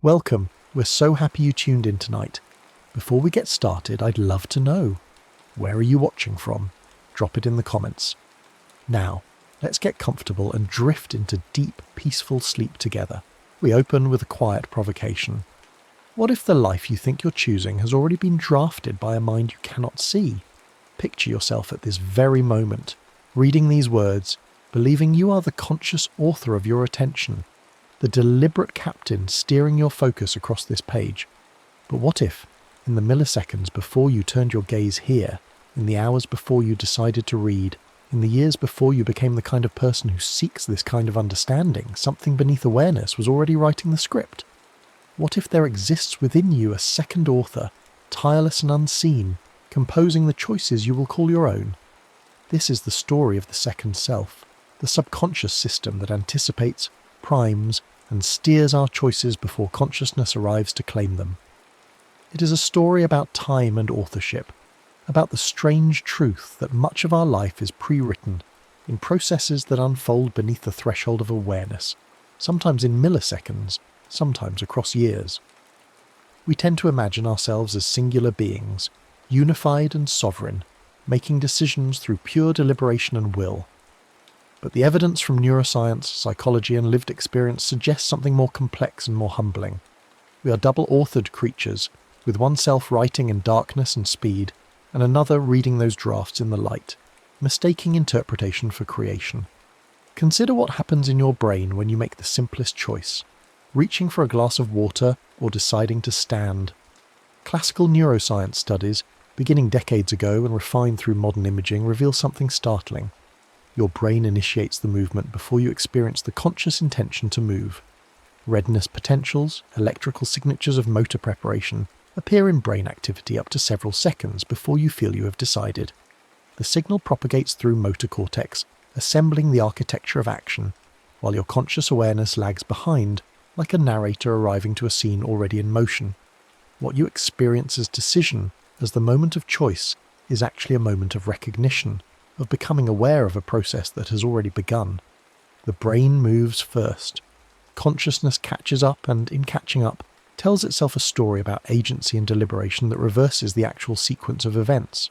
Welcome, we're so happy you tuned in tonight. Before we get started, I'd love to know, where are you watching from? Drop it in the comments. Now, let's get comfortable and drift into deep, peaceful sleep together. We open with a quiet provocation. What if the life you think you're choosing has already been drafted by a mind you cannot see? Picture yourself at this very moment, reading these words, believing you are the conscious author of your attention, the deliberate captain steering your focus across this page. But what if, in the milliseconds before you turned your gaze here, in the hours before you decided to read, in the years before you became the kind of person who seeks this kind of understanding, something beneath awareness was already writing the script? What if there exists within you a second author, tireless and unseen, composing the choices you will call your own? This is the story of the second self, the subconscious system that anticipates, primes, and steers our choices before consciousness arrives to claim them. It is a story about time and authorship, about the strange truth that much of our life is pre-written, in processes that unfold beneath the threshold of awareness, sometimes in milliseconds, sometimes across years. We tend to imagine ourselves as singular beings, unified and sovereign, making decisions through pure deliberation and will. But the evidence from neuroscience, psychology and lived experience suggests something more complex and more humbling. We are double-authored creatures, with one self writing in darkness and speed, and another reading those drafts in the light, mistaking interpretation for creation. Consider what happens in your brain when you make the simplest choice, reaching for a glass of water or deciding to stand. Classical neuroscience studies, beginning decades ago and refined through modern imaging, reveal something startling. Your brain initiates the movement before you experience the conscious intention to move. Readiness potentials, electrical signatures of motor preparation, appear in brain activity up to several seconds before you feel you have decided. The signal propagates through motor cortex, assembling the architecture of action, while your conscious awareness lags behind, like a narrator arriving to a scene already in motion. What you experience as decision, as the moment of choice, is actually a moment of recognition, of becoming aware of a process that has already begun. The brain moves first. Consciousness catches up and, in catching up, tells itself a story about agency and deliberation that reverses the actual sequence of events.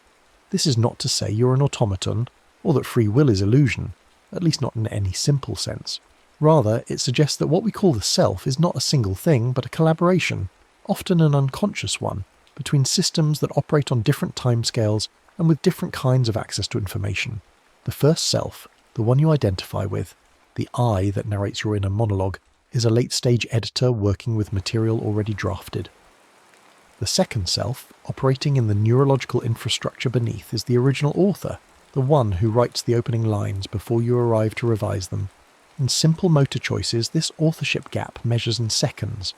This is not to say you're an automaton, or that free will is illusion, at least not in any simple sense. Rather, it suggests that what we call the self is not a single thing, but a collaboration, often an unconscious one, between systems that operate on different timescales and with different kinds of access to information. The first self, the one you identify with, the I that narrates your inner monologue, is a late-stage editor working with material already drafted. The second self, operating in the neurological infrastructure beneath, is the original author, the one who writes the opening lines before you arrive to revise them. In simple motor choices, this authorship gap measures in seconds.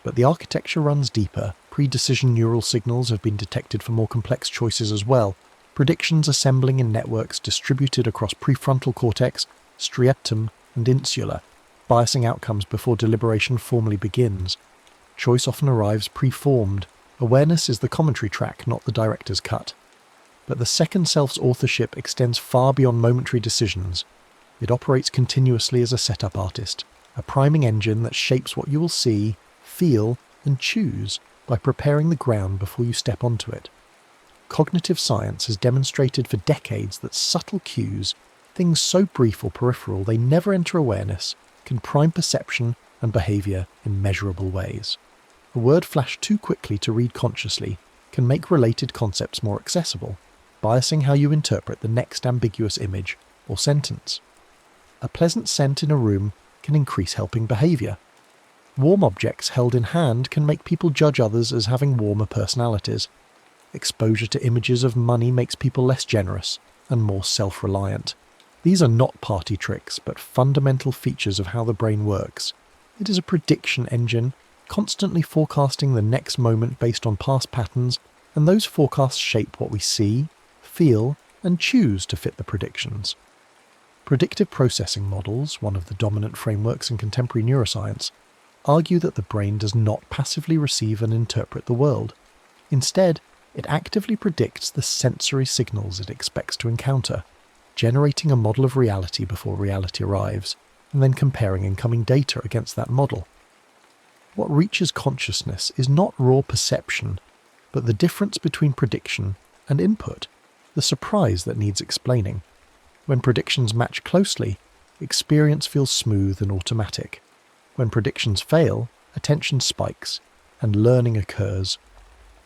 But the architecture runs deeper. Pre-decision neural signals have been detected for more complex choices as well, predictions assembling in networks distributed across prefrontal cortex, striatum, and insula, biasing outcomes before deliberation formally begins. Choice often arrives pre-formed. Awareness is the commentary track, not the director's cut. But the second self's authorship extends far beyond momentary decisions. It operates continuously as a setup artist, a priming engine that shapes what you will see, feel, and choose by preparing the ground before you step onto it. Cognitive science has demonstrated for decades that subtle cues, things so brief or peripheral they never enter awareness, can prime perception and behaviour in measurable ways. A word flashed too quickly to read consciously can make related concepts more accessible, biasing how you interpret the next ambiguous image or sentence. A pleasant scent in a room can increase helping behaviour. Warm objects held in hand can make people judge others as having warmer personalities. Exposure to images of money makes people less generous and more self-reliant. These are not party tricks, but fundamental features of how the brain works. It is a prediction engine, constantly forecasting the next moment based on past patterns, and those forecasts shape what we see, feel, and choose to fit the predictions. Predictive processing models, one of the dominant frameworks in contemporary neuroscience, argue that the brain does not passively receive and interpret the world. Instead, it actively predicts the sensory signals it expects to encounter, generating a model of reality before reality arrives, and then comparing incoming data against that model. What reaches consciousness is not raw perception, but the difference between prediction and input, the surprise that needs explaining. When predictions match closely, experience feels smooth and automatic. When predictions fail, attention spikes, and learning occurs.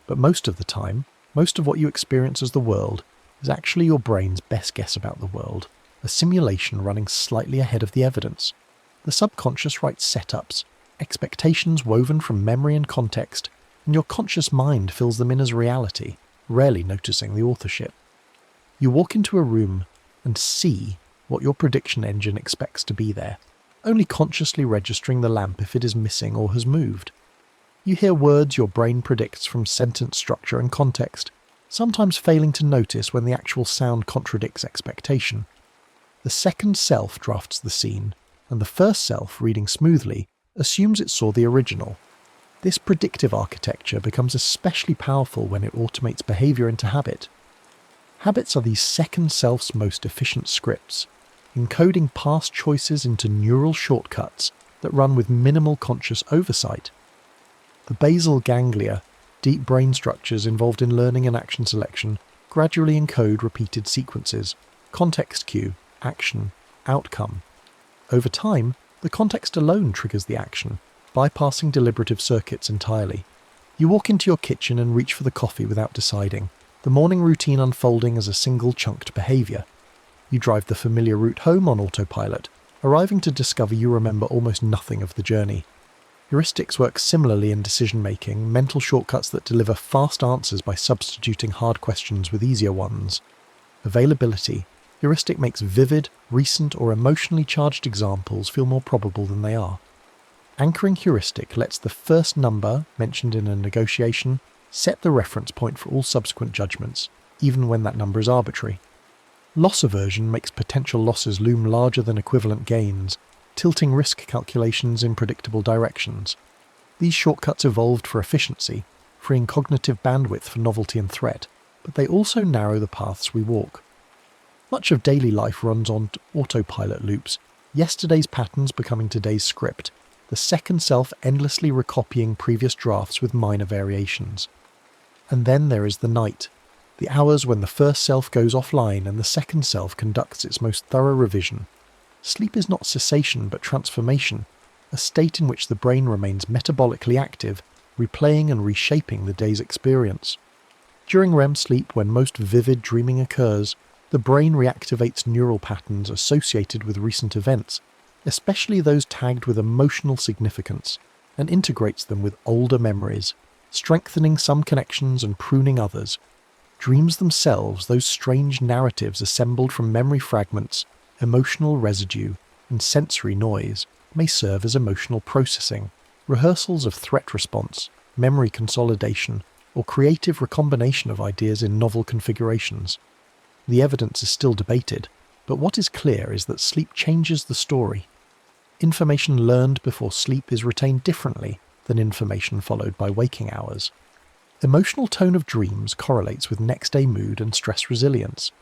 But most of the time, most of what you experience as the world is actually your brain's best guess about the world, a simulation running slightly ahead of the evidence. The subconscious writes setups, expectations woven from memory and context, and your conscious mind fills them in as reality, rarely noticing the authorship. You walk into a room and see what your prediction engine expects to be there, only consciously registering the lamp if it is missing or has moved. You hear words your brain predicts from sentence structure and context, sometimes failing to notice when the actual sound contradicts expectation. The second self drafts the scene, and the first self, reading smoothly, assumes it saw the original. This predictive architecture becomes especially powerful when it automates behavior into habit. Habits are these second self's most efficient scripts, encoding past choices into neural shortcuts that run with minimal conscious oversight. The basal ganglia, deep brain structures involved in learning and action selection, gradually encode repeated sequences: context cue, action, outcome. Over time, the context alone triggers the action, bypassing deliberative circuits entirely. You walk into your kitchen and reach for the coffee without deciding, the morning routine unfolding as a single chunked behaviour. You drive the familiar route home on autopilot, arriving to discover you remember almost nothing of the journey. Heuristics work similarly in decision-making, mental shortcuts that deliver fast answers by substituting hard questions with easier ones. Availability. Heuristic makes vivid, recent, or emotionally charged examples feel more probable than they are. Anchoring heuristic lets the first number, mentioned in a negotiation, set the reference point for all subsequent judgments, even when that number is arbitrary. Loss aversion makes potential losses loom larger than equivalent gains, tilting risk calculations in predictable directions. These shortcuts evolved for efficiency, freeing cognitive bandwidth for novelty and threat, but they also narrow the paths we walk. Much of daily life runs on autopilot loops, yesterday's patterns becoming today's script, the second self endlessly recopying previous drafts with minor variations. And then there is the night, the hours when the first self goes offline and the second self conducts its most thorough revision. Sleep is not cessation but transformation, a state in which the brain remains metabolically active, replaying and reshaping the day's experience. During REM sleep, when most vivid dreaming occurs, the brain reactivates neural patterns associated with recent events, especially those tagged with emotional significance, and integrates them with older memories, strengthening some connections and pruning others. Dreams themselves, those strange narratives assembled from memory fragments, emotional residue, and sensory noise, may serve as emotional processing, rehearsals of threat response, memory consolidation, or creative recombination of ideas in novel configurations. The evidence is still debated, but what is clear is that sleep changes the story. Information learned before sleep is retained differently than information followed by waking hours. Emotional tone of dreams correlates with next-day mood and stress resilience.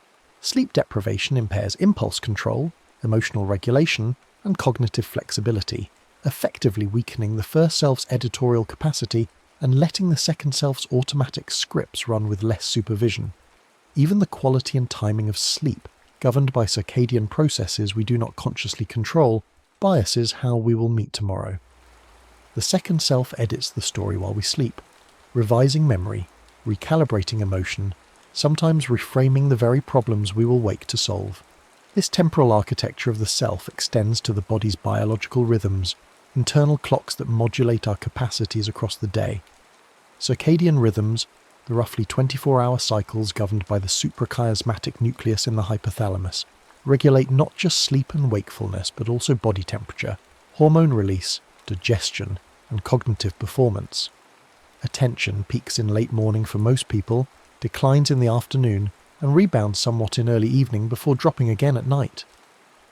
Sleep deprivation impairs impulse control, emotional regulation, and cognitive flexibility, effectively weakening the first self's editorial capacity and letting the second self's automatic scripts run with less supervision. Even the quality and timing of sleep, governed by circadian processes we do not consciously control, biases how we will meet tomorrow. The second self edits the story while we sleep, revising memory, recalibrating emotion, sometimes reframing the very problems we will wake to solve. This temporal architecture of the self extends to the body's biological rhythms, internal clocks that modulate our capacities across the day. Circadian rhythms, the roughly 24-hour cycles governed by the suprachiasmatic nucleus in the hypothalamus, regulate not just sleep and wakefulness but also body temperature, hormone release, digestion, and cognitive performance. Attention peaks in late morning for most people, declines in the afternoon, and rebounds somewhat in early evening before dropping again at night.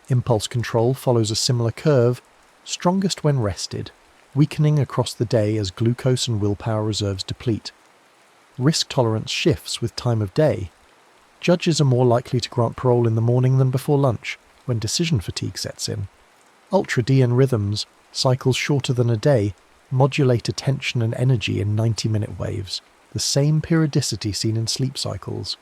Impulse control follows a similar curve, strongest when rested, weakening across the day as glucose and willpower reserves deplete. Risk tolerance shifts with time of day. Judges are more likely to grant parole in the morning than before lunch, when decision fatigue sets in. Ultradian rhythms, cycles shorter than a day, modulate attention and energy in 90-minute waves, the same periodicity seen in sleep cycles.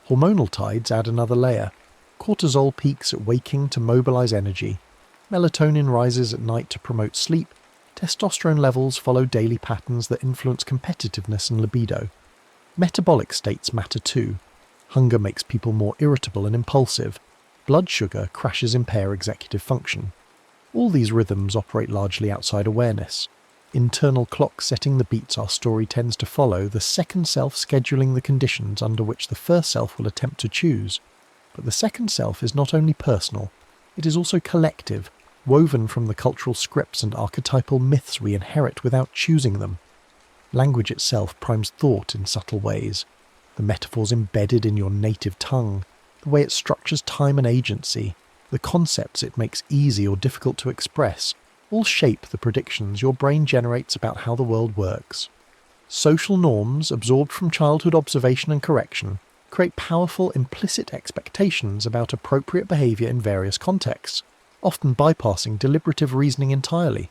Hormonal tides add another layer. Cortisol peaks at waking to mobilize energy. Melatonin rises at night to promote sleep. Testosterone levels follow daily patterns that influence competitiveness and libido. Metabolic states matter too. Hunger makes people more irritable and impulsive. Blood sugar crashes impair executive function. All these rhythms operate largely outside awareness. Internal clock setting the beats our story tends to follow, the second self scheduling the conditions under which the first self will attempt to choose. But the second self is not only personal, it is also collective, woven from the cultural scripts and archetypal myths we inherit without choosing them. Language itself primes thought in subtle ways. The metaphors embedded in your native tongue, the way it structures time and agency, the concepts it makes easy or difficult to express, all shape the predictions your brain generates about how the world works. Social norms, absorbed from childhood observation and correction, create powerful implicit expectations about appropriate behaviour in various contexts, often bypassing deliberative reasoning entirely.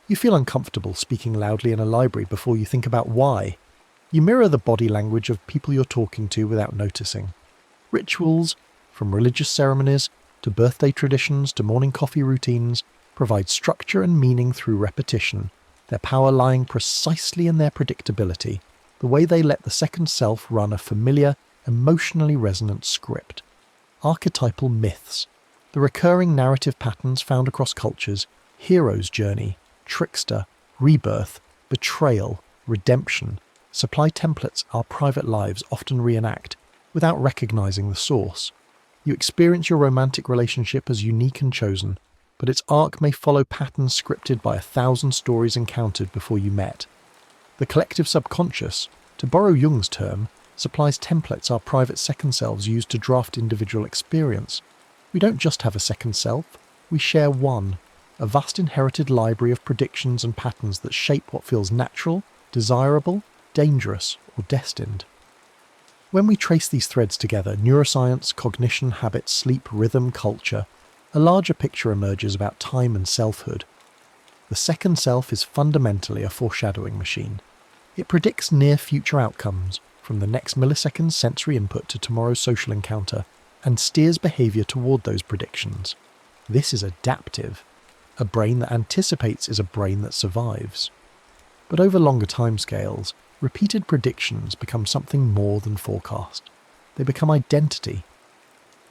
You feel uncomfortable speaking loudly in a library before you think about why. You mirror the body language of people you're talking to without noticing. Rituals, from religious ceremonies to birthday traditions to morning coffee routines, provide structure and meaning through repetition, their power lying precisely in their predictability, the way they let the second self run a familiar, emotionally resonant script. Archetypal myths, the recurring narrative patterns found across cultures, hero's journey, trickster, rebirth, betrayal, redemption, supply templates our private lives often reenact, without recognizing the source. You experience your romantic relationship as unique and chosen, but its arc may follow patterns scripted by 1,000 stories encountered before you met. The collective subconscious, to borrow Jung's term, supplies templates our private second selves use to draft individual experience. We don't just have a second self, we share one, a vast inherited library of predictions and patterns that shape what feels natural, desirable, dangerous, or destined. When we trace these threads together, neuroscience, cognition, habits, sleep, rhythm, culture, a larger picture emerges about time and selfhood. The second self is fundamentally a foreshadowing machine. It predicts near-future outcomes, from the next millisecond's sensory input to tomorrow's social encounter, and steers behaviour toward those predictions. This is adaptive. A brain that anticipates is a brain that survives. But over longer timescales, repeated predictions become something more than forecast. They become identity.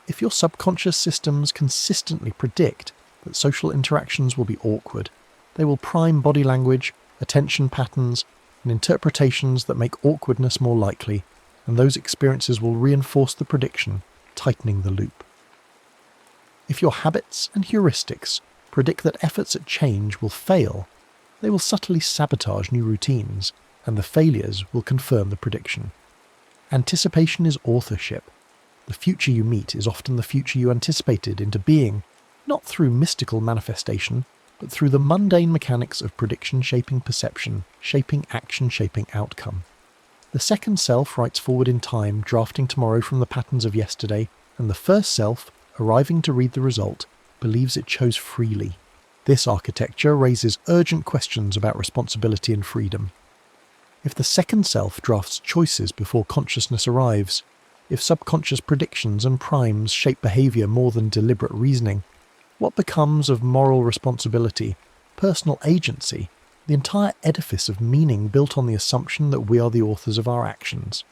If your subconscious systems consistently predict that social interactions will be awkward, they will prime body language, attention patterns, and interpretations that make awkwardness more likely, and those experiences will reinforce the prediction, tightening the loop. If your habits and heuristics predict that efforts at change will fail, they will subtly sabotage new routines, and the failures will confirm the prediction. Anticipation is authorship. The future you meet is often the future you anticipated into being, not through mystical manifestation, but through the mundane mechanics of prediction shaping perception, shaping action, shaping outcome. The second self writes forward in time, drafting tomorrow from the patterns of yesterday, and the first self, arriving to read the result, believes it chose freely. This architecture raises urgent questions about responsibility and freedom. If the second self drafts choices before consciousness arrives, if subconscious predictions and primes shape behaviour more than deliberate reasoning, what becomes of moral responsibility, personal agency, the entire edifice of meaning built on the assumption that we are the authors of our actions?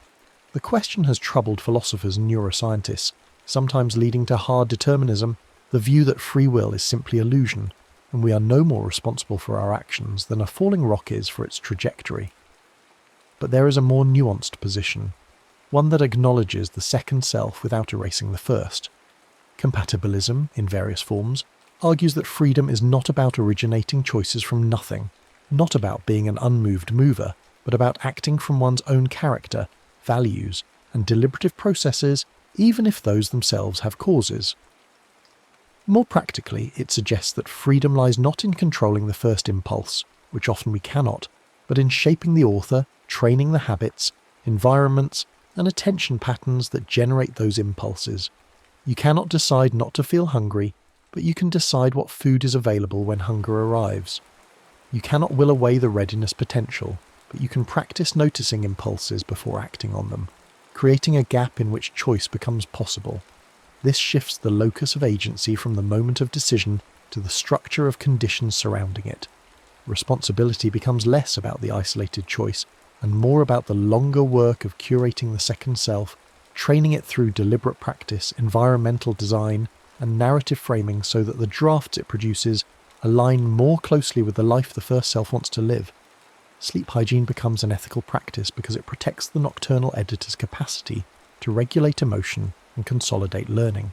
The question has troubled philosophers and neuroscientists, sometimes leading to hard determinism, the view that free will is simply illusion, and we are no more responsible for our actions than a falling rock is for its trajectory. But there is a more nuanced position, one that acknowledges the second self without erasing the first. Compatibilism, in various forms, argues that freedom is not about originating choices from nothing, not about being an unmoved mover, but about acting from one's own character, values, and deliberative processes, even if those themselves have causes. More practically, it suggests that freedom lies not in controlling the first impulse, which often we cannot, but in shaping the author, training the habits, environments, and attention patterns that generate those impulses. You cannot decide not to feel hungry, but you can decide what food is available when hunger arrives. You cannot will away the readiness potential, but you can practice noticing impulses before acting on them, creating a gap in which choice becomes possible. This shifts the locus of agency from the moment of decision to the structure of conditions surrounding it. Responsibility becomes less about the isolated choice and more about the longer work of curating the second self, training it through deliberate practice, environmental design, and narrative framing so that the drafts it produces align more closely with the life the first self wants to live. Sleep hygiene becomes an ethical practice because it protects the nocturnal editor's capacity to regulate emotion and consolidate learning.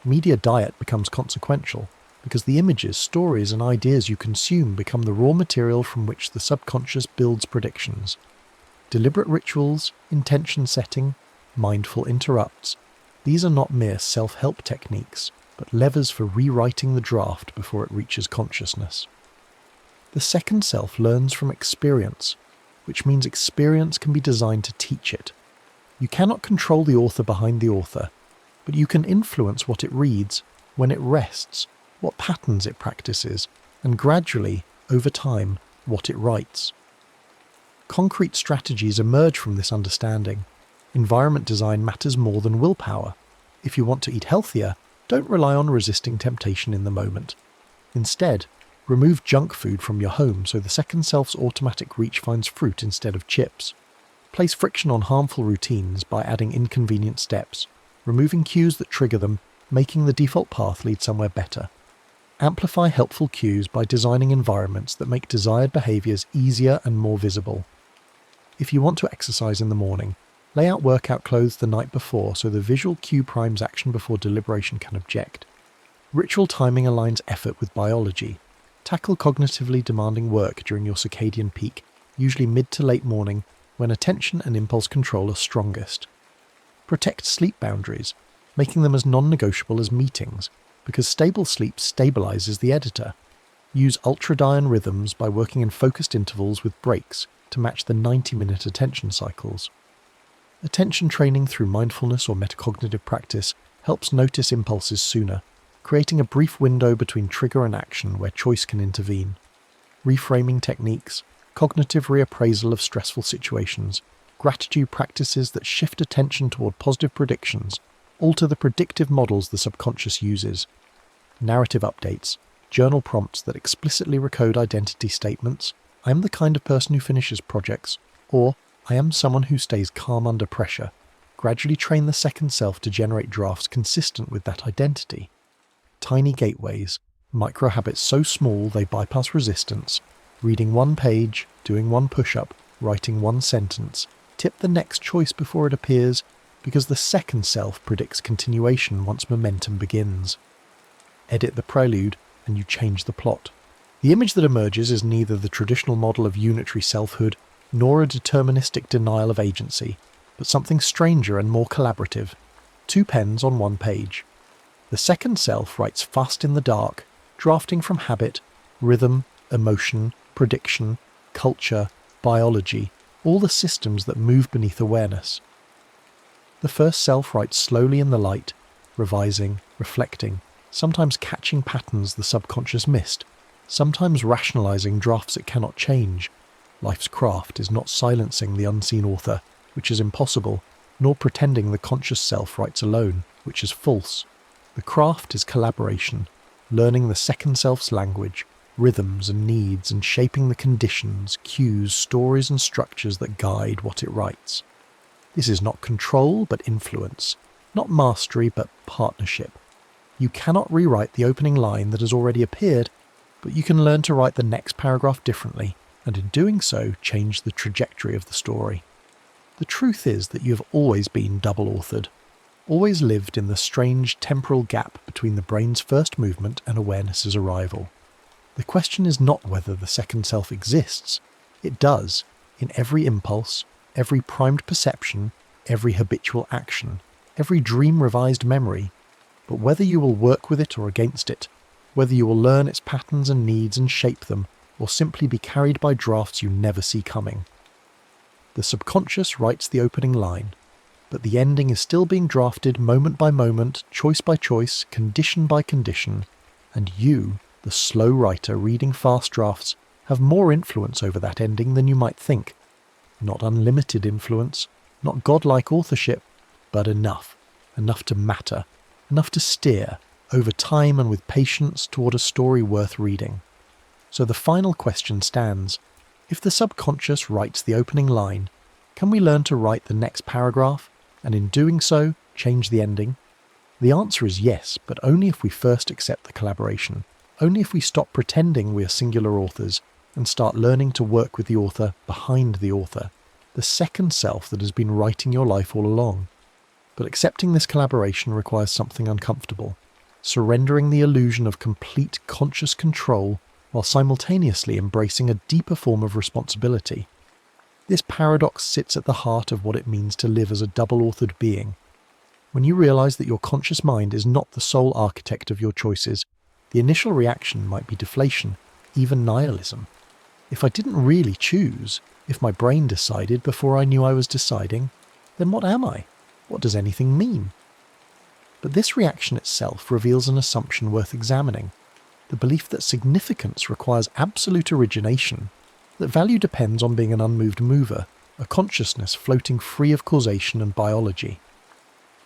Media diet becomes consequential because the images, stories, and ideas you consume become the raw material from which the subconscious builds predictions. Deliberate rituals, intention setting, mindful interrupts, these are not mere self-help techniques, but levers for rewriting the draft before it reaches consciousness. The second self learns from experience, which means experience can be designed to teach it. You cannot control the author behind the author, but you can influence what it reads, when it rests, what patterns it practices, and gradually, over time, what it writes. Concrete strategies emerge from this understanding. Environment design matters more than willpower. If you want to eat healthier, don't rely on resisting temptation in the moment. Instead, remove junk food from your home so the second self's automatic reach finds fruit instead of chips. Place friction on harmful routines by adding inconvenient steps, removing cues that trigger them, making the default path lead somewhere better. Amplify helpful cues by designing environments that make desired behaviours easier and more visible. If you want to exercise in the morning, lay out workout clothes the night before so the visual cue primes action before deliberation can object. Ritual timing aligns effort with biology. Tackle cognitively demanding work during your circadian peak, usually mid to late morning, when attention and impulse control are strongest. Protect sleep boundaries, making them as non-negotiable as meetings, because stable sleep stabilizes the editor. Use ultradian rhythms by working in focused intervals with breaks to match the 90-minute attention cycles. Attention training through mindfulness or metacognitive practice helps notice impulses sooner, creating a brief window between trigger and action where choice can intervene. Reframing techniques, cognitive reappraisal of stressful situations, gratitude practices that shift attention toward positive predictions, alter the predictive models the subconscious uses. Narrative updates, journal prompts that explicitly recode identity statements, I am the kind of person who finishes projects, or I am someone who stays calm under pressure, gradually train the second self to generate drafts consistent with that identity. Tiny gateways, micro habits so small they bypass resistance, reading one page, doing one push-up, writing one sentence, tip the next choice before it appears, because the second self predicts continuation once momentum begins. Edit the prelude, and you change the plot. The image that emerges is neither the traditional model of unitary selfhood, nor a deterministic denial of agency, but something stranger and more collaborative. 2 pens on 1 page. The second self writes fast in the dark, drafting from habit, rhythm, emotion, prediction, culture, biology, all the systems that move beneath awareness. The first self writes slowly in the light, revising, reflecting, sometimes catching patterns the subconscious missed, sometimes rationalizing drafts it cannot change. Life's craft is not silencing the unseen author, which is impossible, nor pretending the conscious self writes alone, which is false. The craft is collaboration, learning the second self's language, rhythms and needs, and shaping the conditions, cues, stories and structures that guide what it writes. This is not control but influence, not mastery but partnership. You cannot rewrite the opening line that has already appeared, but you can learn to write the next paragraph differently, and in doing so change the trajectory of the story. The truth is that you have always been double-authored, always lived in the strange temporal gap between the brain's first movement and awareness's arrival. The question is not whether the second self exists. It does, in every impulse, every primed perception, every habitual action, every dream-revised memory, but whether you will work with it or against it, whether you will learn its patterns and needs and shape them, or simply be carried by drafts you never see coming. The subconscious writes the opening line, but the ending is still being drafted moment by moment, choice by choice, condition by condition, and you, the slow writer reading fast drafts, have more influence over that ending than you might think. Not unlimited influence, not godlike authorship, but enough. Enough to matter. Enough to steer, over time and with patience, toward a story worth reading. So the final question stands. If the subconscious writes the opening line, can we learn to write the next paragraph, and in doing so, change the ending? The answer is yes, but only if we first accept the collaboration. Only if we stop pretending we are singular authors and start learning to work with the author behind the author, the second self that has been writing your life all along. But accepting this collaboration requires something uncomfortable, surrendering the illusion of complete conscious control while simultaneously embracing a deeper form of responsibility. This paradox sits at the heart of what it means to live as a double-authored being. When you realize that your conscious mind is not the sole architect of your choices, the initial reaction might be deflation, even nihilism. If I didn't really choose, if my brain decided before I knew I was deciding, then what am I? What does anything mean? But this reaction itself reveals an assumption worth examining. The belief that significance requires absolute origination, that value depends on being an unmoved mover, a consciousness floating free of causation and biology.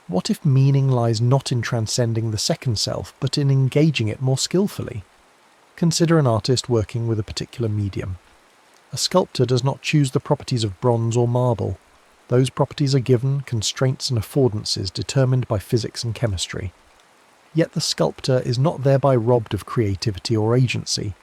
What if meaning lies not in transcending the second self, but in engaging it more skillfully? Consider an artist working with a particular medium. A sculptor does not choose the properties of bronze or marble. Those properties are given, constraints and affordances determined by physics and chemistry. Yet the sculptor is not thereby robbed of creativity or agency.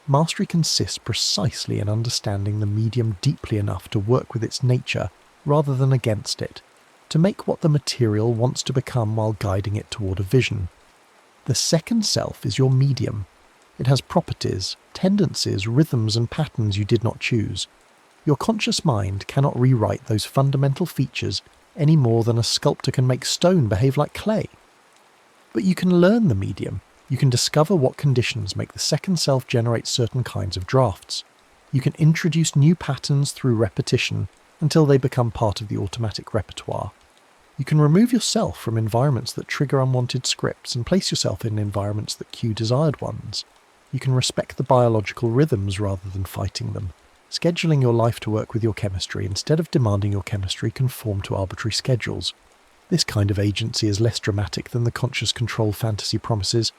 Mastery consists precisely in understanding the medium deeply enough to work with its nature rather than against it, to make what the material wants to become while guiding it toward a vision. The second self is your medium. It has properties, tendencies, rhythms and patterns you did not choose. Your conscious mind cannot rewrite those fundamental features any more than a sculptor can make stone behave like clay. But you can learn the medium. You can discover what conditions make the second self generate certain kinds of drafts. You can introduce new patterns through repetition until they become part of the automatic repertoire. You can remove yourself from environments that trigger unwanted scripts and place yourself in environments that cue desired ones. You can respect the biological rhythms rather than fighting them, scheduling your life to work with your chemistry instead of demanding your chemistry conform to arbitrary schedules. This kind of agency is less dramatic than the conscious control fantasy promises,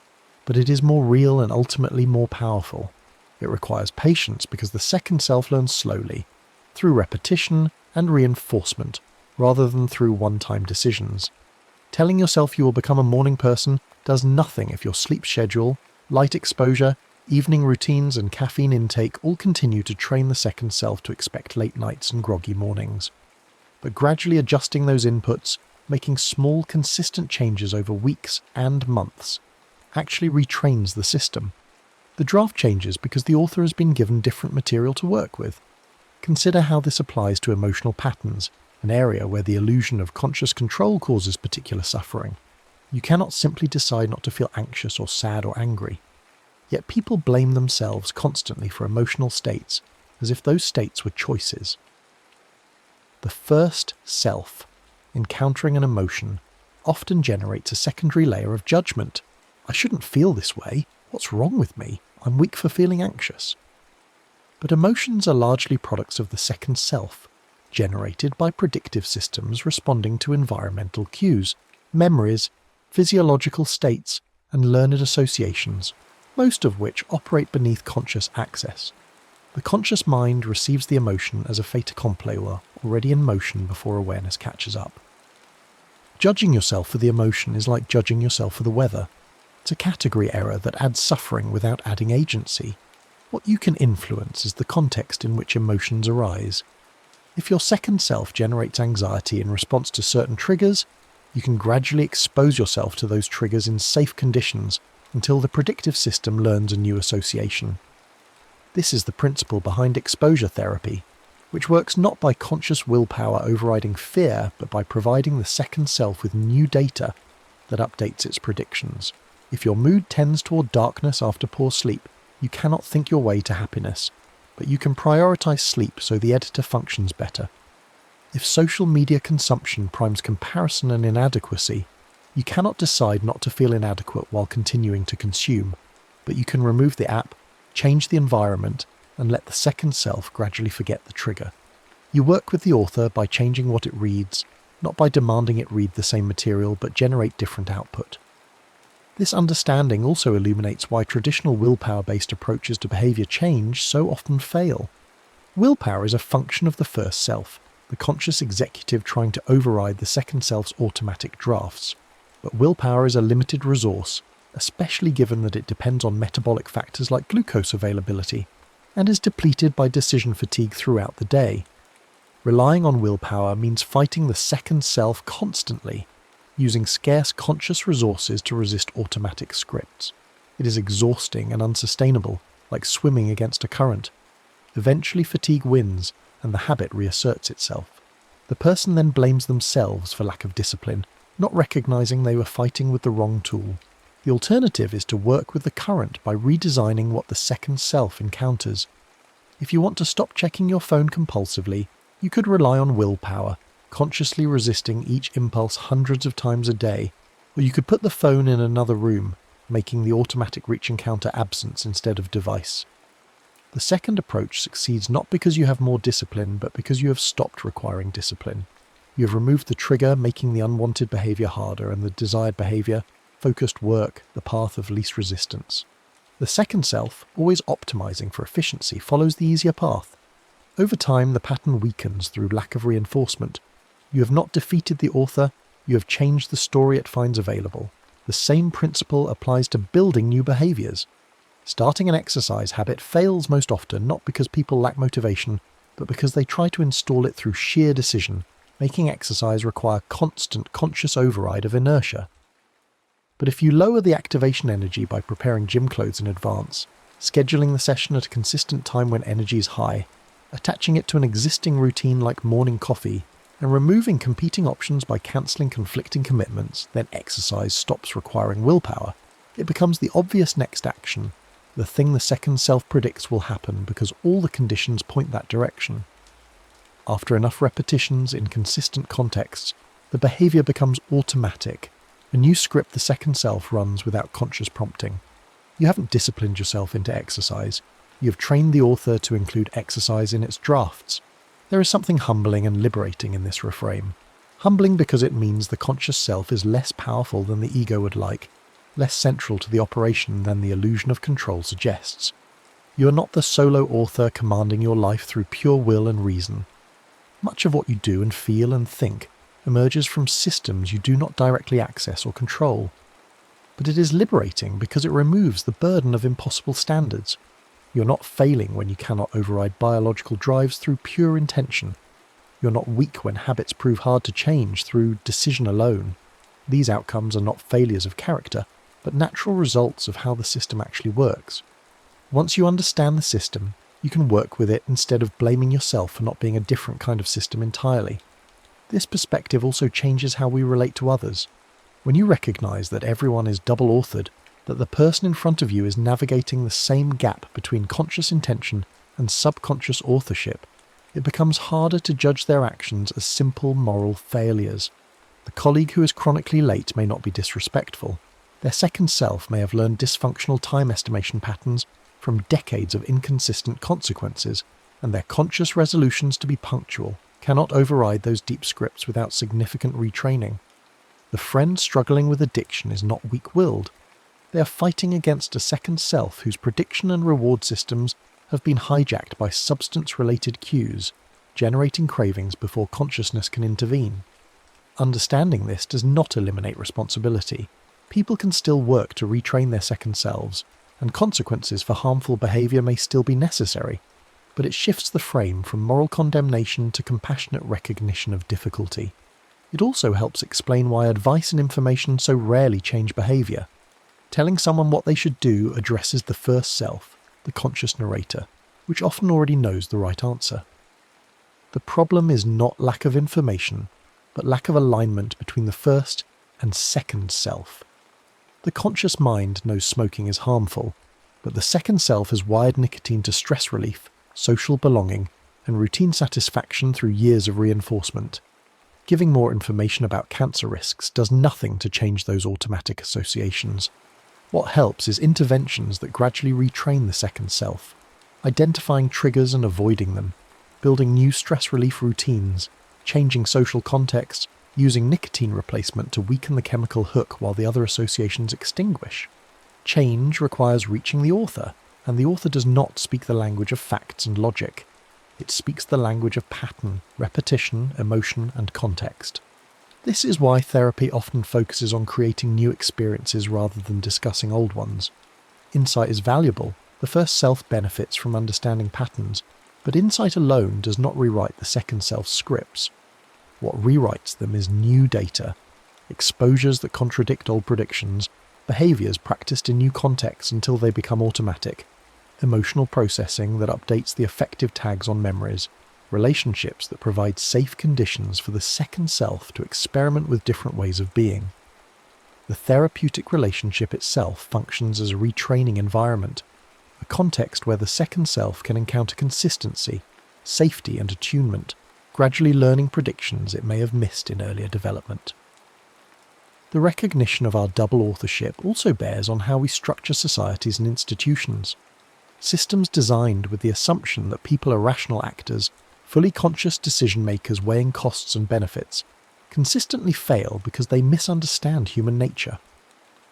but it is more real and ultimately more powerful. It requires patience because the second self learns slowly, through repetition and reinforcement, rather than through one-time decisions. Telling yourself you will become a morning person does nothing if your sleep schedule, light exposure, evening routines and caffeine intake all continue to train the second self to expect late nights and groggy mornings. But gradually adjusting those inputs, making small, consistent changes over weeks and months, actually retrains the system. The draft changes because the author has been given different material to work with. Consider how this applies to emotional patterns, an area where the illusion of conscious control causes particular suffering. You cannot simply decide not to feel anxious or sad or angry. Yet people blame themselves constantly for emotional states, as if those states were choices. The first self, encountering an emotion, often generates a secondary layer of judgment. I shouldn't feel this way. What's wrong with me? I'm weak for feeling anxious. But emotions are largely products of the second self, generated by predictive systems responding to environmental cues, memories, physiological states, and learned associations, most of which operate beneath conscious access. The conscious mind receives the emotion as a fait accompli or already in motion before awareness catches up. Judging yourself for the emotion is like judging yourself for the weather. It's a category error that adds suffering without adding agency. What you can influence is the context in which emotions arise. If your second self generates anxiety in response to certain triggers, you can gradually expose yourself to those triggers in safe conditions until the predictive system learns a new association. This is the principle behind exposure therapy, which works not by conscious willpower overriding fear, but by providing the second self with new data that updates its predictions. If your mood tends toward darkness after poor sleep, you cannot think your way to happiness, but you can prioritize sleep so the editor functions better. If social media consumption primes comparison and inadequacy, you cannot decide not to feel inadequate while continuing to consume, but you can remove the app, change the environment, and let the second self gradually forget the trigger. You work with the author by changing what it reads, not by demanding it read the same material but generate different output. This understanding also illuminates why traditional willpower-based approaches to behaviour change so often fail. Willpower is a function of the first self, the conscious executive trying to override the second self's automatic drafts. But willpower is a limited resource, especially given that it depends on metabolic factors like glucose availability, and is depleted by decision fatigue throughout the day. Relying on willpower means fighting the second self constantly, using scarce conscious resources to resist automatic scripts. It is exhausting and unsustainable, like swimming against a current. Eventually fatigue wins, and the habit reasserts itself. The person then blames themselves for lack of discipline, not recognizing they were fighting with the wrong tool. The alternative is to work with the current by redesigning what the second self encounters. If you want to stop checking your phone compulsively, you could rely on willpower, consciously resisting each impulse hundreds of times a day, or you could put the phone in another room, making the automatic reach encounter absence instead of device. The second approach succeeds not because you have more discipline, but because you have stopped requiring discipline. You have removed the trigger, making the unwanted behaviour harder, and the desired behaviour, focused work, the path of least resistance. The second self, always optimising for efficiency, follows the easier path. Over time, the pattern weakens through lack of reinforcement. You have not defeated the author, you have changed the story it finds available. The same principle applies to building new behaviours. Starting an exercise habit fails most often not because people lack motivation, but because they try to install it through sheer decision, making exercise require constant conscious override of inertia. But if you lower the activation energy by preparing gym clothes in advance, scheduling the session at a consistent time when energy is high, attaching it to an existing routine like morning coffee, and removing competing options by cancelling conflicting commitments, then exercise stops requiring willpower. It becomes the obvious next action, the thing the second self predicts will happen because all the conditions point that direction. After enough repetitions in consistent contexts, the behaviour becomes automatic, a new script the second self runs without conscious prompting. You haven't disciplined yourself into exercise. You have trained the author to include exercise in its drafts. There is something humbling and liberating in this reframe. Humbling because it means the conscious self is less powerful than the ego would like, less central to the operation than the illusion of control suggests. You are not the solo author commanding your life through pure will and reason. Much of what you do and feel and think emerges from systems you do not directly access or control. But it is liberating because it removes the burden of impossible standards. You're not failing when you cannot override biological drives through pure intention. You're not weak when habits prove hard to change through decision alone. These outcomes are not failures of character, but natural results of how the system actually works. Once you understand the system, you can work with it instead of blaming yourself for not being a different kind of system entirely. This perspective also changes how we relate to others. When you recognise that everyone is double-authored, that the person in front of you is navigating the same gap between conscious intention and subconscious authorship, it becomes harder to judge their actions as simple moral failures. The colleague who is chronically late may not be disrespectful. Their second self may have learned dysfunctional time estimation patterns from decades of inconsistent consequences, and their conscious resolutions to be punctual cannot override those deep scripts without significant retraining. The friend struggling with addiction is not weak-willed. They are fighting against a second self whose prediction and reward systems have been hijacked by substance-related cues, generating cravings before consciousness can intervene. Understanding this does not eliminate responsibility. People can still work to retrain their second selves, and consequences for harmful behaviour may still be necessary, but it shifts the frame from moral condemnation to compassionate recognition of difficulty. It also helps explain why advice and information so rarely change behaviour. Telling someone what they should do addresses the first self, the conscious narrator, which often already knows the right answer. The problem is not lack of information, but lack of alignment between the first and second self. The conscious mind knows smoking is harmful, but the second self has wired nicotine to stress relief, social belonging, and routine satisfaction through years of reinforcement. Giving more information about cancer risks does nothing to change those automatic associations. What helps is interventions that gradually retrain the second self. identifying triggers and avoiding them, building new stress relief routines, changing social contexts, using nicotine replacement to weaken the chemical hook while the other associations extinguish. Change requires reaching the author, and the author does not speak the language of facts and logic. It speaks the language of pattern, repetition, emotion, and context. This is why therapy often focuses on creating new experiences rather than discussing old ones. Insight is valuable. The first self benefits from understanding patterns, but insight alone does not rewrite the second self's scripts. What rewrites them is new data, exposures that contradict old predictions, behaviours practiced in new contexts until they become automatic, emotional processing that updates the affective tags on memories, relationships that provide safe conditions for the second self to experiment with different ways of being. The therapeutic relationship itself functions as a retraining environment, a context where the second self can encounter consistency, safety and attunement, gradually learning predictions it may have missed in earlier development. The recognition of our double authorship also bears on how we structure societies and institutions. Systems designed with the assumption that people are rational actors, fully conscious decision-makers weighing costs and benefits, consistently fail because they misunderstand human nature.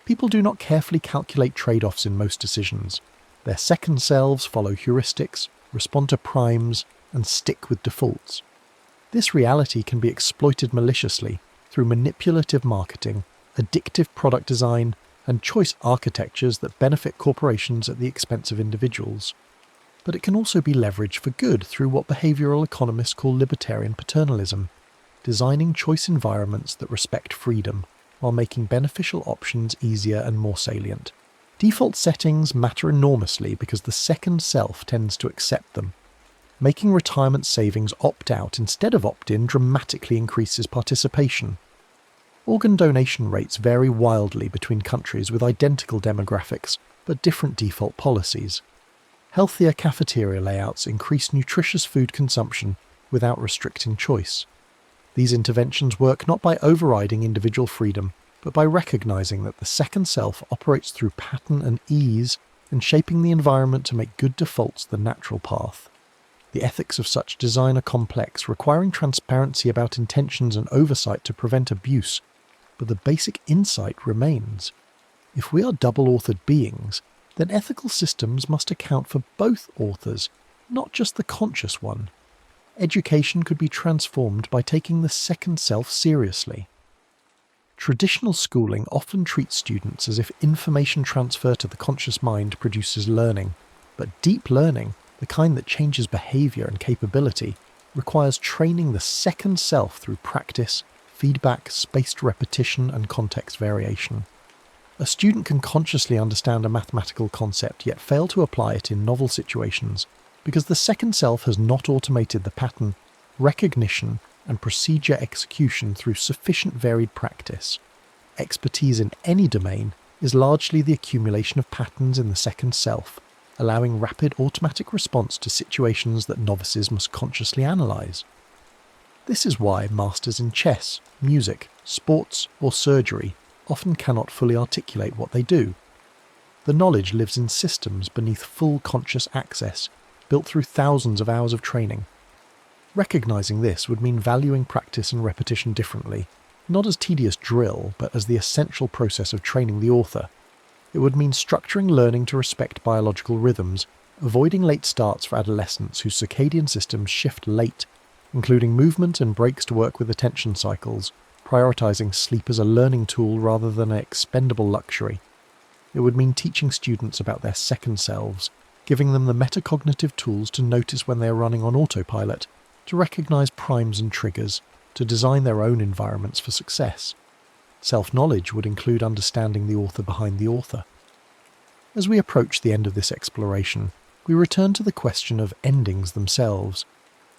People do not carefully calculate trade-offs in most decisions. Their second selves follow heuristics, respond to primes, and stick with defaults. This reality can be exploited maliciously through manipulative marketing, addictive product design, and choice architectures that benefit corporations at the expense of individuals. But it can also be leveraged for good through what behavioural economists call libertarian paternalism, designing choice environments that respect freedom, while making beneficial options easier and more salient. Default settings matter enormously because the second self tends to accept them. Making retirement savings opt-out instead of opt-in dramatically increases participation. Organ donation rates vary wildly between countries with identical demographics, but different default policies. Healthier cafeteria layouts increase nutritious food consumption without restricting choice. These interventions work not by overriding individual freedom, but by recognizing that the second self operates through pattern and ease and shaping the environment to make good defaults the natural path. The ethics of such design are complex, requiring transparency about intentions and oversight to prevent abuse, but the basic insight remains. If we are double-authored beings, then ethical systems must account for both authors, not just the conscious one. Education could be transformed by taking the second self seriously. Traditional schooling often treats students as if information transfer to the conscious mind produces learning, but deep learning, the kind that changes behaviour and capability, requires training the second self through practice, feedback, spaced repetition, and context variation. A student can consciously understand a mathematical concept yet fail to apply it in novel situations because the second self has not automated the pattern, recognition, and procedure execution through sufficient varied practice. Expertise in any domain is largely the accumulation of patterns in the second self, allowing rapid automatic response to situations that novices must consciously analyse. This is why masters in chess, music, sports, or surgery often cannot fully articulate what they do. The knowledge lives in systems beneath full conscious access, built through thousands of hours of training. Recognising this would mean valuing practice and repetition differently, not as tedious drill, but as the essential process of training the author. It would mean structuring learning to respect biological rhythms, avoiding late starts for adolescents whose circadian systems shift late, including movement and breaks to work with attention cycles, prioritising sleep as a learning tool rather than an expendable luxury. It would mean teaching students about their second selves, giving them the metacognitive tools to notice when they are running on autopilot, to recognise primes and triggers, to design their own environments for success. Self-knowledge would include understanding the author behind the author. As we approach the end of this exploration, we return to the question of endings themselves.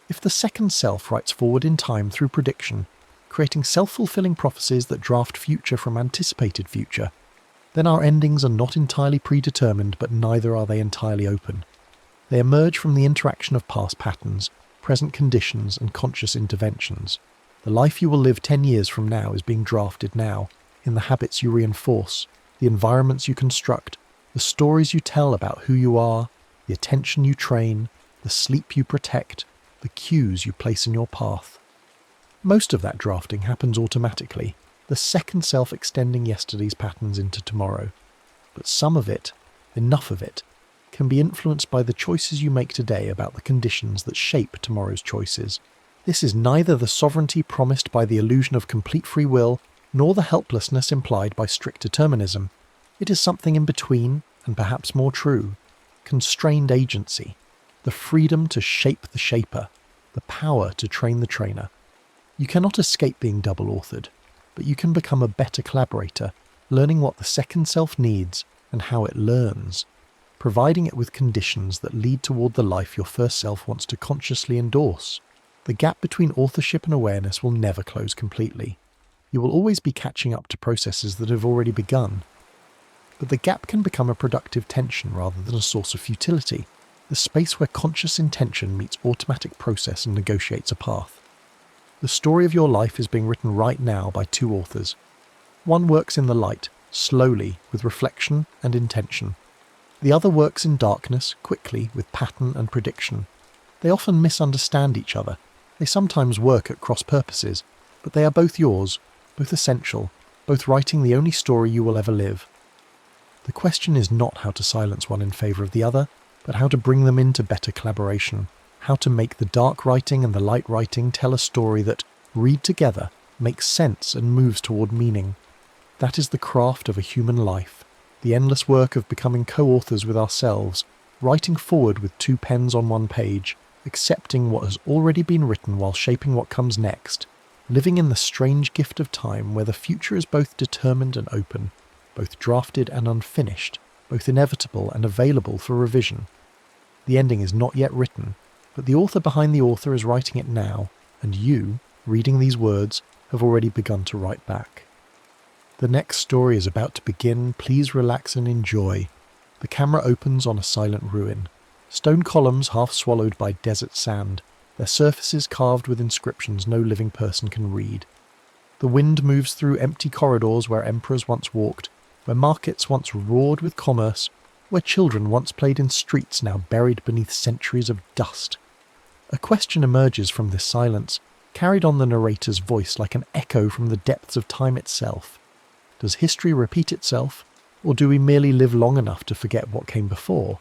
If the second self writes forward in time through prediction, creating self-fulfilling prophecies that draft future from anticipated future, then our endings are not entirely predetermined, but neither are they entirely open. They emerge from the interaction of past patterns, present conditions, and conscious interventions. The life you will live 10 years from now is being drafted now, in the habits you reinforce, the environments you construct, the stories you tell about who you are, the attention you train, the sleep you protect, the cues you place in your path. Most of that drafting happens automatically, the second self extending yesterday's patterns into tomorrow. But some of it, enough of it, can be influenced by the choices you make today about the conditions that shape tomorrow's choices. This is neither the sovereignty promised by the illusion of complete free will, nor the helplessness implied by strict determinism. It is something in between, and perhaps more true. Constrained agency, the freedom to shape the shaper, the power to train the trainer. You cannot escape being double-authored, but you can become a better collaborator, learning what the second self needs and how it learns, providing it with conditions that lead toward the life your first self wants to consciously endorse. The gap between authorship and awareness will never close completely. You will always be catching up to processes that have already begun. But the gap can become a productive tension rather than a source of futility, the space where conscious intention meets automatic process and negotiates a path. The story of your life is being written right now by two authors. One works in the light, slowly, with reflection and intention. The other works in darkness, quickly, with pattern and prediction. They often misunderstand each other. They sometimes work at cross purposes, but they are both yours, both essential, both writing the only story you will ever live. The question is not how to silence one in favour of the other, but how to bring them into better collaboration, how to make the dark writing and the light writing tell a story that, read together, makes sense and moves toward meaning. That is the craft of a human life, the endless work of becoming co-authors with ourselves, writing forward with two pens on one page, accepting what has already been written while shaping what comes next, living in the strange gift of time where the future is both determined and open, both drafted and unfinished, both inevitable and available for revision. The ending is not yet written, but the author behind the author is writing it now, and you, reading these words, have already begun to write back. The next story is about to begin. Please relax and enjoy. The camera opens on a silent ruin. Stone columns half swallowed by desert sand, their surfaces carved with inscriptions no living person can read. The wind moves through empty corridors where emperors once walked, where markets once roared with commerce, where children once played in streets now buried beneath centuries of dust. A question emerges from this silence, carried on the narrator's voice like an echo from the depths of time itself. Does history repeat itself, or do we merely live long enough to forget what came before?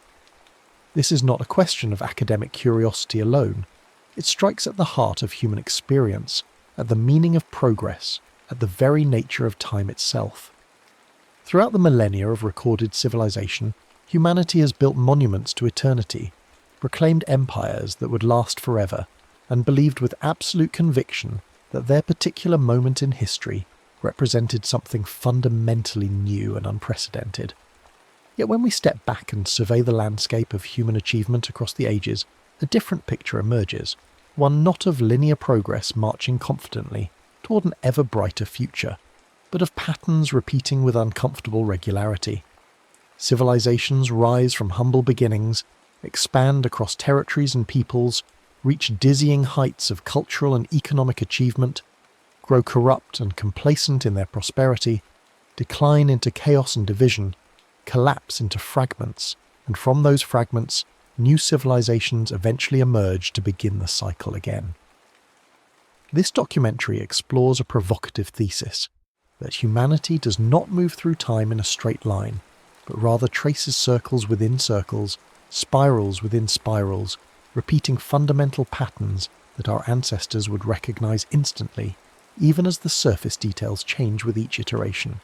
This is not a question of academic curiosity alone. It strikes at the heart of human experience, at the meaning of progress, at the very nature of time itself. Throughout the millennia of recorded civilization, humanity has built monuments to eternity, proclaimed empires that would last forever, and believed with absolute conviction that their particular moment in history represented something fundamentally new and unprecedented. Yet when we step back and survey the landscape of human achievement across the ages, a different picture emerges, one not of linear progress marching confidently toward an ever brighter future, but of patterns repeating with uncomfortable regularity. Civilizations rise from humble beginnings, expand across territories and peoples, reach dizzying heights of cultural and economic achievement, grow corrupt and complacent in their prosperity, decline into chaos and division, collapse into fragments, and from those fragments, new civilizations eventually emerge to begin the cycle again. This documentary explores a provocative thesis, that humanity does not move through time in a straight line, but rather traces circles within circles, spirals within spirals, repeating fundamental patterns that our ancestors would recognize instantly, even as the surface details change with each iteration.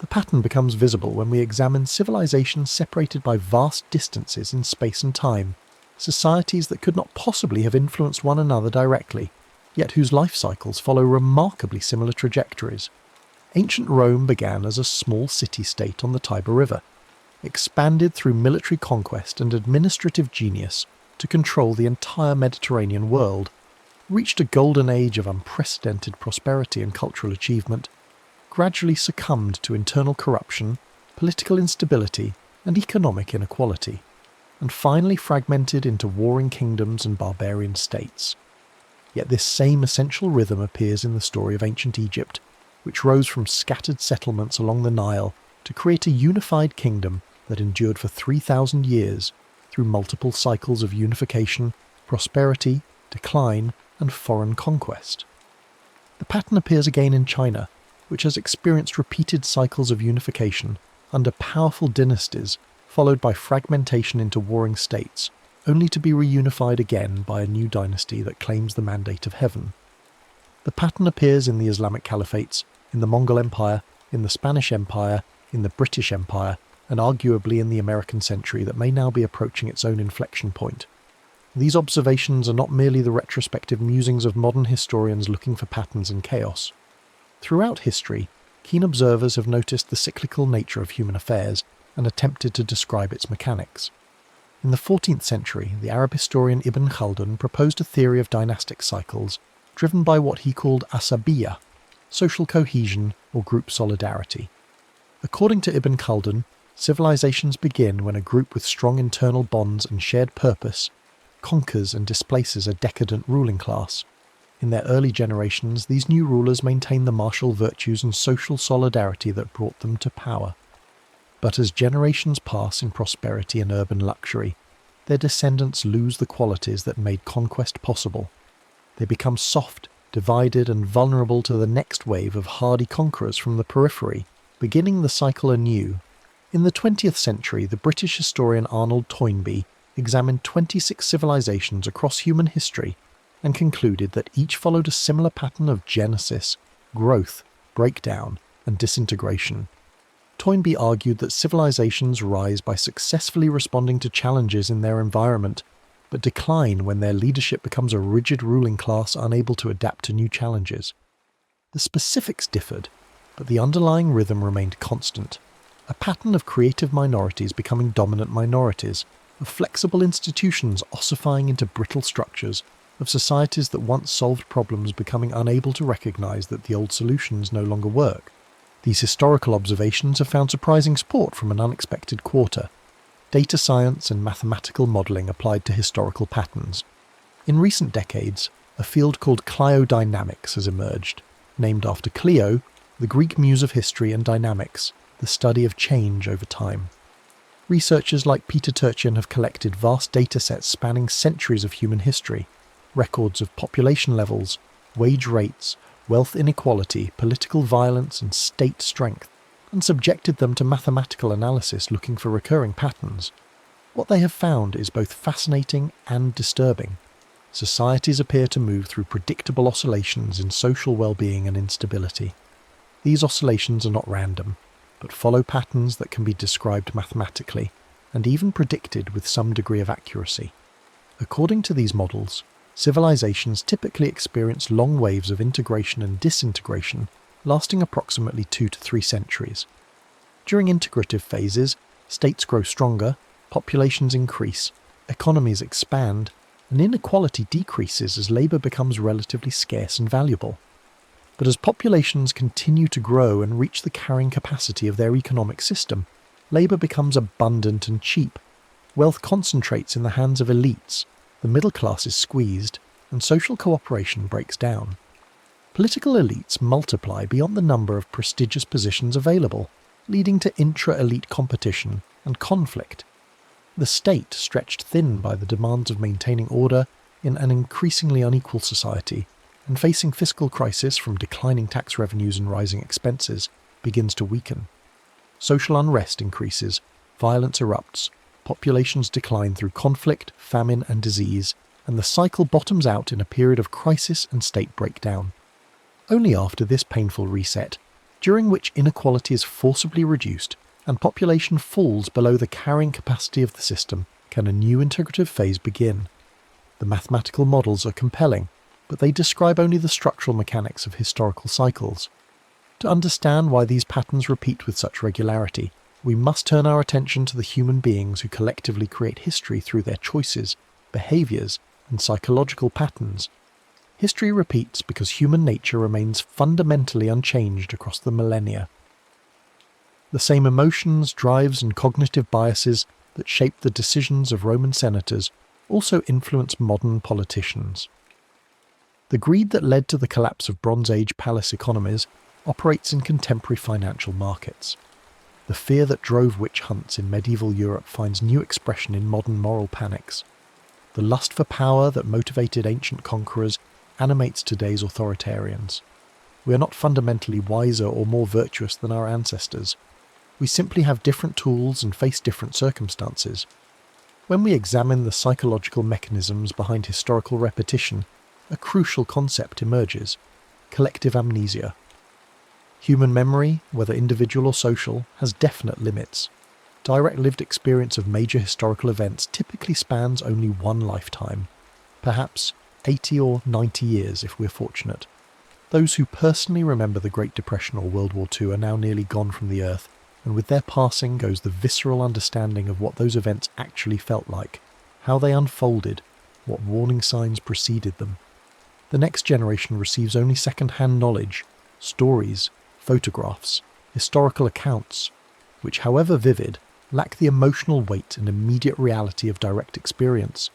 The pattern becomes visible when we examine civilizations separated by vast distances in space and time, societies that could not possibly have influenced one another directly, yet whose life cycles follow remarkably similar trajectories. Ancient Rome began as a small city-state on the Tiber River, expanded through military conquest and administrative genius to control the entire Mediterranean world, reached a golden age of unprecedented prosperity and cultural achievement, gradually succumbed to internal corruption, political instability, and economic inequality, and finally fragmented into warring kingdoms and barbarian states. Yet this same essential rhythm appears in the story of ancient Egypt, which rose from scattered settlements along the Nile to create a unified kingdom that endured for 3,000 years, through multiple cycles of unification, prosperity, decline, and foreign conquest. The pattern appears again in China, which has experienced repeated cycles of unification under powerful dynasties, followed by fragmentation into warring states, only to be reunified again by a new dynasty that claims the mandate of heaven. The pattern appears in the Islamic caliphates, in the Mongol Empire, in the Spanish Empire, in the British Empire, and arguably in the American century that may now be approaching its own inflection point. These observations are not merely the retrospective musings of modern historians looking for patterns in chaos. Throughout history, keen observers have noticed the cyclical nature of human affairs and attempted to describe its mechanics. In the 14th century, the Arab historian Ibn Khaldun proposed a theory of dynastic cycles driven by what he called asabiyya, social cohesion or group solidarity. According to Ibn Khaldun, civilizations begin when a group with strong internal bonds and shared purpose conquers and displaces a decadent ruling class. In their early generations, these new rulers maintain the martial virtues and social solidarity that brought them to power. But as generations pass in prosperity and urban luxury, their descendants lose the qualities that made conquest possible. They become soft, divided, and vulnerable to the next wave of hardy conquerors from the periphery, beginning the cycle anew. In the 20th century, the British historian Arnold Toynbee examined 26 civilizations across human history and concluded that each followed a similar pattern of genesis, growth, breakdown, and disintegration. Toynbee argued that civilizations rise by successfully responding to challenges in their environment, but decline when their leadership becomes a rigid ruling class unable to adapt to new challenges. The specifics differed, but the underlying rhythm remained constant, a pattern of creative minorities becoming dominant minorities, of flexible institutions ossifying into brittle structures, of societies that once solved problems becoming unable to recognize that the old solutions no longer work. These historical observations have found surprising support from an unexpected quarter: data science and mathematical modelling applied to historical patterns. In recent decades, a field called cliodynamics has emerged, named after Clio, the Greek muse of history, and dynamics, the study of change over time. Researchers like Peter Turchin have collected vast datasets spanning centuries of human history, records of population levels, wage rates, wealth inequality, political violence, and state strength, and subjected them to mathematical analysis looking for recurring patterns. What they have found is both fascinating and disturbing. Societies appear to move through predictable oscillations in social well-being and instability. These oscillations are not random, but follow patterns that can be described mathematically, and even predicted with some degree of accuracy. According to these models, civilizations typically experience long waves of integration and disintegration lasting approximately 2 to 3 centuries. During integrative phases, states grow stronger, populations increase, economies expand, and inequality decreases as labour becomes relatively scarce and valuable. But as populations continue to grow and reach the carrying capacity of their economic system, labour becomes abundant and cheap. Wealth concentrates in the hands of elites, the middle class is squeezed, and social cooperation breaks down. Political elites multiply beyond the number of prestigious positions available, leading to intra-elite competition and conflict. The state, stretched thin by the demands of maintaining order in an increasingly unequal society, and facing fiscal crisis from declining tax revenues and rising expenses, begins to weaken. Social unrest increases, violence erupts, populations decline through conflict, famine, and disease, and the cycle bottoms out in a period of crisis and state breakdown. Only after this painful reset, during which inequality is forcibly reduced and population falls below the carrying capacity of the system, can a new integrative phase begin. The mathematical models are compelling, but they describe only the structural mechanics of historical cycles. To understand why these patterns repeat with such regularity, we must turn our attention to the human beings who collectively create history through their choices, behaviours, and psychological patterns. History repeats because human nature remains fundamentally unchanged across the millennia. The same emotions, drives, and cognitive biases that shaped the decisions of Roman senators also influence modern politicians. The greed that led to the collapse of Bronze Age palace economies operates in contemporary financial markets. The fear that drove witch hunts in medieval Europe finds new expression in modern moral panics. The lust for power that motivated ancient conquerors animates today's authoritarians. We are not fundamentally wiser or more virtuous than our ancestors. We simply have different tools and face different circumstances. When we examine the psychological mechanisms behind historical repetition, a crucial concept emerges: collective amnesia. Human memory, whether individual or social, has definite limits. Direct lived experience of major historical events typically spans only one lifetime, perhaps 80 or 90 years if we're fortunate. Those who personally remember the Great Depression or World War II are now nearly gone from the earth, and with their passing goes the visceral understanding of what those events actually felt like, how they unfolded, what warning signs preceded them. The next generation receives only second-hand knowledge, stories, photographs, historical accounts, which, however vivid, lack the emotional weight and immediate reality of direct experience.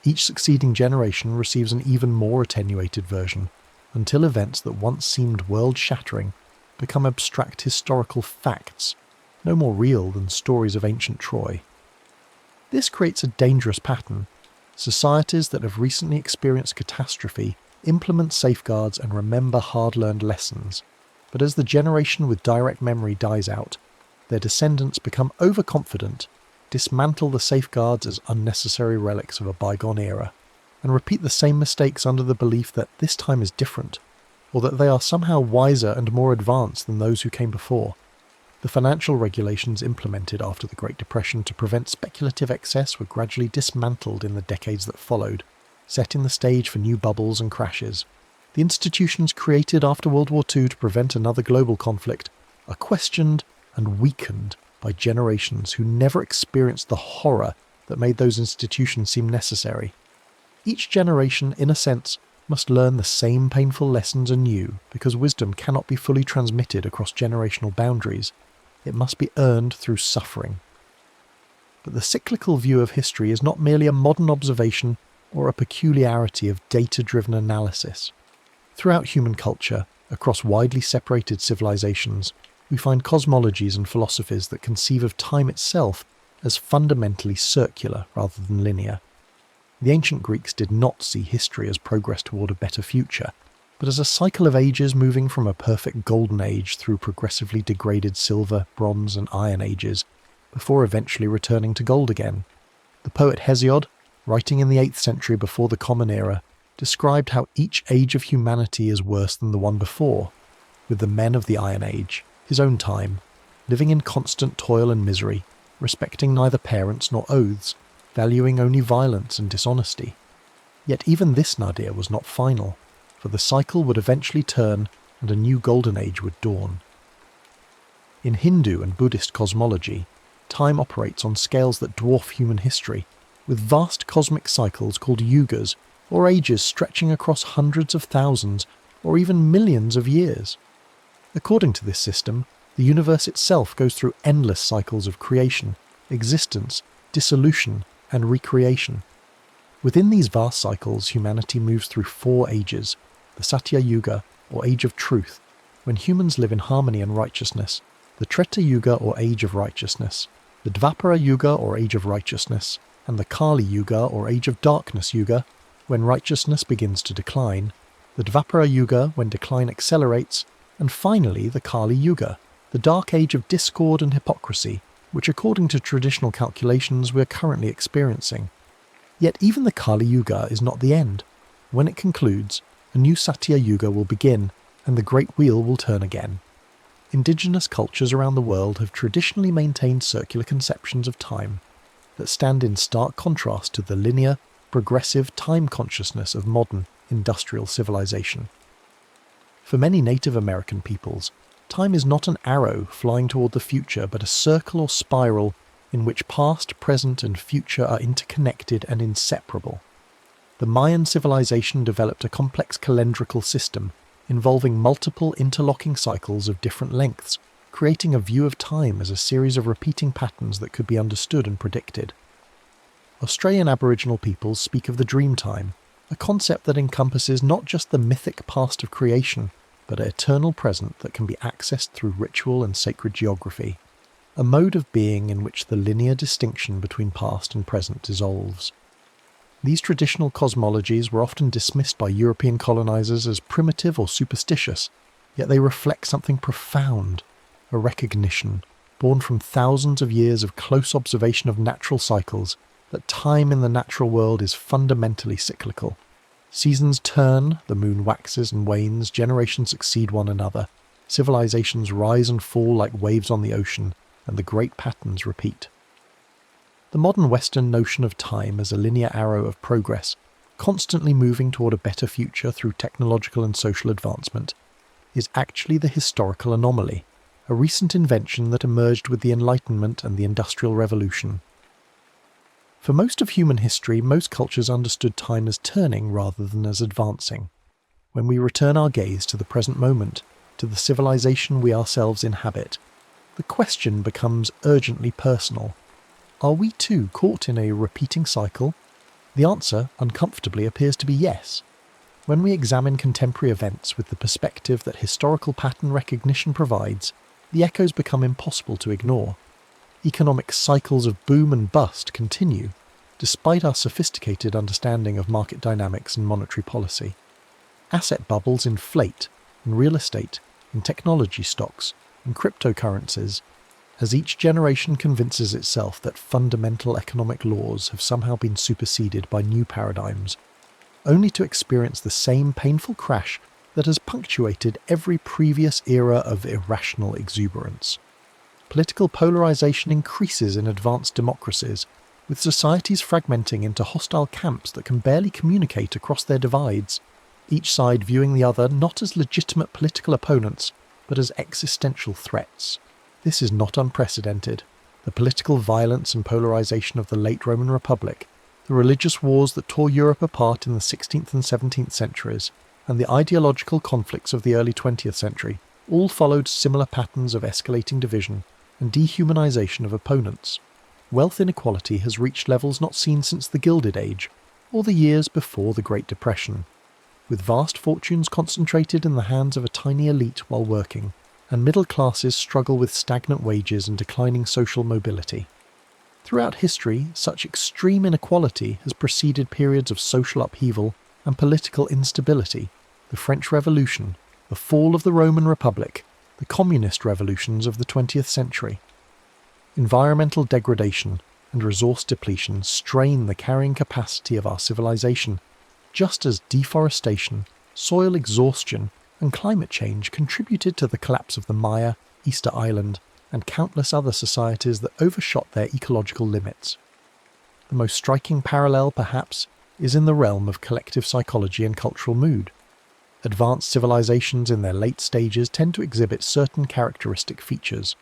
Each succeeding generation receives an even more attenuated version, until events that once seemed world-shattering become abstract historical facts, no more real than stories of ancient Troy. This creates a dangerous pattern. Societies that have recently experienced catastrophe implement safeguards and remember hard-learned lessons, but as the generation with direct memory dies out, their descendants become overconfident, dismantle the safeguards as unnecessary relics of a bygone era, and repeat the same mistakes under the belief that this time is different, or that they are somehow wiser and more advanced than those who came before. The financial regulations implemented after the Great Depression to prevent speculative excess were gradually dismantled in the decades that followed, setting the stage for new bubbles and crashes. The institutions created after World War II to prevent another global conflict are questioned and weakened by generations who never experienced the horror that made those institutions seem necessary. Each generation, in a sense, must learn the same painful lessons anew because wisdom cannot be fully transmitted across generational boundaries. It must be earned through suffering. But the cyclical view of history is not merely a modern observation or a peculiarity of data-driven analysis. Throughout human culture, across widely separated civilizations, we find cosmologies and philosophies that conceive of time itself as fundamentally circular rather than linear. The ancient Greeks did not see history as progress toward a better future, but as a cycle of ages moving from a perfect golden age through progressively degraded silver, bronze and iron ages, before eventually returning to gold again. The poet Hesiod, writing in the 8th century before the Common Era, described how each age of humanity is worse than the one before, with the men of the Iron Age, his own time, living in constant toil and misery, respecting neither parents nor oaths, valuing only violence and dishonesty. Yet even this nadir was not final, for the cycle would eventually turn and a new golden age would dawn. In Hindu and Buddhist cosmology, time operates on scales that dwarf human history, with vast cosmic cycles called yugas, or ages stretching across hundreds of thousands or even millions of years. According to this system, the universe itself goes through endless cycles of creation, existence, dissolution, and recreation. Within these vast cycles, humanity moves through 4 ages: the Satya Yuga, or Age of Truth, when humans live in harmony and righteousness, the Treta Yuga, or Age of Righteousness, the Dvapara Yuga, or Age of Righteousness, and the Kali Yuga, or Age of Darkness Yuga, when righteousness begins to decline, the Dvapara Yuga, when decline accelerates, and finally the Kali Yuga, the dark age of discord and hypocrisy, which according to traditional calculations we are currently experiencing. Yet even the Kali Yuga is not the end. When it concludes, a new Satya Yuga will begin, and the Great Wheel will turn again. Indigenous cultures around the world have traditionally maintained circular conceptions of time that stand in stark contrast to the linear, progressive time consciousness of modern, industrial civilization. For many Native American peoples, time is not an arrow flying toward the future, but a circle or spiral in which past, present, and future are interconnected and inseparable. The Mayan civilization developed a complex calendrical system involving multiple interlocking cycles of different lengths, creating a view of time as a series of repeating patterns that could be understood and predicted. Australian Aboriginal peoples speak of the dream time, a concept that encompasses not just the mythic past of creation, but an eternal present that can be accessed through ritual and sacred geography. a mode of being in which the linear distinction between past and present dissolves. These traditional cosmologies were often dismissed by European colonizers as primitive or superstitious, yet they reflect something profound, a recognition, born from thousands of years of close observation of natural cycles, that time in the natural world is fundamentally cyclical. Seasons turn, the moon waxes and wanes, generations succeed one another, civilizations rise and fall like waves on the ocean, and the great patterns repeat. The modern Western notion of time as a linear arrow of progress, constantly moving toward a better future through technological and social advancement, is actually the historical anomaly, a recent invention that emerged with the Enlightenment and the Industrial Revolution. For most of human history, most cultures understood time as turning rather than as advancing. When we return our gaze to the present moment, to the civilization we ourselves inhabit, the question becomes urgently personal. Are we too caught in a repeating cycle? The answer, uncomfortably, appears to be yes. When we examine contemporary events with the perspective that historical pattern recognition provides, the echoes become impossible to ignore. Economic cycles of boom and bust continue, despite our sophisticated understanding of market dynamics and monetary policy. Asset bubbles inflate in real estate, in technology stocks, in cryptocurrencies, as each generation convinces itself that fundamental economic laws have somehow been superseded by new paradigms, only to experience the same painful crash that has punctuated every previous era of irrational exuberance. Political polarization increases in advanced democracies, with societies fragmenting into hostile camps that can barely communicate across their divides, each side viewing the other not as legitimate political opponents, but as existential threats. This is not unprecedented. The political violence and polarization of the late Roman Republic, the religious wars that tore Europe apart in the 16th and 17th centuries, and the ideological conflicts of the early 20th century all followed similar patterns of escalating division and dehumanization of opponents. Wealth inequality has reached levels not seen since the Gilded Age, or the years before the Great Depression, with vast fortunes concentrated in the hands of a tiny elite while working, and middle classes struggle with stagnant wages and declining social mobility. Throughout history, such extreme inequality has preceded periods of social upheaval and political instability, the French Revolution, the fall of the Roman Republic, the communist revolutions of the 20th century. Environmental degradation and resource depletion strain the carrying capacity of our civilization, just as deforestation, soil exhaustion, and climate change contributed to the collapse of the Maya, Easter Island, and countless other societies that overshot their ecological limits. The most striking parallel, perhaps, is in the realm of collective psychology and cultural mood. Advanced civilizations in their late stages tend to exhibit certain characteristic features: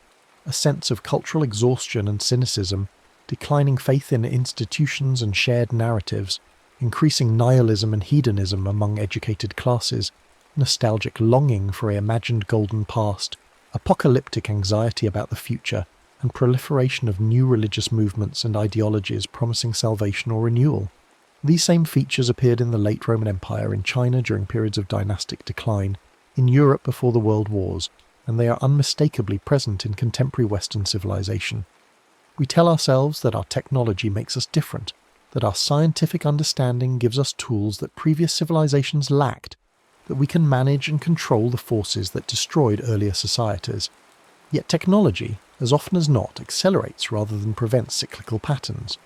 a sense of cultural exhaustion and cynicism, declining faith in institutions and shared narratives, increasing nihilism and hedonism among educated classes, nostalgic longing for an imagined golden past, apocalyptic anxiety about the future, and proliferation of new religious movements and ideologies promising salvation or renewal. These same features appeared in the late Roman Empire, in China during periods of dynastic decline, in Europe before the World Wars, and they are unmistakably present in contemporary Western civilization. We tell ourselves that our technology makes us different, that our scientific understanding gives us tools that previous civilizations lacked, that we can manage and control the forces that destroyed earlier societies. Yet technology, as often as not, accelerates rather than prevents cyclical patterns.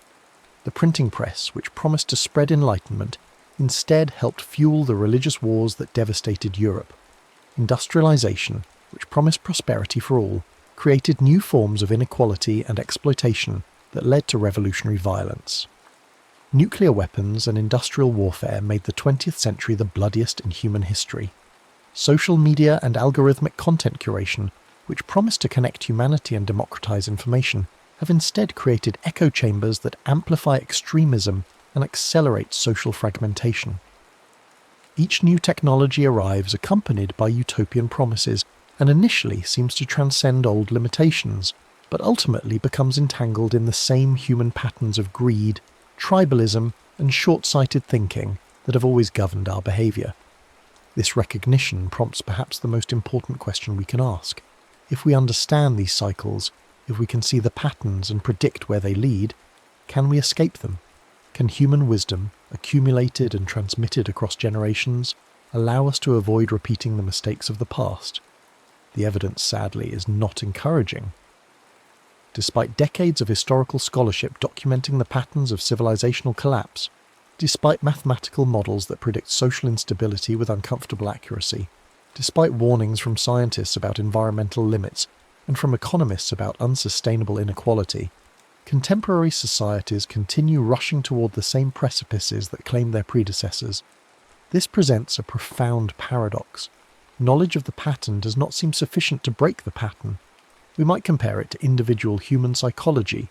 The printing press, which promised to spread enlightenment, instead helped fuel the religious wars that devastated Europe. Industrialization, which promised prosperity for all, created new forms of inequality and exploitation that led to revolutionary violence. Nuclear weapons and industrial warfare made the 20th century the bloodiest in human history. Social media and algorithmic content curation, which promised to connect humanity and democratize information, have instead created echo chambers that amplify extremism and accelerate social fragmentation. Each new technology arrives accompanied by utopian promises and initially seems to transcend old limitations, but ultimately becomes entangled in the same human patterns of greed, tribalism, and short-sighted thinking that have always governed our behaviour. This recognition prompts perhaps the most important question we can ask. If we understand these cycles, If we can see the patterns and predict where they lead, can we escape them? Can human wisdom, accumulated and transmitted across generations, allow us to avoid repeating the mistakes of the past? The evidence, sadly, is not encouraging. Despite decades of historical scholarship documenting the patterns of civilizational collapse, despite mathematical models that predict social instability with uncomfortable accuracy, despite warnings from scientists about environmental limits and from economists about unsustainable inequality, contemporary societies continue rushing toward the same precipices that claimed their predecessors. This presents a profound paradox. Knowledge of the pattern does not seem sufficient to break the pattern. We might compare it to individual human psychology,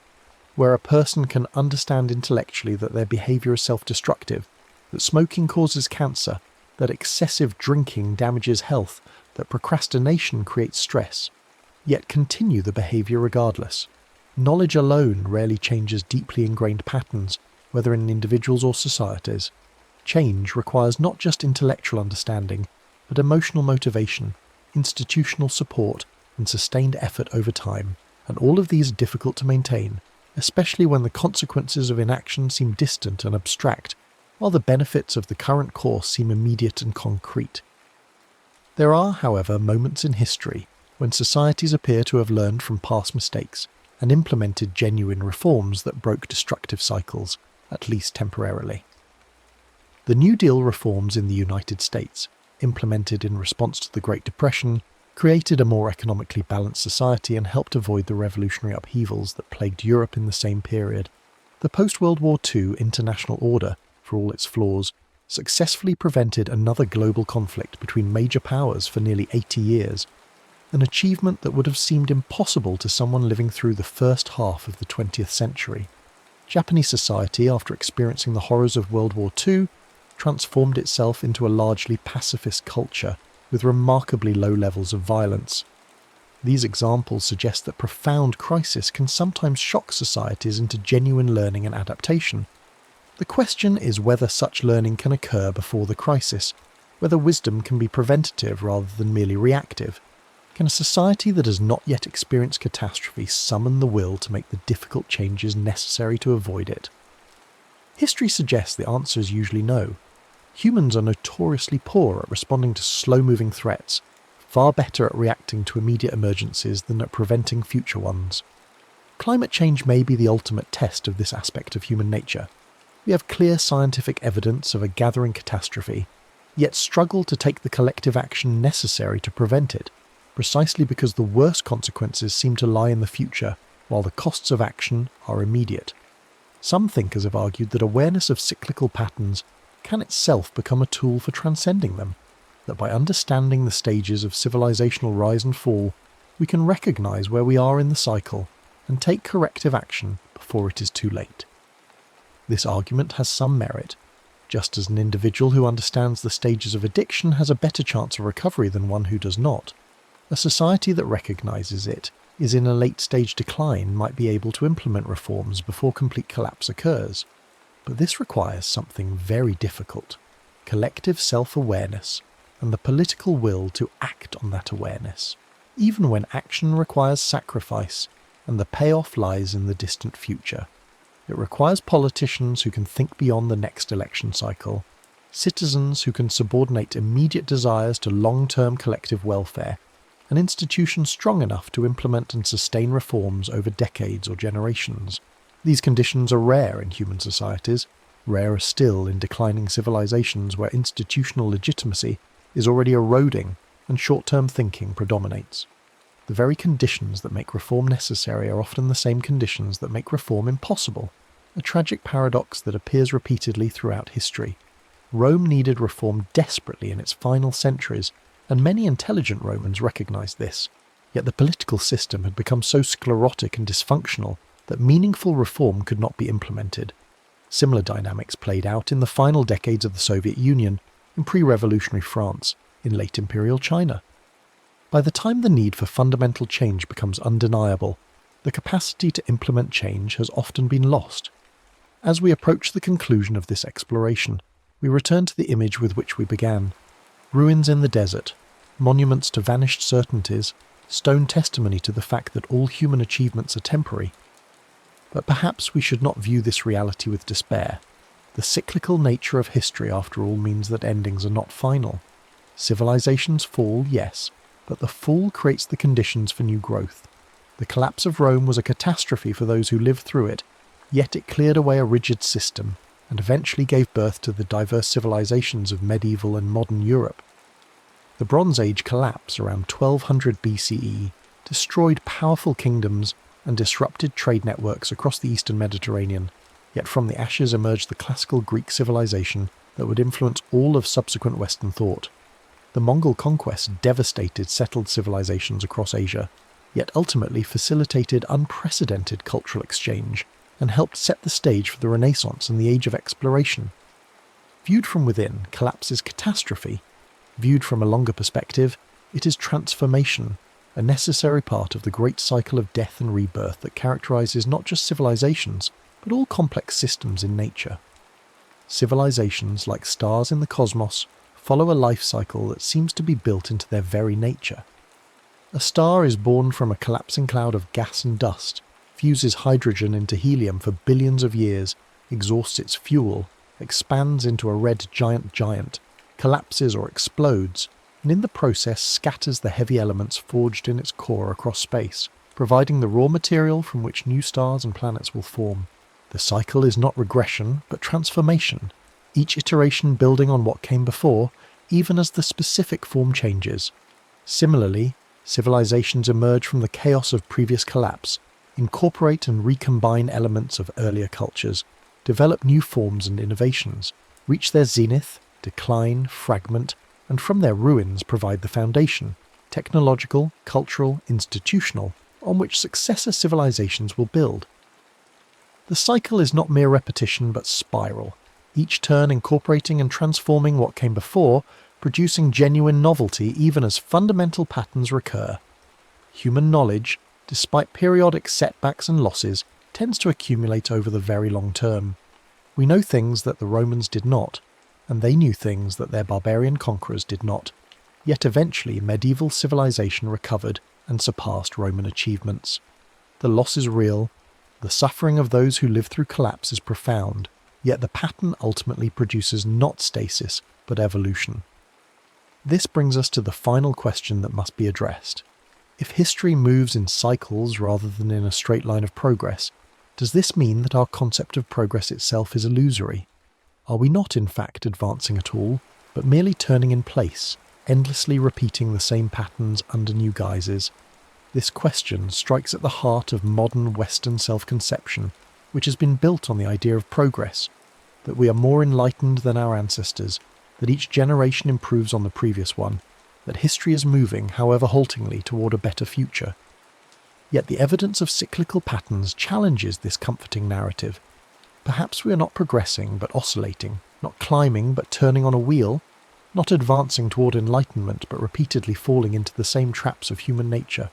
where a person can understand intellectually that their behaviour is self-destructive, that smoking causes cancer, that excessive drinking damages health, that procrastination creates stress, yet continue the behaviour regardless. Knowledge alone rarely changes deeply ingrained patterns, whether in individuals or societies. Change requires not just intellectual understanding, but emotional motivation, institutional support, and sustained effort over time, and all of these are difficult to maintain, especially when the consequences of inaction seem distant and abstract, while the benefits of the current course seem immediate and concrete. There are, however, moments in history when societies appear to have learned from past mistakes and implemented genuine reforms that broke destructive cycles, at least temporarily. The New Deal reforms in the United States, implemented in response to the Great Depression, created a more economically balanced society and helped avoid the revolutionary upheavals that plagued Europe in the same period. The post-World War II international order, for all its flaws, successfully prevented another global conflict between major powers for nearly 80 years, an achievement that would have seemed impossible to someone living through the first half of the 20th century. Japanese society, after experiencing the horrors of World War II, transformed itself into a largely pacifist culture with remarkably low levels of violence. These examples suggest that profound crisis can sometimes shock societies into genuine learning and adaptation. The question is whether such learning can occur before the crisis, whether wisdom can be preventative rather than merely reactive. Can a society that has not yet experienced catastrophe summon the will to make the difficult changes necessary to avoid it? History suggests the answer is usually no. Humans are notoriously poor at responding to slow-moving threats, far better at reacting to immediate emergencies than at preventing future ones. Climate change may be the ultimate test of this aspect of human nature. We have clear scientific evidence of a gathering catastrophe, yet struggle to take the collective action necessary to prevent it, precisely because the worst consequences seem to lie in the future, while the costs of action are immediate. Some thinkers have argued that awareness of cyclical patterns can itself become a tool for transcending them, that by understanding the stages of civilizational rise and fall, we can recognize where we are in the cycle and take corrective action before it is too late. This argument has some merit, just as an individual who understands the stages of addiction has a better chance of recovery than one who does not. A society that recognizes it is in a late-stage decline might be able to implement reforms before complete collapse occurs. But this requires something very difficult: collective self-awareness and the political will to act on that awareness, even when action requires sacrifice and the payoff lies in the distant future. It requires politicians who can think beyond the next election cycle, citizens who can subordinate immediate desires to long-term collective welfare, and institutions strong enough to implement and sustain reforms over decades or generations. These conditions are rare in human societies, rarer still in declining civilizations where institutional legitimacy is already eroding and short-term thinking predominates. The very conditions that make reform necessary are often the same conditions that make reform impossible, a tragic paradox that appears repeatedly throughout history. Rome needed reform desperately in its final centuries, and many intelligent Romans recognized this, yet the political system had become so sclerotic and dysfunctional that meaningful reform could not be implemented. Similar dynamics played out in the final decades of the Soviet Union, in pre-revolutionary France, in late imperial China. By the time the need for fundamental change becomes undeniable, the capacity to implement change has often been lost. As we approach the conclusion of this exploration, we return to the image with which we began: ruins in the desert, monuments to vanished certainties, stone testimony to the fact that all human achievements are temporary. But perhaps we should not view this reality with despair. The cyclical nature of history, after all, means that endings are not final. Civilizations fall, yes, but the fall creates the conditions for new growth. The collapse of Rome was a catastrophe for those who lived through it, yet it cleared away a rigid system and eventually gave birth to the diverse civilizations of medieval and modern Europe. The Bronze Age collapse around 1200 BCE destroyed powerful kingdoms and disrupted trade networks across the Eastern Mediterranean, yet from the ashes emerged the classical Greek civilization that would influence all of subsequent Western thought. The Mongol conquest devastated settled civilizations across Asia, yet ultimately facilitated unprecedented cultural exchange and helped set the stage for the Renaissance and the Age of Exploration. Viewed from within, collapse is catastrophe. Viewed from a longer perspective, it is transformation, a necessary part of the great cycle of death and rebirth that characterizes not just civilizations, but all complex systems in nature. Civilizations, like stars in the cosmos, follow a life cycle that seems to be built into their very nature. A star is born from a collapsing cloud of gas and dust, fuses hydrogen into helium for billions of years, exhausts its fuel, expands into a red giant, collapses or explodes, and in the process scatters the heavy elements forged in its core across space, providing the raw material from which new stars and planets will form. The cycle is not regression, but transformation, each iteration building on what came before, even as the specific form changes. Similarly, civilizations emerge from the chaos of previous collapse, incorporate and recombine elements of earlier cultures, develop new forms and innovations, reach their zenith, decline, fragment, and from their ruins provide the foundation, technological, cultural, institutional, on which successor civilizations will build. The cycle is not mere repetition but spiral, each turn incorporating and transforming what came before, producing genuine novelty even as fundamental patterns recur. Human knowledge, despite periodic setbacks and losses, tends to accumulate over the very long term. We know things that the Romans did not, and they knew things that their barbarian conquerors did not. Yet eventually medieval civilization recovered and surpassed Roman achievements. The loss is real, the suffering of those who live through collapse is profound, yet the pattern ultimately produces not stasis, but evolution. This brings us to the final question that must be addressed. If history moves in cycles rather than in a straight line of progress, does this mean that our concept of progress itself is illusory? Are we not in fact advancing at all, but merely turning in place, endlessly repeating the same patterns under new guises? This question strikes at the heart of modern Western self-conception, which has been built on the idea of progress, that we are more enlightened than our ancestors, that each generation improves on the previous one, that history is moving, however haltingly, toward a better future. Yet the evidence of cyclical patterns challenges this comforting narrative. Perhaps we are not progressing but oscillating, not climbing but turning on a wheel, not advancing toward enlightenment but repeatedly falling into the same traps of human nature.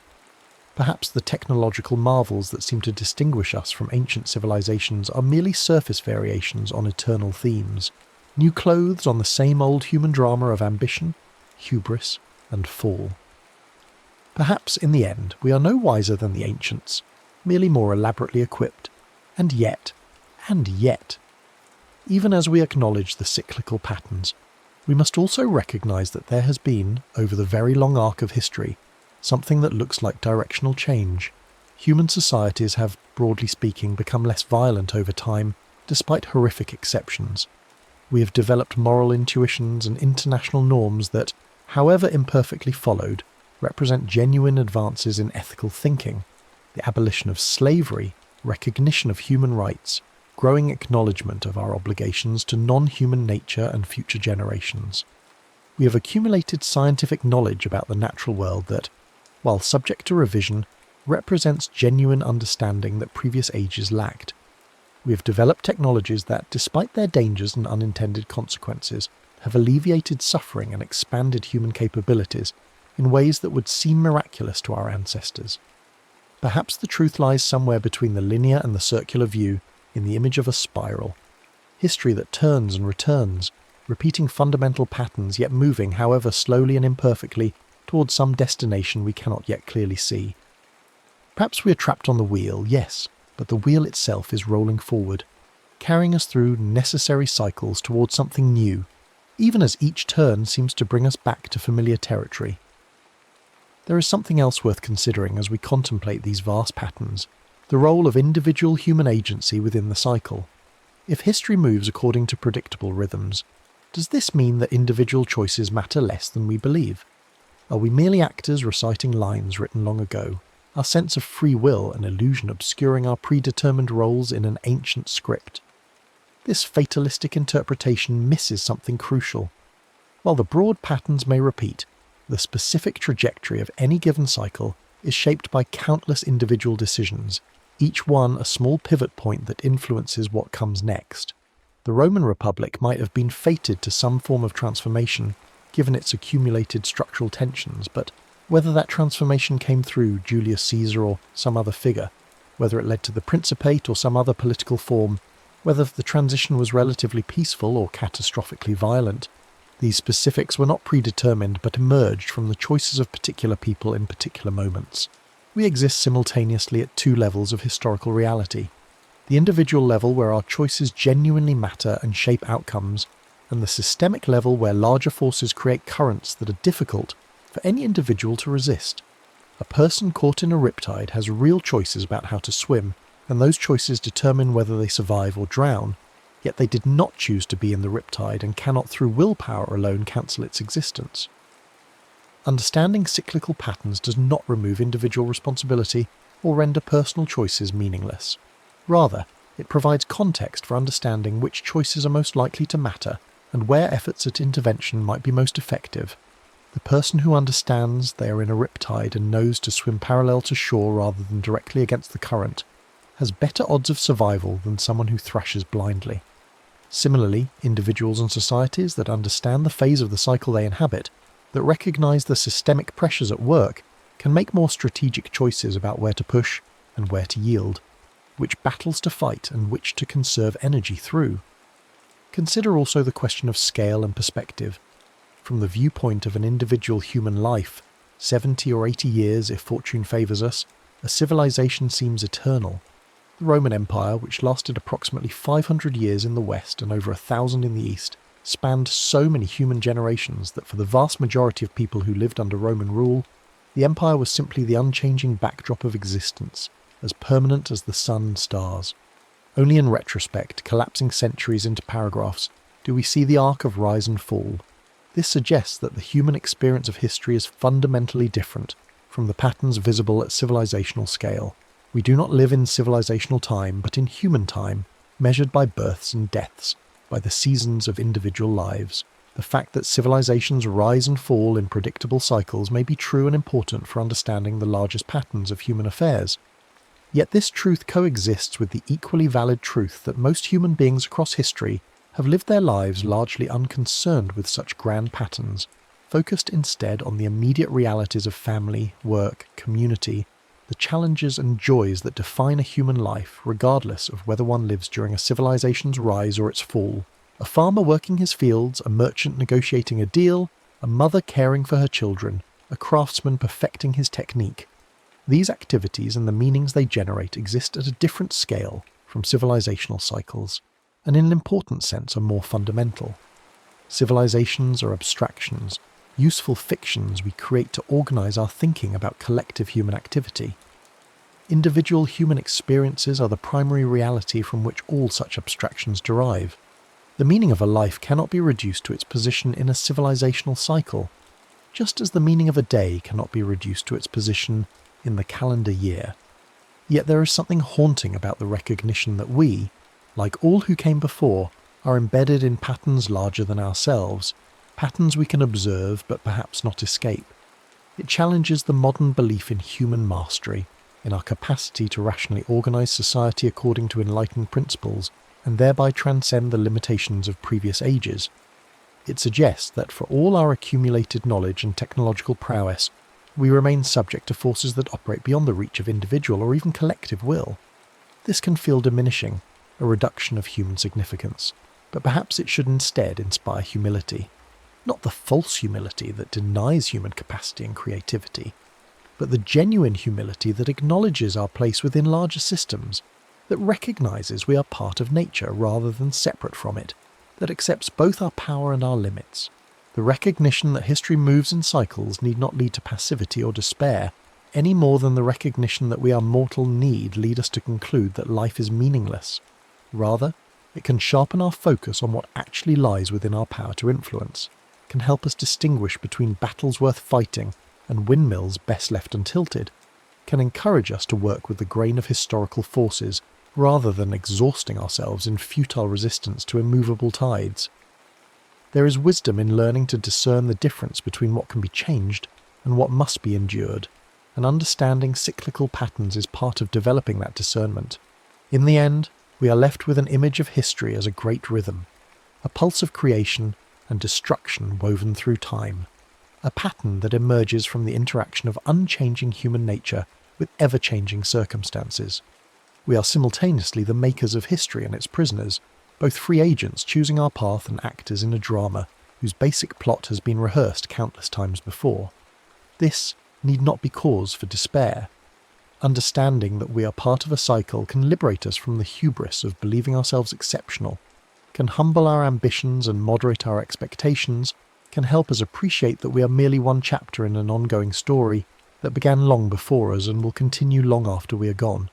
Perhaps the technological marvels that seem to distinguish us from ancient civilizations are merely surface variations on eternal themes, new clothes on the same old human drama of ambition, hubris, and fall. Perhaps, in the end, we are no wiser than the ancients, merely more elaborately equipped. And yet, even as we acknowledge the cyclical patterns, we must also recognize that there has been, over the very long arc of history, something that looks like directional change. Human societies have, broadly speaking, become less violent over time, despite horrific exceptions. We have developed moral intuitions and international norms that, however imperfectly followed, represent genuine advances in ethical thinking, the abolition of slavery, recognition of human rights, growing acknowledgement of our obligations to non-human nature and future generations. We have accumulated scientific knowledge about the natural world that, while subject to revision, represents genuine understanding that previous ages lacked. We have developed technologies that, despite their dangers and unintended consequences, have alleviated suffering and expanded human capabilities in ways that would seem miraculous to our ancestors. Perhaps the truth lies somewhere between the linear and the circular view, in the image of a spiral. History that turns and returns, repeating fundamental patterns yet moving, however slowly and imperfectly, towards some destination we cannot yet clearly see. Perhaps we are trapped on the wheel, yes, but the wheel itself is rolling forward, carrying us through necessary cycles towards something new, even as each turn seems to bring us back to familiar territory. There is something else worth considering as we contemplate these vast patterns, the role of individual human agency within the cycle. If history moves according to predictable rhythms, does this mean that individual choices matter less than we believe? Are we merely actors reciting lines written long ago, our sense of free will an illusion obscuring our predetermined roles in an ancient script? This fatalistic interpretation misses something crucial. While the broad patterns may repeat, the specific trajectory of any given cycle is shaped by countless individual decisions, each one a small pivot point that influences what comes next. The Roman Republic might have been fated to some form of transformation, given its accumulated structural tensions, but whether that transformation came through Julius Caesar or some other figure, whether it led to the Principate or some other political form, whether the transition was relatively peaceful or catastrophically violent, these specifics were not predetermined but emerged from the choices of particular people in particular moments. We exist simultaneously at two levels of historical reality: the individual level where our choices genuinely matter and shape outcomes, and the systemic level where larger forces create currents that are difficult for any individual to resist. A person caught in a riptide has real choices about how to swim, and those choices determine whether they survive or drown, yet they did not choose to be in the riptide and cannot through willpower alone cancel its existence. Understanding cyclical patterns does not remove individual responsibility or render personal choices meaningless. Rather, it provides context for understanding which choices are most likely to matter and where efforts at intervention might be most effective. The person who understands they are in a riptide and knows to swim parallel to shore rather than directly against the current has better odds of survival than someone who thrashes blindly. Similarly, individuals and societies that understand the phase of the cycle they inhabit, that recognise the systemic pressures at work, can make more strategic choices about where to push and where to yield, which battles to fight and which to conserve energy through. Consider also the question of scale and perspective. From the viewpoint of an individual human life, 70 or 80 years if fortune favours us, a civilization seems eternal. The Roman Empire, which lasted approximately 500 years in the West and over 1,000 in the East, spanned so many human generations that for the vast majority of people who lived under Roman rule, the empire was simply the unchanging backdrop of existence, as permanent as the sun and stars. Only in retrospect, collapsing centuries into paragraphs, do we see the arc of rise and fall. This suggests that the human experience of history is fundamentally different from the patterns visible at civilizational scale. We do not live in civilizational time, but in human time, measured by births and deaths, by the seasons of individual lives. The fact that civilizations rise and fall in predictable cycles may be true and important for understanding the largest patterns of human affairs. Yet this truth coexists with the equally valid truth that most human beings across history have lived their lives largely unconcerned with such grand patterns, focused instead on the immediate realities of family, work, community, the challenges and joys that define a human life, regardless of whether one lives during a civilization's rise or its fall. A farmer working his fields, a merchant negotiating a deal, a mother caring for her children, a craftsman perfecting his technique. These activities and the meanings they generate exist at a different scale from civilizational cycles, and in an important sense are more fundamental. Civilizations are abstractions, useful fictions we create to organize our thinking about collective human activity. Individual human experiences are the primary reality from which all such abstractions derive. The meaning of a life cannot be reduced to its position in a civilizational cycle, just as the meaning of a day cannot be reduced to its position in the calendar year. Yet there is something haunting about the recognition that we, like all who came before, are embedded in patterns larger than ourselves, patterns we can observe but perhaps not escape. It challenges the modern belief in human mastery, in our capacity to rationally organize society according to enlightened principles, and thereby transcend the limitations of previous ages. It suggests that for all our accumulated knowledge and technological prowess, we remain subject to forces that operate beyond the reach of individual or even collective will. This can feel diminishing, a reduction of human significance, but perhaps it should instead inspire humility. Not the false humility that denies human capacity and creativity, but the genuine humility that acknowledges our place within larger systems, that recognises we are part of nature rather than separate from it, that accepts both our power and our limits. The recognition that history moves in cycles need not lead to passivity or despair, any more than the recognition that we are mortal need lead us to conclude that life is meaningless. Rather, it can sharpen our focus on what actually lies within our power to influence, can help us distinguish between battles worth fighting and windmills best left untilted, can encourage us to work with the grain of historical forces rather than exhausting ourselves in futile resistance to immovable tides. There is wisdom in learning to discern the difference between what can be changed and what must be endured, and understanding cyclical patterns is part of developing that discernment. In the end, we are left with an image of history as a great rhythm, a pulse of creation and destruction woven through time, a pattern that emerges from the interaction of unchanging human nature with ever-changing circumstances. We are simultaneously the makers of history and its prisoners, both free agents choosing our path and actors in a drama whose basic plot has been rehearsed countless times before. This need not be cause for despair. Understanding that we are part of a cycle can liberate us from the hubris of believing ourselves exceptional, can humble our ambitions and moderate our expectations, can help us appreciate that we are merely one chapter in an ongoing story that began long before us and will continue long after we are gone.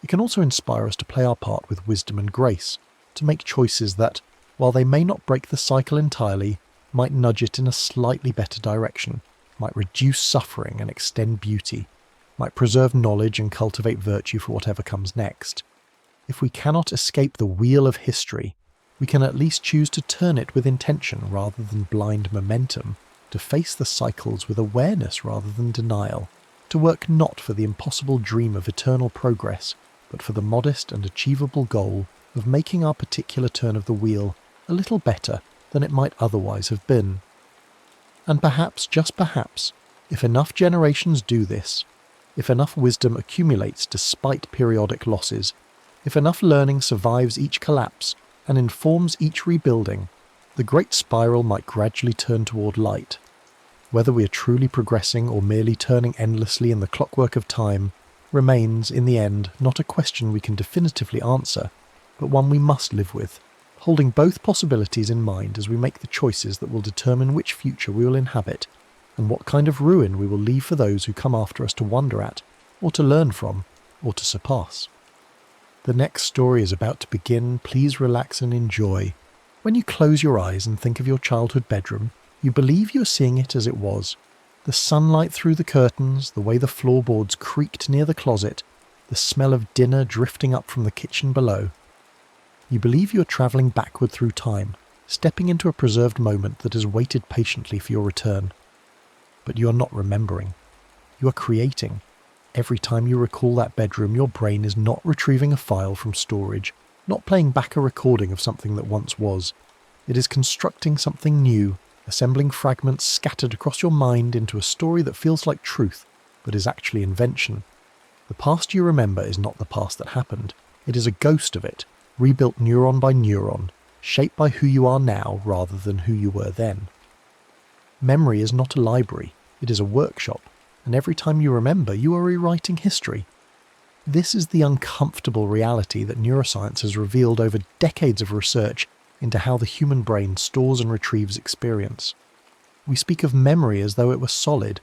It can also inspire us to play our part with wisdom and grace, to make choices that, while they may not break the cycle entirely, might nudge it in a slightly better direction, might reduce suffering and extend beauty, might preserve knowledge and cultivate virtue for whatever comes next. If we cannot escape the wheel of history, we can at least choose to turn it with intention rather than blind momentum, to face the cycles with awareness rather than denial, to work not for the impossible dream of eternal progress, but for the modest and achievable goal of making our particular turn of the wheel a little better than it might otherwise have been. And perhaps, just perhaps, if enough generations do this, if enough wisdom accumulates despite periodic losses, if enough learning survives each collapse and informs each rebuilding, the great spiral might gradually turn toward light. Whether we are truly progressing or merely turning endlessly in the clockwork of time remains, in the end, not a question we can definitively answer, but one we must live with, holding both possibilities in mind as we make the choices that will determine which future we will inhabit, and what kind of ruin we will leave for those who come after us to wonder at, or to learn from, or to surpass. The next story is about to begin. Please relax and enjoy. When you close your eyes and think of your childhood bedroom, you believe you are seeing it as it was. The sunlight through the curtains, the way the floorboards creaked near the closet, the smell of dinner drifting up from the kitchen below. You believe you are travelling backward through time, stepping into a preserved moment that has waited patiently for your return. But you are not remembering. You are creating. Every time you recall that bedroom, your brain is not retrieving a file from storage, not playing back a recording of something that once was. It is constructing something new, assembling fragments scattered across your mind into a story that feels like truth, but is actually invention. The past you remember is not the past that happened. It is a ghost of it, rebuilt neuron by neuron, shaped by who you are now rather than who you were then. Memory is not a library, it is a workshop, and every time you remember, you are rewriting history. This is the uncomfortable reality that neuroscience has revealed over decades of research into how the human brain stores and retrieves experience. We speak of memory as though it were solid,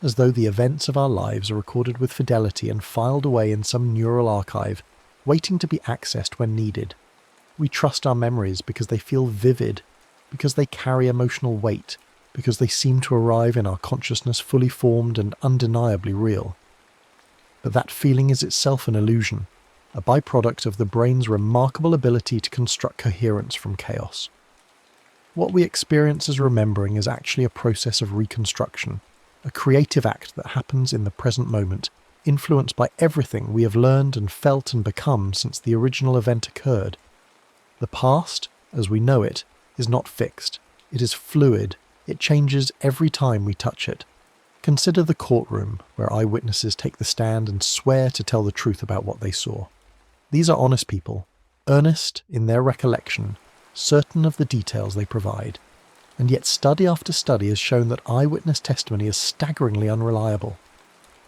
as though the events of our lives are recorded with fidelity and filed away in some neural archive, waiting to be accessed when needed. We trust our memories because they feel vivid, because they carry emotional weight, because they seem to arrive in our consciousness fully formed and undeniably real. But that feeling is itself an illusion, a byproduct of the brain's remarkable ability to construct coherence from chaos. What we experience as remembering is actually a process of reconstruction, a creative act that happens in the present moment, influenced by everything we have learned and felt and become since the original event occurred. The past, as we know it, is not fixed. It is fluid. It changes every time we touch it. Consider the courtroom, where eyewitnesses take the stand and swear to tell the truth about what they saw. These are honest people, earnest in their recollection, certain of the details they provide. And yet study after study has shown that eyewitness testimony is staggeringly unreliable.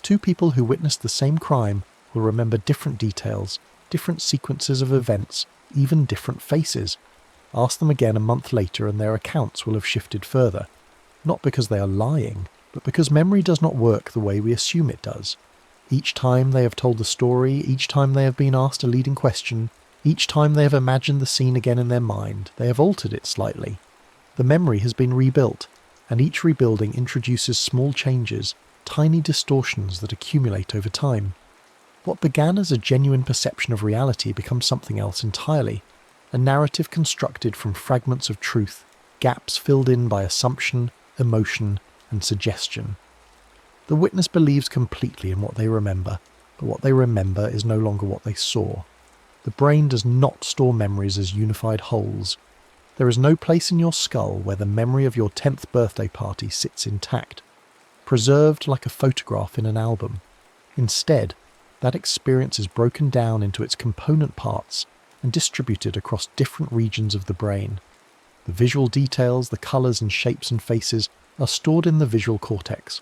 Two people who witnessed the same crime will remember different details, different sequences of events, even different faces. Ask them again a month later and their accounts will have shifted further. Not because they are lying, but because memory does not work the way we assume it does. Each time they have told the story, each time they have been asked a leading question, each time they have imagined the scene again in their mind, they have altered it slightly. The memory has been rebuilt, and each rebuilding introduces small changes, tiny distortions that accumulate over time. What began as a genuine perception of reality becomes something else entirely, a narrative constructed from fragments of truth, gaps filled in by assumption, emotion, and suggestion. The witness believes completely in what they remember, but what they remember is no longer what they saw. The brain does not store memories as unified wholes. There is no place in your skull where the memory of your 10th birthday party sits intact, preserved like a photograph in an album. Instead, that experience is broken down into its component parts and distributed across different regions of the brain. The visual details, the colours and shapes and faces are stored in the visual cortex.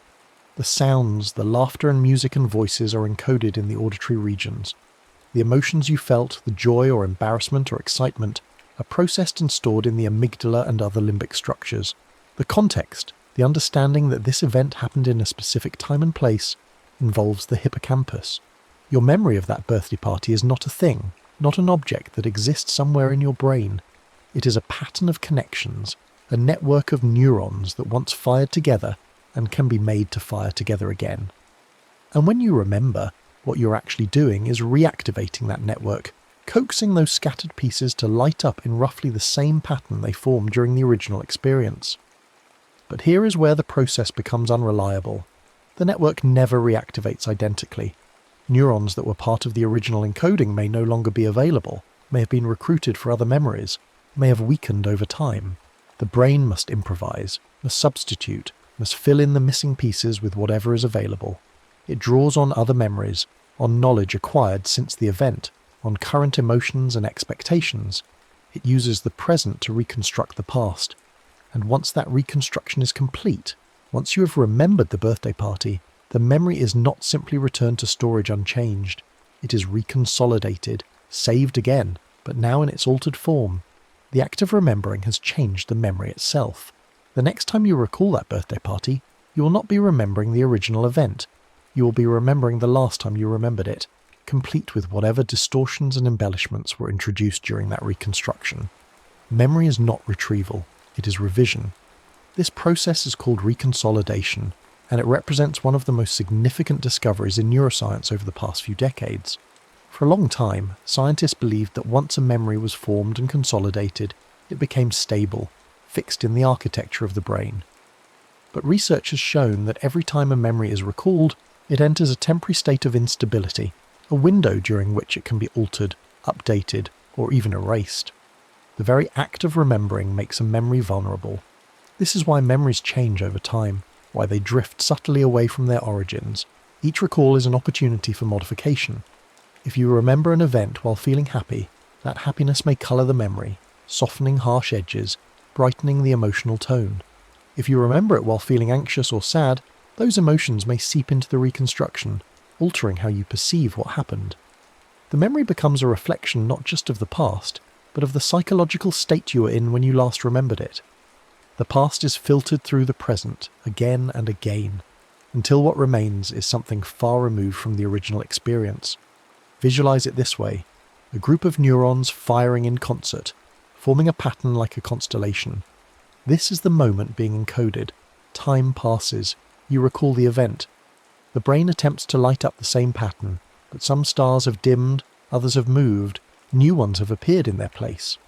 The sounds, the laughter and music and voices are encoded in the auditory regions. The emotions you felt, the joy or embarrassment or excitement, are processed and stored in the amygdala and other limbic structures. The context, the understanding that this event happened in a specific time and place, involves the hippocampus. Your memory of that birthday party is not a thing, not an object that exists somewhere in your brain. It is a pattern of connections, a network of neurons that once fired together and can be made to fire together again. And when you remember, what you're actually doing is reactivating that network, coaxing those scattered pieces to light up in roughly the same pattern they formed during the original experience. But here is where the process becomes unreliable. The network never reactivates identically. Neurons that were part of the original encoding may no longer be available, may have been recruited for other memories, may have weakened over time. The brain must improvise, must substitute, must fill in the missing pieces with whatever is available. It draws on other memories, on knowledge acquired since the event, on current emotions and expectations. It uses the present to reconstruct the past. And once that reconstruction is complete, once you have remembered the birthday party, the memory is not simply returned to storage unchanged. It is reconsolidated, saved again, but now in its altered form. The act of remembering has changed the memory itself. The next time you recall that birthday party, you will not be remembering the original event. You will be remembering the last time you remembered it, complete with whatever distortions and embellishments were introduced during that reconstruction. Memory is not retrieval, it is revision. This process is called reconsolidation, and it represents one of the most significant discoveries in neuroscience over the past few decades. For a long time, scientists believed that once a memory was formed and consolidated, it became stable, fixed in the architecture of the brain. But research has shown that every time a memory is recalled, it enters a temporary state of instability, a window during which it can be altered, updated, or even erased. The very act of remembering makes a memory vulnerable. This is why memories change over time, why they drift subtly away from their origins. Each recall is an opportunity for modification. If you remember an event while feeling happy, that happiness may colour the memory, softening harsh edges, brightening the emotional tone. If you remember it while feeling anxious or sad, those emotions may seep into the reconstruction, altering how you perceive what happened. The memory becomes a reflection not just of the past, but of the psychological state you were in when you last remembered it. The past is filtered through the present, again and again, until what remains is something far removed from the original experience. Visualize it this way: a group of neurons firing in concert, forming a pattern like a constellation. This is the moment being encoded. Time passes. You recall the event. The brain attempts to light up the same pattern, but some stars have dimmed, others have moved, new ones have appeared in their place.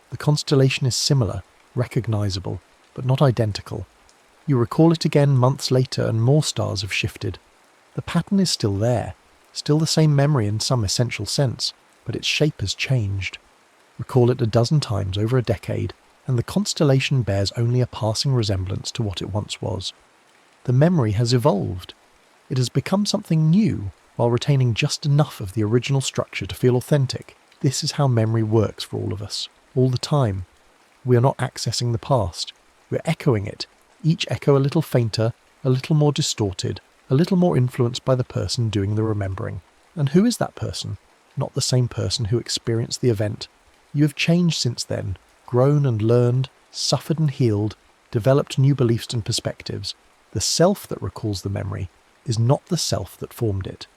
The constellation is similar, recognizable, but not identical. You recall it again months later and more stars have shifted. The pattern is still there, still the same memory in some essential sense, but its shape has changed. Recall it a dozen times over a decade, and the constellation bears only a passing resemblance to what it once was. The memory has evolved. It has become something new, while retaining just enough of the original structure to feel authentic. This is how memory works for all of us, all the time. We are not accessing the past. We're echoing it, each echo a little fainter, a little more distorted, a little more influenced by the person doing the remembering. And who is that person? Not the same person who experienced the event. You have changed since then, grown and learned, suffered and healed, developed new beliefs and perspectives. The self that recalls the memory is not the self that formed it.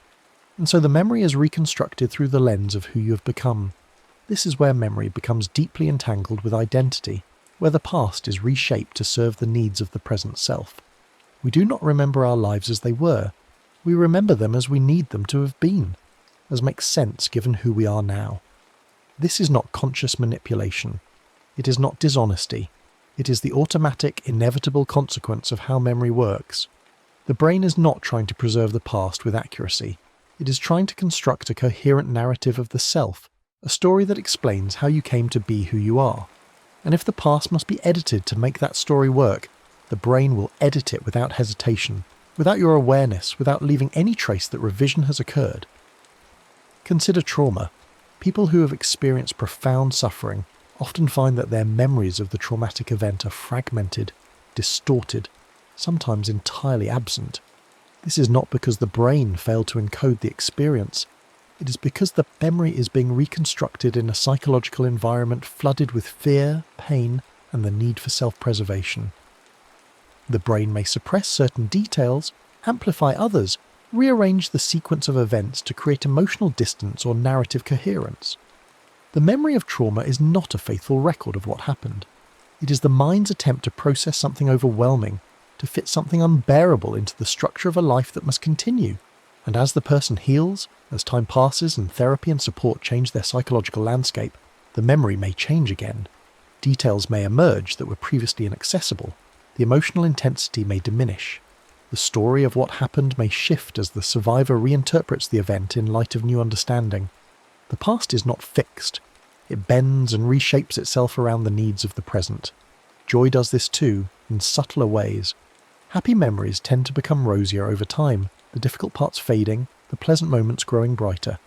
And so the memory is reconstructed through the lens of who you have become. This is where memory becomes deeply entangled with identity, where the past is reshaped to serve the needs of the present self. We do not remember our lives as they were. We remember them as we need them to have been, as makes sense given who we are now. This is not conscious manipulation. It is not dishonesty. It is the automatic, inevitable consequence of how memory works. The brain is not trying to preserve the past with accuracy. It is trying to construct a coherent narrative of the self, a story that explains how you came to be who you are. And if the past must be edited to make that story work, the brain will edit it without hesitation, without your awareness, without leaving any trace that revision has occurred. Consider trauma. People who have experienced profound suffering often find that their memories of the traumatic event are fragmented, distorted, sometimes entirely absent. This is not because the brain failed to encode the experience. It is because the memory is being reconstructed in a psychological environment flooded with fear, pain, and the need for self-preservation. The brain may suppress certain details, amplify others, rearrange the sequence of events to create emotional distance or narrative coherence. The memory of trauma is not a faithful record of what happened. It is the mind's attempt to process something overwhelming, to fit something unbearable into the structure of a life that must continue. And as the person heals, as time passes and therapy and support change their psychological landscape, the memory may change again. Details may emerge that were previously inaccessible. The emotional intensity may diminish. The story of what happened may shift as the survivor reinterprets the event in light of new understanding. The past is not fixed. It bends and reshapes itself around the needs of the present. Joy does this too, in subtler ways. Happy memories tend to become rosier over time, the difficult parts fading, the pleasant moments growing brighter.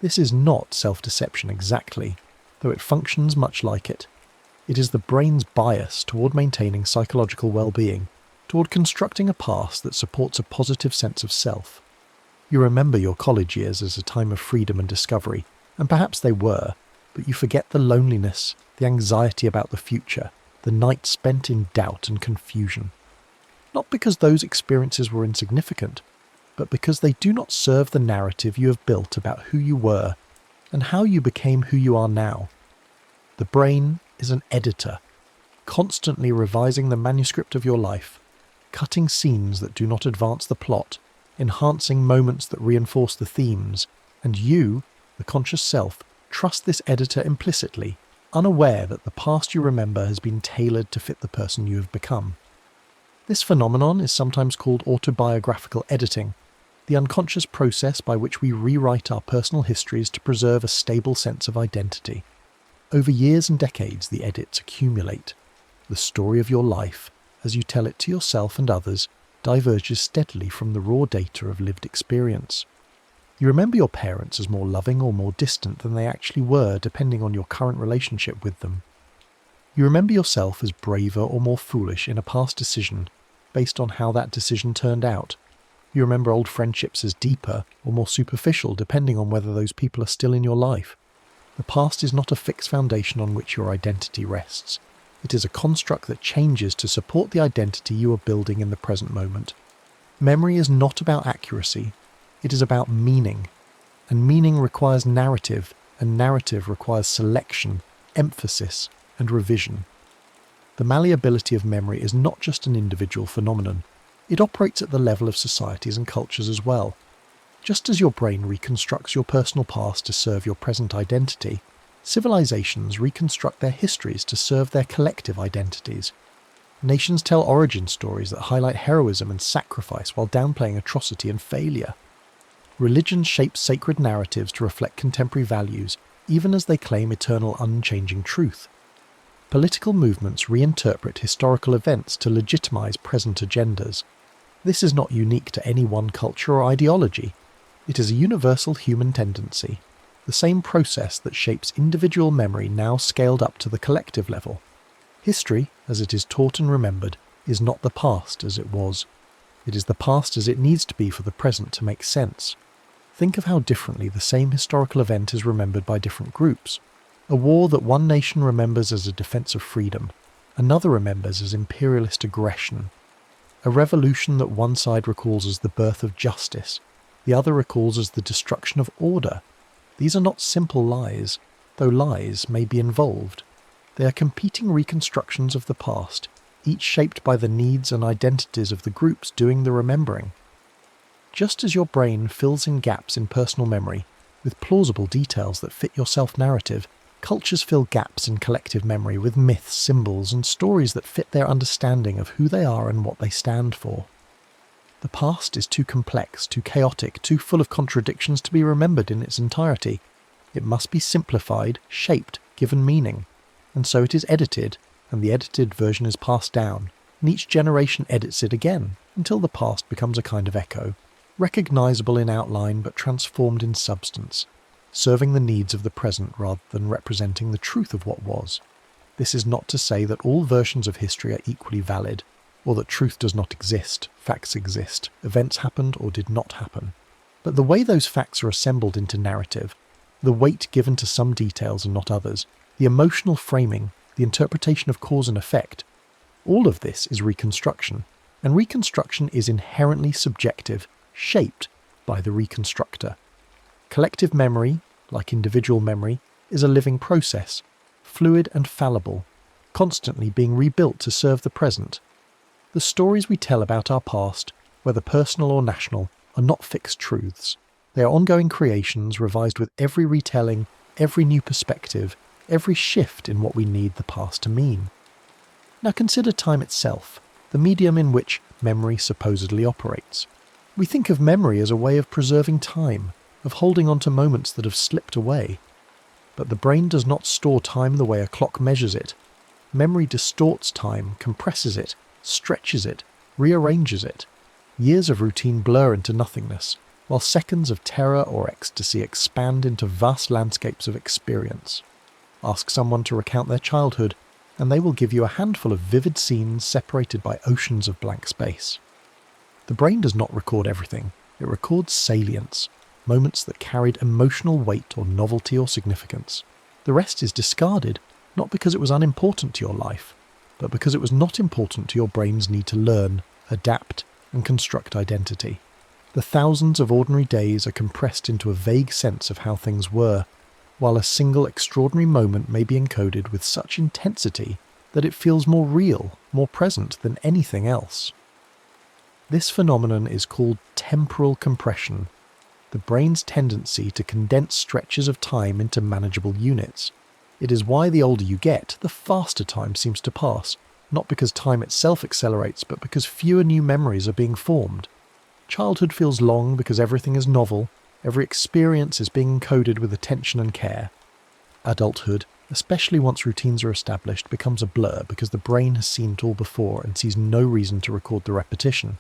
This is not self-deception exactly, though it functions much like it. It is the brain's bias toward maintaining psychological well-being, toward constructing a past that supports a positive sense of self. You remember your college years as a time of freedom and discovery, and perhaps they were, but you forget the loneliness, the anxiety about the future, the nights spent in doubt and confusion. Not because those experiences were insignificant, but because they do not serve the narrative you have built about who you were and how you became who you are now. The brain is an editor, constantly revising the manuscript of your life, cutting scenes that do not advance the plot, enhancing moments that reinforce the themes, and you, the conscious self, trust this editor implicitly, unaware that the past you remember has been tailored to fit the person you have become. This phenomenon is sometimes called autobiographical editing, the unconscious process by which we rewrite our personal histories to preserve a stable sense of identity. Over years and decades, the edits accumulate. The story of your life, as you tell it to yourself and others, diverges steadily from the raw data of lived experience. You remember your parents as more loving or more distant than they actually were, depending on your current relationship with them. You remember yourself as braver or more foolish in a past decision, based on how that decision turned out. You remember old friendships as deeper or more superficial, depending on whether those people are still in your life. The past is not a fixed foundation on which your identity rests. It is a construct that changes to support the identity you are building in the present moment. Memory is not about accuracy. It is about meaning. And meaning requires narrative, and narrative requires selection, emphasis, and revision. The malleability of memory is not just an individual phenomenon. It operates at the level of societies and cultures as well. Just as your brain reconstructs your personal past to serve your present identity, civilizations reconstruct their histories to serve their collective identities. Nations tell origin stories that highlight heroism and sacrifice while downplaying atrocity and failure. Religions shape sacred narratives to reflect contemporary values, even as they claim eternal unchanging truth. Political movements reinterpret historical events to legitimize present agendas. This is not unique to any one culture or ideology. It is a universal human tendency, the same process that shapes individual memory now scaled up to the collective level. History, as it is taught and remembered, is not the past as it was. It is the past as it needs to be for the present to make sense. Think of how differently the same historical event is remembered by different groups. A war that one nation remembers as a defense of freedom, another remembers as imperialist aggression. A revolution that one side recalls as the birth of justice, the other recalls as the destruction of order. These are not simple lies, though lies may be involved. They are competing reconstructions of the past, each shaped by the needs and identities of the groups doing the remembering. Just as your brain fills in gaps in personal memory with plausible details that fit your self-narrative, cultures fill gaps in collective memory with myths, symbols, and stories that fit their understanding of who they are and what they stand for. The past is too complex, too chaotic, too full of contradictions to be remembered in its entirety. It must be simplified, shaped, given meaning. And so it is edited, and the edited version is passed down, and each generation edits it again, until the past becomes a kind of echo, recognizable in outline but transformed in substance, serving the needs of the present rather than representing the truth of what was. This is not to say that all versions of history are equally valid, or that truth does not exist, facts exist, events happened or did not happen. But the way those facts are assembled into narrative, the weight given to some details and not others, the emotional framing, the interpretation of cause and effect, all of this is reconstruction, and reconstruction is inherently subjective, shaped by the reconstructor. Collective memory, like individual memory, is a living process, fluid and fallible, constantly being rebuilt to serve the present. The stories we tell about our past, whether personal or national, are not fixed truths. They are ongoing creations revised with every retelling, every new perspective, every shift in what we need the past to mean. Now consider time itself, the medium in which memory supposedly operates. We think of memory as a way of preserving time, of holding on to moments that have slipped away. But the brain does not store time the way a clock measures it. Memory distorts time, compresses it, stretches it, rearranges it. Years of routine blur into nothingness, while seconds of terror or ecstasy expand into vast landscapes of experience. Ask someone to recount their childhood, and they will give you a handful of vivid scenes separated by oceans of blank space. The brain does not record everything. It records salience, moments that carried emotional weight or novelty or significance. The rest is discarded, not because it was unimportant to your life, but because it was not important to your brain's need to learn, adapt, and construct identity. The thousands of ordinary days are compressed into a vague sense of how things were, while a single extraordinary moment may be encoded with such intensity that it feels more real, more present than anything else. This phenomenon is called temporal compression, the brain's tendency to condense stretches of time into manageable units. It is why the older you get, the faster time seems to pass, not because time itself accelerates, but because fewer new memories are being formed. Childhood feels long because everything is novel, every experience is being encoded with attention and care. Adulthood, especially once routines are established, becomes a blur because the brain has seen it all before and sees no reason to record the repetition.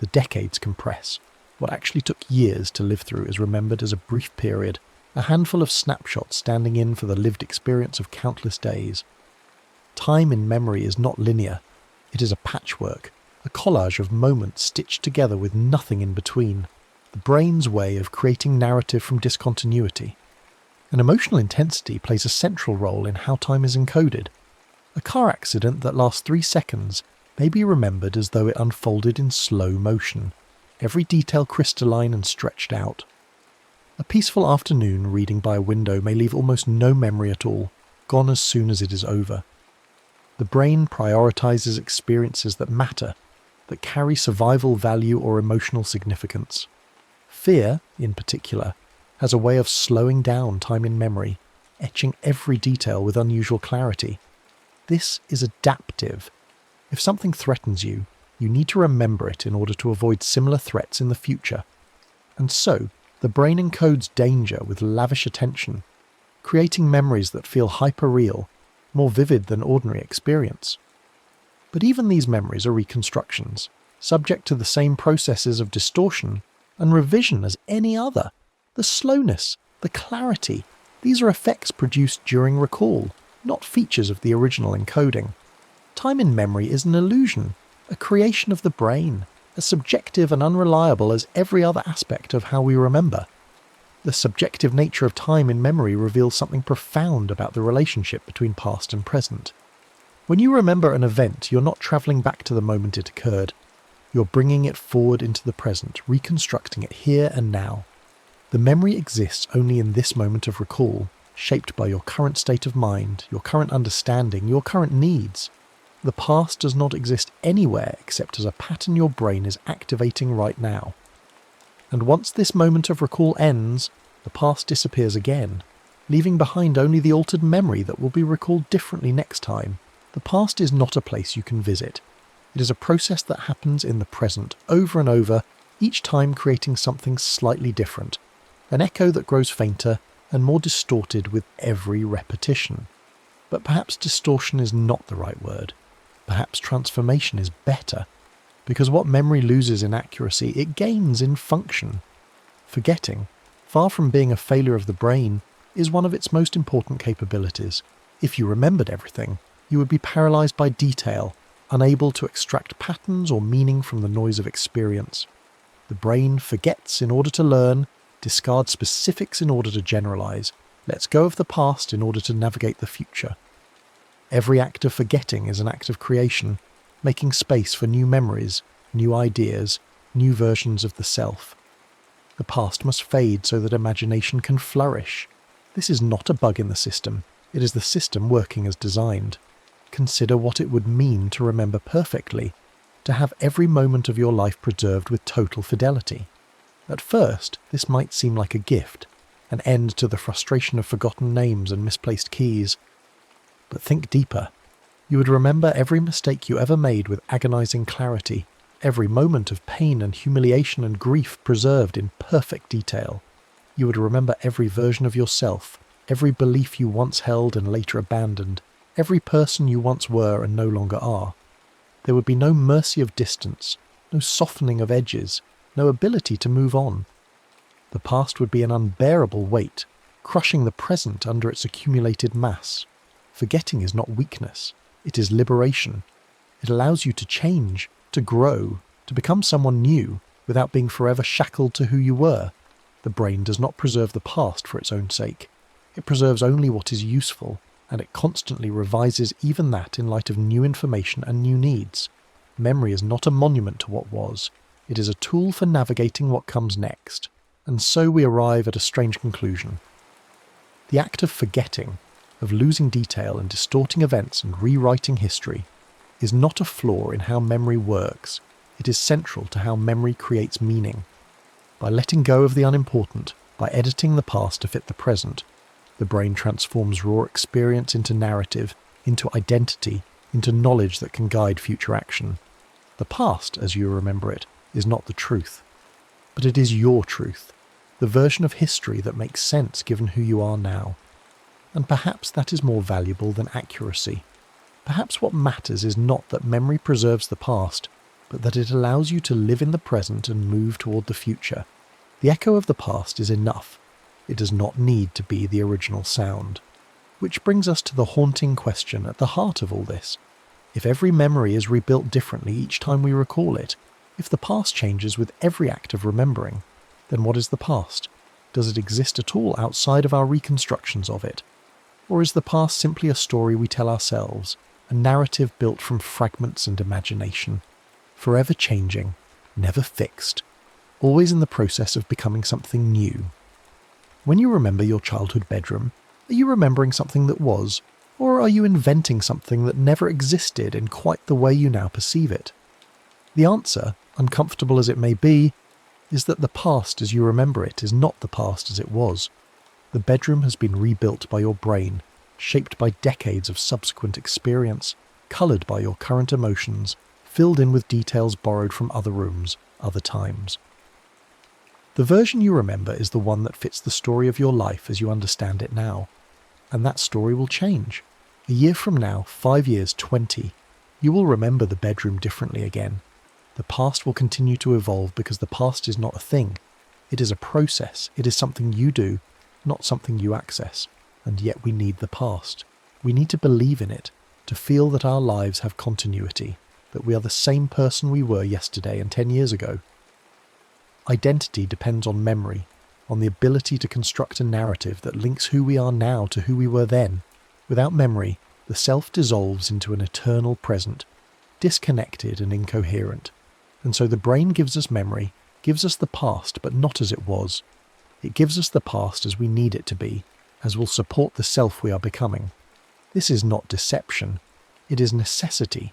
The decades compress. What actually took years to live through is remembered as a brief period, a handful of snapshots standing in for the lived experience of countless days. Time in memory is not linear. It is a patchwork, a collage of moments stitched together with nothing in between. The brain's way of creating narrative from discontinuity. And emotional intensity plays a central role in how time is encoded. A car accident that lasts 3 seconds may be remembered as though it unfolded in slow motion, every detail crystalline and stretched out. A peaceful afternoon reading by a window may leave almost no memory at all, gone as soon as it is over. The brain prioritizes experiences that matter, that carry survival value or emotional significance. Fear, in particular, has a way of slowing down time in memory, etching every detail with unusual clarity. This is adaptive. If something threatens you, you need to remember it in order to avoid similar threats in the future. And so, the brain encodes danger with lavish attention, creating memories that feel hyper-real, more vivid than ordinary experience. But even these memories are reconstructions, subject to the same processes of distortion and revision as any other. The slowness, the clarity, these are effects produced during recall, not features of the original encoding. Time in memory is an illusion, a creation of the brain, as subjective and unreliable as every other aspect of how we remember. The subjective nature of time in memory reveals something profound about the relationship between past and present. When you remember an event, you're not travelling back to the moment it occurred. You're bringing it forward into the present, reconstructing it here and now. The memory exists only in this moment of recall, shaped by your current state of mind, your current understanding, your current needs. The past does not exist anywhere except as a pattern your brain is activating right now. And once this moment of recall ends, the past disappears again, leaving behind only the altered memory that will be recalled differently next time. The past is not a place you can visit. It is a process that happens in the present, over and over, each time creating something slightly different, an echo that grows fainter and more distorted with every repetition. But perhaps distortion is not the right word. Perhaps transformation is better, because what memory loses in accuracy, it gains in function. Forgetting, far from being a failure of the brain, is one of its most important capabilities. If you remembered everything, you would be paralysed by detail, unable to extract patterns or meaning from the noise of experience. The brain forgets in order to learn, discards specifics in order to generalise, lets go of the past in order to navigate the future. Every act of forgetting is an act of creation, making space for new memories, new ideas, new versions of the self. The past must fade so that imagination can flourish. This is not a bug in the system, it is the system working as designed. Consider what it would mean to remember perfectly, to have every moment of your life preserved with total fidelity. At first, this might seem like a gift, an end to the frustration of forgotten names and misplaced keys. But think deeper. You would remember every mistake you ever made with agonizing clarity, every moment of pain and humiliation and grief preserved in perfect detail. You would remember every version of yourself, every belief you once held and later abandoned, every person you once were and no longer are. There would be no mercy of distance, no softening of edges, no ability to move on. The past would be an unbearable weight, crushing the present under its accumulated mass. Forgetting is not weakness, it is liberation. It allows you to change, to grow, to become someone new, without being forever shackled to who you were. The brain does not preserve the past for its own sake. It preserves only what is useful, and it constantly revises even that in light of new information and new needs. Memory is not a monument to what was. It is a tool for navigating what comes next. And so we arrive at a strange conclusion. The act of forgetting, of losing detail and distorting events and rewriting history, is not a flaw in how memory works. It is central to how memory creates meaning. By letting go of the unimportant, by editing the past to fit the present, the brain transforms raw experience into narrative, into identity, into knowledge that can guide future action. The past, as you remember it, is not the truth. But it is your truth, the version of history that makes sense given who you are now. And perhaps that is more valuable than accuracy. Perhaps what matters is not that memory preserves the past, but that it allows you to live in the present and move toward the future. The echo of the past is enough. It does not need to be the original sound. Which brings us to the haunting question at the heart of all this. If every memory is rebuilt differently each time we recall it, if the past changes with every act of remembering, then what is the past? Does it exist at all outside of our reconstructions of it? Or is the past simply a story we tell ourselves, a narrative built from fragments and imagination, forever changing, never fixed, always in the process of becoming something new? When you remember your childhood bedroom, are you remembering something that was, or are you inventing something that never existed in quite the way you now perceive it? The answer, uncomfortable as it may be, is that the past as you remember it is not the past as it was. The bedroom has been rebuilt by your brain, shaped by decades of subsequent experience, coloured by your current emotions, filled in with details borrowed from other rooms, other times. The version you remember is the one that fits the story of your life as you understand it now. And that story will change. A year from now, 5 years, 20, you will remember the bedroom differently again. The past will continue to evolve because the past is not a thing. It is a process. It is something you do, not something you access. And yet we need the past. We need to believe in it. to feel that our lives have continuity, that we are the same person we were yesterday and 10 years ago. Identity depends on memory, on the ability to construct a narrative that links who we are now to who we were then. Without memory, the self dissolves into an eternal present, disconnected and incoherent. And so the brain gives us memory, gives us the past, but not as it was. It gives us the past as we need it to be, as will support the self we are becoming. This is not deception, it is necessity.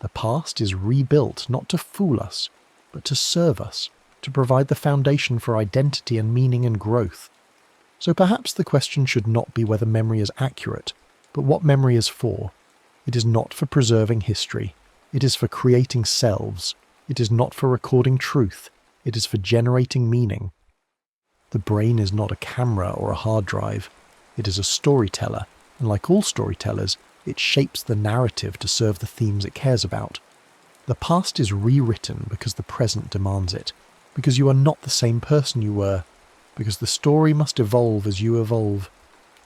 The past is rebuilt not to fool us, but to serve us, to provide the foundation for identity and meaning and growth. So perhaps the question should not be whether memory is accurate, but what memory is for. It is not for preserving history. It is for creating selves. It is not for recording truth. It is for generating meaning. The brain is not a camera or a hard drive. It is a storyteller, and like all storytellers, it shapes the narrative to serve the themes it cares about. The past is rewritten because the present demands it, because you are not the same person you were, because the story must evolve as you evolve.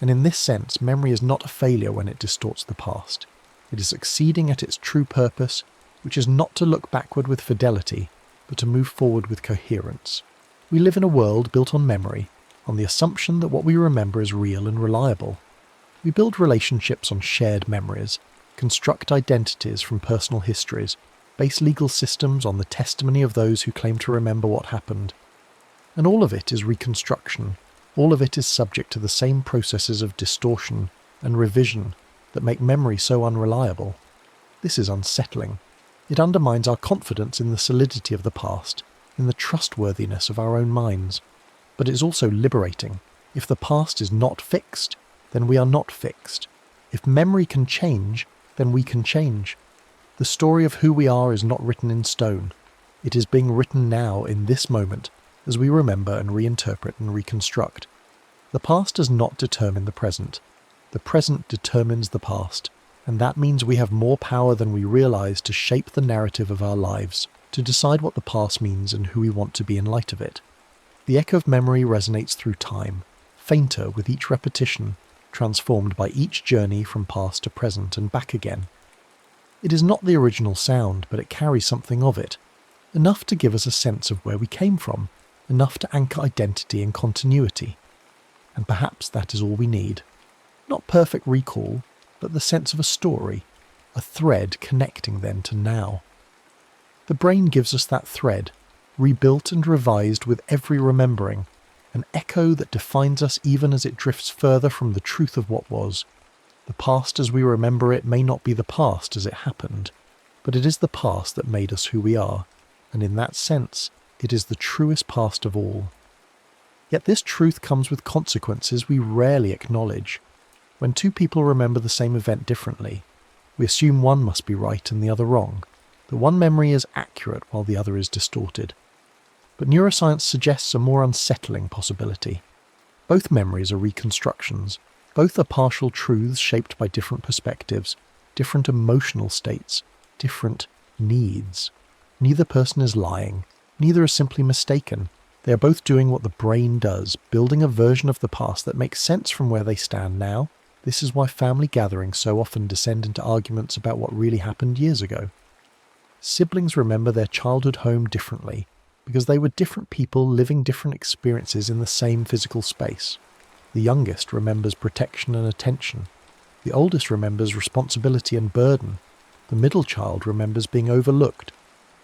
And in this sense, memory is not a failure when it distorts the past. It is succeeding at its true purpose, which is not to look backward with fidelity, but to move forward with coherence. We live in a world built on memory, on the assumption that what we remember is real and reliable. We build relationships on shared memories, construct identities from personal histories, base legal systems on the testimony of those who claim to remember what happened. And all of it is reconstruction. All of it is subject to the same processes of distortion and revision that make memory so unreliable. This is unsettling. It undermines our confidence in the solidity of the past, in the trustworthiness of our own minds. But it's also liberating. If the past is not fixed, then we are not fixed. If memory can change, then we can change. The story of who we are is not written in stone. It is being written now in this moment as we remember and reinterpret and reconstruct. The past does not determine the present. The present determines the past, and that means we have more power than we realize to shape the narrative of our lives, to decide what the past means and who we want to be in light of it. The echo of memory resonates through time, fainter with each repetition, transformed by each journey from past to present and back again. It is not the original sound, but it carries something of it, enough to give us a sense of where we came from, enough to anchor identity and continuity. And perhaps that is all we need. Not perfect recall, but the sense of a story, a thread connecting then to now. The brain gives us that thread, rebuilt and revised with every remembering, an echo that defines us even as it drifts further from the truth of what was. The past as we remember it may not be the past as it happened, but it is the past that made us who we are, and in that sense, it is the truest past of all. Yet this truth comes with consequences we rarely acknowledge. When two people remember the same event differently, we assume one must be right and the other wrong, that one memory is accurate while the other is distorted. But neuroscience suggests a more unsettling possibility. Both memories are reconstructions. Both are partial truths shaped by different perspectives, different emotional states, different needs. Neither person is lying. Neither is simply mistaken. They are both doing what the brain does, building a version of the past that makes sense from where they stand now. This is why family gatherings so often descend into arguments about what really happened years ago. Siblings remember their childhood home differently, because they were different people living different experiences in the same physical space. The youngest remembers protection and attention. The oldest remembers responsibility and burden. The middle child remembers being overlooked.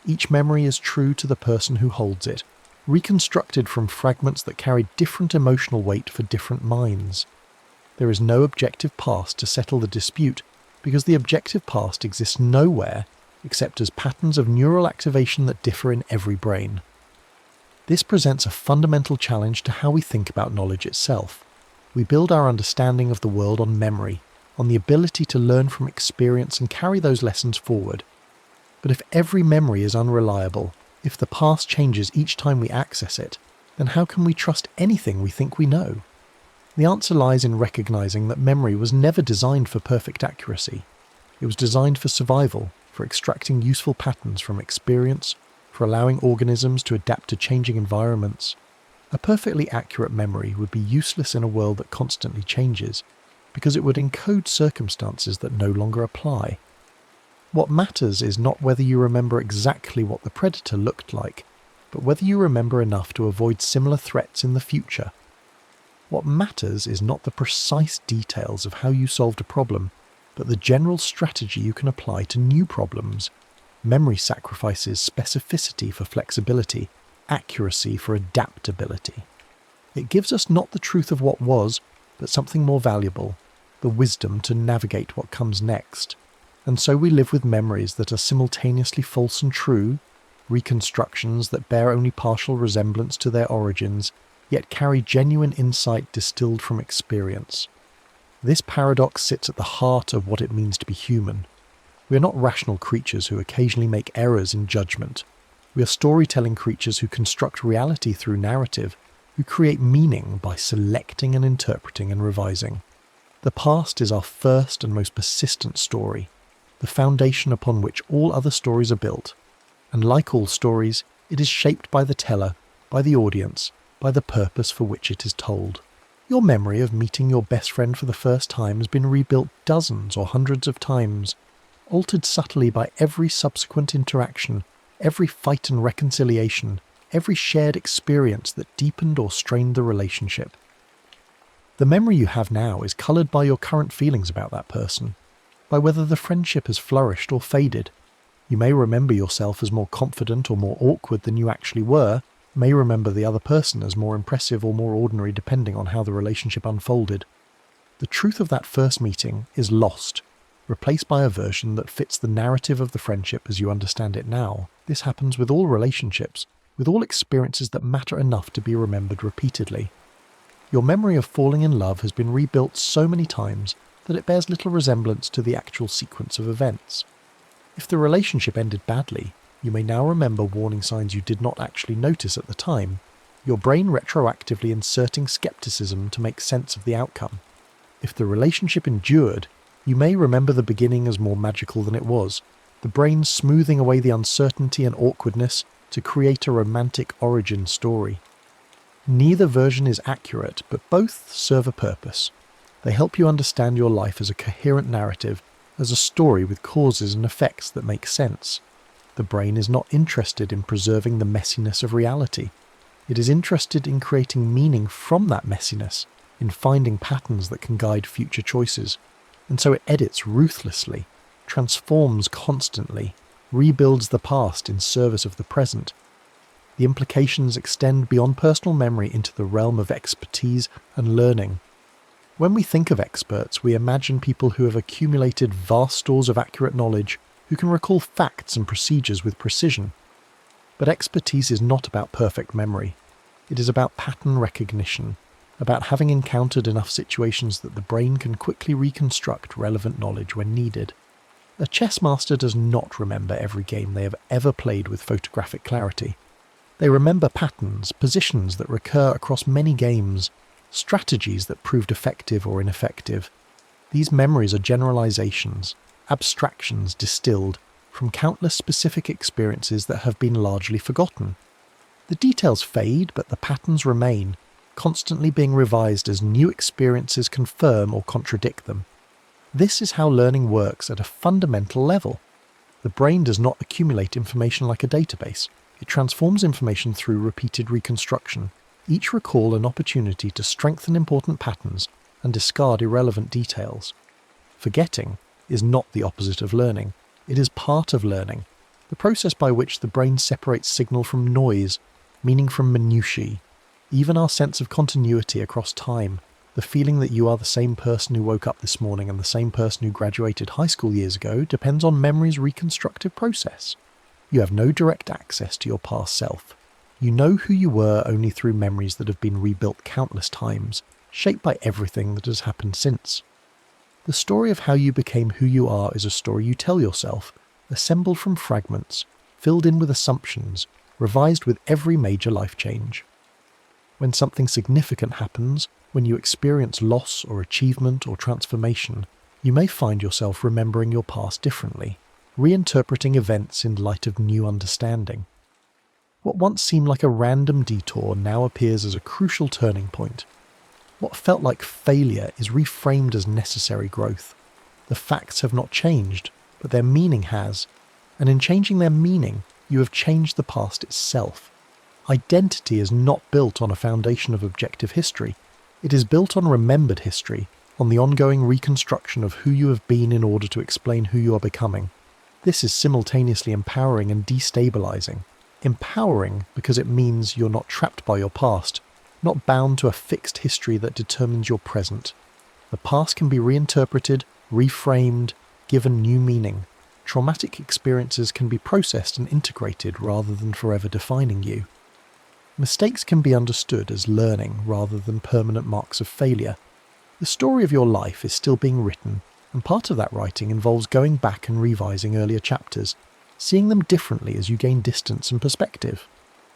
Each memory is true to the person who holds it, reconstructed from fragments that carry different emotional weight for different minds. There is no objective past to settle the dispute, because the objective past exists nowhere except as patterns of neural activation that differ in every brain. This presents a fundamental challenge to how we think about knowledge itself. We build our understanding of the world on memory, on the ability to learn from experience and carry those lessons forward. But if every memory is unreliable, if the past changes each time we access it, then how can we trust anything we think we know? The answer lies in recognizing that memory was never designed for perfect accuracy. It was designed for survival, for extracting useful patterns from experience, for allowing organisms to adapt to changing environments. A perfectly accurate memory would be useless in a world that constantly changes. because it would encode circumstances that no longer apply. What matters is not whether you remember exactly what the predator looked like, but whether you remember enough to avoid similar threats in the future. What matters is not the precise details of how you solved a problem, but the general strategy you can apply to new problems. Memory sacrifices specificity for flexibility, accuracy for adaptability. It gives us not the truth of what was, but something more valuable, the wisdom to navigate what comes next. And so we live with memories that are simultaneously false and true, reconstructions that bear only partial resemblance to their origins, yet carry genuine insight distilled from experience. This paradox sits at the heart of what it means to be human. We are not rational creatures who occasionally make errors in judgment. We are storytelling creatures who construct reality through narrative, who create meaning by selecting and interpreting and revising. The past is our first and most persistent story, the foundation upon which all other stories are built. And like all stories, it is shaped by the teller, by the audience, by the purpose for which it is told. Your memory of meeting your best friend for the first time has been rebuilt dozens or hundreds of times, altered subtly by every subsequent interaction, every fight and reconciliation, every shared experience that deepened or strained the relationship. The memory you have now is coloured by your current feelings about that person, by whether the friendship has flourished or faded. You may remember yourself as more confident or more awkward than you actually were, may remember the other person as more impressive or more ordinary depending on how the relationship unfolded. The truth of that first meeting is lost, replaced by a version that fits the narrative of the friendship as you understand it now. This happens with all relationships, with all experiences that matter enough to be remembered repeatedly. Your memory of falling in love has been rebuilt so many times that it bears little resemblance to the actual sequence of events. If the relationship ended badly, you may now remember warning signs you did not actually notice at the time, your brain retroactively inserting skepticism to make sense of the outcome. If the relationship endured, you may remember the beginning as more magical than it was, the brain smoothing away the uncertainty and awkwardness to create a romantic origin story. Neither version is accurate, but both serve a purpose. They help you understand your life as a coherent narrative, as a story with causes and effects that make sense. The brain is not interested in preserving the messiness of reality. It is interested in creating meaning from that messiness, in finding patterns that can guide future choices. And so it edits ruthlessly, transforms constantly, rebuilds the past in service of the present. The implications extend beyond personal memory into the realm of expertise and learning. When we think of experts, we imagine people who have accumulated vast stores of accurate knowledge, who can recall facts and procedures with precision. But expertise is not about perfect memory. It is about pattern recognition, about having encountered enough situations that the brain can quickly reconstruct relevant knowledge when needed. A chess master does not remember every game they have ever played with photographic clarity. They remember patterns, positions that recur across many games, strategies that proved effective or ineffective. These memories are generalizations, abstractions distilled from countless specific experiences that have been largely forgotten. The details fade, but the patterns remain, constantly being revised as new experiences confirm or contradict them. This is how learning works at a fundamental level. The brain does not accumulate information like a database. It transforms information through repeated reconstruction, each recall an opportunity to strengthen important patterns and discard irrelevant details. Forgetting is not the opposite of learning. It is part of learning, the process by which the brain separates signal from noise, meaning from minutiae. Even our sense of continuity across time, the feeling that you are the same person who woke up this morning and the same person who graduated high school years ago, depends on memory's reconstructive process. You have no direct access to your past self. You know who you were only through memories that have been rebuilt countless times, shaped by everything that has happened since. The story of how you became who you are is a story you tell yourself, assembled from fragments, filled in with assumptions, revised with every major life change. When something significant happens, when you experience loss or achievement or transformation, you may find yourself remembering your past differently, reinterpreting events in light of new understanding. What once seemed like a random detour now appears as a crucial turning point. What felt like failure is reframed as necessary growth. The facts have not changed, but their meaning has. And in changing their meaning, you have changed the past itself. Identity is not built on a foundation of objective history. It is built on remembered history, on the ongoing reconstruction of who you have been in order to explain who you are becoming. This is simultaneously empowering and destabilizing. Empowering because it means you're not trapped by your past, not bound to a fixed history that determines your present. The past can be reinterpreted, reframed, given new meaning. Traumatic experiences can be processed and integrated rather than forever defining you. Mistakes can be understood as learning rather than permanent marks of failure. The story of your life is still being written, and part of that writing involves going back and revising earlier chapters, seeing them differently as you gain distance and perspective.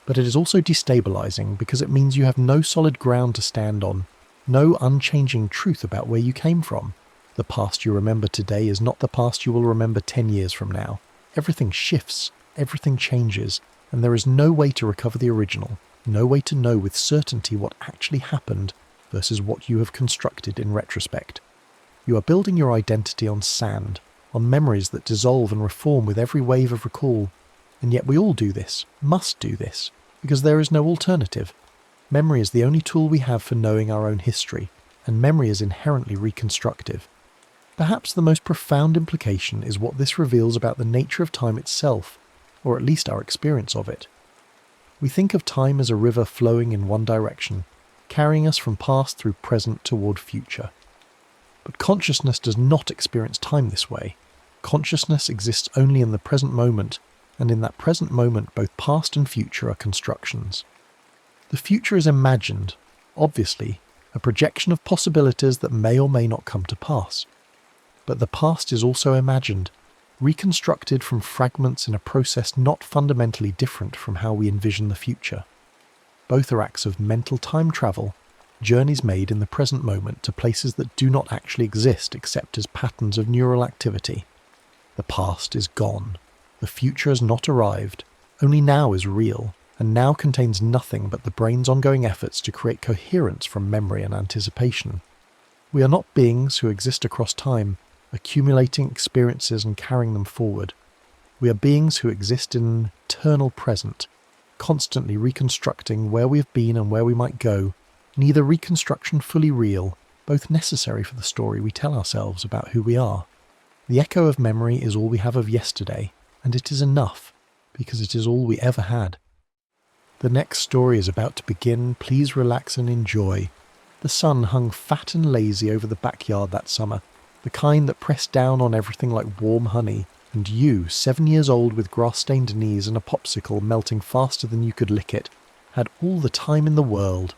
But it is also destabilizing because it means you have no solid ground to stand on, no unchanging truth about where you came from. The past you remember today is not the past you will remember 10 years from now. Everything shifts, everything changes, and there is no way to recover the original, no way to know with certainty what actually happened versus what you have constructed in retrospect. You are building your identity on sand, on memories that dissolve and reform with every wave of recall. And yet we all do this, must do this, because there is no alternative. Memory is the only tool we have for knowing our own history, and memory is inherently reconstructive. Perhaps the most profound implication is what this reveals about the nature of time itself, or at least our experience of it. We think of time as a river flowing in one direction, carrying us from past through present toward future. But consciousness does not experience time this way. Consciousness exists only in the present moment, and in that present moment both past and future are constructions. The future is imagined, obviously, a projection of possibilities that may or may not come to pass. But the past is also imagined, reconstructed from fragments in a process not fundamentally different from how we envision the future. Both are acts of mental time travel, journeys made in the present moment to places that do not actually exist except as patterns of neural activity. The past is gone. The future has not arrived. Only now is real, and now contains nothing but the brain's ongoing efforts to create coherence from memory and anticipation. We are not beings who exist across time, accumulating experiences and carrying them forward. We are beings who exist in an eternal present, constantly reconstructing where we have been and where we might go, neither reconstruction fully real, both necessary for the story we tell ourselves about who we are. The echo of memory is all we have of yesterday, and it is enough, because it is all we ever had. The next story is about to begin. Please relax and enjoy. The sun hung fat and lazy over the backyard that summer, the kind that pressed down on everything like warm honey, and you, 7 years old with grass-stained knees and a popsicle melting faster than you could lick it, had all the time in the world.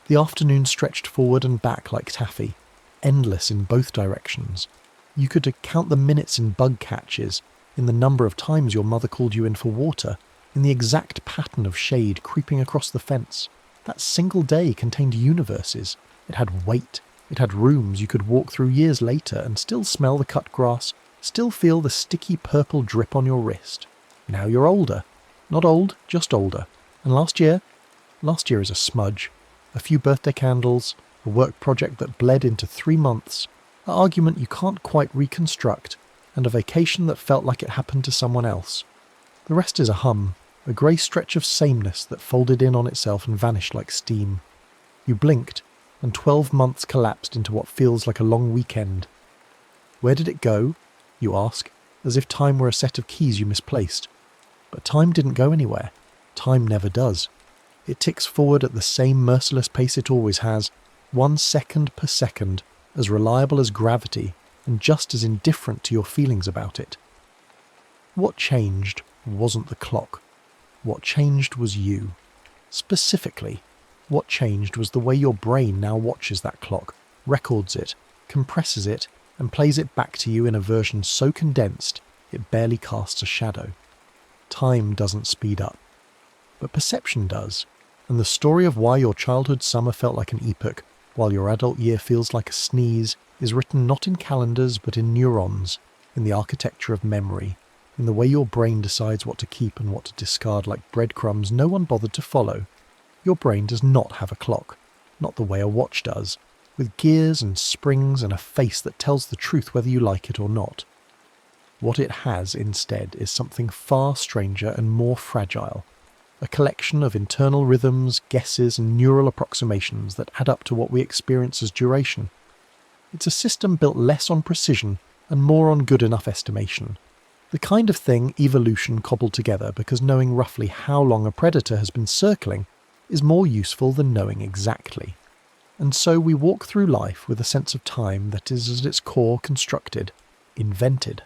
The afternoon stretched forward and back like taffy, endless in both directions. You could count the minutes in bug catches, in the number of times your mother called you in for water, in the exact pattern of shade creeping across the fence. That single day contained universes. It had weight. It had rooms you could walk through years later and still smell the cut grass, still feel the sticky purple drip on your wrist. Now you're older. Not old, just older. And last year is a smudge. A few birthday candles, a work project that bled into 3 months, an argument you can't quite reconstruct, and a vacation that felt like it happened to someone else. The rest is a hum, a grey stretch of sameness that folded in on itself and vanished like steam. You blinked, and 12 months collapsed into what feels like a long weekend. Where did it go? You ask, as if time were a set of keys you misplaced. But time didn't go anywhere. Time never does. It ticks forward at the same merciless pace it always has, 1 second per second, as reliable as gravity, and just as indifferent to your feelings about it. What changed wasn't the clock. What changed was you. Specifically, what changed was the way your brain now watches that clock, records it, compresses it, and plays it back to you in a version so condensed it barely casts a shadow. Time doesn't speed up, but perception does, and the story of why your childhood summer felt like an epoch, while your adult year feels like a sneeze, is written not in calendars but in neurons, in the architecture of memory, in the way your brain decides what to keep and what to discard like breadcrumbs no one bothered to follow. Your brain does not have a clock, not the way a watch does, with gears and springs and a face that tells the truth whether you like it or not. What it has instead is something far stranger and more fragile, a collection of internal rhythms, guesses and neural approximations that add up to what we experience as duration. It's a system built less on precision and more on good enough estimation. The kind of thing evolution cobbled together because knowing roughly how long a predator has been circling is more useful than knowing exactly. And so we walk through life with a sense of time that is at its core constructed, invented.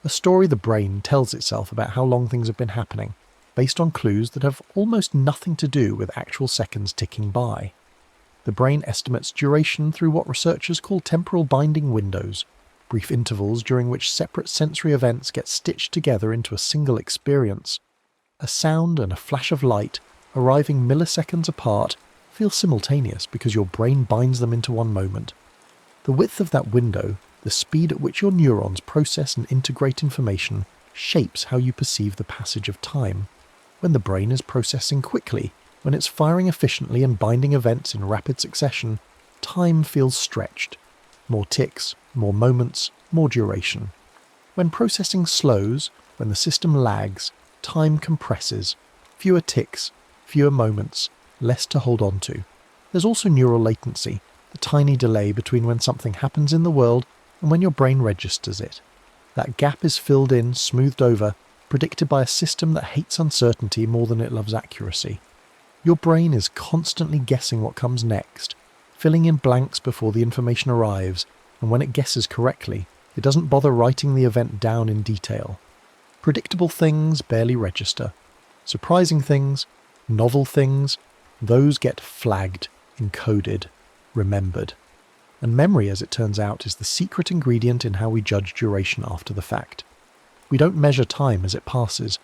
A story the brain tells itself about how long things have been happening, based on clues that have almost nothing to do with actual seconds ticking by. The brain estimates duration through what researchers call temporal binding windows, brief intervals during which separate sensory events get stitched together into a single experience. A sound and a flash of light, arriving milliseconds apart, feel simultaneous because your brain binds them into one moment. The width of that window, the speed at which your neurons process and integrate information, shapes how you perceive the passage of time. When the brain is processing quickly, when it's firing efficiently and binding events in rapid succession, time feels stretched. More ticks, more moments, more duration. When processing slows, when the system lags, time compresses. Fewer ticks, fewer moments, less to hold on to. There's also neural latency, the tiny delay between when something happens in the world and when your brain registers it. That gap is filled in, smoothed over, predicted by a system that hates uncertainty more than it loves accuracy. Your brain is constantly guessing what comes next, filling in blanks before the information arrives, and when it guesses correctly, it doesn't bother writing the event down in detail. Predictable things barely register. Surprising things, novel things, those get flagged, encoded, remembered. And memory, as it turns out, is the secret ingredient in how we judge duration after the fact. We don't measure time as it passes.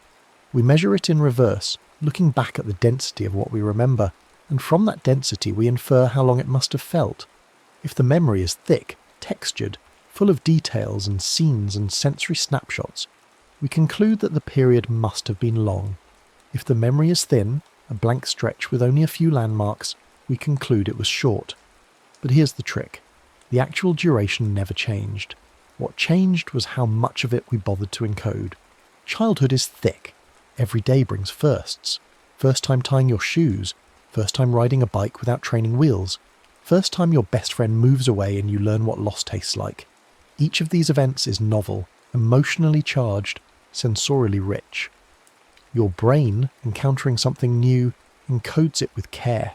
We measure it in reverse, looking back at the density of what we remember, and from that density we infer how long it must have felt. If the memory is thick, textured, full of details and scenes and sensory snapshots, we conclude that the period must have been long. If the memory is thin, a blank stretch with only a few landmarks, we conclude it was short. But here's the trick. The actual duration never changed. What changed was how much of it we bothered to encode. Childhood is thick. Every day brings firsts. First time tying your shoes. First time riding a bike without training wheels. First time your best friend moves away and you learn what loss tastes like. Each of these events is novel, emotionally charged, sensorially rich. Your brain, encountering something new, encodes it with care.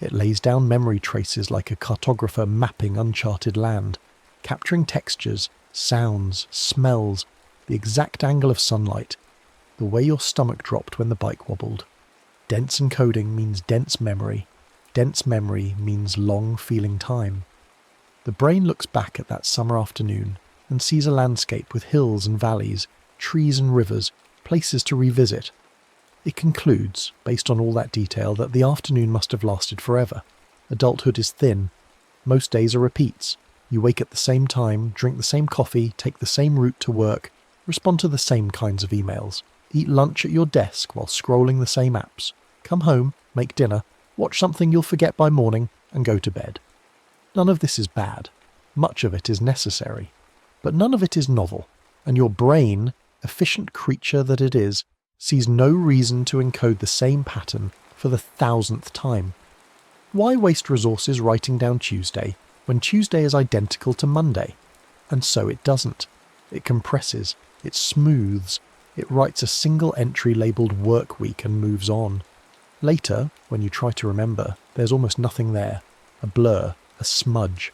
It lays down memory traces like a cartographer mapping uncharted land, capturing textures, sounds, smells, the exact angle of sunlight, the way your stomach dropped when the bike wobbled. Dense encoding means dense memory. Dense memory means long feeling time. The brain looks back at that summer afternoon and sees a landscape with hills and valleys, trees and rivers, places to revisit. It concludes, based on all that detail, that the afternoon must have lasted forever. Adulthood is thin. Most days are repeats. You wake at the same time, drink the same coffee, take the same route to work, respond to the same kinds of emails, eat lunch at your desk while scrolling the same apps, come home, make dinner, watch something you'll forget by morning, and go to bed. None of this is bad. Much of it is necessary. But none of it is novel, and your brain, efficient creature that it is, sees no reason to encode the same pattern for the 1000th time. Why waste resources writing down Tuesday when Tuesday is identical to Monday? And so it doesn't. It compresses, it smooths, it writes a single entry labelled work week and moves on. Later, when you try to remember, there's almost nothing there, a blur, a smudge.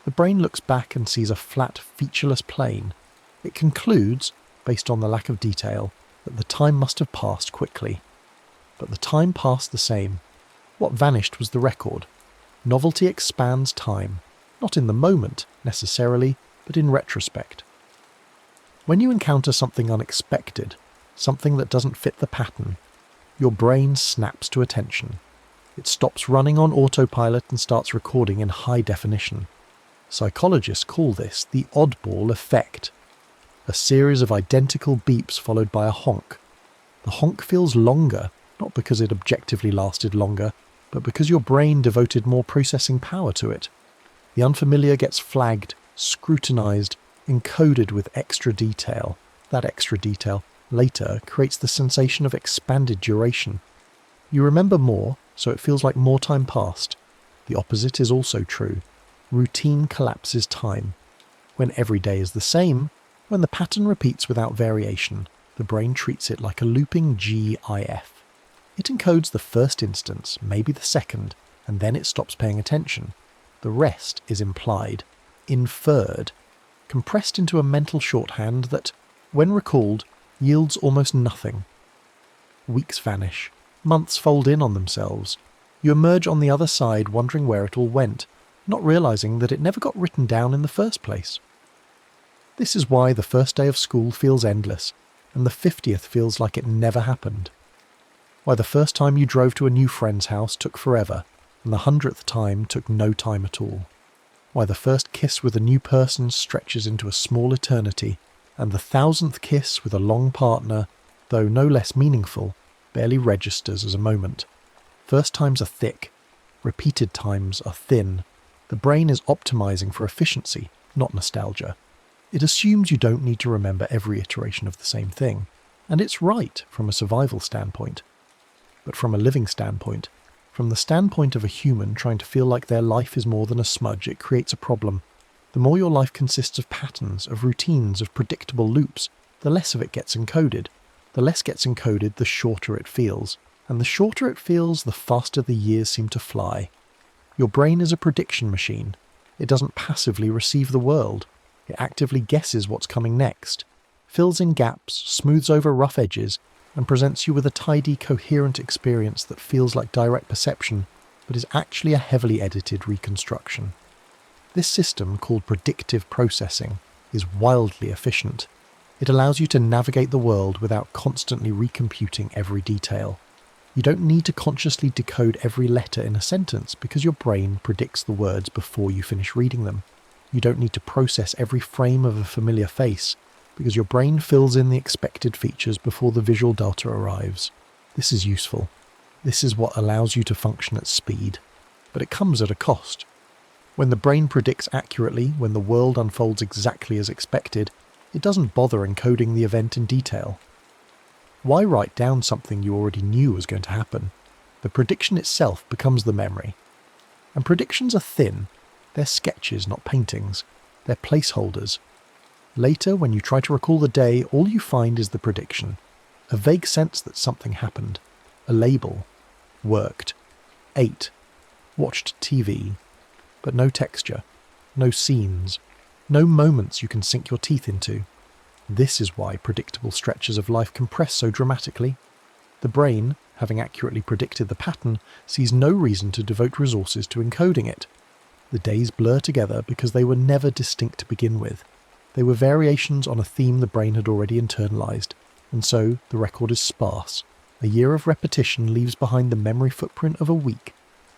The brain looks back and sees a flat, featureless plane. It concludes, based on the lack of detail, that the time must have passed quickly. But the time passed the same. What vanished was the record. Novelty expands time, not in the moment, necessarily, but in retrospect. When you encounter something unexpected, something that doesn't fit the pattern, your brain snaps to attention. It stops running on autopilot and starts recording in high definition. Psychologists call this the oddball effect. A series of identical beeps followed by a honk. The honk feels longer, not because it objectively lasted longer, but because your brain devoted more processing power to it. The unfamiliar gets flagged, scrutinized, encoded with extra detail. That extra detail later creates the sensation of expanded duration. You remember more, so it feels like more time passed. The opposite is also true. Routine collapses time. When every day is the same, when the pattern repeats without variation, the brain treats it like a looping GIF. It encodes the first instance, maybe the second, and then it stops paying attention. The rest is implied, inferred, compressed into a mental shorthand that, when recalled, yields almost nothing. Weeks vanish. Months fold in on themselves. You emerge on the other side wondering where it all went, not realizing that it never got written down in the first place. This is why the first day of school feels endless, and the 50th feels like it never happened. Why the first time you drove to a new friend's house took forever, and the 100th time took no time at all. Why the first kiss with a new person stretches into a small eternity, and the 1000th kiss with a long partner, though no less meaningful, barely registers as a moment. First times are thick, repeated times are thin. The brain is optimizing for efficiency, not nostalgia. It assumes you don't need to remember every iteration of the same thing, and it's right from a survival standpoint. But from a living standpoint, from the standpoint of a human trying to feel like their life is more than a smudge, it creates a problem. The more your life consists of patterns, of routines, of predictable loops, the less of it gets encoded. The less gets encoded, the shorter it feels. And the shorter it feels, the faster the years seem to fly. Your brain is a prediction machine. It doesn't passively receive the world. It actively guesses what's coming next, fills in gaps, smooths over rough edges, and presents you with a tidy, coherent experience that feels like direct perception, but is actually a heavily edited reconstruction. This system, called predictive processing, is wildly efficient. It allows you to navigate the world without constantly recomputing every detail. You don't need to consciously decode every letter in a sentence because your brain predicts the words before you finish reading them. You don't need to process every frame of a familiar face because your brain fills in the expected features before the visual data arrives. This is useful. This is what allows you to function at speed. But it comes at a cost. When the brain predicts accurately, when the world unfolds exactly as expected, it doesn't bother encoding the event in detail. Why write down something you already knew was going to happen? The prediction itself becomes the memory. And predictions are thin. They're sketches, not paintings. They're placeholders. Later, when you try to recall the day, all you find is the prediction. A vague sense that something happened. A label. Worked. Ate. Watched TV. But no texture. No scenes. No moments you can sink your teeth into. This is why predictable stretches of life compress so dramatically. The brain, having accurately predicted the pattern, sees no reason to devote resources to encoding it. The days blur together because they were never distinct to begin with. They were variations on a theme the brain had already internalized, and so the record is sparse. A year of repetition leaves behind the memory footprint of a week.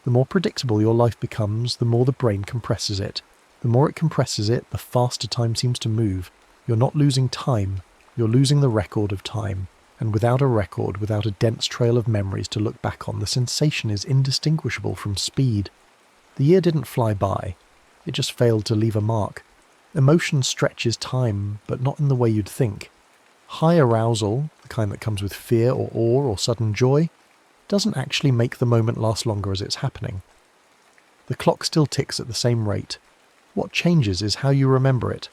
The more predictable your life becomes, the more the brain compresses it. The more it compresses it, the faster time seems to move. You're not losing time, you're losing the record of time. And without a record, without a dense trail of memories to look back on, the sensation is indistinguishable from speed. The year didn't fly by. It just failed to leave a mark. Emotion stretches time, but not in the way you'd think. High arousal, the kind that comes with fear or awe or sudden joy, doesn't actually make the moment last longer as it's happening. The clock still ticks at the same rate. What changes is how you remember it.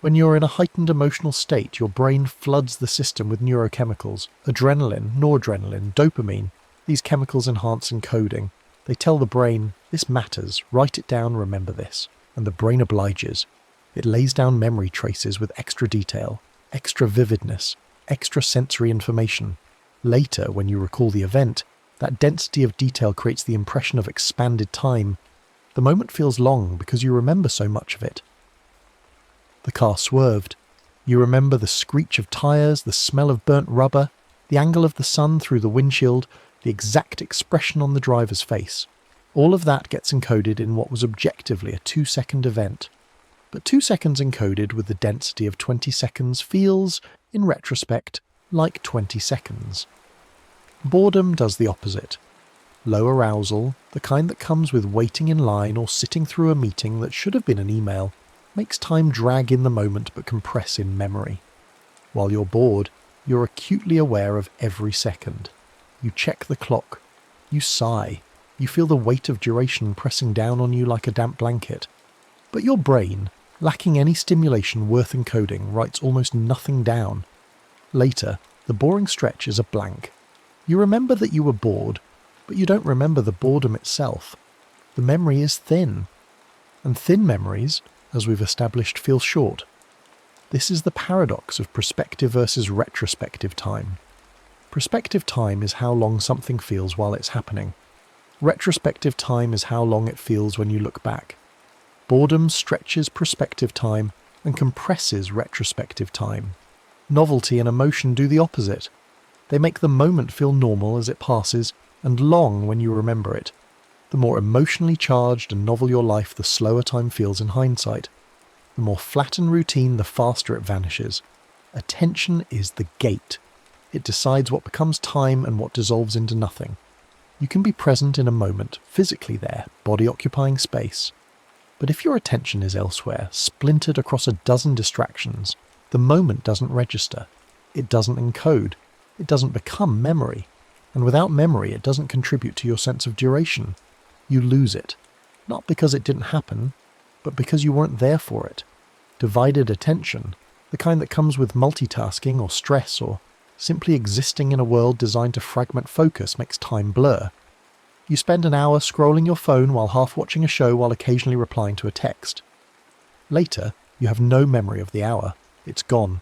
When you're in a heightened emotional state, your brain floods the system with neurochemicals. Adrenaline, noradrenaline, dopamine. These chemicals enhance encoding. They tell the brain, this matters, write it down, remember this. And the brain obliges. It lays down memory traces with extra detail, extra vividness, extra sensory information. Later, when you recall the event, that density of detail creates the impression of expanded time. The moment feels long because you remember so much of it. The car swerved. You remember the screech of tyres, the smell of burnt rubber, the angle of the sun through the windshield, the exact expression on the driver's face. All of that gets encoded in what was objectively a 2-second event. But 2 seconds encoded with the density of 20 seconds feels, in retrospect, like 20 seconds. Boredom does the opposite. low arousal, the kind that comes with waiting in line or sitting through a meeting that should have been an email, makes time drag in the moment but compress in memory. While you're bored, you're acutely aware of every second. You check the clock. You sigh. You feel the weight of duration pressing down on you like a damp blanket. But your brain, lacking any stimulation worth encoding, writes almost nothing down. Later, the boring stretch is a blank. You remember that you were bored, but you don't remember the boredom itself. The memory is thin. And thin memories, as we've established, feel short. This is the paradox of prospective versus retrospective time. Prospective time is how long something feels while it's happening. Retrospective time is how long it feels when you look back. Boredom stretches prospective time and compresses retrospective time. Novelty and emotion do the opposite. They make the moment feel normal as it passes and long when you remember it. The more emotionally charged and novel your life, the slower time feels in hindsight. The more flat and routine, the faster it vanishes. Attention is the gate. It decides what becomes time and what dissolves into nothing. You can be present in a moment, physically there, body occupying space. But if your attention is elsewhere, splintered across a dozen distractions, the moment doesn't register. It doesn't encode. It doesn't become memory. And without memory, it doesn't contribute to your sense of duration. You lose it. Not because it didn't happen, but because you weren't there for it. Divided attention, the kind that comes with multitasking or stress or simply existing in a world designed to fragment focus, makes time blur. You spend an hour scrolling your phone while half watching a show while occasionally replying to a text. Later, you have no memory of the hour. It's gone.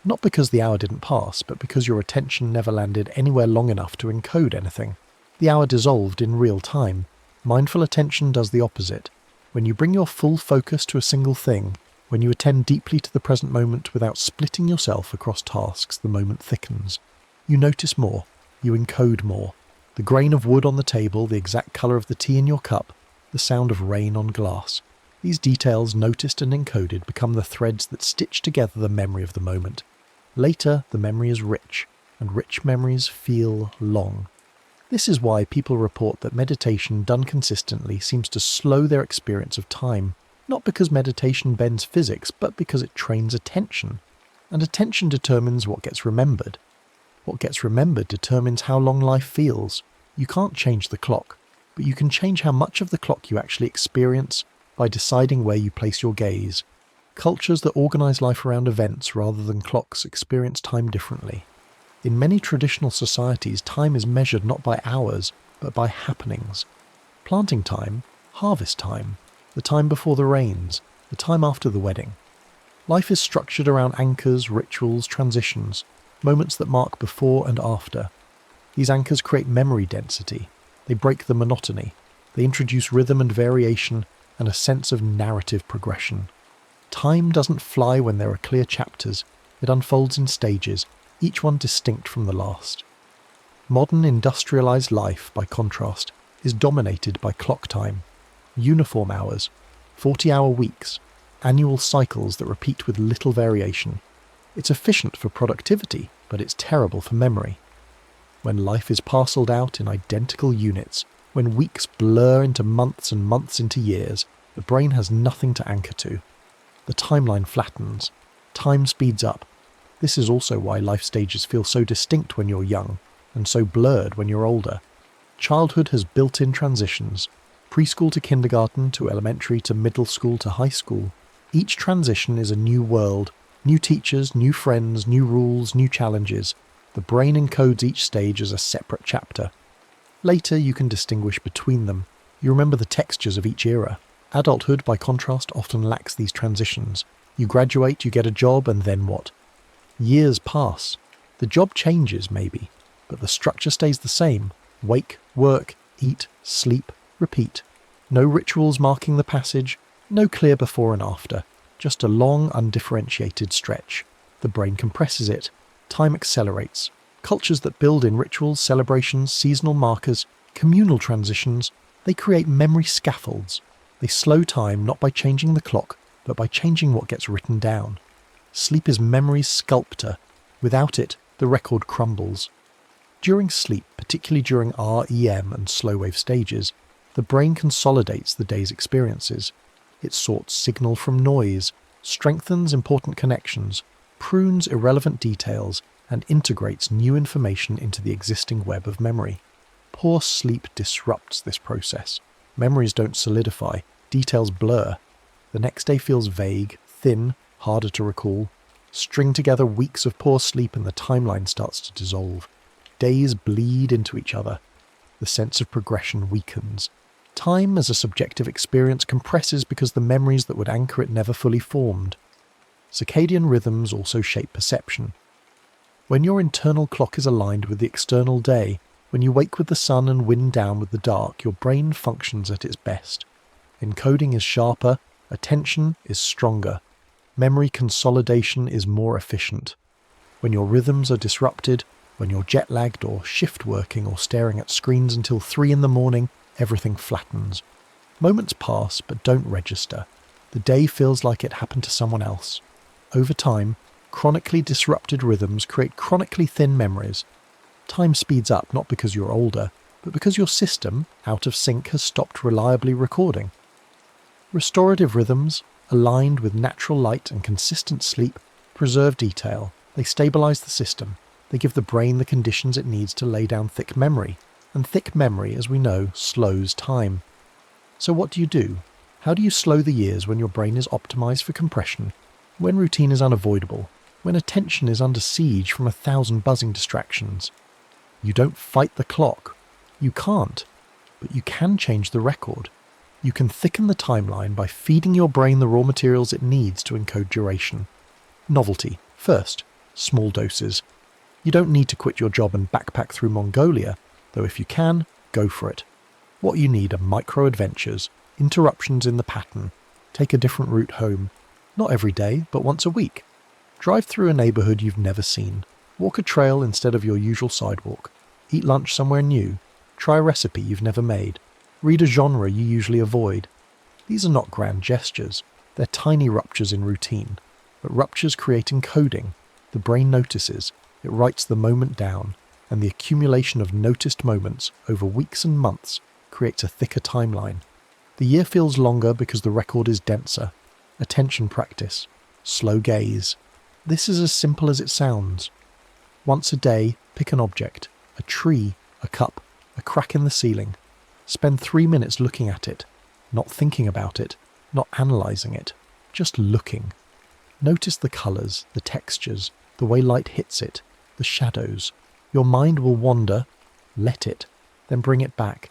Not because the hour didn't pass, but because your attention never landed anywhere long enough to encode anything. The hour dissolved in real time. Mindful attention does the opposite. When you bring your full focus to a single thing, when you attend deeply to the present moment without splitting yourself across tasks, the moment thickens. You notice more. You encode more. The grain of wood on the table, the exact colour of the tea in your cup, the sound of rain on glass. These details, noticed and encoded, become the threads that stitch together the memory of the moment. Later, the memory is rich, and rich memories feel long. This is why people report that meditation done consistently seems to slow their experience of time. Not because meditation bends physics, but because it trains attention. And attention determines what gets remembered. What gets remembered determines how long life feels. You can't change the clock, but you can change how much of the clock you actually experience by deciding where you place your gaze. Cultures that organise life around events rather than clocks experience time differently. In many traditional societies, time is measured not by hours, but by happenings. Planting time, harvest time, the time before the rains, the time after the wedding. Life is structured around anchors, rituals, transitions, moments that mark before and after. These anchors create memory density. They break the monotony. They introduce rhythm and variation and a sense of narrative progression. Time doesn't fly when there are clear chapters. It unfolds in stages, each one distinct from the last. Modern industrialised life, by contrast, is dominated by clock time. Uniform hours, 40-hour weeks, annual cycles that repeat with little variation. It's efficient for productivity, but it's terrible for memory. When life is parcelled out in identical units, when weeks blur into months and months into years, the brain has nothing to anchor to. The timeline flattens. Time speeds up. This is also why life stages feel so distinct when you're young, and so blurred when you're older. Childhood has built-in transitions. Preschool to kindergarten, to elementary, to middle school, to high school. Each transition is a new world, new teachers, new friends, new rules, new challenges. The brain encodes each stage as a separate chapter. Later, you can distinguish between them. You remember the textures of each era. Adulthood, by contrast, often lacks these transitions. You graduate, you get a job, and then what? Years pass. The job changes, maybe, but the structure stays the same. Wake, work, eat, sleep, repeat. No rituals marking the passage, no clear before and after, just a long, undifferentiated stretch. The brain compresses it. Time accelerates. Cultures that build in rituals, celebrations, seasonal markers, communal transitions, they create memory scaffolds. They slow time not by changing the clock, but by changing what gets written down. Sleep is memory's sculptor. Without it, the record crumbles. During sleep, particularly during REM and slow wave stages, the brain consolidates the day's experiences. It sorts signal from noise, strengthens important connections, prunes irrelevant details, and integrates new information into the existing web of memory. Poor sleep disrupts this process. Memories don't solidify, details blur. The next day feels vague, thin, harder to recall. String together weeks of poor sleep and the timeline starts to dissolve. Days bleed into each other. The sense of progression weakens. Time as a subjective experience compresses because the memories that would anchor it never fully formed. Circadian rhythms also shape perception. When your internal clock is aligned with the external day, when you wake with the sun and wind down with the dark, your brain functions at its best. Encoding is sharper, attention is stronger, memory consolidation is more efficient. When your rhythms are disrupted, when you're jet-lagged or shift-working or staring at screens until 3 in the morning, everything flattens. Moments pass but don't register. The day feels like it happened to someone else. Over time, chronically disrupted rhythms create chronically thin memories. Time speeds up not because you're older, but because your system, out of sync, has stopped reliably recording. Restorative rhythms, aligned with natural light and consistent sleep, preserve detail. They stabilize the system. They give the brain the conditions it needs to lay down thick memory. And thick memory, as we know, slows time. So what do? How do you slow the years when your brain is optimized for compression, when routine is unavoidable, when attention is under siege from 1,000 buzzing distractions? You don't fight the clock. You can't. But you can change the record. You can thicken the timeline by feeding your brain the raw materials it needs to encode duration. Novelty, first. Small doses. You don't need to quit your job and backpack through Mongolia, though if you can, go for it. What you need are micro-adventures, interruptions in the pattern. Take a different route home. Not every day, but once a week. Drive through a neighbourhood you've never seen. Walk a trail instead of your usual sidewalk. Eat lunch somewhere new. Try a recipe you've never made. Read a genre you usually avoid. These are not grand gestures. They're tiny ruptures in routine. But ruptures create encoding. The brain notices. It writes the moment down. And the accumulation of noticed moments over weeks and months creates a thicker timeline. The year feels longer because the record is denser. Attention practice. Slow gaze. This is as simple as it sounds. Once a day, pick an object. A tree, a cup, a crack in the ceiling. Spend 3 minutes looking at it. Not thinking about it. Not analysing it. Just looking. Notice the colours, the textures, the way light hits it, the shadows. Your mind will wander. Let it. Then bring it back.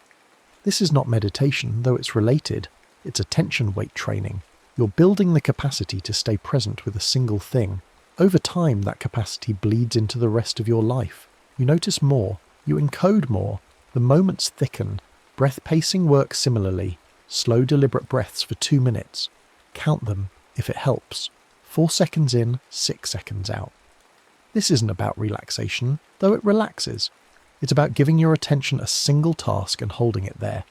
This is not meditation, though it's related. It's attention weight training. You're building the capacity to stay present with a single thing. Over time, that capacity bleeds into the rest of your life. You notice more. You encode more. The moments thicken. Breath pacing works similarly. Slow, deliberate breaths for 2 minutes. Count them, if it helps. 4 seconds in, 6 seconds out. This isn't about relaxation, though it relaxes. It's about giving your attention a single task and holding it there.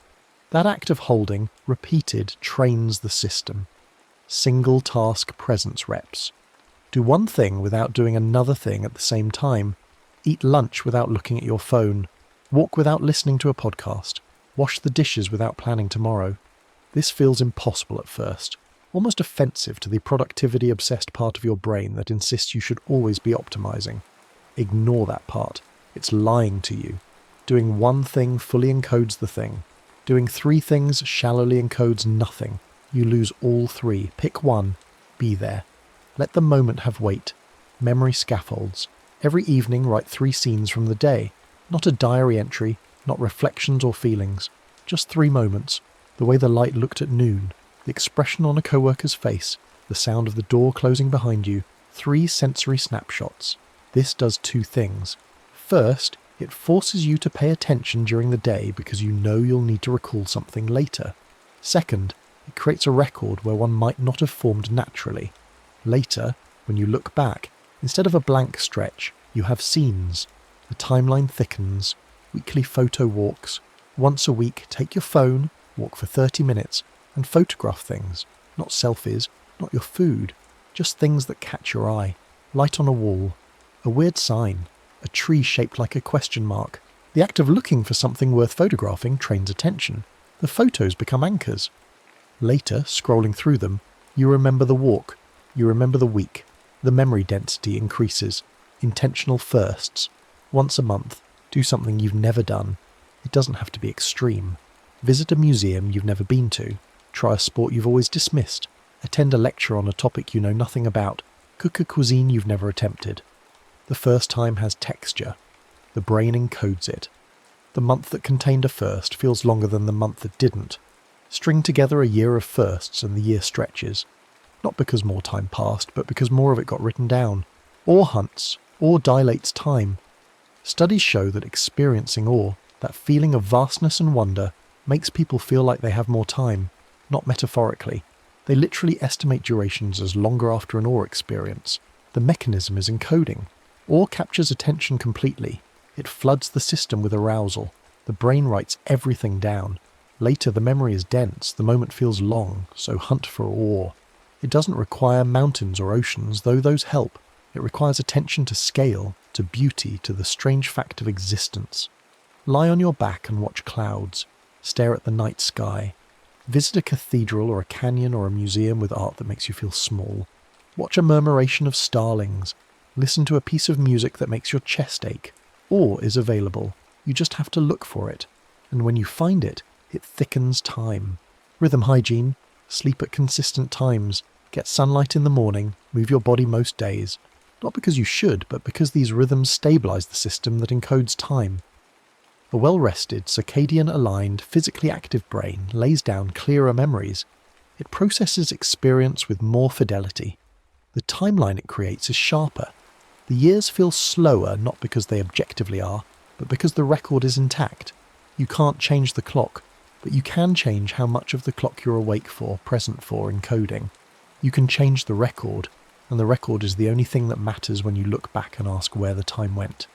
That act of holding, repeated, trains the system. Single task presence reps. Do one thing without doing another thing at the same time. Eat lunch without looking at your phone. Walk without listening to a podcast. Wash the dishes without planning tomorrow. This feels impossible at first, almost offensive to the productivity-obsessed part of your brain that insists you should always be optimizing. Ignore that part. It's lying to you. Doing one thing fully encodes the thing. Doing 3 things shallowly encodes nothing. You lose all 3. Pick one. Be there. Let the moment have weight. Memory scaffolds. Every evening write 3 scenes from the day. Not a diary entry, not reflections or feelings. Just 3 moments. The way the light looked at noon. The expression on a coworker's face. The sound of the door closing behind you. 3 sensory snapshots. This does 2 things. First, it forces you to pay attention during the day because you know you'll need to recall something later. Second, it creates a record where one might not have formed naturally. Later, when you look back, instead of a blank stretch, you have scenes. The timeline thickens. Weekly photo walks. Once a week, take your phone, walk for 30 minutes, and photograph things. Not selfies, not your food, just things that catch your eye. Light on a wall. A weird sign. a tree shaped like a question mark. The act of looking for something worth photographing trains attention. The photos become anchors. Later, scrolling through them, you remember the walk, you remember the week. The memory density increases. Intentional firsts. Once a month, do something you've never done. It doesn't have to be extreme. Visit a museum you've never been to. Try a sport you've always dismissed. Attend a lecture on a topic you know nothing about. Cook a cuisine you've never attempted. The first time has texture. The brain encodes it. The month that contained a first feels longer than the month that didn't. String together a year of firsts and the year stretches. Not because more time passed, but because more of it got written down. Awe hunts, awe dilates time. Studies show that experiencing awe, that feeling of vastness and wonder, makes people feel like they have more time, not metaphorically. They literally estimate durations as longer after an awe experience. The mechanism is encoding. Awe captures attention completely. It floods the system with arousal. The brain writes everything down. Later the memory is dense, the moment feels long, so hunt for awe. It doesn't require mountains or oceans, though those help. It requires attention to scale, to beauty, to the strange fact of existence. Lie on your back and watch clouds. Stare at the night sky. Visit a cathedral or a canyon or a museum with art that makes you feel small. Watch a murmuration of starlings. Listen to a piece of music that makes your chest ache. Awe is available. You just have to look for it. And when you find it, it thickens time. Rhythm hygiene. Sleep at consistent times. Get sunlight in the morning. Move your body most days. Not because you should, but because these rhythms stabilize the system that encodes time. A well-rested, circadian-aligned, physically active brain lays down clearer memories. It processes experience with more fidelity. The timeline it creates is sharper. The years feel slower not because they objectively are, but because the record is intact. You can't change the clock, but you can change how much of the clock you're awake for, present for, encoding. You can change the record, and the record is the only thing that matters when you look back and ask where the time went.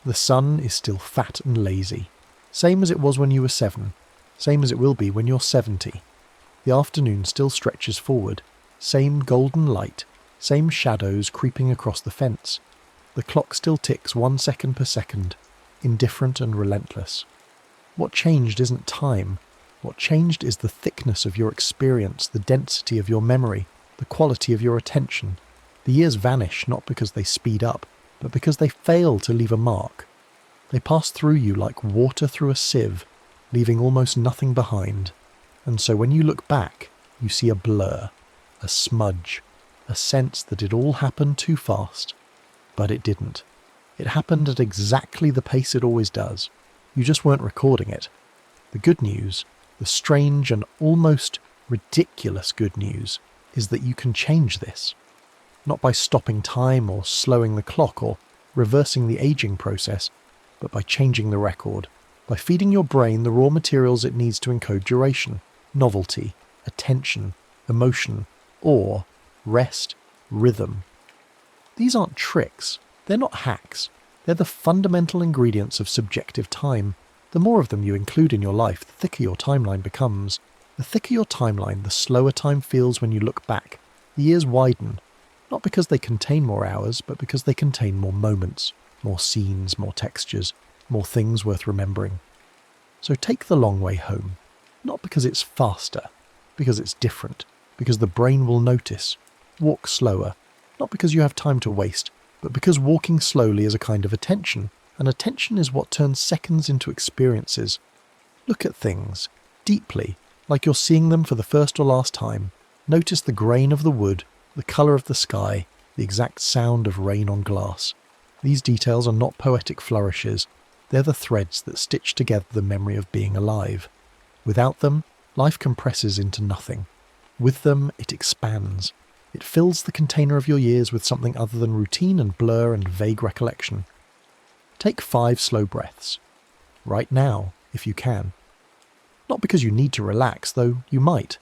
The sun is still fat and lazy, same as it was when you were 7, same as it will be when you're 70. The afternoon still stretches forward, same golden light, same shadows creeping across the fence. The clock still ticks 1 second per second, indifferent and relentless. What changed isn't time. What changed is the thickness of your experience, the density of your memory, the quality of your attention. The years vanish not because they speed up, but because they fail to leave a mark. They pass through you like water through a sieve, leaving almost nothing behind. And so when you look back, you see a blur, a smudge, a sense that it all happened too fast. But it didn't. It happened at exactly the pace it always does. You just weren't recording it. The good news, the strange and almost ridiculous good news, is that you can change this. Not by stopping time or slowing the clock or reversing the aging process, but by changing the record, by feeding your brain the raw materials it needs to encode duration, novelty, attention, emotion, awe, rest, rhythm. These aren't tricks, they're not hacks, they're the fundamental ingredients of subjective time. The more of them you include in your life, the thicker your timeline becomes. The thicker your timeline, the slower time feels when you look back. The years widen, not because they contain more hours, but because they contain more moments, more scenes, more textures, more things worth remembering. So take the long way home, not because it's faster, because it's different, because the brain will notice. Walk slower, not because you have time to waste, but because walking slowly is a kind of attention, and attention is what turns seconds into experiences. Look at things, deeply, like you're seeing them for the first or last time. Notice the grain of the wood, the colour of the sky, the exact sound of rain on glass. These details are not poetic flourishes, they're the threads that stitch together the memory of being alive. Without them, life compresses into nothing. With them, it expands. It fills the container of your years with something other than routine and blur and vague recollection. Take 5 slow breaths. Right now, if you can. Not because you need to relax, though you might,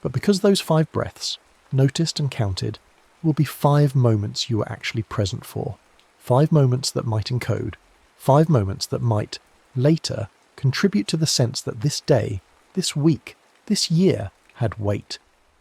but because those 5 breaths, noticed and counted, will be 5 moments you are actually present for. 5 moments that might encode. 5 moments that might, later, contribute to the sense that this day, this week, this year had weight.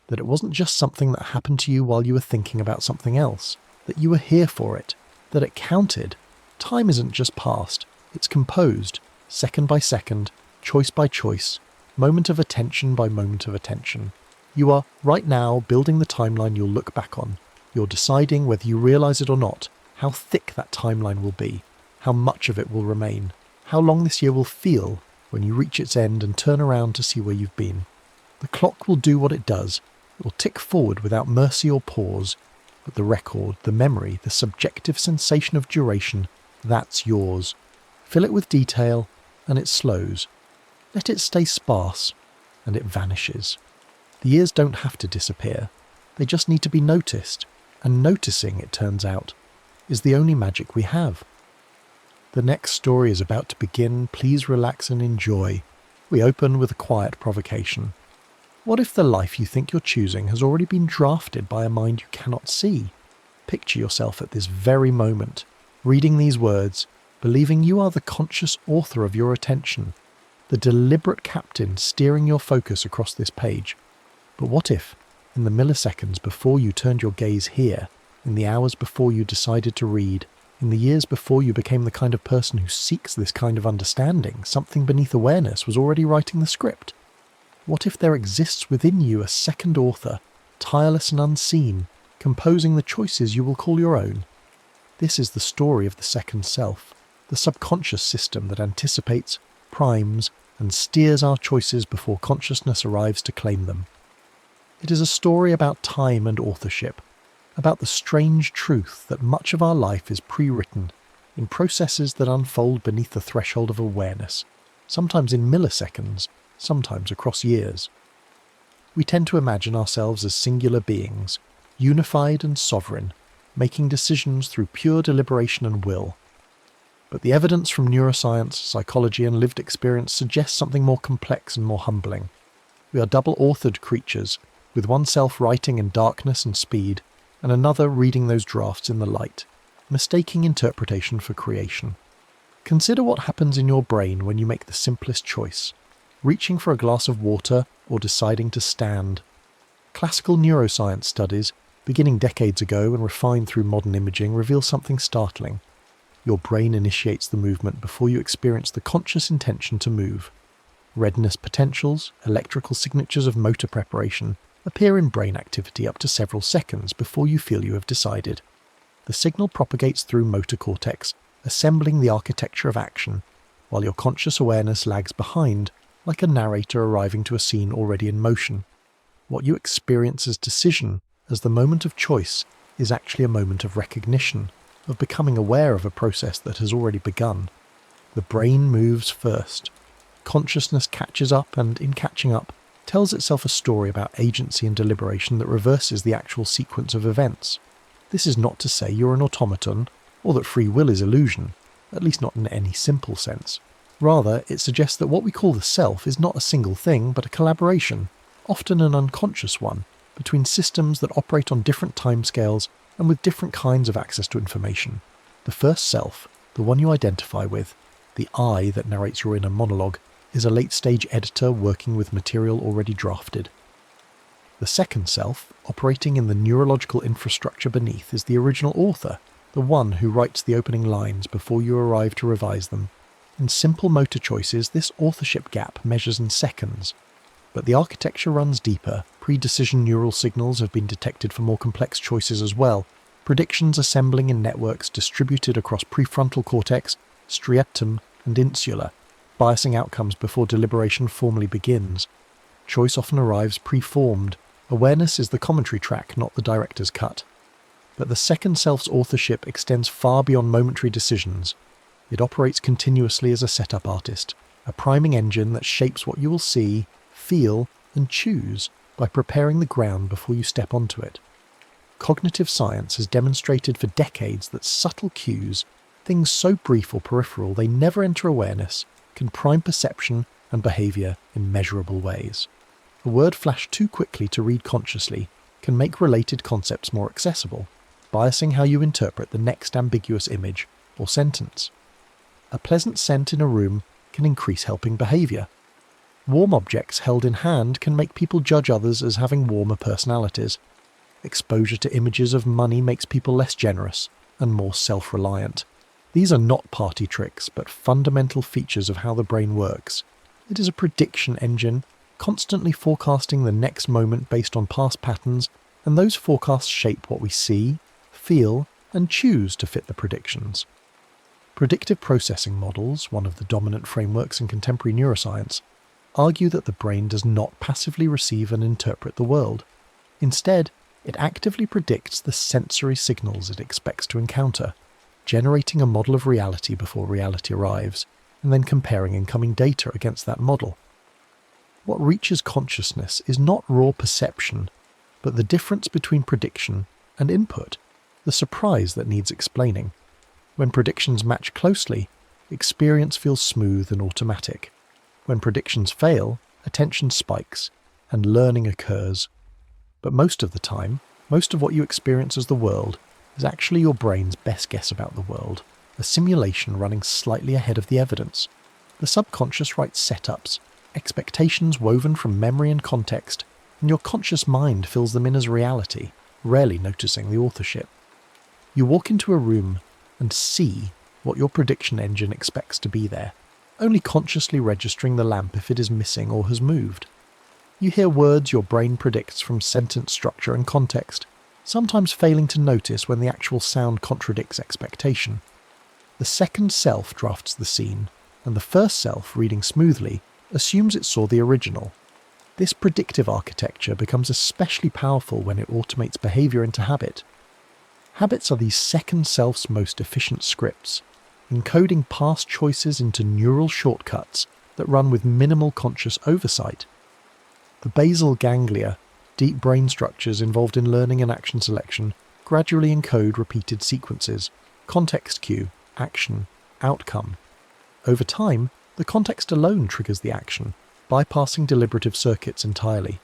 That it wasn't just something that happened to you while you were thinking about something else. That you were here for it. that it counted. Time isn't just passed, it's composed, second by second, choice by choice, moment of attention by moment of attention. You are, right now, building the timeline you'll look back on. You're deciding, whether you realise it or not, how thick that timeline will be, how much of it will remain, how long this year will feel when you reach its end and turn around to see where you've been. The clock will do what it does. It will tick forward without mercy or pause. But the record, the memory, the subjective sensation of duration, that's yours. Fill it with detail, and it slows. Let it stay sparse, and it vanishes. The years don't have to disappear. They just need to be noticed. And noticing, it turns out, is the only magic we have. The next story is about to begin. Please relax and enjoy. We open with a quiet provocation. What if the life you think you're choosing has already been drafted by a mind you cannot see? Picture yourself at this very moment, reading these words, believing you are the conscious author of your attention, the deliberate captain steering your focus across this page. But what if, in the milliseconds before you turned your gaze here, in the hours before you decided to read, in the years before you became the kind of person who seeks this kind of understanding, something beneath awareness was already writing the script? What if there exists within you a second author, tireless and unseen, composing the choices you will call your own? This is the story of the second self, the subconscious system that anticipates, primes, and steers our choices before consciousness arrives to claim them. It is a story about time and authorship, about the strange truth that much of our life is pre-written, in processes that unfold beneath the threshold of awareness, sometimes in milliseconds, sometimes across years. We tend to imagine ourselves as singular beings, unified and sovereign, making decisions through pure deliberation and will. But the evidence from neuroscience, psychology, and lived experience suggests something more complex and more humbling. We are double-authored creatures, with one self writing in darkness and speed, and another reading those drafts in the light, mistaking interpretation for creation. Consider what happens in your brain when you make the simplest choice, reaching for a glass of water or deciding to stand. Classical neuroscience studies, beginning decades ago and refined through modern imaging, reveal something startling. Your brain initiates the movement before you experience the conscious intention to move. Readiness potentials, electrical signatures of motor preparation, appear in brain activity up to several seconds before you feel you have decided. The signal propagates through motor cortex, assembling the architecture of action, while your conscious awareness lags behind, like a narrator arriving to a scene already in motion. What you experience as decision, as the moment of choice, is actually a moment of recognition, of becoming aware of a process that has already begun. The brain moves first. Consciousness catches up and, in catching up, tells itself a story about agency and deliberation that reverses the actual sequence of events. This is not to say you're an automaton, or that free will is illusion, at least not in any simple sense. Rather, it suggests that what we call the self is not a single thing, but a collaboration, often an unconscious one, between systems that operate on different timescales and with different kinds of access to information. The first self, the one you identify with, the I that narrates your inner monologue, is a late-stage editor working with material already drafted. The second self, operating in the neurological infrastructure beneath, is the original author, the one who writes the opening lines before you arrive to revise them. In simple motor choices, this authorship gap measures in seconds. But the architecture runs deeper. Pre-decision neural signals have been detected for more complex choices as well, predictions assembling in networks distributed across prefrontal cortex, striatum, and insula, biasing outcomes before deliberation formally begins. Choice often arrives pre-formed. Awareness is the commentary track, not the director's cut. But the second self's authorship extends far beyond momentary decisions. It operates continuously as a setup artist, a priming engine that shapes what you will see, feel, and choose by preparing the ground before you step onto it. Cognitive science has demonstrated for decades that subtle cues, things so brief or peripheral they never enter awareness, can prime perception and behaviour in measurable ways. A word flashed too quickly to read consciously can make related concepts more accessible, biasing how you interpret the next ambiguous image or sentence. A pleasant scent in a room can increase helping behaviour. Warm objects held in hand can make people judge others as having warmer personalities. Exposure to images of money makes people less generous, and more self-reliant. These are not party tricks, but fundamental features of how the brain works. It is a prediction engine, constantly forecasting the next moment based on past patterns, and those forecasts shape what we see, feel, and choose to fit the predictions. Predictive processing models, one of the dominant frameworks in contemporary neuroscience, argue that the brain does not passively receive and interpret the world. Instead, it actively predicts the sensory signals it expects to encounter, generating a model of reality before reality arrives, and then comparing incoming data against that model. What reaches consciousness is not raw perception, but the difference between prediction and input, the surprise that needs explaining. When predictions match closely, experience feels smooth and automatic. When predictions fail, attention spikes, and learning occurs. But most of the time, most of what you experience as the world is actually your brain's best guess about the world, a simulation running slightly ahead of the evidence. The subconscious writes setups, expectations woven from memory and context, and your conscious mind fills them in as reality, rarely noticing the authorship. You walk into a room and see what your prediction engine expects to be there, only consciously registering the lamp if it is missing or has moved. You hear words your brain predicts from sentence structure and context, sometimes failing to notice when the actual sound contradicts expectation. The second self drafts the scene, and the first self, reading smoothly, assumes it saw the original. This predictive architecture becomes especially powerful when it automates behavior into habit. Habits are these second self's most efficient scripts, encoding past choices into neural shortcuts that run with minimal conscious oversight. The basal ganglia, deep brain structures involved in learning and action selection, gradually encode repeated sequences: context cue, action, outcome. Over time, the context alone triggers the action, bypassing deliberative circuits entirely.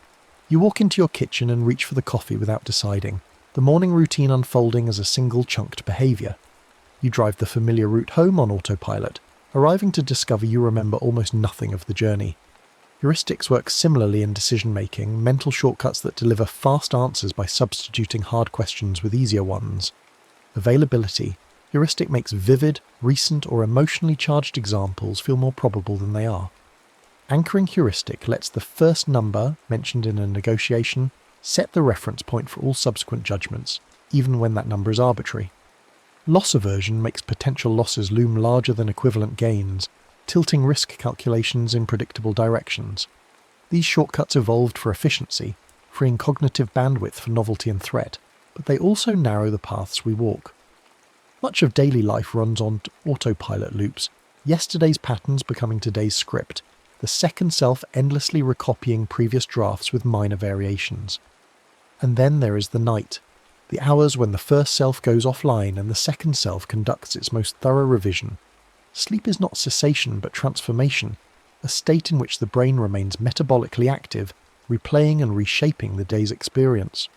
You walk into your kitchen and reach for the coffee without deciding, the morning routine unfolding as a single chunked behavior. You drive the familiar route home on autopilot, arriving to discover you remember almost nothing of the journey. Heuristics work similarly in decision-making, mental shortcuts that deliver fast answers by substituting hard questions with easier ones. Availability. Heuristic makes vivid, recent, or emotionally charged examples feel more probable than they are. Anchoring heuristic lets the first number, mentioned in a negotiation, set the reference point for all subsequent judgments, even when that number is arbitrary. Loss aversion makes potential losses loom larger than equivalent gains, tilting risk calculations in predictable directions. These shortcuts evolved for efficiency, freeing cognitive bandwidth for novelty and threat, but they also narrow the paths we walk. Much of daily life runs on autopilot loops, yesterday's patterns becoming today's script, the second self endlessly recopying previous drafts with minor variations. And then there is the night, the hours when the first self goes offline and the second self conducts its most thorough revision. Sleep is not cessation but transformation, a state in which the brain remains metabolically active, replaying and reshaping the day's experience.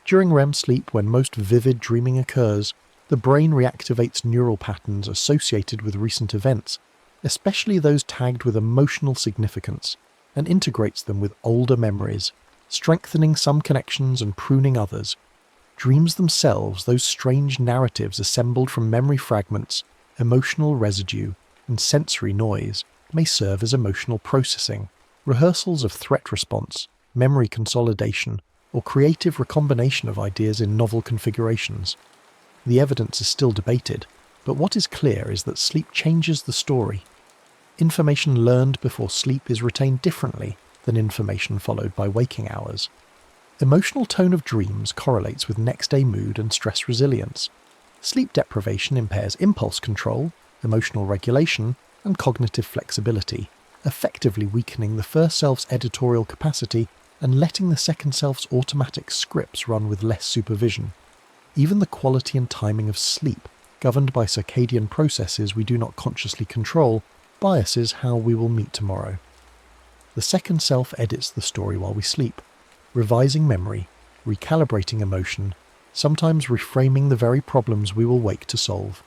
During REM sleep, when most vivid dreaming occurs, the brain reactivates neural patterns associated with recent events, especially those tagged with emotional significance, and integrates them with older memories, strengthening some connections and pruning others. Dreams themselves, those strange narratives assembled from memory fragments, emotional residue, and sensory noise, may serve as emotional processing, rehearsals of threat response, memory consolidation, or creative recombination of ideas in novel configurations. The evidence is still debated, but what is clear is that sleep changes the story. Information learned before sleep is retained differently than information followed by waking hours. Emotional tone of dreams correlates with next-day mood and stress resilience. Sleep deprivation impairs impulse control, emotional regulation, and cognitive flexibility, effectively weakening the first self's editorial capacity and letting the second self's automatic scripts run with less supervision. Even the quality and timing of sleep, governed by circadian processes we do not consciously control, biases how we will meet tomorrow. The second self edits the story while we sleep, revising memory, recalibrating emotion, sometimes reframing the very problems we will wake to solve.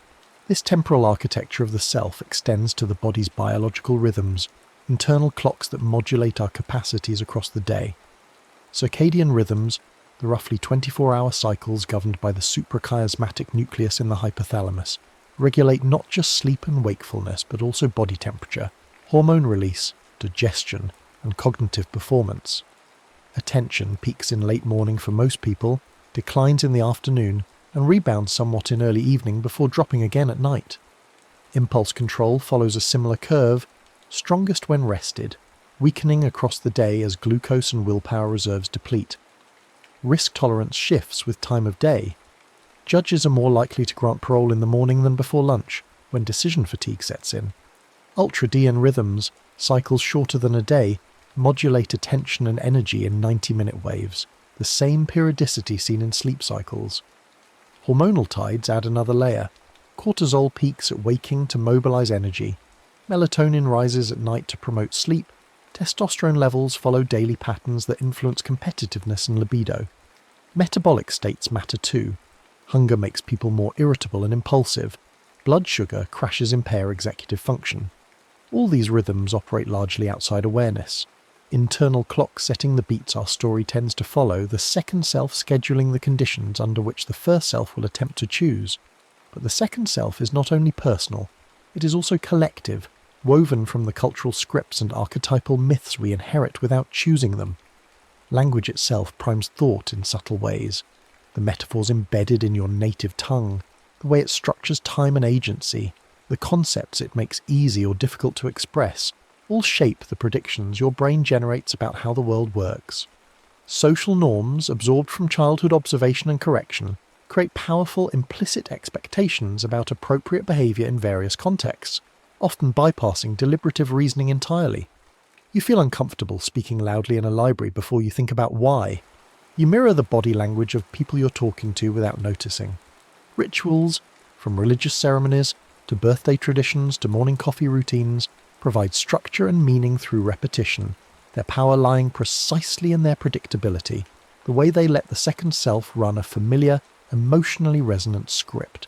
This temporal architecture of the self extends to the body's biological rhythms, internal clocks that modulate our capacities across the day. Circadian rhythms, the roughly 24-hour cycles governed by the suprachiasmatic nucleus in the hypothalamus, regulate not just sleep and wakefulness but also body temperature, hormone release, digestion, and cognitive performance. Attention peaks in late morning for most people, declines in the afternoon, and rebounds somewhat in early evening before dropping again at night. Impulse control follows a similar curve, strongest when rested, weakening across the day as glucose and willpower reserves deplete. Risk tolerance shifts with time of day. Judges are more likely to grant parole in the morning than before lunch, when decision fatigue sets in. Ultradian rhythms, cycles shorter than a day, modulate attention and energy in 90-minute waves, the same periodicity seen in sleep cycles. Hormonal tides add another layer. Cortisol peaks at waking to mobilize energy. Melatonin rises at night to promote sleep. Testosterone levels follow daily patterns that influence competitiveness and libido. Metabolic states matter too. Hunger makes people more irritable and impulsive. Blood sugar crashes impair executive function. All these rhythms operate largely outside awareness. Internal clocks setting the beats our story tends to follow, the second self scheduling the conditions under which the first self will attempt to choose. But the second self is not only personal, it is also collective, woven from the cultural scripts and archetypal myths we inherit without choosing them. Language itself primes thought in subtle ways. The metaphors embedded in your native tongue, the way it structures time and agency, the concepts it makes easy or difficult to express, all shape the predictions your brain generates about how the world works. Social norms, absorbed from childhood observation and correction, create powerful implicit expectations about appropriate behaviour in various contexts, often bypassing deliberative reasoning entirely. You feel uncomfortable speaking loudly in a library before you think about why. You mirror the body language of people you're talking to without noticing. Rituals, from religious ceremonies to birthday traditions to morning coffee routines, provide structure and meaning through repetition, their power lying precisely in their predictability, the way they let the second self run a familiar, emotionally resonant script.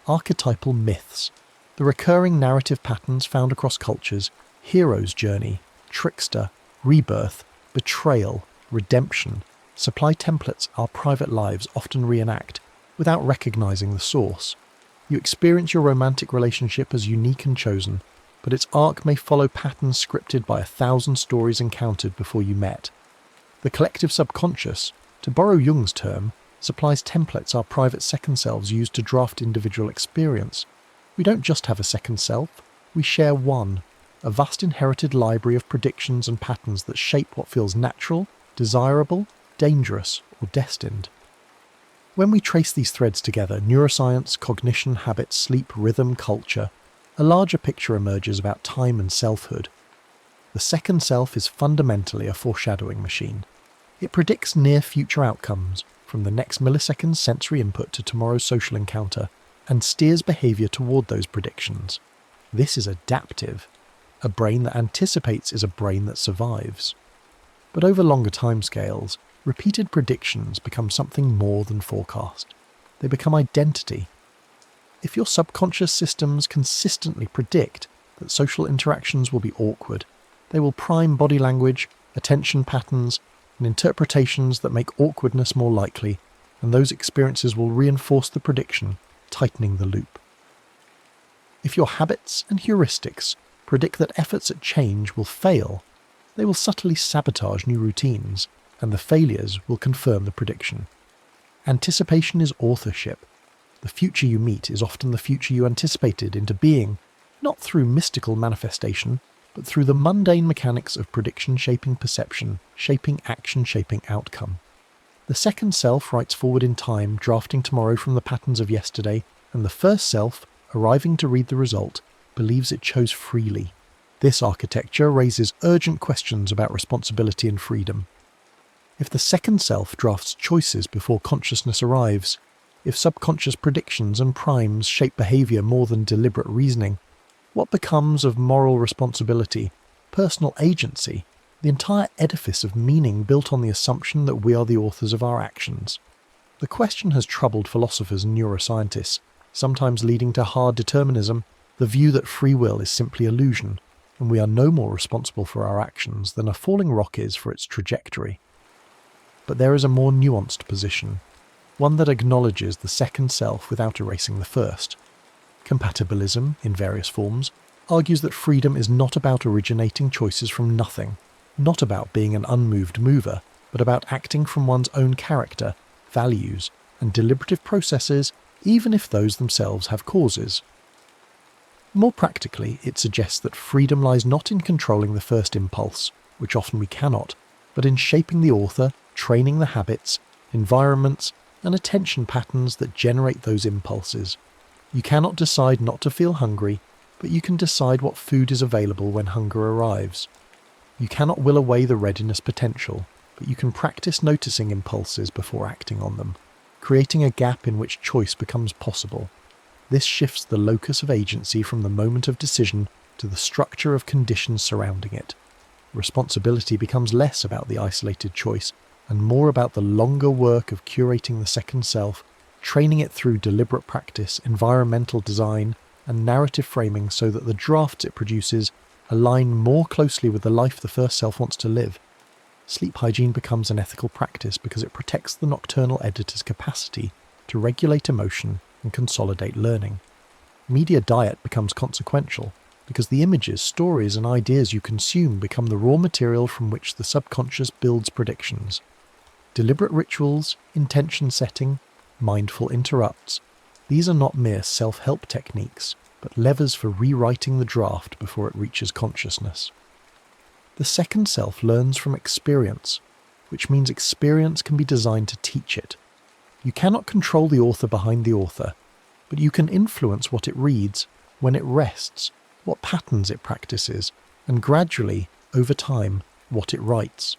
Archetypal myths, the recurring narrative patterns found across cultures, hero's journey, trickster, rebirth, betrayal, redemption, supply templates our private lives often reenact, without recognizing the source. You experience your romantic relationship as unique and chosen, but its arc may follow patterns scripted by 1,000 stories encountered before you met. The collective subconscious, to borrow Jung's term, supplies templates our private second selves use to draft individual experience. We don't just have a second self, we share one, a vast inherited library of predictions and patterns that shape what feels natural, desirable, dangerous, or destined. When we trace these threads together, neuroscience, cognition, habits, sleep, rhythm, culture, a larger picture emerges about time and selfhood. The second self is fundamentally a foreshadowing machine. It predicts near-future outcomes, from the next millisecond's sensory input to tomorrow's social encounter, and steers behaviour toward those predictions. This is adaptive. A brain that anticipates is a brain that survives. But over longer timescales, repeated predictions become something more than forecast. They become identity. If your subconscious systems consistently predict that social interactions will be awkward, they will prime body language, attention patterns, and interpretations that make awkwardness more likely, and those experiences will reinforce the prediction, tightening the loop. If your habits and heuristics predict that efforts at change will fail, they will subtly sabotage new routines, and the failures will confirm the prediction. Anticipation is authorship. The future you meet is often the future you anticipated into being, not through mystical manifestation, but through the mundane mechanics of prediction shaping perception, shaping action, shaping outcome. The second self writes forward in time, drafting tomorrow from the patterns of yesterday, and the first self, arriving to read the result, believes it chose freely. This architecture raises urgent questions about responsibility and freedom. If the second self drafts choices before consciousness arrives, if subconscious predictions and primes shape behaviour more than deliberate reasoning, what becomes of moral responsibility, personal agency, the entire edifice of meaning built on the assumption that we are the authors of our actions? The question has troubled philosophers and neuroscientists, sometimes leading to hard determinism, the view that free will is simply illusion, and we are no more responsible for our actions than a falling rock is for its trajectory. But there is a more nuanced position, one that acknowledges the second self without erasing the first. Compatibilism, in various forms, argues that freedom is not about originating choices from nothing, not about being an unmoved mover, but about acting from one's own character, values, and deliberative processes, even if those themselves have causes. More practically, it suggests that freedom lies not in controlling the first impulse, which often we cannot, but in shaping the author, training the habits, environments, and attention patterns that generate those impulses. You cannot decide not to feel hungry, but you can decide what food is available when hunger arrives. You cannot will away the readiness potential, but you can practice noticing impulses before acting on them, creating a gap in which choice becomes possible. This shifts the locus of agency from the moment of decision to the structure of conditions surrounding it. Responsibility becomes less about the isolated choice and more about the longer work of curating the second self, training it through deliberate practice, environmental design, and narrative framing so that the drafts it produces align more closely with the life the first self wants to live. Sleep hygiene becomes an ethical practice because it protects the nocturnal editor's capacity to regulate emotion and consolidate learning. Media diet becomes consequential because the images, stories, and ideas you consume become the raw material from which the subconscious builds predictions. Deliberate rituals, intention setting, mindful interrupts, these are not mere self-help techniques, but levers for rewriting the draft before it reaches consciousness. The second self learns from experience, which means experience can be designed to teach it. You cannot control the author behind the author, but you can influence what it reads, when it rests, what patterns it practices, and gradually, over time, what it writes.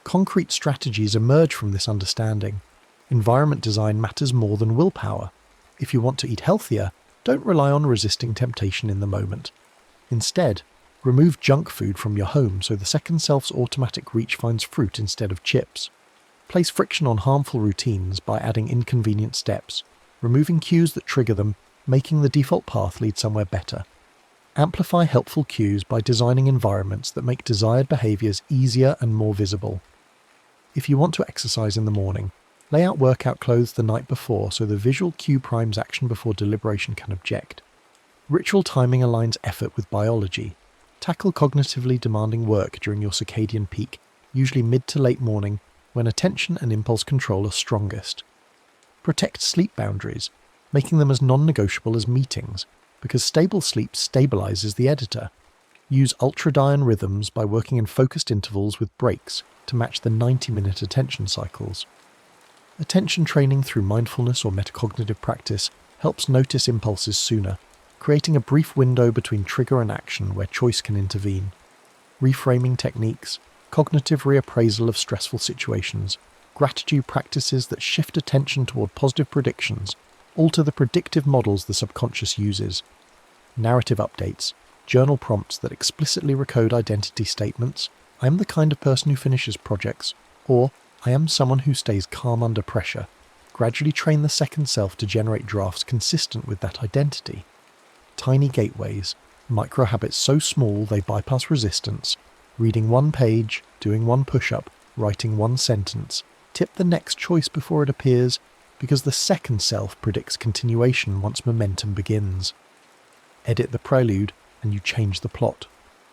Concrete strategies emerge from this understanding. Environment design matters more than willpower. If you want to eat healthier, don't rely on resisting temptation in the moment. Instead, remove junk food from your home so the second self's automatic reach finds fruit instead of chips. Place friction on harmful routines by adding inconvenient steps, removing cues that trigger them, making the default path lead somewhere better. Amplify helpful cues by designing environments that make desired behaviours easier and more visible. If you want to exercise in the morning, lay out workout clothes the night before so the visual cue primes action before deliberation can object. Ritual timing aligns effort with biology. Tackle cognitively demanding work during your circadian peak, usually mid to late morning, when attention and impulse control are strongest. Protect sleep boundaries, making them as non-negotiable as meetings, because stable sleep stabilizes the editor. Use ultradian rhythms by working in focused intervals with breaks to match the 90-minute attention cycles. Attention training through mindfulness or metacognitive practice helps notice impulses sooner, creating a brief window between trigger and action where choice can intervene. Reframing techniques, cognitive reappraisal of stressful situations, gratitude practices that shift attention toward positive predictions, alter the predictive models the subconscious uses. Narrative updates, journal prompts that explicitly recode identity statements, I am the kind of person who finishes projects, or I am someone who stays calm under pressure, gradually train the second self to generate drafts consistent with that identity. Tiny gateways, micro habits so small they bypass resistance, reading one page, doing one push-up, writing one sentence, tip the next choice before it appears, because the second self predicts continuation once momentum begins. Edit the prelude, and you change the plot.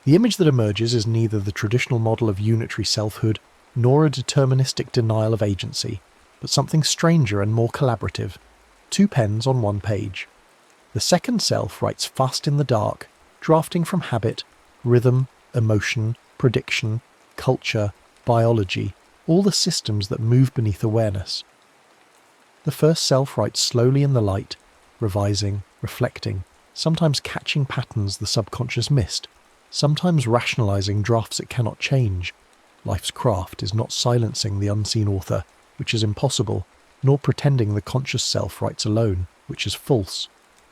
The image that emerges is neither the traditional model of unitary selfhood, nor a deterministic denial of agency, but something stranger and more collaborative. 2 pens on 1 page. The second self writes fast in the dark, drafting from habit, rhythm, emotion, prediction, culture, biology, all the systems that move beneath awareness. The first self writes slowly in the light, revising, reflecting, sometimes catching patterns the subconscious missed, sometimes rationalizing drafts it cannot change. Life's craft is not silencing the unseen author, which is impossible, nor pretending the conscious self writes alone, which is false.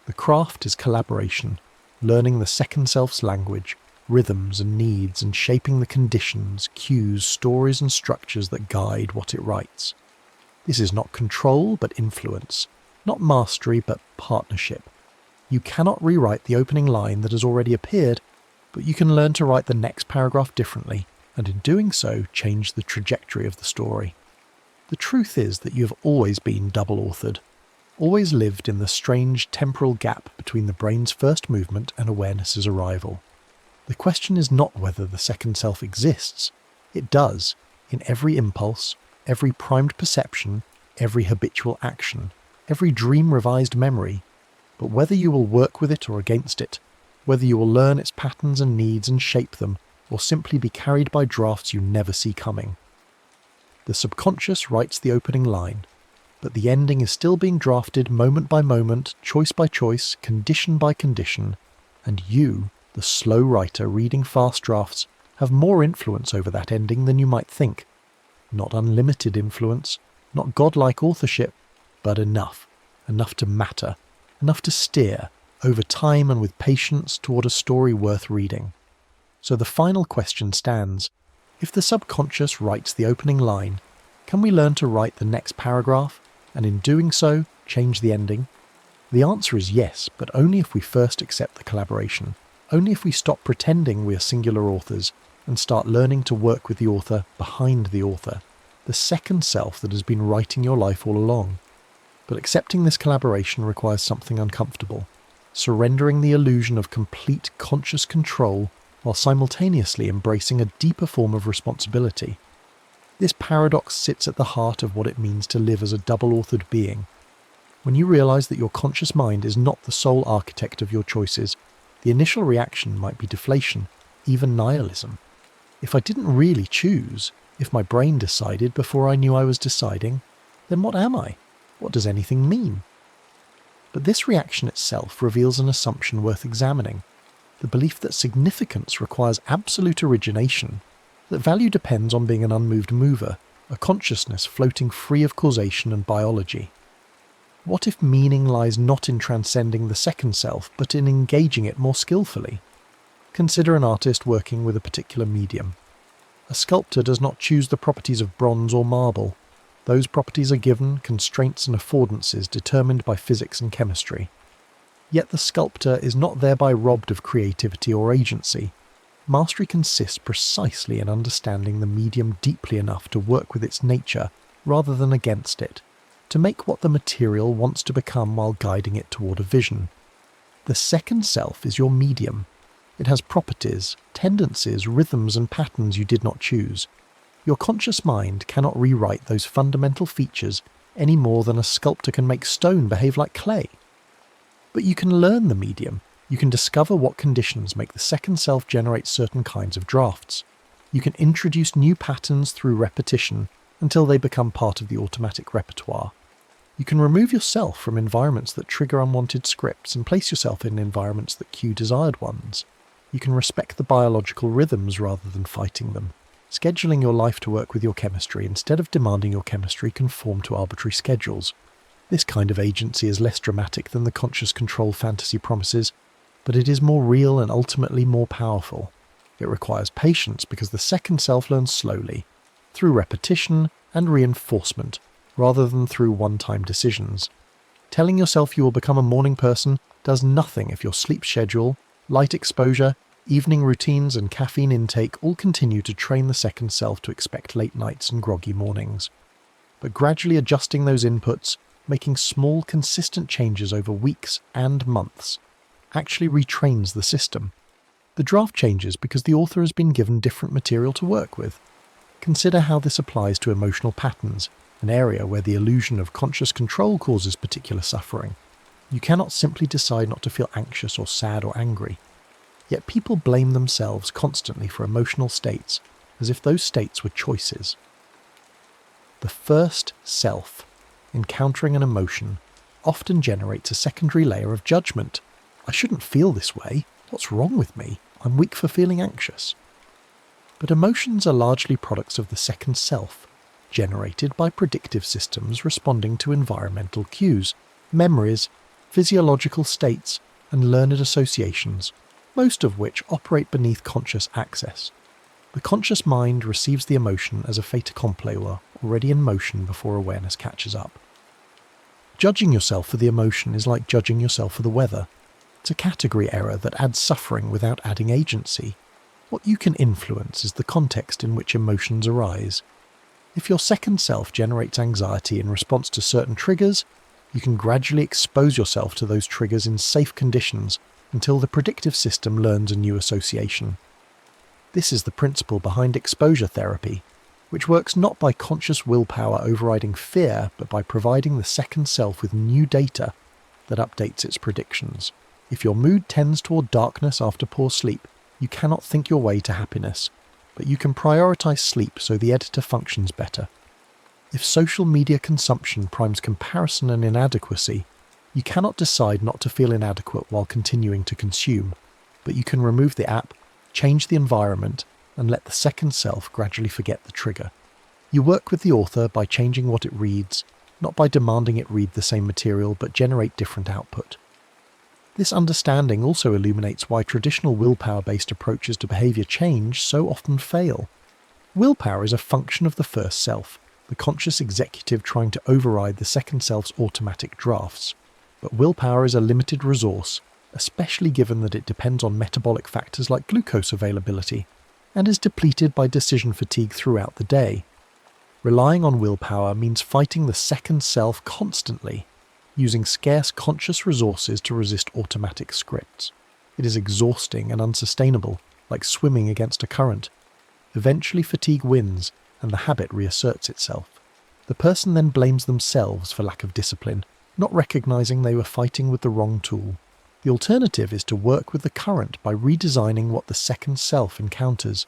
The craft is collaboration, learning the second self's language, rhythms and needs, and shaping the conditions, cues, stories and structures that guide what it writes. This is not control but influence, not mastery but partnership. You cannot rewrite the opening line that has already appeared, but you can learn to write the next paragraph differently, and in doing so change the trajectory of the story. The truth is that you have always been double-authored, always lived in the strange temporal gap between the brain's first movement and awareness's arrival. The question is not whether the second self exists. It does, in every impulse, every primed perception, every habitual action, every dream-revised memory, but whether you will work with it or against it, whether you will learn its patterns and needs and shape them, or simply be carried by drafts you never see coming. The subconscious writes the opening line, but the ending is still being drafted moment by moment, choice by choice, condition by condition, and you, the slow writer reading fast drafts, have more influence over that ending than you might think. Not unlimited influence, not godlike authorship, but enough to matter, enough to steer, over time and with patience, toward a story worth reading. So the final question stands: if the subconscious writes the opening line, can we learn to write the next paragraph, and in doing so, change the ending? The answer is yes, but only if we first accept the collaboration, only if we stop pretending we are singular authors and start learning to work with the author behind the author, the second self that has been writing your life all along. But accepting this collaboration requires something uncomfortable, surrendering the illusion of complete conscious control while simultaneously embracing a deeper form of responsibility. This paradox sits at the heart of what it means to live as a double-authored being. When you realize that your conscious mind is not the sole architect of your choices, the initial reaction might be deflation, even nihilism. If I didn't really choose, if my brain decided before I knew I was deciding, then what am I? What does anything mean? But this reaction itself reveals an assumption worth examining: the belief that significance requires absolute origination, that value depends on being an unmoved mover, a consciousness floating free of causation and biology. What if meaning lies not in transcending the second self, but in engaging it more skillfully? Consider an artist working with a particular medium. A sculptor does not choose the properties of bronze or marble. Those properties are given, constraints and affordances determined by physics and chemistry. Yet the sculptor is not thereby robbed of creativity or agency. Mastery consists precisely in understanding the medium deeply enough to work with its nature rather than against it, to make what the material wants to become while guiding it toward a vision. The second self is your medium. It has properties, tendencies, rhythms and patterns you did not choose. Your conscious mind cannot rewrite those fundamental features any more than a sculptor can make stone behave like clay. But you can learn the medium. You can discover what conditions make the second self generate certain kinds of drafts. You can introduce new patterns through repetition until they become part of the automatic repertoire. You can remove yourself from environments that trigger unwanted scripts and place yourself in environments that cue desired ones. You can respect the biological rhythms rather than fighting them, scheduling your life to work with your chemistry instead of demanding your chemistry conform to arbitrary schedules. This kind of agency is less dramatic than the conscious control fantasy promises, but it is more real and ultimately more powerful. It requires patience because the second self learns slowly, through repetition and reinforcement, rather than through one-time decisions. Telling yourself you will become a morning person does nothing if your sleep schedule, light exposure, evening routines and caffeine intake all continue to train the second self to expect late nights and groggy mornings. But gradually adjusting those inputs, making small, consistent changes over weeks and months, actually retrains the system. The draft changes because the author has been given different material to work with. Consider how this applies to emotional patterns, an area where the illusion of conscious control causes particular suffering. You cannot simply decide not to feel anxious or sad or angry. Yet people blame themselves constantly for emotional states, as if those states were choices. The first self, encountering an emotion, often generates a secondary layer of judgment. I shouldn't feel this way. What's wrong with me? I'm weak for feeling anxious. But emotions are largely products of the second self, generated by predictive systems responding to environmental cues, memories, physiological states, and learned associations, most of which operate beneath conscious access. The conscious mind receives the emotion as a fait accompli or already in motion before awareness catches up. Judging yourself for the emotion is like judging yourself for the weather. It's a category error that adds suffering without adding agency. What you can influence is the context in which emotions arise. If your second self generates anxiety in response to certain triggers, you can gradually expose yourself to those triggers in safe conditions until the predictive system learns a new association. This is the principle behind exposure therapy, which works not by conscious willpower overriding fear, but by providing the second self with new data that updates its predictions. If your mood tends toward darkness after poor sleep, you cannot think your way to happiness, but you can prioritize sleep so the editor functions better. If social media consumption primes comparison and inadequacy, you cannot decide not to feel inadequate while continuing to consume, but you can remove the app, change the environment, and let the second self gradually forget the trigger. You work with the author by changing what it reads, not by demanding it read the same material but generate different output. This understanding also illuminates why traditional willpower-based approaches to behaviour change so often fail. Willpower is a function of the first self, the conscious executive trying to override the second self's automatic drafts. But willpower is a limited resource, especially given that it depends on metabolic factors like glucose availability, and is depleted by decision fatigue throughout the day. Relying on willpower means fighting the second self constantly, using scarce conscious resources to resist automatic scripts. It is exhausting and unsustainable, like swimming against a current. Eventually fatigue wins, and the habit reasserts itself. The person then blames themselves for lack of discipline, not recognizing they were fighting with the wrong tool. The alternative is to work with the current by redesigning what the second self encounters.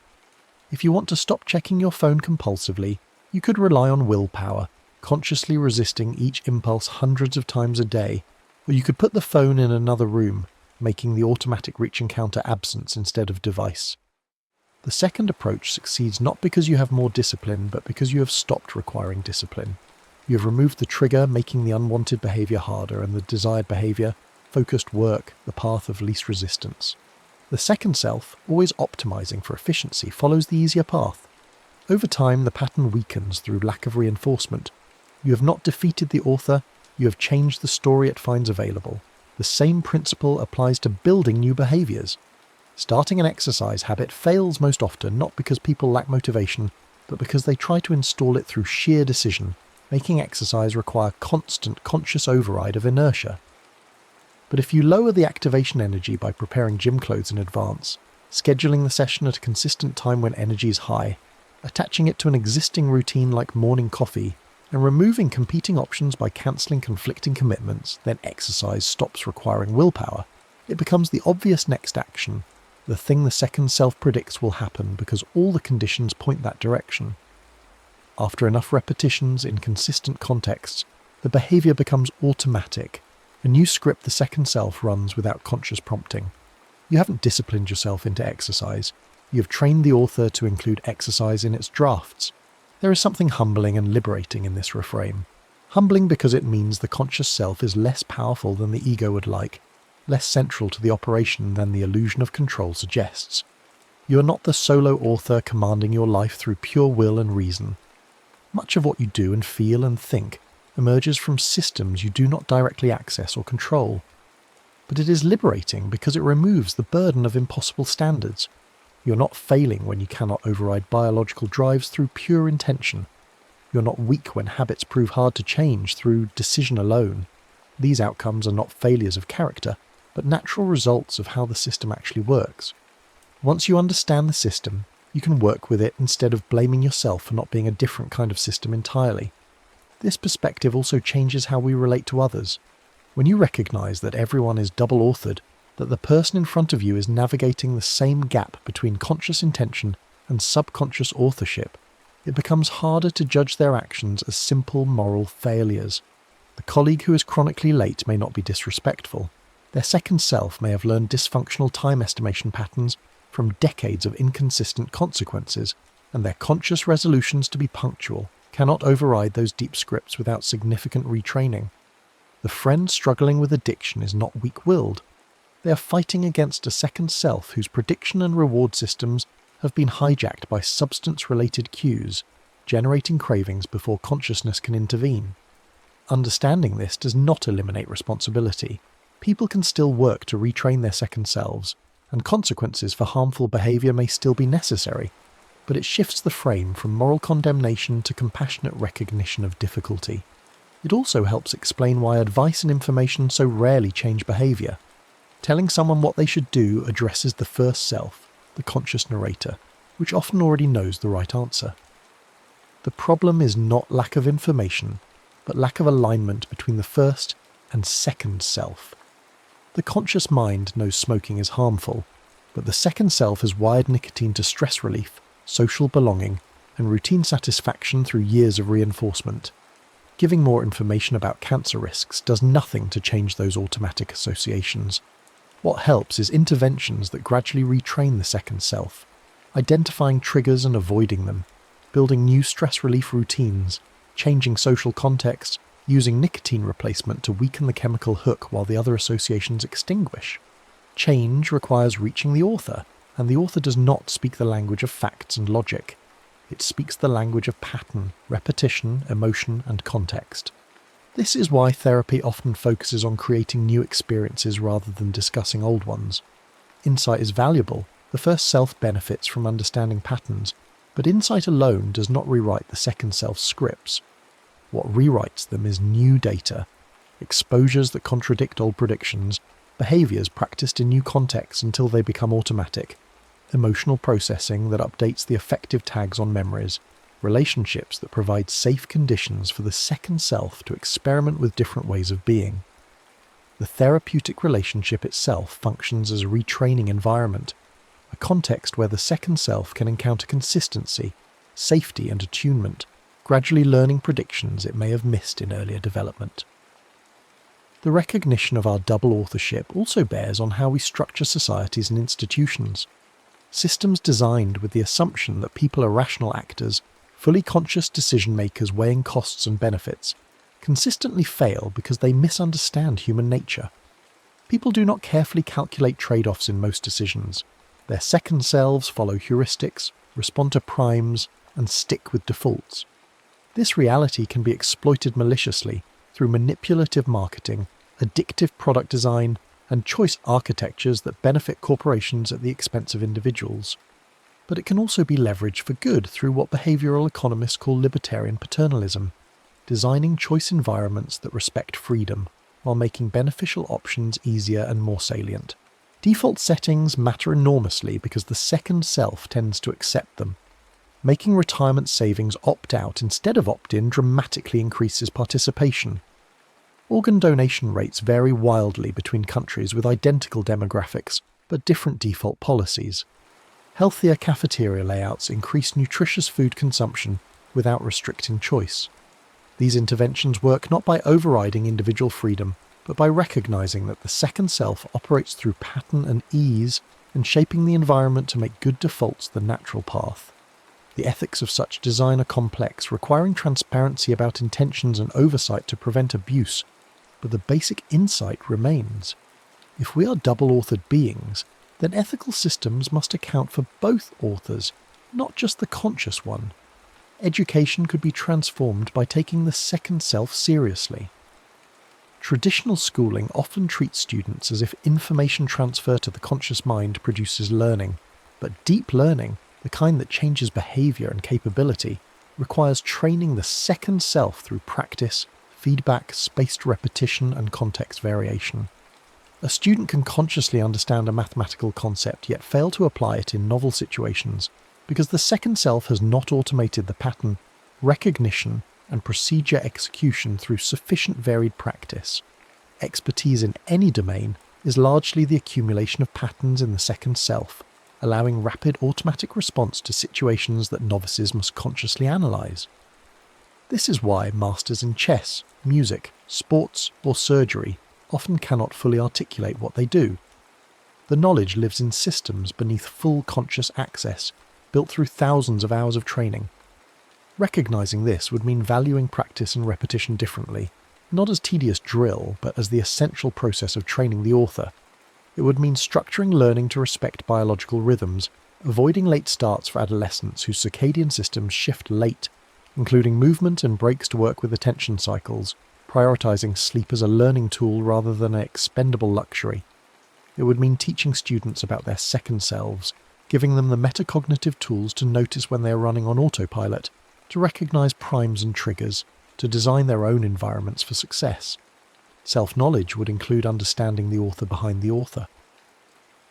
If you want to stop checking your phone compulsively, you could rely on willpower, consciously resisting each impulse hundreds of times a day, or you could put the phone in another room, making the automatic reach encounter absence instead of device. The second approach succeeds not because you have more discipline, but because you have stopped requiring discipline. You have removed the trigger, making the unwanted behaviour harder, and the desired behaviour, focused work, the path of least resistance. The second self, always optimizing for efficiency, follows the easier path. Over time, the pattern weakens through lack of reinforcement. You have not defeated the author, you have changed the story it finds available. The same principle applies to building new behaviours. Starting an exercise habit fails most often not because people lack motivation, but because they try to install it through sheer decision, making exercise require constant conscious override of inertia. But if you lower the activation energy by preparing gym clothes in advance, scheduling the session at a consistent time when energy is high, attaching it to an existing routine like morning coffee, and removing competing options by cancelling conflicting commitments, then exercise stops requiring willpower. It becomes the obvious next action, the thing the second self predicts will happen because all the conditions point that direction. After enough repetitions in consistent contexts, the behaviour becomes automatic, a new script the second self runs without conscious prompting. You haven't disciplined yourself into exercise, you have trained the author to include exercise in its drafts. There is something humbling and liberating in this reframe. Humbling because it means the conscious self is less powerful than the ego would like, less central to the operation than the illusion of control suggests. You are not the solo author commanding your life through pure will and reason. Much of what you do and feel and think emerges from systems you do not directly access or control. But it is liberating because it removes the burden of impossible standards. You're not failing when you cannot override biological drives through pure intention. You're not weak when habits prove hard to change through decision alone. These outcomes are not failures of character, but natural results of how the system actually works. Once you understand the system, you can work with it instead of blaming yourself for not being a different kind of system entirely. This perspective also changes how we relate to others. When you recognize that everyone is double-authored, that the person in front of you is navigating the same gap between conscious intention and subconscious authorship, it becomes harder to judge their actions as simple moral failures. The colleague who is chronically late may not be disrespectful. Their second self may have learned dysfunctional time estimation patterns from decades of inconsistent consequences, and their conscious resolutions to be punctual cannot override those deep scripts without significant retraining. The friend struggling with addiction is not weak-willed. They are fighting against a second self whose prediction and reward systems have been hijacked by substance-related cues, generating cravings before consciousness can intervene. Understanding this does not eliminate responsibility. People can still work to retrain their second selves, and consequences for harmful behaviour may still be necessary, but it shifts the frame from moral condemnation to compassionate recognition of difficulty. It also helps explain why advice and information so rarely change behaviour. Telling someone what they should do addresses the first self, the conscious narrator, which often already knows the right answer. The problem is not lack of information, but lack of alignment between the first and second self. The conscious mind knows smoking is harmful, but the second self has wired nicotine to stress relief, social belonging, and routine satisfaction through years of reinforcement. Giving more information about cancer risks does nothing to change those automatic associations. What helps is interventions that gradually retrain the second self, identifying triggers and avoiding them, building new stress relief routines, changing social context, using nicotine replacement to weaken the chemical hook while the other associations extinguish. Change requires reaching the author, and the author does not speak the language of facts and logic. It speaks the language of pattern, repetition, emotion, and context. This is why therapy often focuses on creating new experiences rather than discussing old ones. Insight is valuable. The first self benefits from understanding patterns, but insight alone does not rewrite the second self's scripts. What rewrites them is new data, exposures that contradict old predictions, behaviours practiced in new contexts until they become automatic, emotional processing that updates the affective tags on memories, relationships that provide safe conditions for the second self to experiment with different ways of being. The therapeutic relationship itself functions as a retraining environment, a context where the second self can encounter consistency, safety and attunement, gradually learning predictions it may have missed in earlier development. The recognition of our double authorship also bears on how we structure societies and institutions. Systems designed with the assumption that people are rational actors, fully conscious decision-makers weighing costs and benefits, consistently fail because they misunderstand human nature. People do not carefully calculate trade-offs in most decisions. Their second selves follow heuristics, respond to primes, and stick with defaults. This reality can be exploited maliciously through manipulative marketing, addictive product design, and choice architectures that benefit corporations at the expense of individuals. But it can also be leveraged for good through what behavioral economists call libertarian paternalism, designing choice environments that respect freedom while making beneficial options easier and more salient. Default settings matter enormously because the second self tends to accept them. Making retirement savings opt-out instead of opt-in dramatically increases participation. Organ donation rates vary wildly between countries with identical demographics, but different default policies. Healthier cafeteria layouts increase nutritious food consumption without restricting choice. These interventions work not by overriding individual freedom, but by recognizing that the second self operates through pattern and ease and shaping the environment to make good defaults the natural path. The ethics of such design are complex, requiring transparency about intentions and oversight to prevent abuse, but the basic insight remains. If we are double-authored beings, then ethical systems must account for both authors, not just the conscious one. Education could be transformed by taking the second self seriously. Traditional schooling often treats students as if information transfer to the conscious mind produces learning, but deep learning, the kind that changes behaviour and capability, requires training the second self through practice, feedback, spaced repetition, and context variation. A student can consciously understand a mathematical concept yet fail to apply it in novel situations because the second self has not automated the pattern, recognition, and procedure execution through sufficient varied practice. Expertise in any domain is largely the accumulation of patterns in the second self, allowing rapid automatic response to situations that novices must consciously analyse. This is why masters in chess, music, sports, or surgery often cannot fully articulate what they do. The knowledge lives in systems beneath full conscious access, built through thousands of hours of training. Recognizing this would mean valuing practice and repetition differently, not as tedious drill, but as the essential process of training the author. It would mean structuring learning to respect biological rhythms, avoiding late starts for adolescents whose circadian systems shift late, including movement and breaks to work with attention cycles, prioritizing sleep as a learning tool rather than an expendable luxury. It would mean teaching students about their second selves, giving them the metacognitive tools to notice when they are running on autopilot, to recognise primes and triggers, to design their own environments for success. Self-knowledge would include understanding the author behind the author.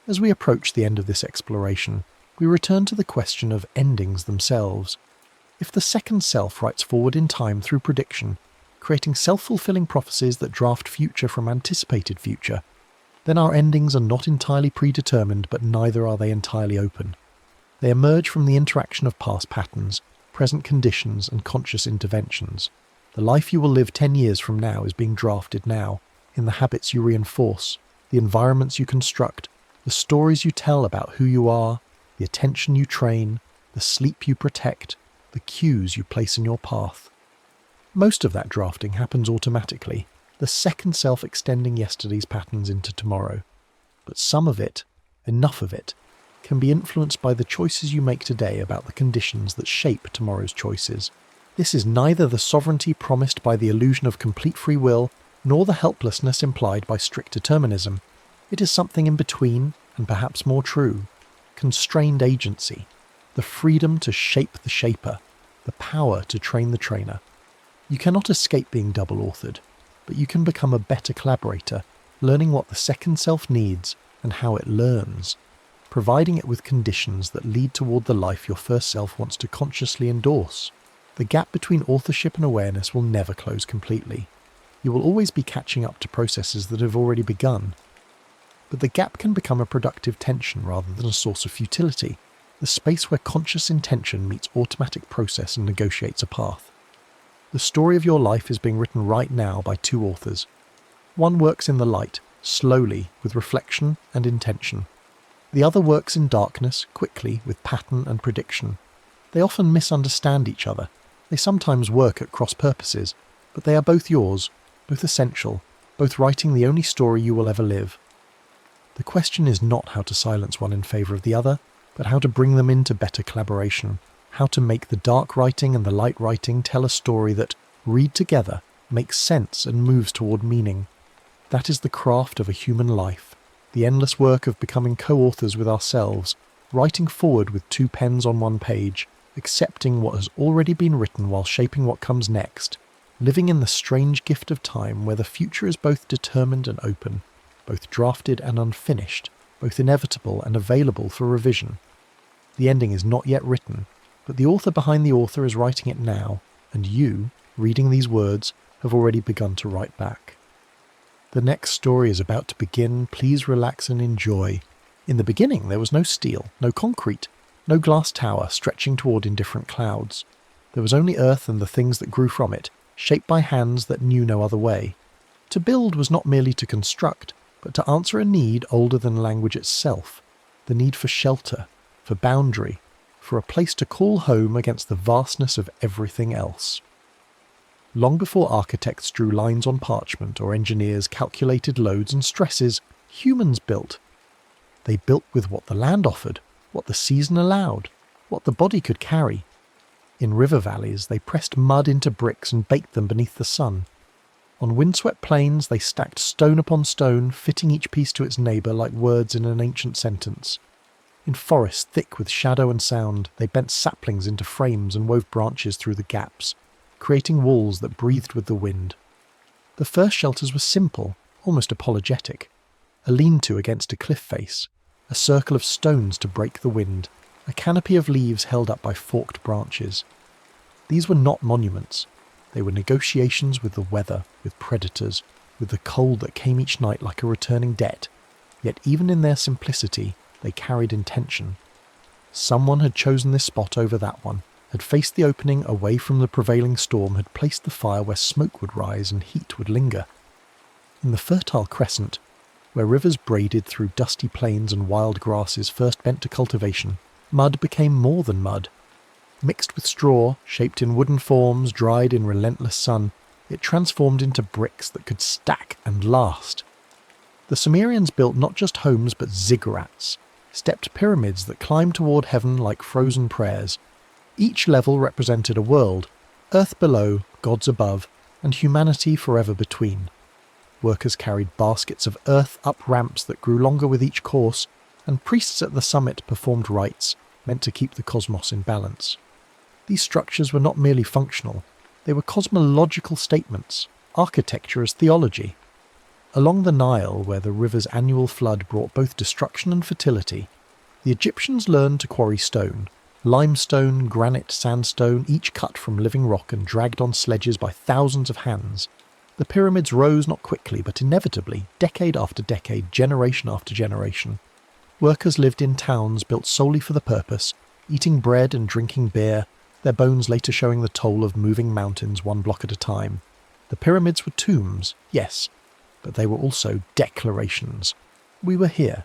As we approach the end of this exploration, we return to the question of endings themselves. If the second self writes forward in time through prediction, creating self-fulfilling prophecies that draft future from anticipated future, then our endings are not entirely predetermined, but neither are they entirely open. They emerge from the interaction of past patterns, present conditions, and conscious interventions. The life you will live 10 years from now is being drafted now, in the habits you reinforce, the environments you construct, the stories you tell about who you are, the attention you train, the sleep you protect, the cues you place in your path. Most of that drafting happens automatically, the second self extending yesterday's patterns into tomorrow. But some of it, enough of it, can be influenced by the choices you make today about the conditions that shape tomorrow's choices. This is neither the sovereignty promised by the illusion of complete free will, nor the helplessness implied by strict determinism. It is something in between, and perhaps more true. Constrained agency, the freedom to shape the shaper, the power to train the trainer. You cannot escape being double-authored, but you can become a better collaborator, learning what the second self needs and how it learns, providing it with conditions that lead toward the life your first self wants to consciously endorse. The gap between authorship and awareness will never close completely. You will always be catching up to processes that have already begun. But the gap can become a productive tension rather than a source of futility, the space where conscious intention meets automatic process and negotiates a path. The story of your life is being written right now by two authors. One works in the light, slowly, with reflection and intention. The other works in darkness, quickly, with pattern and prediction. They often misunderstand each other. They sometimes work at cross purposes, but they are both yours, both essential, both writing the only story you will ever live. The question is not how to silence one in favour of the other, but how to bring them into better collaboration, how to make the dark writing and the light writing tell a story that, read together, makes sense and moves toward meaning. That is the craft of a human life, the endless work of becoming co-authors with ourselves, writing forward with two pens on one page, accepting what has already been written while shaping what comes next, living in the strange gift of time where the future is both determined and open, both drafted and unfinished, both inevitable and available for revision. The ending is not yet written, but the author behind the author is writing it now, and you, reading these words, have already begun to write back. The next story is about to begin. Please relax and enjoy. In the beginning there was no steel, no concrete, no glass tower stretching toward indifferent clouds. There was only earth and the things that grew from it, shaped by hands that knew no other way. To build was not merely to construct, but to answer a need older than language itself, the need for shelter, for boundary, for a place to call home against the vastness of everything else. Long before architects drew lines on parchment or engineers calculated loads and stresses, humans built. They built with what the land offered, what the season allowed, what the body could carry. In river valleys, they pressed mud into bricks and baked them beneath the sun. On windswept plains, they stacked stone upon stone, fitting each piece to its neighbour like words in an ancient sentence. In forests thick with shadow and sound, they bent saplings into frames and wove branches through the gaps, creating walls that breathed with the wind. The first shelters were simple, almost apologetic. A lean-to against a cliff face, a circle of stones to break the wind, a canopy of leaves held up by forked branches. These were not monuments. They were negotiations with the weather, with predators, with the cold that came each night like a returning debt. Yet even in their simplicity, they carried intention. Someone had chosen this spot over that one, had faced the opening away from the prevailing storm, had placed the fire where smoke would rise and heat would linger. In the fertile crescent, where rivers braided through dusty plains and wild grasses first bent to cultivation, mud became more than mud. Mixed with straw, shaped in wooden forms, dried in relentless sun, it transformed into bricks that could stack and last. The Sumerians built not just homes but ziggurats, stepped pyramids that climbed toward heaven like frozen prayers. Each level represented a world, earth below, gods above, and humanity forever between. Workers carried baskets of earth up ramps that grew longer with each course, and priests at the summit performed rites meant to keep the cosmos in balance. These structures were not merely functional, they were cosmological statements, architecture as theology. Along the Nile, where the river's annual flood brought both destruction and fertility, the Egyptians learned to quarry stone, limestone, granite, sandstone, each cut from living rock and dragged on sledges by thousands of hands. The pyramids rose not quickly, but inevitably, decade after decade, generation after generation. Workers lived in towns built solely for the purpose, eating bread and drinking beer, their bones later showing the toll of moving mountains one block at a time. The pyramids were tombs, yes, but they were also declarations. We were here.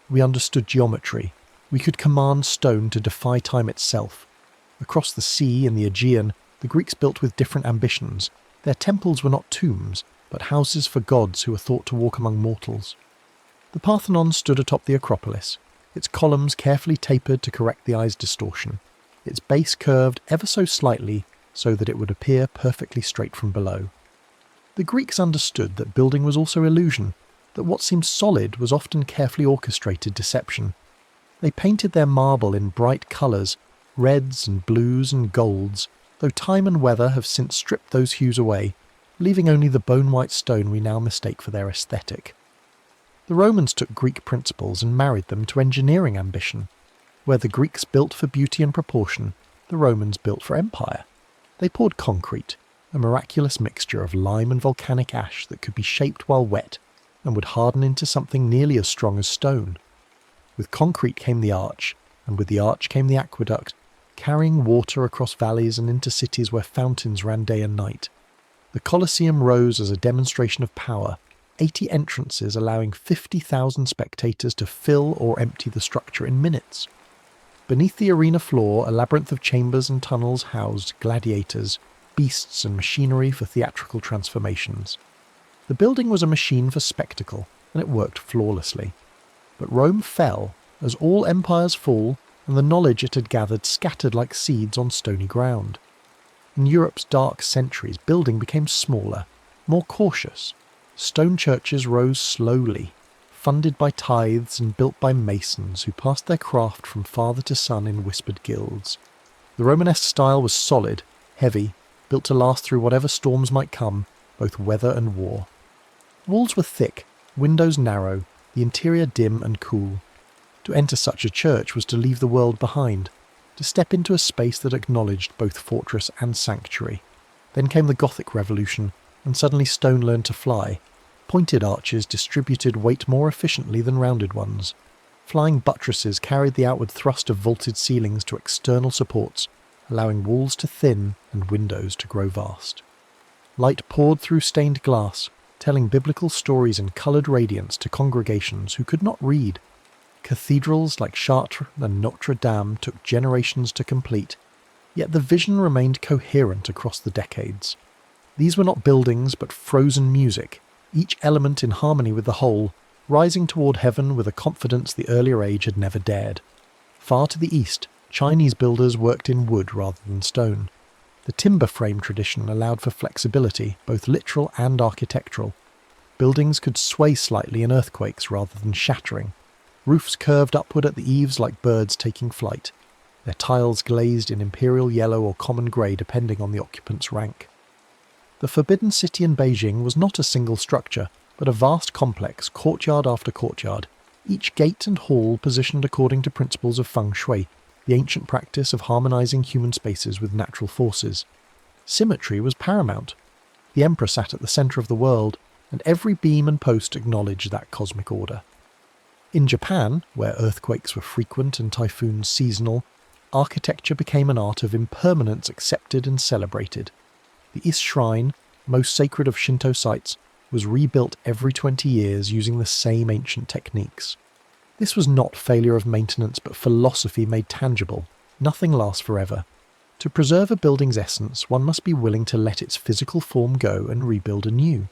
We understood geometry. We could command stone to defy time itself. Across the sea in the Aegean, the Greeks built with different ambitions. Their temples were not tombs, but houses for gods who were thought to walk among mortals. The Parthenon stood atop the Acropolis, its columns carefully tapered to correct the eye's distortion, its base curved ever so slightly so that it would appear perfectly straight from below. The Greeks understood that building was also illusion, that what seemed solid was often carefully orchestrated deception. They painted their marble in bright colours, reds and blues and golds, though time and weather have since stripped those hues away, leaving only the bone-white stone we now mistake for their aesthetic. The Romans took Greek principles and married them to engineering ambition. Where the Greeks built for beauty and proportion, the Romans built for empire. They poured concrete, a miraculous mixture of lime and volcanic ash that could be shaped while wet, and would harden into something nearly as strong as stone. With concrete came the arch, and with the arch came the aqueduct, carrying water across valleys and into cities where fountains ran day and night. The Colosseum rose as a demonstration of power, 80 entrances allowing 50,000 spectators to fill or empty the structure in minutes. Beneath the arena floor, a labyrinth of chambers and tunnels housed gladiators, beasts and machinery for theatrical transformations. The building was a machine for spectacle, and it worked flawlessly. But Rome fell, as all empires fall, and the knowledge it had gathered scattered like seeds on stony ground. In Europe's dark centuries, building became smaller, more cautious. Stone churches rose slowly, funded by tithes and built by masons who passed their craft from father to son in whispered guilds. The Romanesque style was solid, heavy, built to last through whatever storms might come, both weather and war. Walls were thick, windows narrow, the interior dim and cool. To enter such a church was to leave the world behind, to step into a space that acknowledged both fortress and sanctuary. Then came the Gothic Revolution, and suddenly stone learned to fly. Pointed arches distributed weight more efficiently than rounded ones. Flying buttresses carried the outward thrust of vaulted ceilings to external supports, allowing walls to thin and windows to grow vast. Light poured through stained glass, telling biblical stories in coloured radiance to congregations who could not read. Cathedrals like Chartres and Notre Dame took generations to complete, yet the vision remained coherent across the decades. These were not buildings but frozen music, each element in harmony with the whole, rising toward heaven with a confidence the earlier age had never dared. Far to the east, Chinese builders worked in wood rather than stone. The timber frame tradition allowed for flexibility, both literal and architectural. Buildings could sway slightly in earthquakes rather than shattering. Roofs curved upward at the eaves like birds taking flight, their tiles glazed in imperial yellow or common grey depending on the occupant's rank. The Forbidden City in Beijing was not a single structure, but a vast complex, courtyard after courtyard, each gate and hall positioned according to principles of feng shui, the ancient practice of harmonizing human spaces with natural forces. Symmetry was paramount. The emperor sat at the centre of the world, and every beam and post acknowledged that cosmic order. In Japan, where earthquakes were frequent and typhoons seasonal, architecture became an art of impermanence accepted and celebrated. The Is Shrine, most sacred of Shinto sites, was rebuilt every 20 years using the same ancient techniques. This was not failure of maintenance but philosophy made tangible. Nothing lasts forever. To preserve a building's essence, one must be willing to let its physical form go and rebuild anew.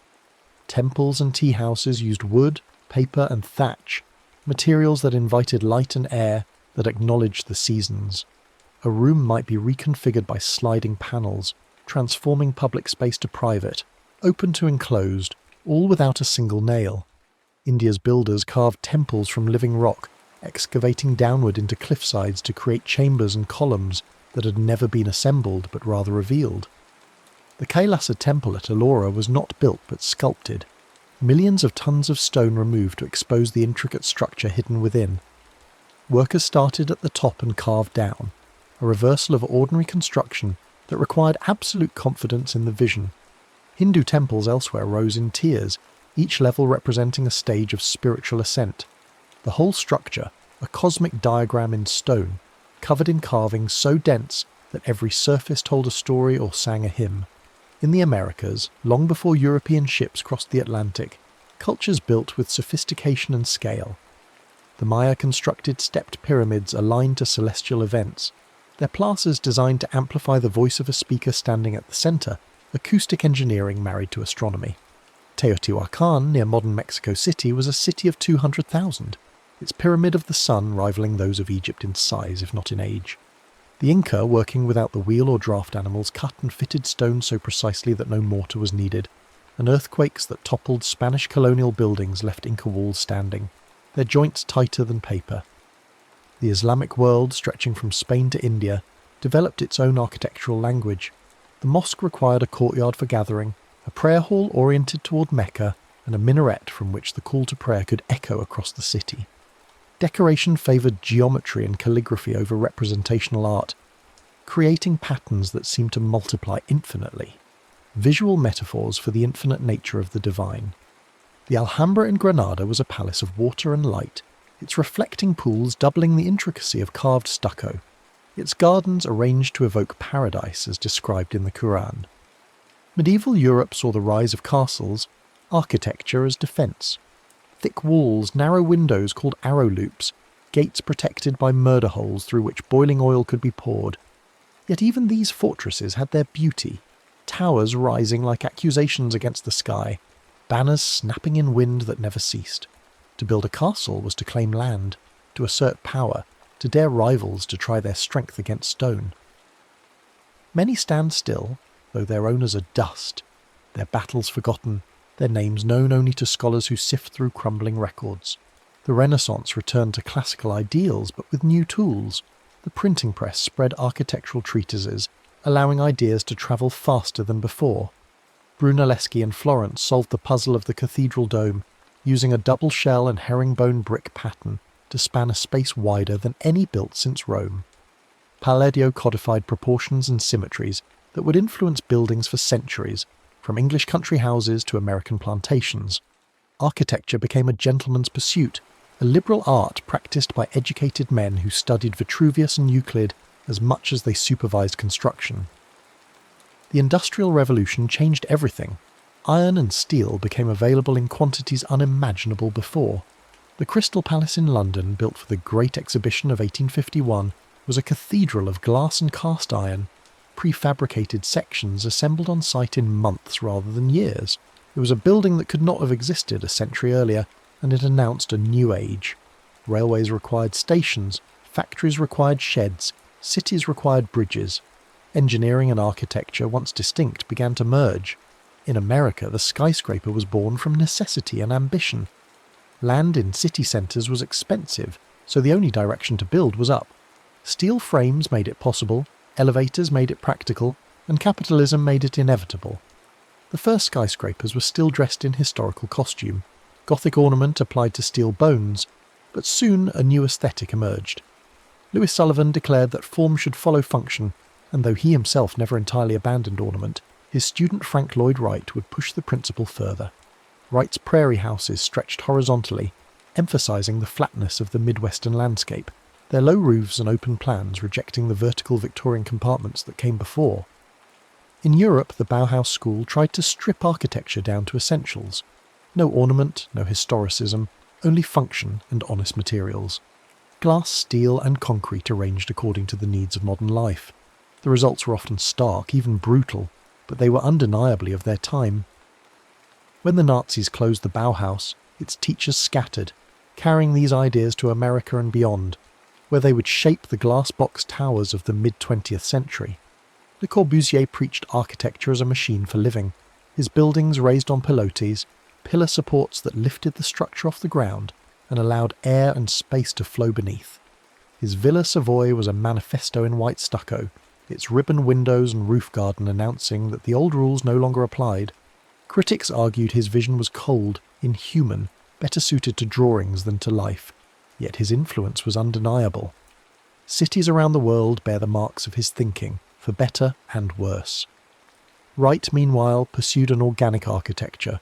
Temples and tea houses used wood, paper and thatch, materials that invited light and air, that acknowledged the seasons. A room might be reconfigured by sliding panels, transforming public space to private, open to enclosed, all without a single nail. India's builders carved temples from living rock, excavating downward into cliffsides to create chambers and columns that had never been assembled but rather revealed. The Kailasa temple at Ellora was not built but sculpted, millions of tons of stone removed to expose the intricate structure hidden within. Workers started at the top and carved down, a reversal of ordinary construction that required absolute confidence in the vision. Hindu temples elsewhere rose in tiers, each level representing a stage of spiritual ascent. The whole structure, a cosmic diagram in stone, covered in carvings so dense that every surface told a story or sang a hymn. In the Americas, long before European ships crossed the Atlantic, cultures built with sophistication and scale. The Maya constructed stepped pyramids aligned to celestial events, their plazas designed to amplify the voice of a speaker standing at the centre, acoustic engineering married to astronomy. Teotihuacan, near modern Mexico City, was a city of 200,000, its pyramid of the sun rivaling those of Egypt in size, if not in age. The Inca, working without the wheel or draft animals, cut and fitted stone so precisely that no mortar was needed, and earthquakes that toppled Spanish colonial buildings left Inca walls standing, their joints tighter than paper. The Islamic world, stretching from Spain to India, developed its own architectural language. The mosque required a courtyard for gathering, a prayer hall oriented toward Mecca, and a minaret from which the call to prayer could echo across the city. Decoration favoured geometry and calligraphy over representational art, creating patterns that seemed to multiply infinitely, visual metaphors for the infinite nature of the divine. The Alhambra in Granada was a palace of water and light, its reflecting pools doubling the intricacy of carved stucco, its gardens arranged to evoke paradise as described in the Quran. Medieval Europe saw the rise of castles, architecture as defence. Thick walls, narrow windows called arrow loops, gates protected by murder holes through which boiling oil could be poured. Yet even these fortresses had their beauty, towers rising like accusations against the sky, banners snapping in wind that never ceased. To build a castle was to claim land, to assert power, to dare rivals to try their strength against stone. Many stand still, though their owners are dust, their battles forgotten, their names known only to scholars who sift through crumbling records. The Renaissance returned to classical ideals, but with new tools. The printing press spread architectural treatises, allowing ideas to travel faster than before. Brunelleschi in Florence solved the puzzle of the cathedral dome, using a double shell and herringbone brick pattern to span a space wider than any built since Rome. Palladio codified proportions and symmetries that would influence buildings for centuries, from English country houses to American plantations. Architecture became a gentleman's pursuit, a liberal art practiced by educated men who studied Vitruvius and Euclid as much as they supervised construction. The Industrial Revolution changed everything. Iron and steel became available in quantities unimaginable before. The Crystal Palace in London, built for the Great Exhibition of 1851, was a cathedral of glass and cast iron, prefabricated sections assembled on site in months rather than years. It was a building that could not have existed a century earlier, and it announced a new age. Railways required stations, factories required sheds, cities required bridges. Engineering and architecture, once distinct, began to merge. In America, the skyscraper was born from necessity and ambition. Land in city centres was expensive, so the only direction to build was up. Steel frames made it possible, elevators made it practical, and capitalism made it inevitable. The first skyscrapers were still dressed in historical costume, Gothic ornament applied to steel bones, but soon a new aesthetic emerged. Lewis Sullivan declared that form should follow function, and though he himself never entirely abandoned ornament, his student Frank Lloyd Wright would push the principle further. Wright's prairie houses stretched horizontally, emphasising the flatness of the Midwestern landscape, their low roofs and open plans rejecting the vertical Victorian compartments that came before. In Europe, the Bauhaus school tried to strip architecture down to essentials. No ornament, no historicism, only function and honest materials. Glass, steel and concrete arranged according to the needs of modern life. The results were often stark, even brutal, but they were undeniably of their time. When the Nazis closed the Bauhaus, its teachers scattered, carrying these ideas to America and beyond, where they would shape the glass-box towers of the mid-20th century. Le Corbusier preached architecture as a machine for living, his buildings raised on pilotis, pillar supports that lifted the structure off the ground and allowed air and space to flow beneath. His Villa Savoy was a manifesto in white stucco, its ribbon windows and roof garden announcing that the old rules no longer applied. Critics argued his vision was cold, inhuman, better suited to drawings than to life, yet his influence was undeniable. Cities around the world bear the marks of his thinking, for better and worse. Wright, meanwhile, pursued an organic architecture,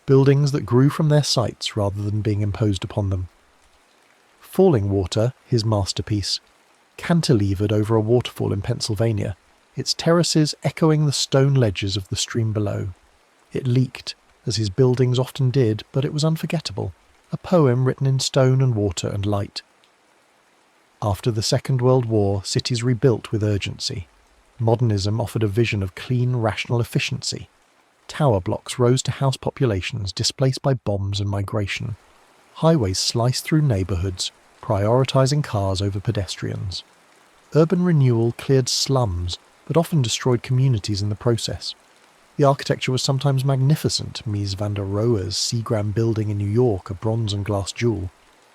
buildings that grew from their sites rather than being imposed upon them. Falling Water, his masterpiece, cantilevered over a waterfall in Pennsylvania, its terraces echoing the stone ledges of the stream below. It leaked, as his buildings often did, but it was unforgettable, a poem written in stone and water and light. After the Second World War, cities rebuilt with urgency. Modernism offered a vision of clean, rational efficiency. Tower blocks rose to house populations displaced by bombs and migration. Highways sliced through neighbourhoods, prioritising cars over pedestrians. Urban renewal cleared slums, but often destroyed communities in the process. The architecture was sometimes magnificent, Mies van der Rohe's Seagram building in New York, a bronze and glass jewel,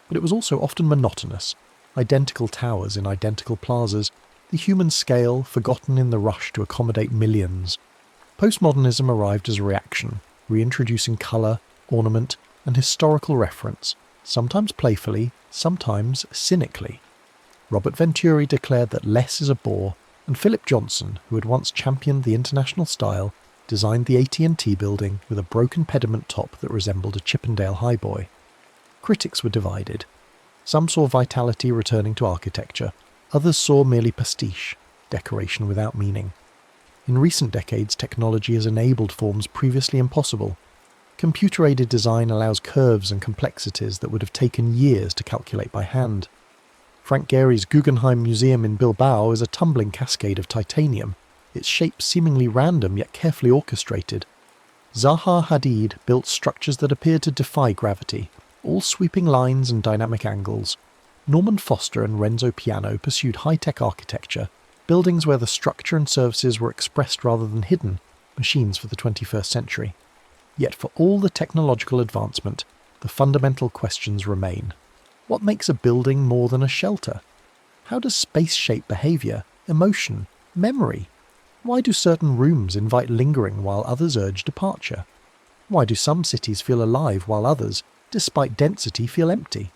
but it was also often monotonous. Identical towers in identical plazas, the human scale forgotten in the rush to accommodate millions. Postmodernism arrived as a reaction, reintroducing colour, ornament, and historical reference, sometimes playfully, sometimes cynically. Robert Venturi declared that less is a bore, and Philip Johnson, who had once championed the international style, designed the AT&T building with a broken pediment top that resembled a Chippendale highboy. Critics were divided. Some saw vitality returning to architecture, others saw merely pastiche, decoration without meaning. In recent decades, technology has enabled forms previously impossible. Computer-aided design allows curves and complexities that would have taken years to calculate by hand. Frank Gehry's Guggenheim Museum in Bilbao is a tumbling cascade of titanium, its shape seemingly random yet carefully orchestrated. Zaha Hadid built structures that appeared to defy gravity, all sweeping lines and dynamic angles. Norman Foster and Renzo Piano pursued high-tech architecture, buildings where the structure and services were expressed rather than hidden, machines for the 21st century. Yet for all the technological advancement, the fundamental questions remain. What makes a building more than a shelter? How does space shape behaviour, emotion, memory? Why do certain rooms invite lingering while others urge departure? Why do some cities feel alive while others, despite density, feel empty?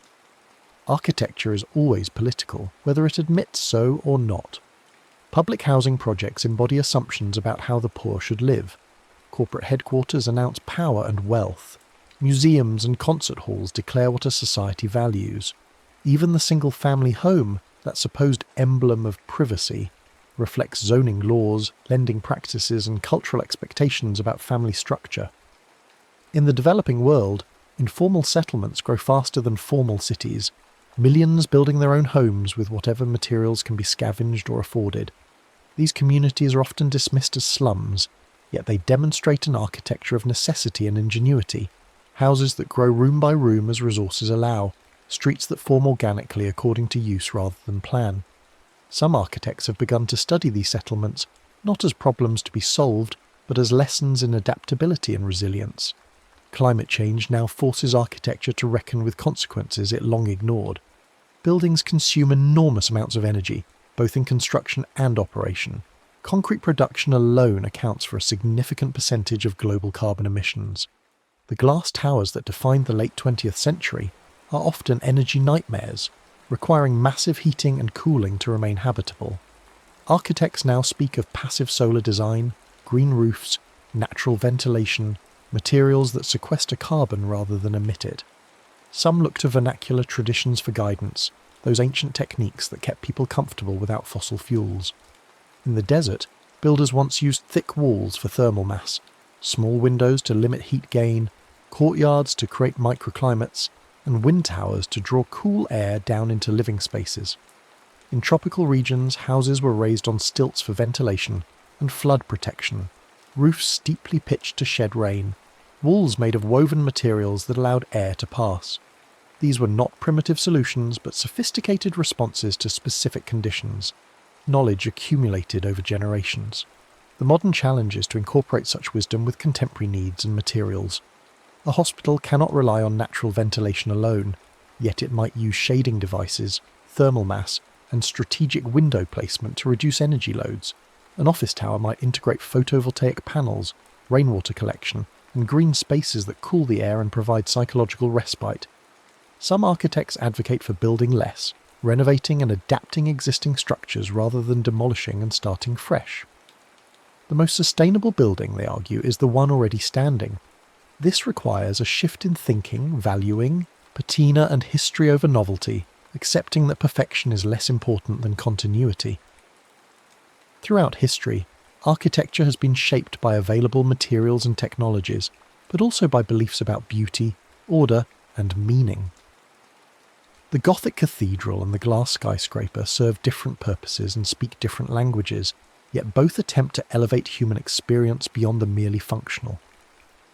Architecture is always political, whether it admits so or not. Public housing projects embody assumptions about how the poor should live. Corporate headquarters announce power and wealth. Museums and concert halls declare what a society values. Even the single-family home, that supposed emblem of privacy, reflects zoning laws, lending practices, and cultural expectations about family structure. In the developing world, informal settlements grow faster than formal cities, millions building their own homes with whatever materials can be scavenged or afforded. These communities are often dismissed as slums, yet they demonstrate an architecture of necessity and ingenuity, houses that grow room by room as resources allow, streets that form organically according to use rather than plan. Some architects have begun to study these settlements, not as problems to be solved, but as lessons in adaptability and resilience. Climate change now forces architecture to reckon with consequences it long ignored. Buildings consume enormous amounts of energy, both in construction and operation. Concrete production alone accounts for a significant percentage of global carbon emissions. The glass towers that defined the late 20th century are often energy nightmares, requiring massive heating and cooling to remain habitable. Architects now speak of passive solar design, green roofs, natural ventilation, materials that sequester carbon rather than emit it. Some look to vernacular traditions for guidance, those ancient techniques that kept people comfortable without fossil fuels. In the desert, builders once used thick walls for thermal mass, small windows to limit heat gain, courtyards to create microclimates, and wind towers to draw cool air down into living spaces. In tropical regions, houses were raised on stilts for ventilation and flood protection, roofs steeply pitched to shed rain, walls made of woven materials that allowed air to pass. These were not primitive solutions, but sophisticated responses to specific conditions, knowledge accumulated over generations. The modern challenge is to incorporate such wisdom with contemporary needs and materials. A hospital cannot rely on natural ventilation alone, yet it might use shading devices, thermal mass, and strategic window placement to reduce energy loads. An office tower might integrate photovoltaic panels, rainwater collection, and green spaces that cool the air and provide psychological respite. Some architects advocate for building less, renovating and adapting existing structures rather than demolishing and starting fresh. The most sustainable building, they argue, is the one already standing. This requires a shift in thinking, valuing patina and history over novelty, accepting that perfection is less important than continuity. Throughout history, architecture has been shaped by available materials and technologies, but also by beliefs about beauty, order, and meaning. The Gothic cathedral and the glass skyscraper serve different purposes and speak different languages, yet both attempt to elevate human experience beyond the merely functional.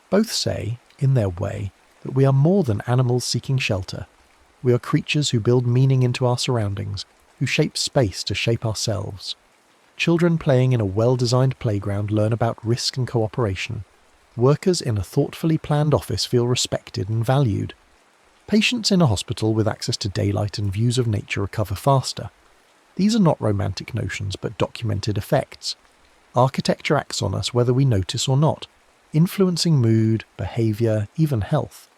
Both say, in their way, that we are more than animals seeking shelter. We are creatures who build meaning into our surroundings, who shape space to shape ourselves. Children playing in a well-designed playground learn about risk and cooperation. Workers in a thoughtfully planned office feel respected and valued. Patients in a hospital with access to daylight and views of nature recover faster. These are not romantic notions, but documented effects. Architecture acts on us whether we notice or not, influencing mood, behaviour, even health.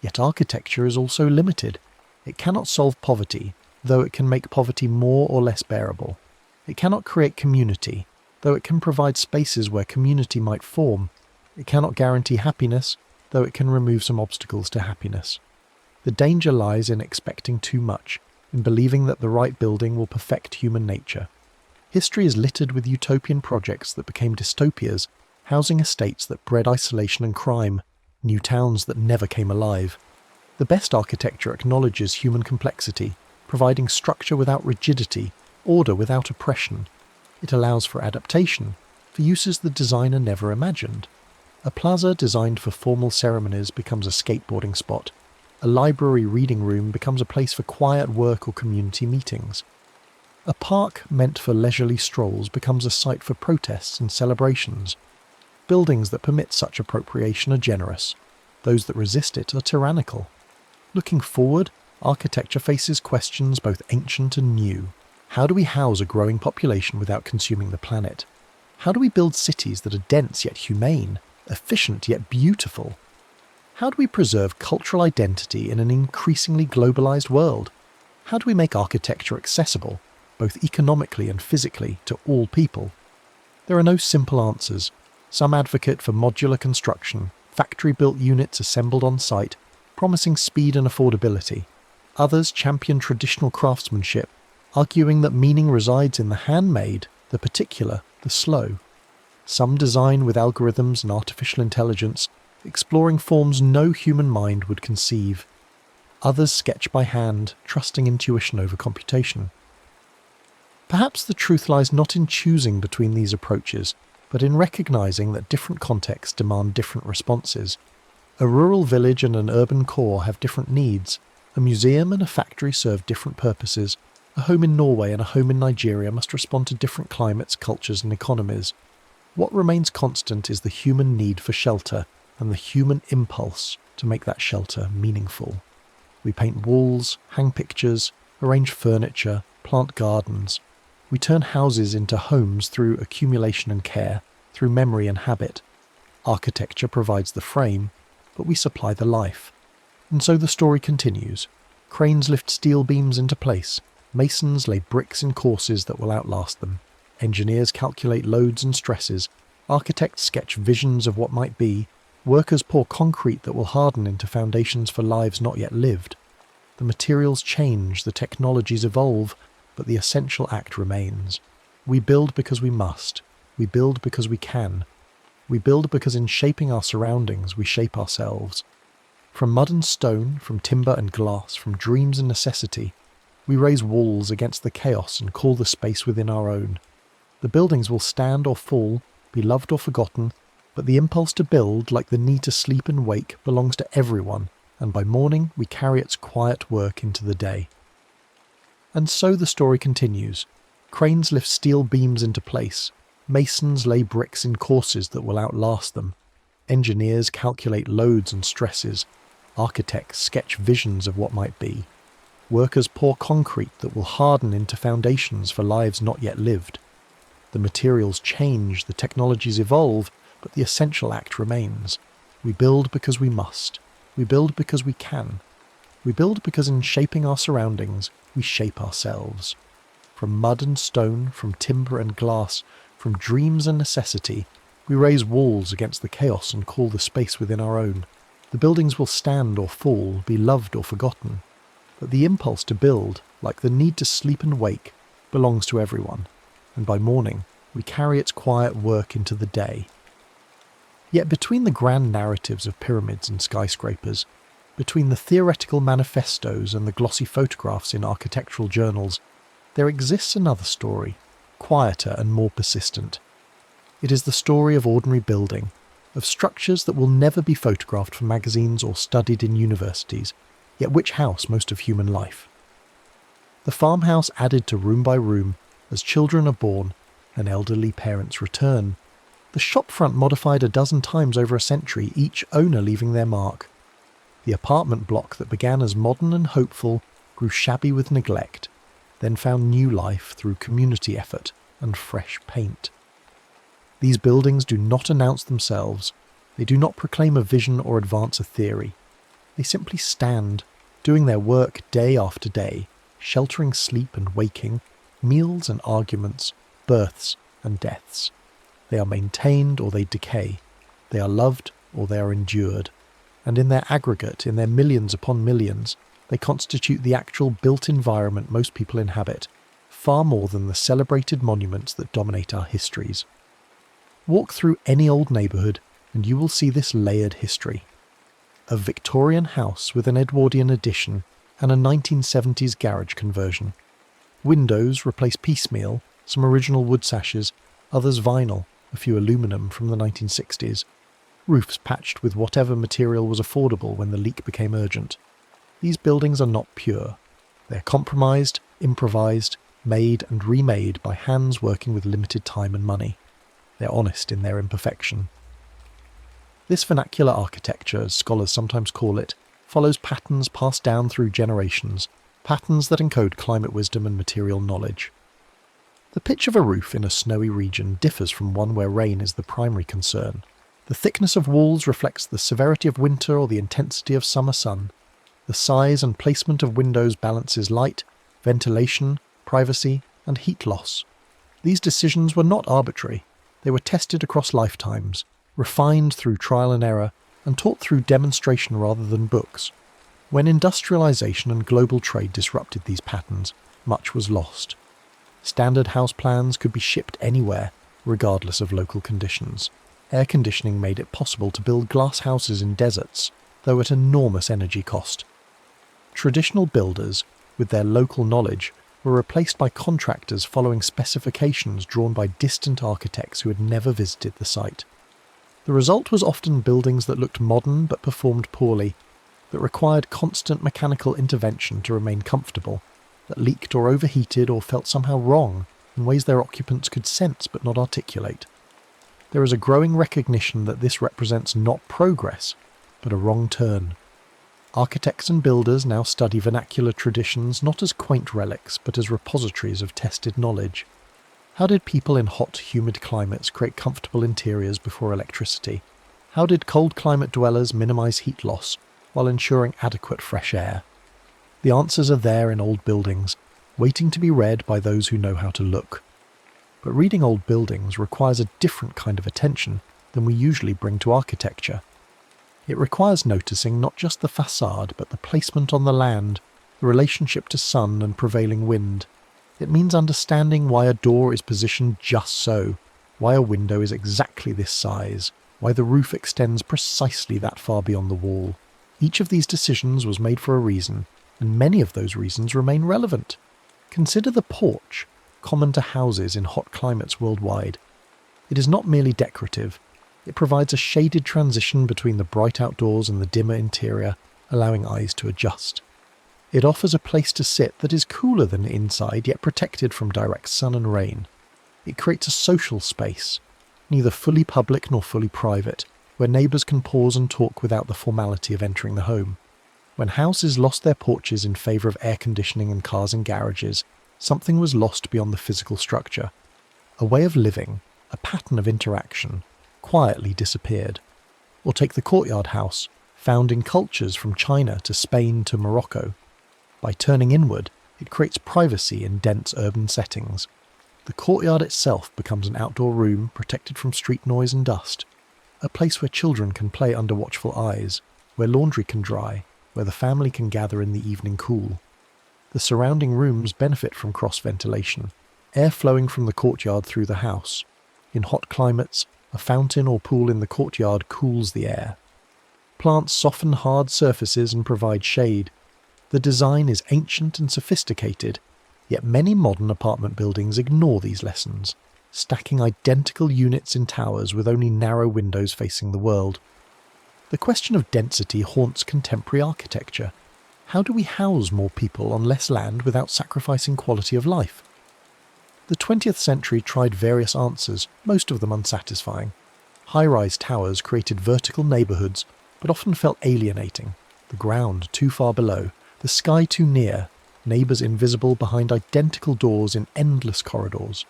Yet architecture is also limited. It cannot solve poverty, though it can make poverty more or less bearable. It cannot create community, though it can provide spaces where community might form. It cannot guarantee happiness, though it can remove some obstacles to happiness. The danger lies in expecting too much, in believing that the right building will perfect human nature. History is littered with utopian projects that became dystopias, housing estates that bred isolation and crime, new towns that never came alive. The best architecture acknowledges human complexity, providing structure without rigidity, order without oppression. It allows for adaptation, for uses the designer never imagined. A plaza designed for formal ceremonies becomes a skateboarding spot. A library reading room becomes a place for quiet work or community meetings. A park meant for leisurely strolls becomes a site for protests and celebrations. Buildings that permit such appropriation are generous. Those that resist it are tyrannical. Looking forward, architecture faces questions both ancient and new. How do we house a growing population without consuming the planet? How do we build cities that are dense yet humane, efficient yet beautiful? How do we preserve cultural identity in an increasingly globalized world? How do we make architecture accessible, both economically and physically, to all people? There are no simple answers. Some advocate for modular construction, factory-built units assembled on site, promising speed and affordability. Others champion traditional craftsmanship, arguing that meaning resides in the handmade, the particular, the slow. Some design with algorithms and artificial intelligence, exploring forms no human mind would conceive. Others sketch by hand, trusting intuition over computation. Perhaps the truth lies not in choosing between these approaches, but in recognizing that different contexts demand different responses. A rural village and an urban core have different needs. A museum and a factory serve different purposes. A home in Norway and a home in Nigeria must respond to different climates, cultures, and economies. What remains constant is the human need for shelter, and the human impulse to make that shelter meaningful. We paint walls, hang pictures, arrange furniture, plant gardens. We turn houses into homes through accumulation and care, through memory and habit. Architecture provides the frame, but we supply the life. And so the story continues. Cranes lift steel beams into place. Masons lay bricks in courses that will outlast them. Engineers calculate loads and stresses. Architects sketch visions of what might be. Workers pour concrete that will harden into foundations for lives not yet lived. The materials change, the technologies evolve, but the essential act remains. We build because we must. We build because we can. We build because in shaping our surroundings, we shape ourselves. From mud and stone, from timber and glass, from dreams and necessity, we raise walls against the chaos and call the space within our own. The buildings will stand or fall, be loved or forgotten, but the impulse to build, like the need to sleep and wake, belongs to everyone, and by morning we carry its quiet work into the day. And so the story continues. Cranes lift steel beams into place. Masons lay bricks in courses that will outlast them. Engineers calculate loads and stresses. Architects sketch visions of what might be. Workers pour concrete that will harden into foundations for lives not yet lived. The materials change, the technologies evolve, but the essential act remains. We build because we must. We build because we can. We build because in shaping our surroundings, we shape ourselves. From mud and stone, from timber and glass, from dreams and necessity, we raise walls against the chaos and call the space within our own. The buildings will stand or fall, be loved or forgotten. But the impulse to build, like the need to sleep and wake, belongs to everyone, and by morning we carry its quiet work into the day. Yet between the grand narratives of pyramids and skyscrapers, between the theoretical manifestos and the glossy photographs in architectural journals, there exists another story, quieter and more persistent. It is the story of ordinary building, of structures that will never be photographed for magazines or studied in universities, yet which house most of human life. The farmhouse added to room by room as children are born and elderly parents return. The shopfront modified a dozen times over a century, each owner leaving their mark. The apartment block that began as modern and hopeful grew shabby with neglect, then found new life through community effort and fresh paint. These buildings do not announce themselves. They do not proclaim a vision or advance a theory. They simply stand, doing their work day after day, sheltering sleep and waking, meals and arguments, births and deaths. They are maintained or they decay. They are loved or they are endured. And in their aggregate, in their millions upon millions, they constitute the actual built environment most people inhabit, far more than the celebrated monuments that dominate our histories. Walk through any old neighbourhood and you will see this layered history. A Victorian house with an Edwardian addition and a 1970s garage conversion. Windows replace piecemeal, some original wood sashes, others vinyl, a few aluminium from the 1960s. Roofs patched with whatever material was affordable when the leak became urgent. These buildings are not pure. They are compromised, improvised, made and remade by hands working with limited time and money. They are honest in their imperfection. This vernacular architecture, as scholars sometimes call it, follows patterns passed down through generations, patterns that encode climate wisdom and material knowledge. The pitch of a roof in a snowy region differs from one where rain is the primary concern. The thickness of walls reflects the severity of winter or the intensity of summer sun. The size and placement of windows balances light, ventilation, privacy, and heat loss. These decisions were not arbitrary. They were tested across lifetimes, refined through trial and error, and taught through demonstration rather than books. When industrialization and global trade disrupted these patterns, much was lost. Standard house plans could be shipped anywhere, regardless of local conditions. Air conditioning made it possible to build glass houses in deserts, though at enormous energy cost. Traditional builders, with their local knowledge, were replaced by contractors following specifications drawn by distant architects who had never visited the site. The result was often buildings that looked modern but performed poorly, that required constant mechanical intervention to remain comfortable, that leaked or overheated or felt somehow wrong in ways their occupants could sense but not articulate. There is a growing recognition that this represents not progress, but a wrong turn. Architects and builders now study vernacular traditions not as quaint relics but as repositories of tested knowledge. How did people in hot, humid climates create comfortable interiors before electricity? How did cold climate dwellers minimize heat loss while ensuring adequate fresh air? The answers are there in old buildings, waiting to be read by those who know how to look. But reading old buildings requires a different kind of attention than we usually bring to architecture. It requires noticing not just the facade but the placement on the land, the relationship to sun and prevailing wind. It means understanding why a door is positioned just so, why a window is exactly this size, why the roof extends precisely that far beyond the wall. Each of these decisions was made for a reason, and many of those reasons remain relevant. Consider the porch, common to houses in hot climates worldwide. It is not merely decorative. It provides a shaded transition between the bright outdoors and the dimmer interior, allowing eyes to adjust. It offers a place to sit that is cooler than inside, yet protected from direct sun and rain. It creates a social space, neither fully public nor fully private, where neighbours can pause and talk without the formality of entering the home. When houses lost their porches in favour of air conditioning and cars in garages, something was lost beyond the physical structure. A way of living, a pattern of interaction, quietly disappeared. Or take the courtyard house, found in cultures from China to Spain to Morocco. By turning inward, it creates privacy in dense urban settings. The courtyard itself becomes an outdoor room protected from street noise and dust, a place where children can play under watchful eyes, where laundry can dry, where the family can gather in the evening cool. The surrounding rooms benefit from cross-ventilation, air flowing from the courtyard through the house. In hot climates, a fountain or pool in the courtyard cools the air. Plants soften hard surfaces and provide shade. The design is ancient and sophisticated, yet many modern apartment buildings ignore these lessons, stacking identical units in towers with only narrow windows facing the world. The question of density haunts contemporary architecture. How do we house more people on less land without sacrificing quality of life? The 20th century tried various answers, most of them unsatisfying. High-rise towers created vertical neighbourhoods, but often felt alienating. The ground too far below, the sky too near, neighbours invisible behind identical doors in endless corridors.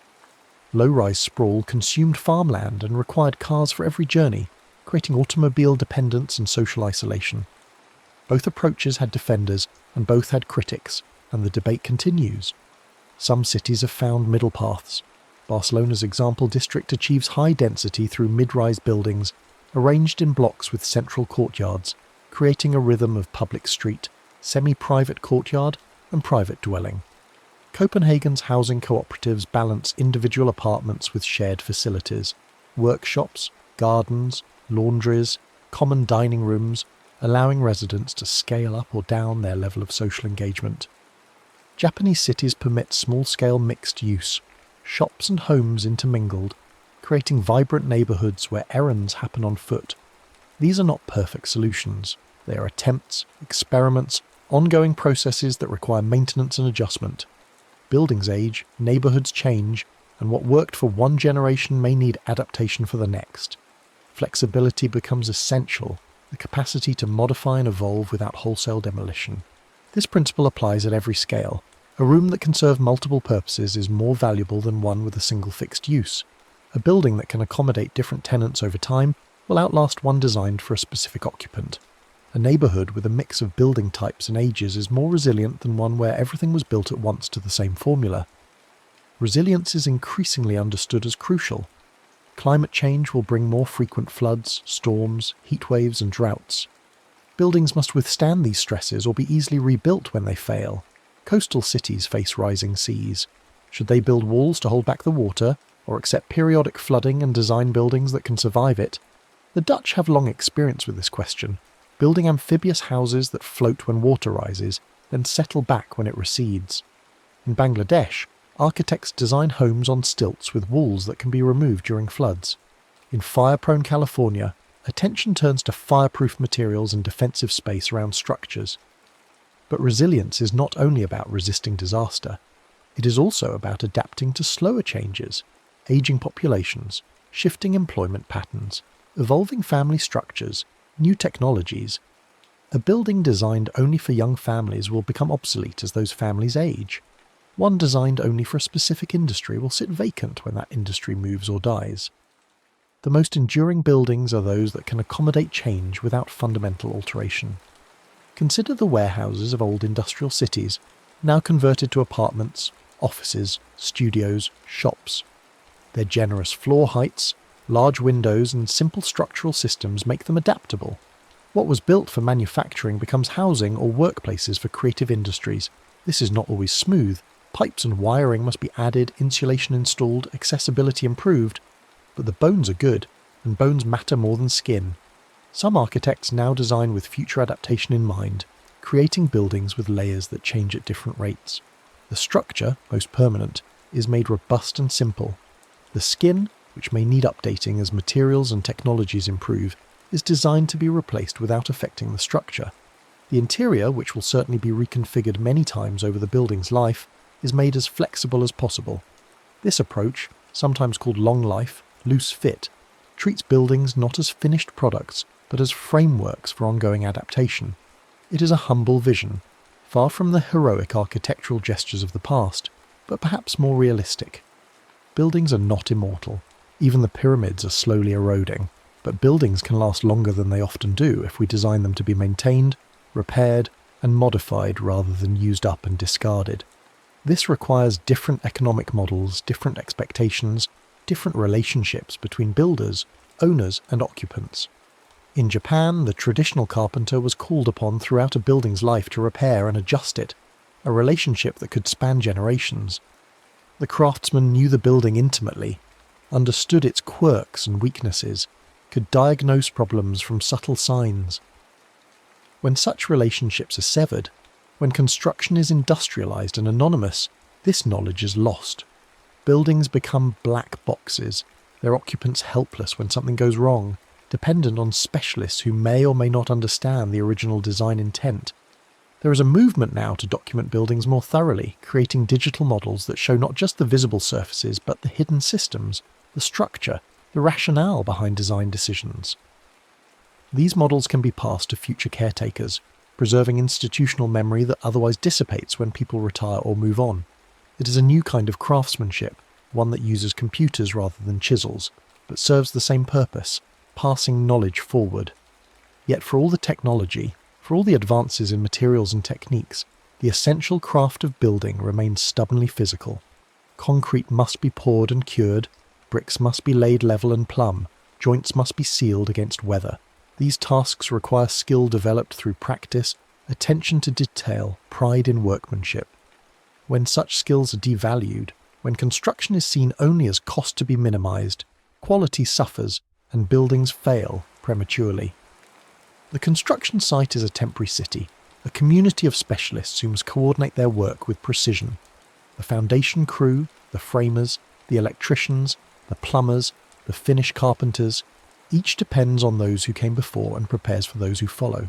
Low-rise sprawl consumed farmland and required cars for every journey, creating automobile dependence and social isolation. Both approaches had defenders and both had critics, and the debate continues. Some cities have found middle paths. Barcelona's example district achieves high density through mid-rise buildings, arranged in blocks with central courtyards, creating a rhythm of public street, semi-private courtyard, and private dwelling. Copenhagen's housing cooperatives balance individual apartments with shared facilities, workshops, gardens, laundries, common dining rooms, allowing residents to scale up or down their level of social engagement. Japanese cities permit small-scale mixed use, shops and homes intermingled, creating vibrant neighbourhoods where errands happen on foot. These are not perfect solutions. They are attempts, experiments, ongoing processes that require maintenance and adjustment. Buildings age, neighbourhoods change, and what worked for one generation may need adaptation for the next. Flexibility becomes essential, the capacity to modify and evolve without wholesale demolition. This principle applies at every scale. A room that can serve multiple purposes is more valuable than one with a single fixed use. A building that can accommodate different tenants over time will outlast one designed for a specific occupant. A neighbourhood with a mix of building types and ages is more resilient than one where everything was built at once to the same formula. Resilience is increasingly understood as crucial. Climate change will bring more frequent floods, storms, heatwaves and droughts. Buildings must withstand these stresses or be easily rebuilt when they fail. Coastal cities face rising seas. Should they build walls to hold back the water, or accept periodic flooding and design buildings that can survive it? The Dutch have long experience with this question, building amphibious houses that float when water rises, then settle back when it recedes. In Bangladesh, architects design homes on stilts with walls that can be removed during floods. In fire-prone California, attention turns to fireproof materials and defensive space around structures. But resilience is not only about resisting disaster. It is also about adapting to slower changes, aging populations, shifting employment patterns, evolving family structures, new technologies. A building designed only for young families will become obsolete as those families age. One designed only for a specific industry will sit vacant when that industry moves or dies. The most enduring buildings are those that can accommodate change without fundamental alteration. Consider the warehouses of old industrial cities, now converted to apartments, offices, studios, shops. Their generous floor heights, large windows and simple structural systems make them adaptable. What was built for manufacturing becomes housing or workplaces for creative industries. This is not always smooth. Pipes and wiring must be added, insulation installed, accessibility improved. But the bones are good, and bones matter more than skin. Some architects now design with future adaptation in mind, creating buildings with layers that change at different rates. The structure, most permanent, is made robust and simple. The skin, which may need updating as materials and technologies improve, is designed to be replaced without affecting the structure. The interior, which will certainly be reconfigured many times over the building's life, is made as flexible as possible. This approach, sometimes called long life, loose fit, treats buildings not as finished products, but as frameworks for ongoing adaptation. It is a humble vision, far from the heroic architectural gestures of the past, but perhaps more realistic. Buildings are not immortal. Even the pyramids are slowly eroding, but buildings can last longer than they often do if we design them to be maintained, repaired, and modified rather than used up and discarded. This requires different economic models, different expectations, different relationships between builders, owners, and occupants. In Japan, the traditional carpenter was called upon throughout a building's life to repair and adjust it, a relationship that could span generations. The craftsman knew the building intimately, understood its quirks and weaknesses, could diagnose problems from subtle signs. When such relationships are severed, when construction is industrialized and anonymous, this knowledge is lost. Buildings become black boxes, their occupants helpless when something goes wrong, dependent on specialists who may or may not understand the original design intent. There is a movement now to document buildings more thoroughly, creating digital models that show not just the visible surfaces but the hidden systems, the structure, the rationale behind design decisions. These models can be passed to future caretakers, preserving institutional memory that otherwise dissipates when people retire or move on. It is a new kind of craftsmanship, one that uses computers rather than chisels, but serves the same purpose, passing knowledge forward. Yet for all the technology, for all the advances in materials and techniques, the essential craft of building remains stubbornly physical. Concrete must be poured and cured, bricks must be laid level and plumb, joints must be sealed against weather. These tasks require skill developed through practice, attention to detail, pride in workmanship. When such skills are devalued, when construction is seen only as cost to be minimized, quality suffers and buildings fail prematurely. The construction site is a temporary city, a community of specialists who must coordinate their work with precision. The foundation crew, the framers, the electricians, the plumbers, the finish carpenters, each depends on those who came before and prepares for those who follow.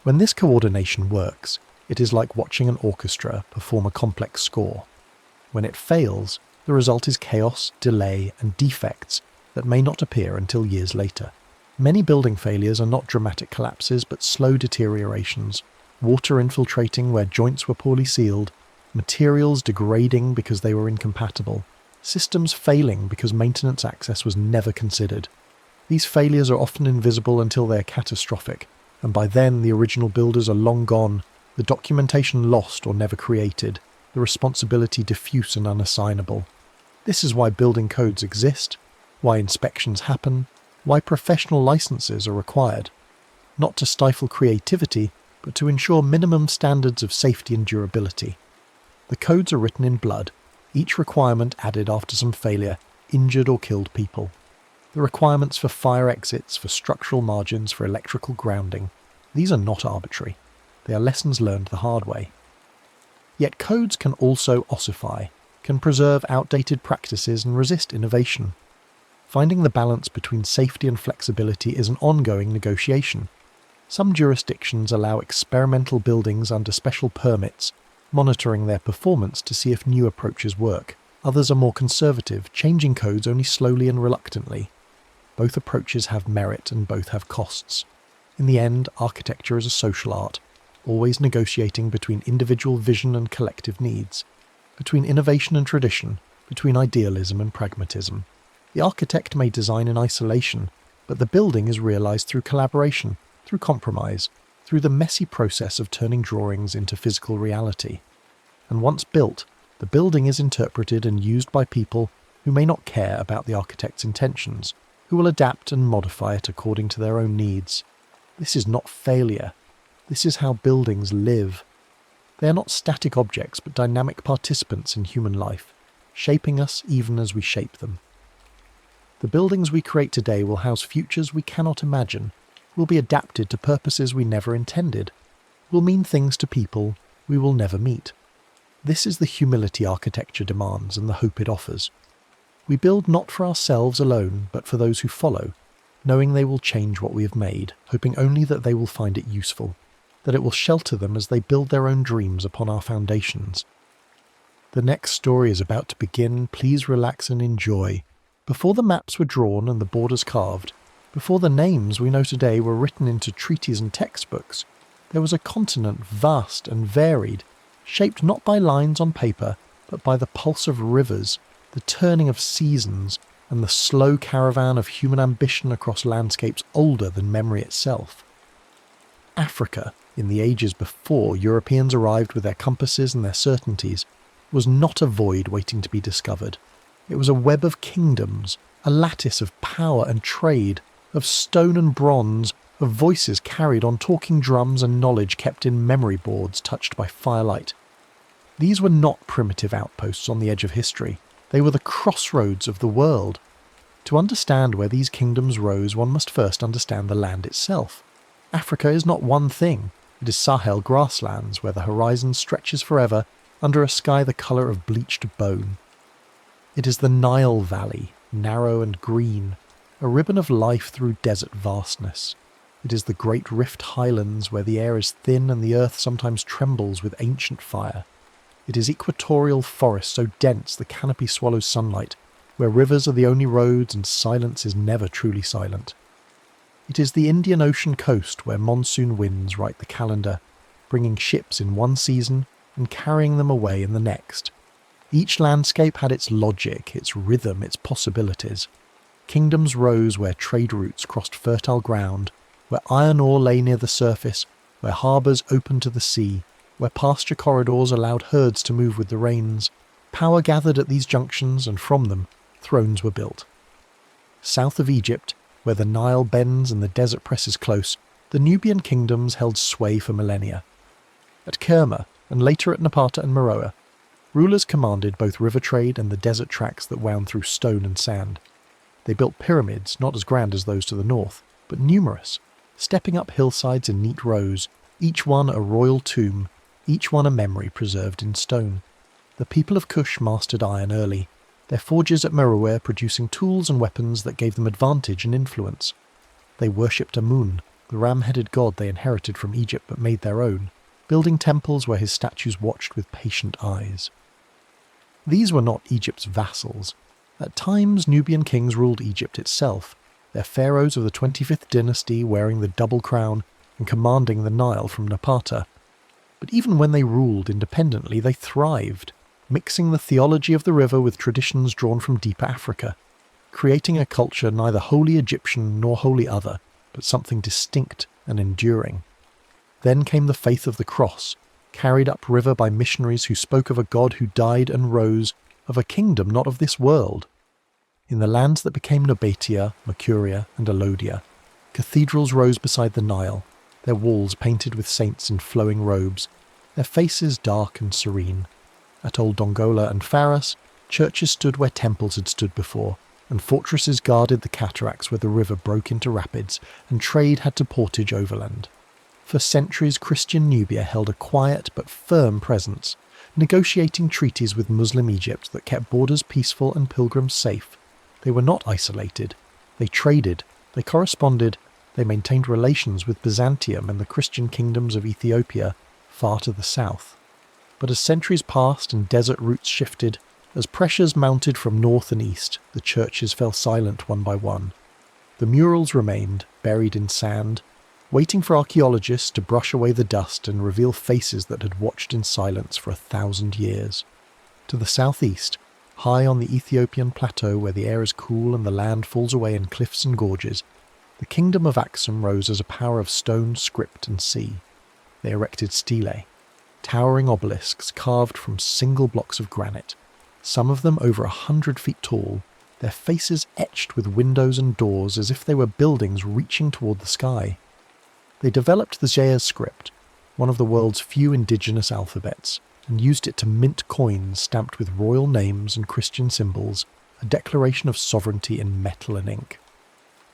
When this coordination works, it is like watching an orchestra perform a complex score. When it fails, the result is chaos, delay, and defects that may not appear until years later. Many building failures are not dramatic collapses but slow deteriorations, water infiltrating where joints were poorly sealed, materials degrading because they were incompatible, systems failing because maintenance access was never considered. These failures are often invisible until they are catastrophic, and by then the original builders are long gone, the documentation lost or never created, the responsibility diffuse and unassignable. This is why building codes exist, why inspections happen, why professional licenses are required. Not to stifle creativity, but to ensure minimum standards of safety and durability. The codes are written in blood, each requirement added after some failure, injured or killed people. The requirements for fire exits, for structural margins, for electrical grounding. These are not arbitrary. They are lessons learned the hard way. Yet codes can also ossify, can preserve outdated practices and resist innovation. Finding the balance between safety and flexibility is an ongoing negotiation. Some jurisdictions allow experimental buildings under special permits, monitoring their performance to see if new approaches work. Others are more conservative, changing codes only slowly and reluctantly. Both approaches have merit and both have costs. In the end, architecture is a social art, always negotiating between individual vision and collective needs, between innovation and tradition, between idealism and pragmatism. The architect may design in isolation, but the building is realized through collaboration, through compromise, through the messy process of turning drawings into physical reality. And once built, the building is interpreted and used by people who may not care about the architect's intentions, who will adapt and modify it according to their own needs. This is not failure. This is how buildings live. They are not static objects but dynamic participants in human life, shaping us even as we shape them. The buildings we create today will house futures we cannot imagine, will be adapted to purposes we never intended, will mean things to people we will never meet. This is the humility architecture demands and the hope it offers. We build not for ourselves alone, but for those who follow, knowing they will change what we have made, hoping only that they will find it useful, that it will shelter them as they build their own dreams upon our foundations. The next story is about to begin. Please relax and enjoy. Before the maps were drawn and the borders carved, before the names we know today were written into treaties and textbooks, there was a continent vast and varied, shaped not by lines on paper, but by the pulse of rivers, the turning of seasons, and the slow caravan of human ambition across landscapes older than memory itself. Africa, in the ages before Europeans arrived with their compasses and their certainties, was not a void waiting to be discovered. It was a web of kingdoms, a lattice of power and trade, of stone and bronze, of voices carried on talking drums and knowledge kept in memory boards touched by firelight. These were not primitive outposts on the edge of history. They were the crossroads of the world. To understand where these kingdoms rose, one must first understand the land itself. Africa is not one thing. It is Sahel grasslands where the horizon stretches forever under a sky the colour of bleached bone. It is the Nile Valley, narrow and green, a ribbon of life through desert vastness. It is the great rift highlands where the air is thin and the earth sometimes trembles with ancient fire. It is equatorial forest so dense the canopy swallows sunlight, where rivers are the only roads and silence is never truly silent. It is the Indian Ocean coast where monsoon winds write the calendar, bringing ships in one season and carrying them away in the next. Each landscape had its logic, its rhythm, its possibilities. Kingdoms rose where trade routes crossed fertile ground, where iron ore lay near the surface, where harbours opened to the sea, where pasture corridors allowed herds to move with the rains. Power gathered at these junctions, and from them, thrones were built. South of Egypt, where the Nile bends and the desert presses close, the Nubian kingdoms held sway for millennia. At Kerma, and later at Napata and Meroe, rulers commanded both river trade and the desert tracks that wound through stone and sand. They built pyramids not as grand as those to the north, but numerous, stepping up hillsides in neat rows, each one a royal tomb, each one a memory preserved in stone. The people of Kush mastered iron early, their forges at Meroe producing tools and weapons that gave them advantage and influence. They worshipped Amun, the ram-headed god they inherited from Egypt but made their own, building temples where his statues watched with patient eyes. These were not Egypt's vassals. At times, Nubian kings ruled Egypt itself, their pharaohs of the 25th dynasty wearing the double crown and commanding the Nile from Napata. But even when they ruled independently, they thrived, mixing the theology of the river with traditions drawn from deeper Africa, creating a culture neither wholly Egyptian nor wholly other, but something distinct and enduring. Then came the faith of the cross, carried upriver by missionaries who spoke of a God who died and rose, of a kingdom not of this world. In the lands that became Nobatia, Mercuria, and Alodia, cathedrals rose beside the Nile, their walls painted with saints in flowing robes, their faces dark and serene. At Old Dongola and Pharos, churches stood where temples had stood before, and fortresses guarded the cataracts where the river broke into rapids, and trade had to portage overland. For centuries, Christian Nubia held a quiet but firm presence, negotiating treaties with Muslim Egypt that kept borders peaceful and pilgrims safe. They were not isolated. They traded, they corresponded, they maintained relations with Byzantium and the Christian kingdoms of Ethiopia far to the south. But as centuries passed and desert routes shifted, as pressures mounted from north and east, the churches fell silent one by one. The murals remained, buried in sand, waiting for archaeologists to brush away the dust and reveal faces that had watched in silence for 1,000 years. To the southeast, high on the Ethiopian plateau where the air is cool and the land falls away in cliffs and gorges, the kingdom of Axum rose as a power of stone, script and sea. They erected stelae, towering obelisks carved from single blocks of granite, some of them over 100 feet tall, their faces etched with windows and doors as if they were buildings reaching toward the sky. They developed the Zayas script, one of the world's few indigenous alphabets, and used it to mint coins stamped with royal names and Christian symbols, a declaration of sovereignty in metal and ink.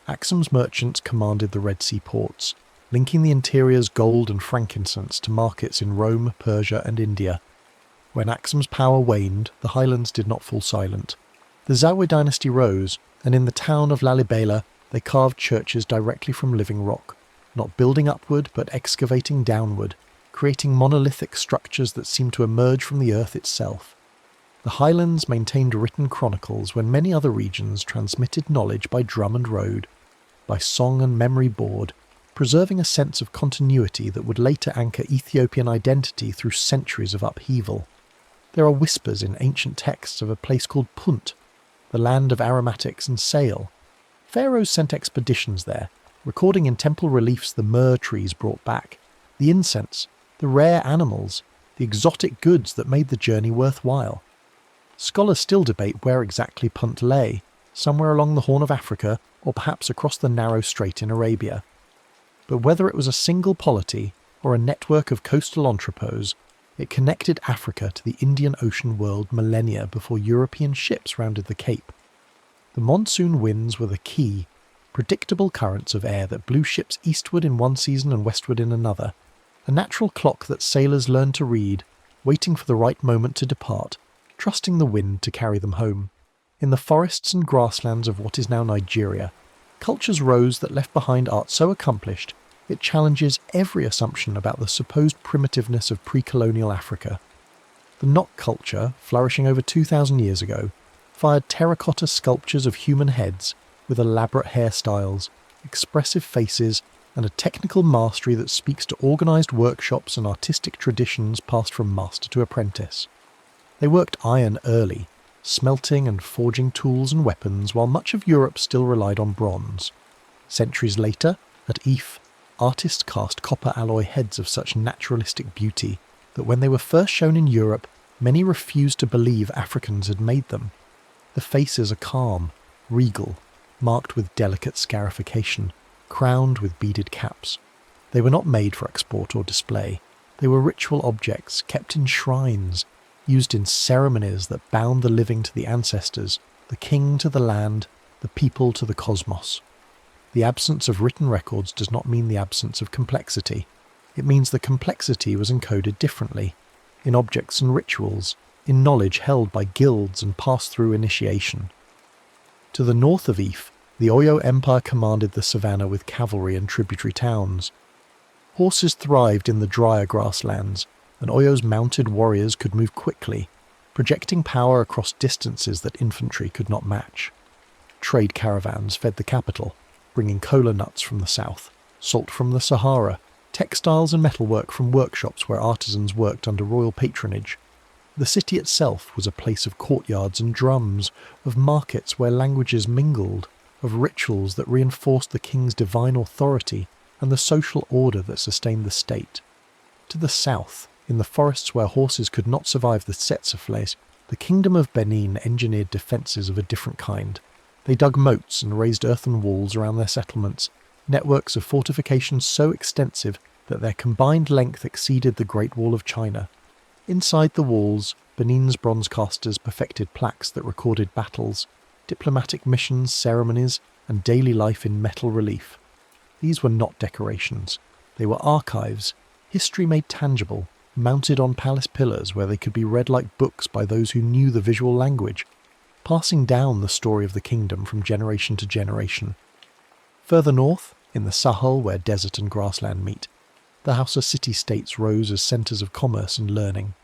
Axum's merchants commanded the Red Sea ports, linking the interior's gold and frankincense to markets in Rome, Persia and India. When Axum's power waned, the highlands did not fall silent. The Zawi dynasty rose, and in the town of Lalibela they carved churches directly from living rock, not building upward but excavating downward, creating monolithic structures that seemed to emerge from the earth itself. The highlands maintained written chronicles when many other regions transmitted knowledge by drum and road, by song and memory board, preserving a sense of continuity that would later anchor Ethiopian identity through centuries of upheaval. There are whispers in ancient texts of a place called Punt, the land of aromatics and sale. Pharaohs sent expeditions there, recording in temple reliefs the myrrh trees brought back, the incense, the rare animals, the exotic goods that made the journey worthwhile. Scholars still debate where exactly Punt lay, somewhere along the Horn of Africa or perhaps across the narrow strait in Arabia. But whether it was a single polity or a network of coastal entrepôts, it connected Africa to the Indian Ocean world millennia before European ships rounded the Cape. The monsoon winds were the key, predictable currents of air that blew ships eastward in one season and westward in another, a natural clock that sailors learned to read, waiting for the right moment to depart, trusting the wind to carry them home. In the forests and grasslands of what is now Nigeria, cultures rose that left behind art so accomplished it challenges every assumption about the supposed primitiveness of pre-colonial Africa. The Nok culture, flourishing over 2,000 years ago, fired terracotta sculptures of human heads with elaborate hairstyles, expressive faces, and a technical mastery that speaks to organised workshops and artistic traditions passed from master to apprentice. They worked iron early, smelting and forging tools and weapons, while much of Europe still relied on bronze. Centuries later, at If, artists cast copper alloy heads of such naturalistic beauty that when they were first shown in Europe, many refused to believe Africans had made them. The faces are calm, regal, marked with delicate scarification, crowned with beaded caps. They were not made for export or display. They were ritual objects kept in shrines, used in ceremonies that bound the living to the ancestors, the king to the land, the people to the cosmos. The absence of written records does not mean the absence of complexity. It means the complexity was encoded differently, in objects and rituals, in knowledge held by guilds and passed through initiation. To the north of If, the Oyo Empire commanded the savannah with cavalry and tributary towns. Horses thrived in the drier grasslands, and Oyo's mounted warriors could move quickly, projecting power across distances that infantry could not match. Trade caravans fed the capital, bringing kola nuts from the south, salt from the Sahara, textiles and metalwork from workshops where artisans worked under royal patronage. The city itself was a place of courtyards and drums, of markets where languages mingled, of rituals that reinforced the king's divine authority and the social order that sustained the state. To the south, in the forests where horses could not survive the tsetse, the kingdom of Benin engineered defences of a different kind. They dug moats and raised earthen walls around their settlements, networks of fortifications so extensive that their combined length exceeded the Great Wall of China. Inside the walls, Benin's bronze casters perfected plaques that recorded battles, diplomatic missions, ceremonies, and daily life in metal relief. These were not decorations. They were archives, history made tangible, mounted on palace pillars where they could be read like books by those who knew the visual language, passing down the story of the kingdom from generation to generation. Further north, in the Sahel where desert and grassland meet, the Hausa city-states rose as centres of commerce and learning.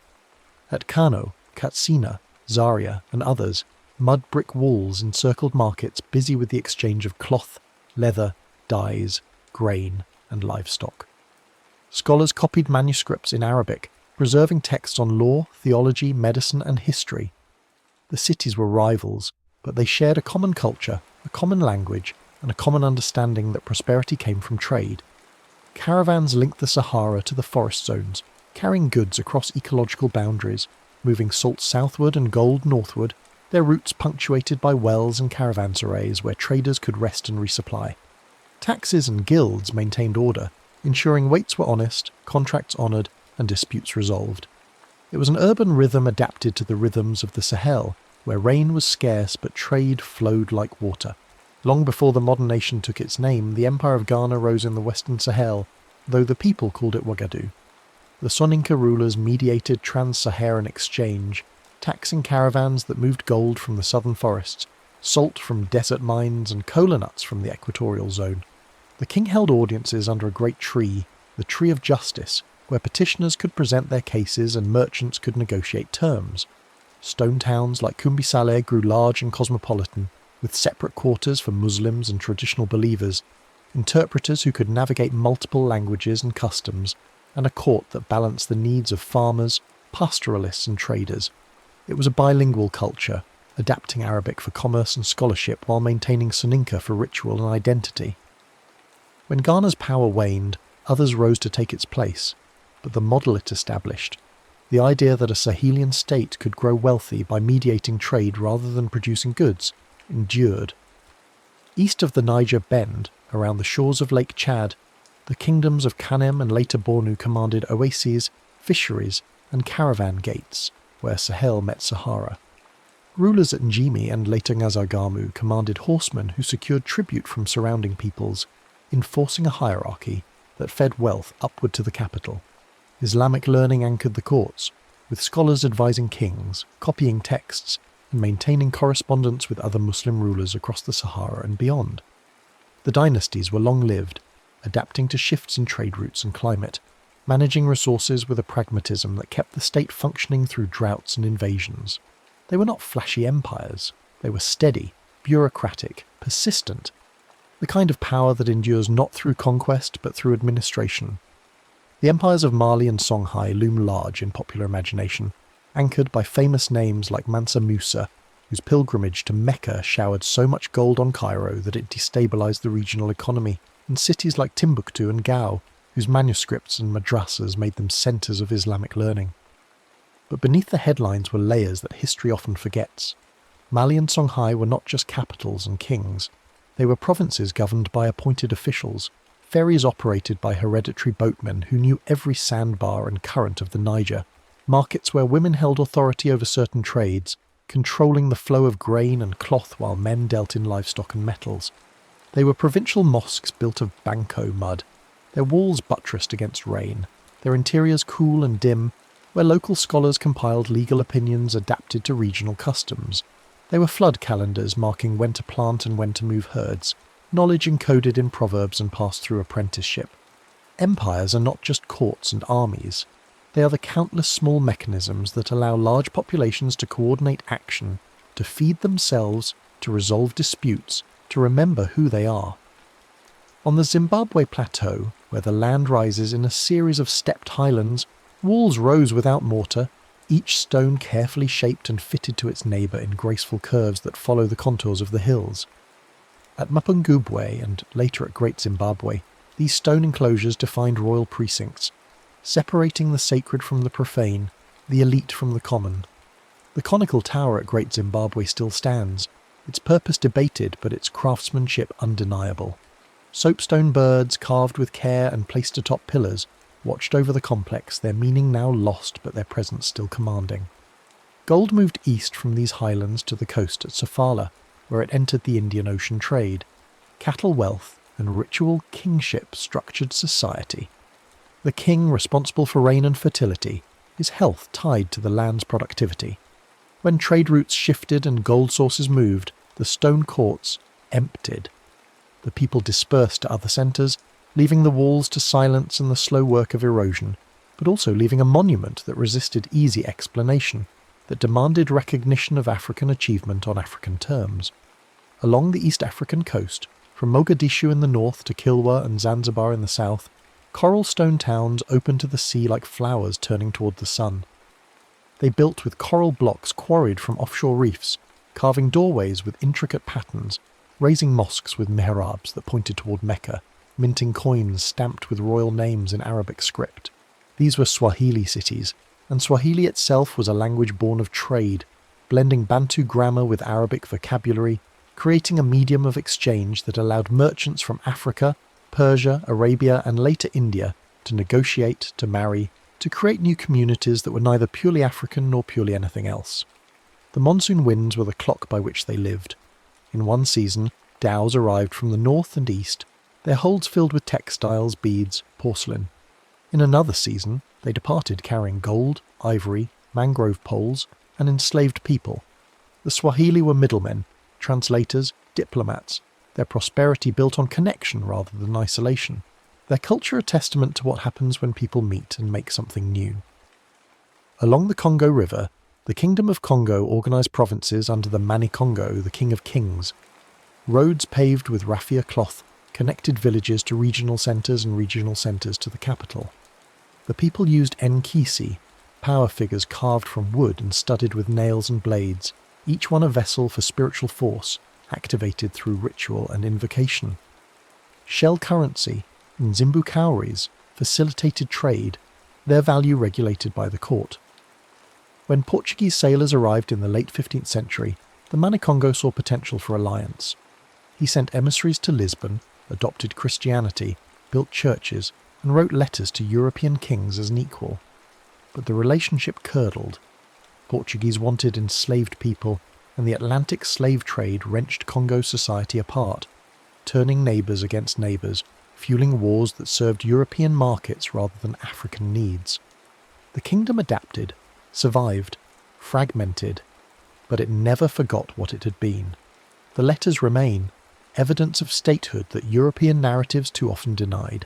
At Kano, Katsina, Zaria, and others, mud brick walls encircled markets busy with the exchange of cloth, leather, dyes, grain, and livestock. Scholars copied manuscripts in Arabic, preserving texts on law, theology, medicine, and history. The cities were rivals, but they shared a common culture, a common language, and a common understanding that prosperity came from trade. Caravans linked the Sahara to the forest zones, carrying goods across ecological boundaries, moving salt southward and gold northward, their routes punctuated by wells and caravanserais where traders could rest and resupply. Taxes and guilds maintained order, ensuring weights were honest, contracts honoured, and disputes resolved. It was an urban rhythm adapted to the rhythms of the Sahel, where rain was scarce but trade flowed like water. Long before the modern nation took its name, the Empire of Ghana rose in the western Sahel, though the people called it Ouagadougou. The Soninka rulers mediated trans-Saharan exchange, taxing caravans that moved gold from the southern forests, salt from desert mines, and kola nuts from the equatorial zone. The king held audiences under a great tree, the Tree of Justice, where petitioners could present their cases and merchants could negotiate terms. Stone towns like Kumbisale grew large and cosmopolitan, with separate quarters for Muslims and traditional believers, interpreters who could navigate multiple languages and customs, and a court that balanced the needs of farmers, pastoralists and traders. It was a bilingual culture, adapting Arabic for commerce and scholarship while maintaining Soninka for ritual and identity. When Ghana's power waned, others rose to take its place, but the model it established, the idea that a Sahelian state could grow wealthy by mediating trade rather than producing goods, endured. East of the Niger Bend, around the shores of Lake Chad, the kingdoms of Kanem and later Bornu commanded oases, fisheries, and caravan gates, where Sahel met Sahara. Rulers at Njimi and later Ngazargamu commanded horsemen who secured tribute from surrounding peoples, enforcing a hierarchy that fed wealth upward to the capital. Islamic learning anchored the courts, with scholars advising kings, copying texts, and maintaining correspondence with other Muslim rulers across the Sahara and beyond. The dynasties were long-lived, adapting to shifts in trade routes and climate, managing resources with a pragmatism that kept the state functioning through droughts and invasions. They were not flashy empires. They were steady, bureaucratic, persistent, the kind of power that endures not through conquest but through administration. The empires of Mali and Songhai loom large in popular imagination, anchored by famous names like Mansa Musa, whose pilgrimage to Mecca showered so much gold on Cairo that it destabilized the regional economy, and cities like Timbuktu and Gao, whose manuscripts and madrasas made them centres of Islamic learning. But beneath the headlines were layers that history often forgets. Mali and Songhai were not just capitals and kings. They were provinces governed by appointed officials, ferries operated by hereditary boatmen who knew every sandbar and current of the Niger, markets where women held authority over certain trades, controlling the flow of grain and cloth while men dealt in livestock and metals. They were provincial mosques built of banco mud, their walls buttressed against rain, their interiors cool and dim, where local scholars compiled legal opinions adapted to regional customs. They were flood calendars marking when to plant and when to move herds, knowledge encoded in proverbs and passed through apprenticeship. Empires are not just courts and armies. They are the countless small mechanisms that allow large populations to coordinate action, to feed themselves, to resolve disputes, to remember who they are. On the Zimbabwe plateau, where the land rises in a series of stepped highlands, walls rose without mortar, each stone carefully shaped and fitted to its neighbour in graceful curves that follow the contours of the hills. At Mapungubwe and later at Great Zimbabwe, these stone enclosures defined royal precincts, separating the sacred from the profane, the elite from the common. The conical tower at Great Zimbabwe still stands, its purpose debated but its craftsmanship undeniable. Soapstone birds, carved with care and placed atop pillars, watched over the complex, their meaning now lost but their presence still commanding. Gold moved east from these highlands to the coast at Sofala, where it entered the Indian Ocean trade. Cattle wealth and ritual kingship structured society. The king responsible for rain and fertility, his health tied to the land's productivity. When trade routes shifted and gold sources moved, the stone courts emptied. The people dispersed to other centres, leaving the walls to silence and the slow work of erosion, but also leaving a monument that resisted easy explanation, that demanded recognition of African achievement on African terms. Along the East African coast, from Mogadishu in the north to Kilwa and Zanzibar in the south, coral stone towns opened to the sea like flowers turning toward the sun. They built with coral blocks quarried from offshore reefs, carving doorways with intricate patterns, raising mosques with mihrabs that pointed toward Mecca, minting coins stamped with royal names in Arabic script. These were Swahili cities, and Swahili itself was a language born of trade, blending Bantu grammar with Arabic vocabulary, creating a medium of exchange that allowed merchants from Africa, Persia, Arabia, and later India to negotiate, to marry, to create new communities that were neither purely African nor purely anything else. The monsoon winds were the clock by which they lived. In one season, dhows arrived from the north and east, their holds filled with textiles, beads, porcelain. In another season, they departed carrying gold, ivory, mangrove poles, and enslaved people. The Swahili were middlemen, translators, diplomats, their prosperity built on connection rather than isolation, their culture a testament to what happens when people meet and make something new. Along the Congo River, The Kingdom of Congo organised provinces under the Mani-Congo, the King of Kings. Roads paved with raffia cloth connected villages to regional centres and regional centres to the capital. The people used Nkisi, power figures carved from wood and studded with nails and blades, each one a vessel for spiritual force, activated through ritual and invocation. Shell currency, Nzimbu cowries, facilitated trade, their value regulated by the court. When Portuguese sailors arrived in the late 15th century, the Mani-Congo saw potential for alliance. He sent emissaries to Lisbon, adopted Christianity, built churches, and wrote letters to European kings as an equal. But the relationship curdled. Portuguese wanted enslaved people, and the Atlantic slave trade wrenched Congo society apart, turning neighbours against neighbours, fueling wars that served European markets rather than African needs. The kingdom adapted, survived, fragmented, but it never forgot what it had been. The letters remain, evidence of statehood that European narratives too often denied.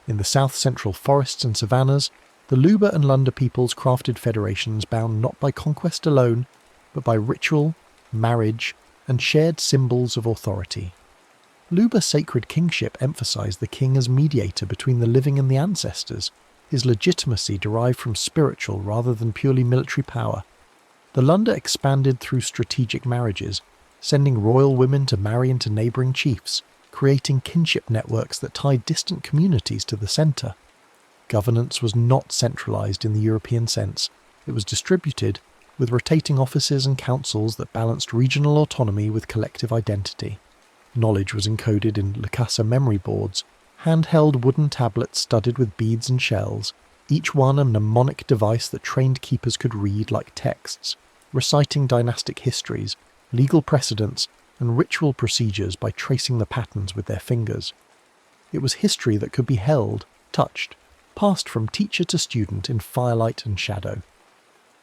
In the south-central forests and savannas, the Luba and Lunda peoples crafted federations bound not by conquest alone, but by ritual, marriage, and shared symbols of authority. Luba sacred kingship emphasized the king as mediator between the living and the ancestors, his legitimacy derived from spiritual rather than purely military power. The Lunda expanded through strategic marriages, sending royal women to marry into neighbouring chiefs, creating kinship networks that tied distant communities to the centre. Governance was not centralised in the European sense. It was distributed, with rotating offices and councils that balanced regional autonomy with collective identity. Knowledge was encoded in Lukasa memory boards, handheld wooden tablets studded with beads and shells, each one a mnemonic device that trained keepers could read like texts, reciting dynastic histories, legal precedents, and ritual procedures by tracing the patterns with their fingers. It was history that could be held, touched, passed from teacher to student in firelight and shadow.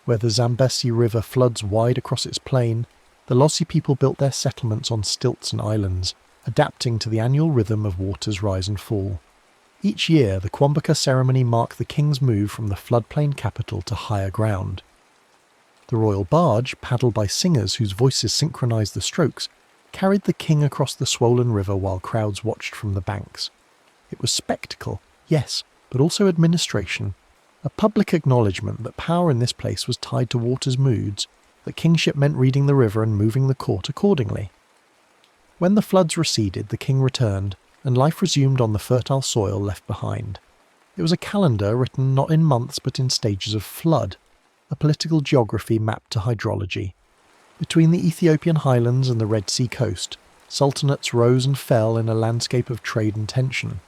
Where the Zambesi River floods wide across its plain, the Losi people built their settlements on stilts and islands, adapting to the annual rhythm of water's rise and fall. Each year, the Kwambaka ceremony marked the king's move from the floodplain capital to higher ground. The royal barge, paddled by singers whose voices synchronized the strokes, carried the king across the swollen river while crowds watched from the banks. It was spectacle, yes, but also administration, a public acknowledgement that power in this place was tied to water's moods, that kingship meant reading the river and moving the court accordingly. When the floods receded, the king returned, and life resumed on the fertile soil left behind. It was a calendar written not in months but in stages of flood, a political geography mapped to hydrology. Between the Ethiopian highlands and the Red Sea coast, sultanates rose and fell in a landscape of trade and tension.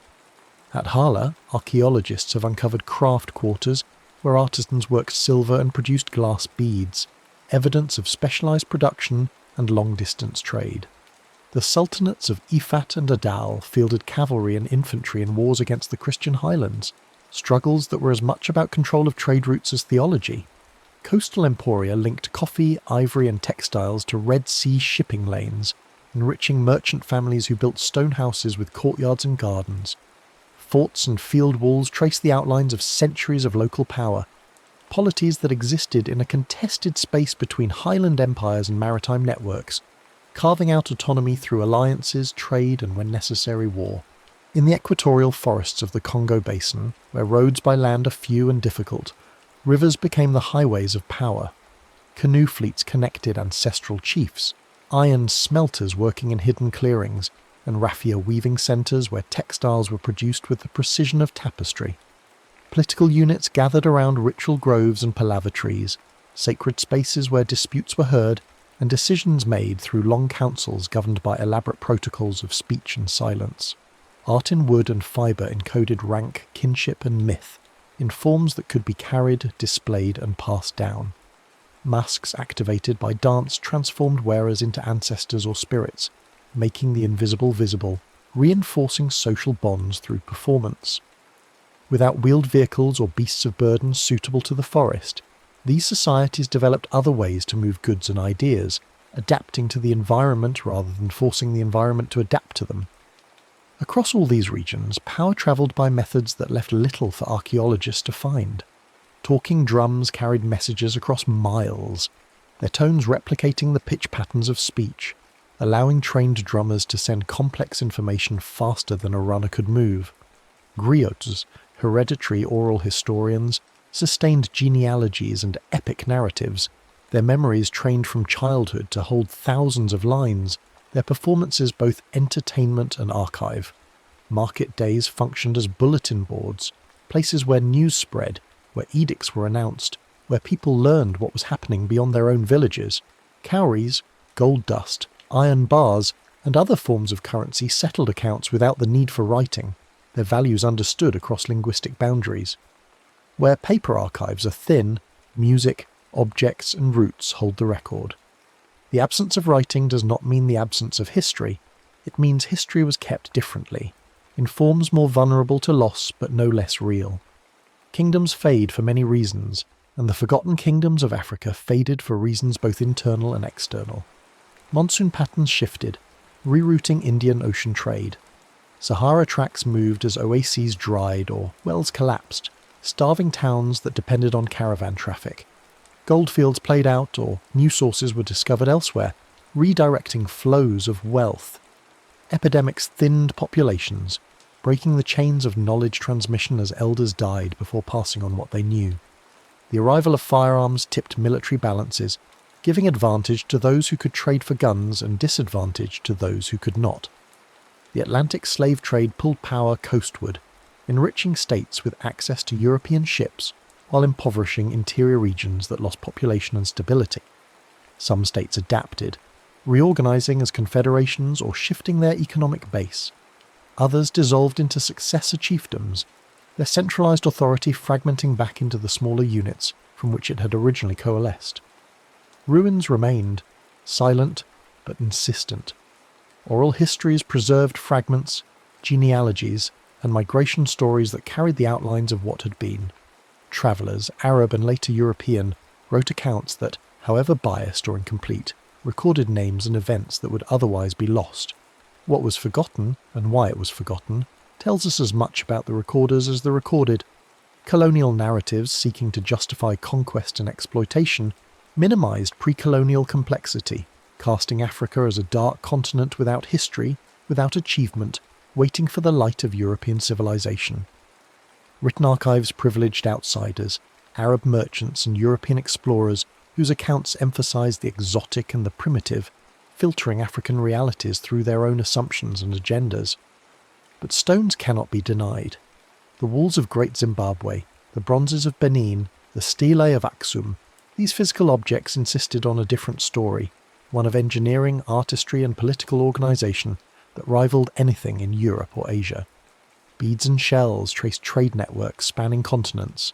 At Hala, archaeologists have uncovered craft quarters where artisans worked silver and produced glass beads, evidence of specialised production and long-distance trade. The sultanates of Ifat and Adal fielded cavalry and infantry in wars against the Christian highlands, struggles that were as much about control of trade routes as theology. Coastal emporia linked coffee, ivory and textiles to Red Sea shipping lanes, enriching merchant families who built stone houses with courtyards and gardens. Forts and field walls trace the outlines of centuries of local power, polities that existed in a contested space between highland empires and maritime networks, carving out autonomy through alliances, trade and, when necessary, war. In the equatorial forests of the Congo Basin, where roads by land are few and difficult, rivers became the highways of power. Canoe fleets connected ancestral chiefs, iron smelters working in hidden clearings, and raffia weaving centres where textiles were produced with the precision of tapestry. Political units gathered around ritual groves and palaver trees, sacred spaces where disputes were heard, and decisions made through long councils governed by elaborate protocols of speech and silence. Art in wood and fibre encoded rank, kinship and myth, in forms that could be carried, displayed and passed down. Masks activated by dance transformed wearers into ancestors or spirits, making the invisible visible, reinforcing social bonds through performance. Without wheeled vehicles or beasts of burden suitable to the forest, these societies developed other ways to move goods and ideas, adapting to the environment rather than forcing the environment to adapt to them. Across all these regions, power travelled by methods that left little for archaeologists to find. Talking drums carried messages across miles, their tones replicating the pitch patterns of speech, allowing trained drummers to send complex information faster than a runner could move. Griots, hereditary oral historians, sustained genealogies and epic narratives, their memories trained from childhood to hold thousands of lines, their performances both entertainment and archive. Market days functioned as bulletin boards, places where news spread, where edicts were announced, where people learned what was happening beyond their own villages. Cowries, gold dust, iron bars, and other forms of currency settled accounts without the need for writing, their values understood across linguistic boundaries. Where paper archives are thin, music, objects, and roots hold the record. The absence of writing does not mean the absence of history. It means history was kept differently, in forms more vulnerable to loss but no less real. Kingdoms fade for many reasons, and the forgotten kingdoms of Africa faded for reasons both internal and external. Monsoon patterns shifted, rerouting Indian Ocean trade. Sahara tracks moved as oases dried or wells collapsed, starving towns that depended on caravan traffic. Goldfields played out or new sources were discovered elsewhere, redirecting flows of wealth. Epidemics thinned populations, breaking the chains of knowledge transmission as elders died before passing on what they knew. The arrival of firearms tipped military balances, giving advantage to those who could trade for guns and disadvantage to those who could not. The Atlantic slave trade pulled power coastward, enriching states with access to European ships while impoverishing interior regions that lost population and stability. Some states adapted, reorganizing as confederations or shifting their economic base. Others dissolved into successor chiefdoms, their centralized authority fragmenting back into the smaller units from which it had originally coalesced. Ruins remained, silent but insistent. Oral histories preserved fragments, genealogies, and migration stories that carried the outlines of what had been. Travellers, Arab and later European, wrote accounts that, however biased or incomplete, recorded names and events that would otherwise be lost. What was forgotten, and why it was forgotten, tells us as much about the recorders as the recorded. Colonial narratives seeking to justify conquest and exploitation minimised pre-colonial complexity, casting Africa as a dark continent without history, without achievement, waiting for the light of European civilization. Written archives privileged outsiders, Arab merchants and European explorers whose accounts emphasised the exotic and the primitive, filtering African realities through their own assumptions and agendas. But stones cannot be denied. The walls of Great Zimbabwe, the bronzes of Benin, the stelae of Aksum, these physical objects insisted on a different story, one of engineering, artistry and political organisation that rivaled anything in Europe or Asia. Beads and shells traced trade networks spanning continents.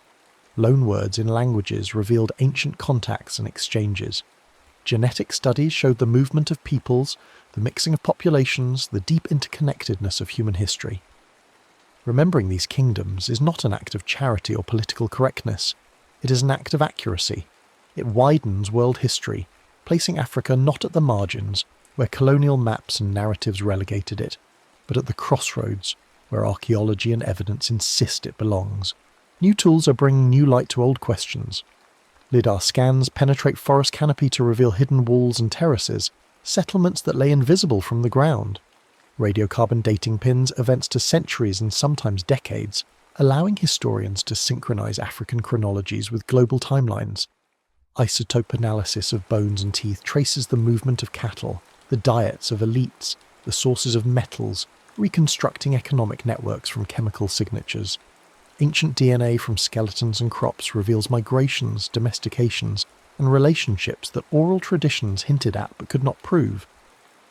Loanwords in languages revealed ancient contacts and exchanges. Genetic studies showed the movement of peoples, the mixing of populations, the deep interconnectedness of human history. Remembering these kingdoms is not an act of charity or political correctness. It is an act of accuracy. It widens world history, placing Africa not at the margins, where colonial maps and narratives relegated it, but at the crossroads, where archaeology and evidence insist it belongs. New tools are bringing new light to old questions. LiDAR scans penetrate forest canopy to reveal hidden walls and terraces, settlements that lay invisible from the ground. Radiocarbon dating pins events to centuries and sometimes decades, allowing historians to synchronize African chronologies with global timelines. Isotope analysis of bones and teeth traces the movement of cattle, the diets of elites, the sources of metals, reconstructing economic networks from chemical signatures. Ancient DNA from skeletons and crops reveals migrations, domestications, and relationships that oral traditions hinted at but could not prove.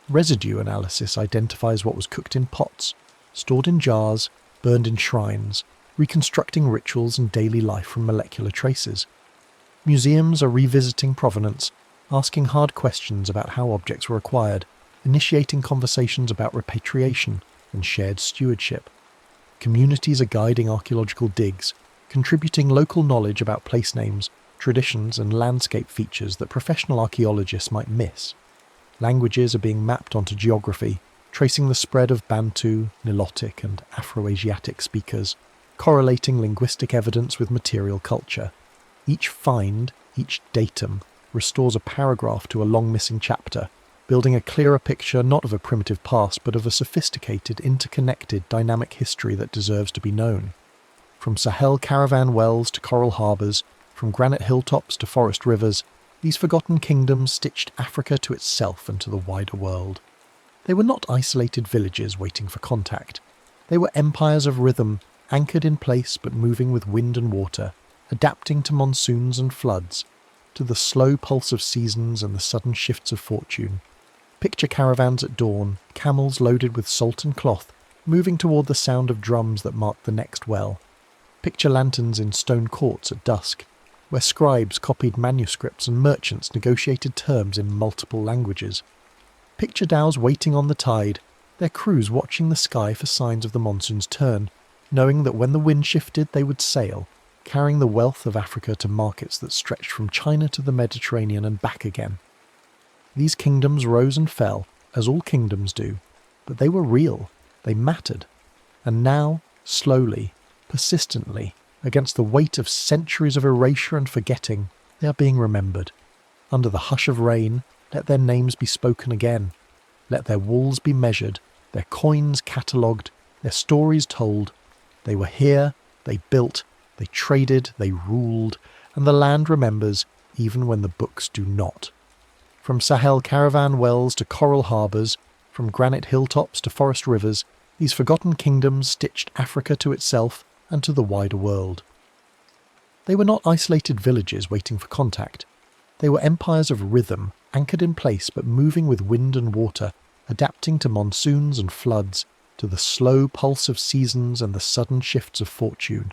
Residue analysis identifies what was cooked in pots, stored in jars, burned in shrines, reconstructing rituals and daily life from molecular traces. Museums are revisiting provenance, asking hard questions about how objects were acquired, initiating conversations about repatriation and shared stewardship. Communities are guiding archaeological digs, contributing local knowledge about place names, traditions and landscape features that professional archaeologists might miss. Languages are being mapped onto geography, tracing the spread of Bantu, Nilotic and Afro-Asiatic speakers, correlating linguistic evidence with material culture. Each find, each datum, restores a paragraph to a long missing chapter, building a clearer picture not of a primitive past but of a sophisticated, interconnected, dynamic history that deserves to be known. From Sahel caravan wells to coral harbours, from granite hilltops to forest rivers, these forgotten kingdoms stitched Africa to itself and to the wider world. They were not isolated villages waiting for contact. They were empires of rhythm, anchored in place but moving with wind and water, adapting to monsoons and floods, to the slow pulse of seasons and the sudden shifts of fortune. Picture caravans at dawn, camels loaded with salt and cloth, moving toward the sound of drums that mark the next well. Picture lanterns in stone courts at dusk, where scribes copied manuscripts and merchants negotiated terms in multiple languages. Picture dhows waiting on the tide, their crews watching the sky for signs of the monsoon's turn, knowing that when the wind shifted they would sail, carrying the wealth of Africa to markets that stretched from China to the Mediterranean and back again. These kingdoms rose and fell, as all kingdoms do, but they were real, they mattered. And now, slowly, persistently, against the weight of centuries of erasure and forgetting, they are being remembered. Under the hush of rain, let their names be spoken again. Let their walls be measured, their coins catalogued, their stories told. They were here, they built, they traded, they ruled, and the land remembers even when the books do not. From Sahel caravan wells to coral harbours, from granite hilltops to forest rivers, these forgotten kingdoms stitched Africa to itself and to the wider world. They were not isolated villages waiting for contact. They were empires of rhythm, anchored in place but moving with wind and water, adapting to monsoons and floods, to the slow pulse of seasons and the sudden shifts of fortune.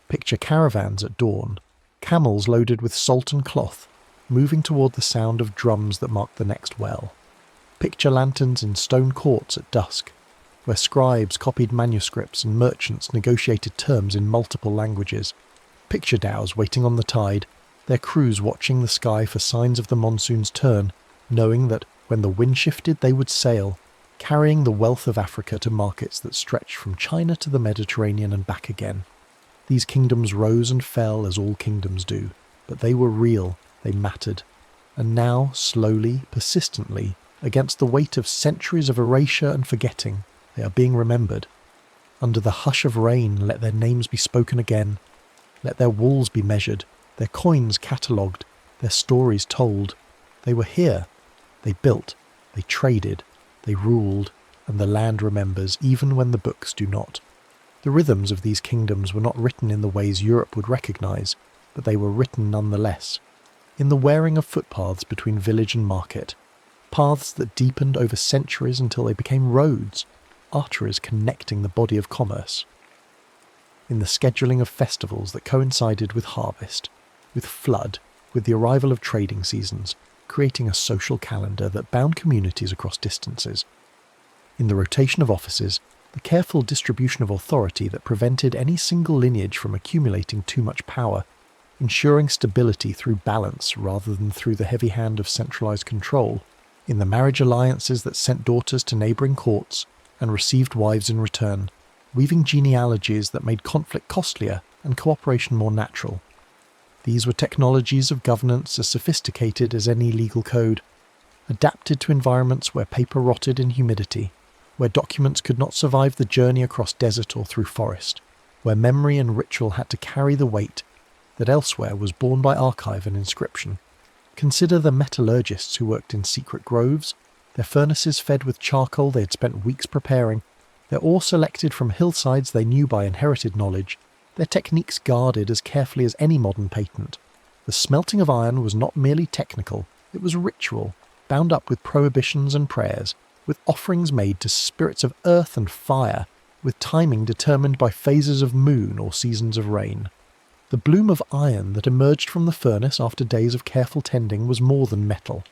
Picture caravans at dawn, camels loaded with salt and cloth, moving toward the sound of drums that mark the next well. Picture lanterns in stone courts at dusk, where scribes copied manuscripts and merchants negotiated terms in multiple languages. Picture dhows waiting on the tide, their crews watching the sky for signs of the monsoon's turn, knowing that when the wind shifted they would sail, carrying the wealth of Africa to markets that stretched from China to the Mediterranean and back again. These kingdoms rose and fell as all kingdoms do, but they were real, they mattered. And now, slowly, persistently, against the weight of centuries of erasure and forgetting, they are being remembered. Under the hush of rain, let their names be spoken again. Let their walls be measured, their coins catalogued, their stories told. They were here. They built. They traded. They ruled. And the land remembers even when the books do not. The rhythms of these kingdoms were not written in the ways Europe would recognise, but they were written nonetheless. In the wearing of footpaths between village and market, paths that deepened over centuries until they became roads, arteries connecting the body of commerce. In the scheduling of festivals that coincided with harvest, with flood, with the arrival of trading seasons, creating a social calendar that bound communities across distances. In the rotation of offices, the careful distribution of authority that prevented any single lineage from accumulating too much power, ensuring stability through balance rather than through the heavy hand of centralised control, in the marriage alliances that sent daughters to neighbouring courts and received wives in return, weaving genealogies that made conflict costlier and cooperation more natural. These were technologies of governance as sophisticated as any legal code, adapted to environments where paper rotted in humidity, where documents could not survive the journey across desert or through forest, where memory and ritual had to carry the weight that elsewhere was borne by archive and inscription. Consider the metallurgists who worked in secret groves, their furnaces fed with charcoal they had spent weeks preparing, their ore selected from hillsides they knew by inherited knowledge, their techniques guarded as carefully as any modern patent. The smelting of iron was not merely technical, it was ritual, bound up with prohibitions and prayers, with offerings made to spirits of earth and fire, with timing determined by phases of moon or seasons of rain. The bloom of iron that emerged from the furnace after days of careful tending was more than metal.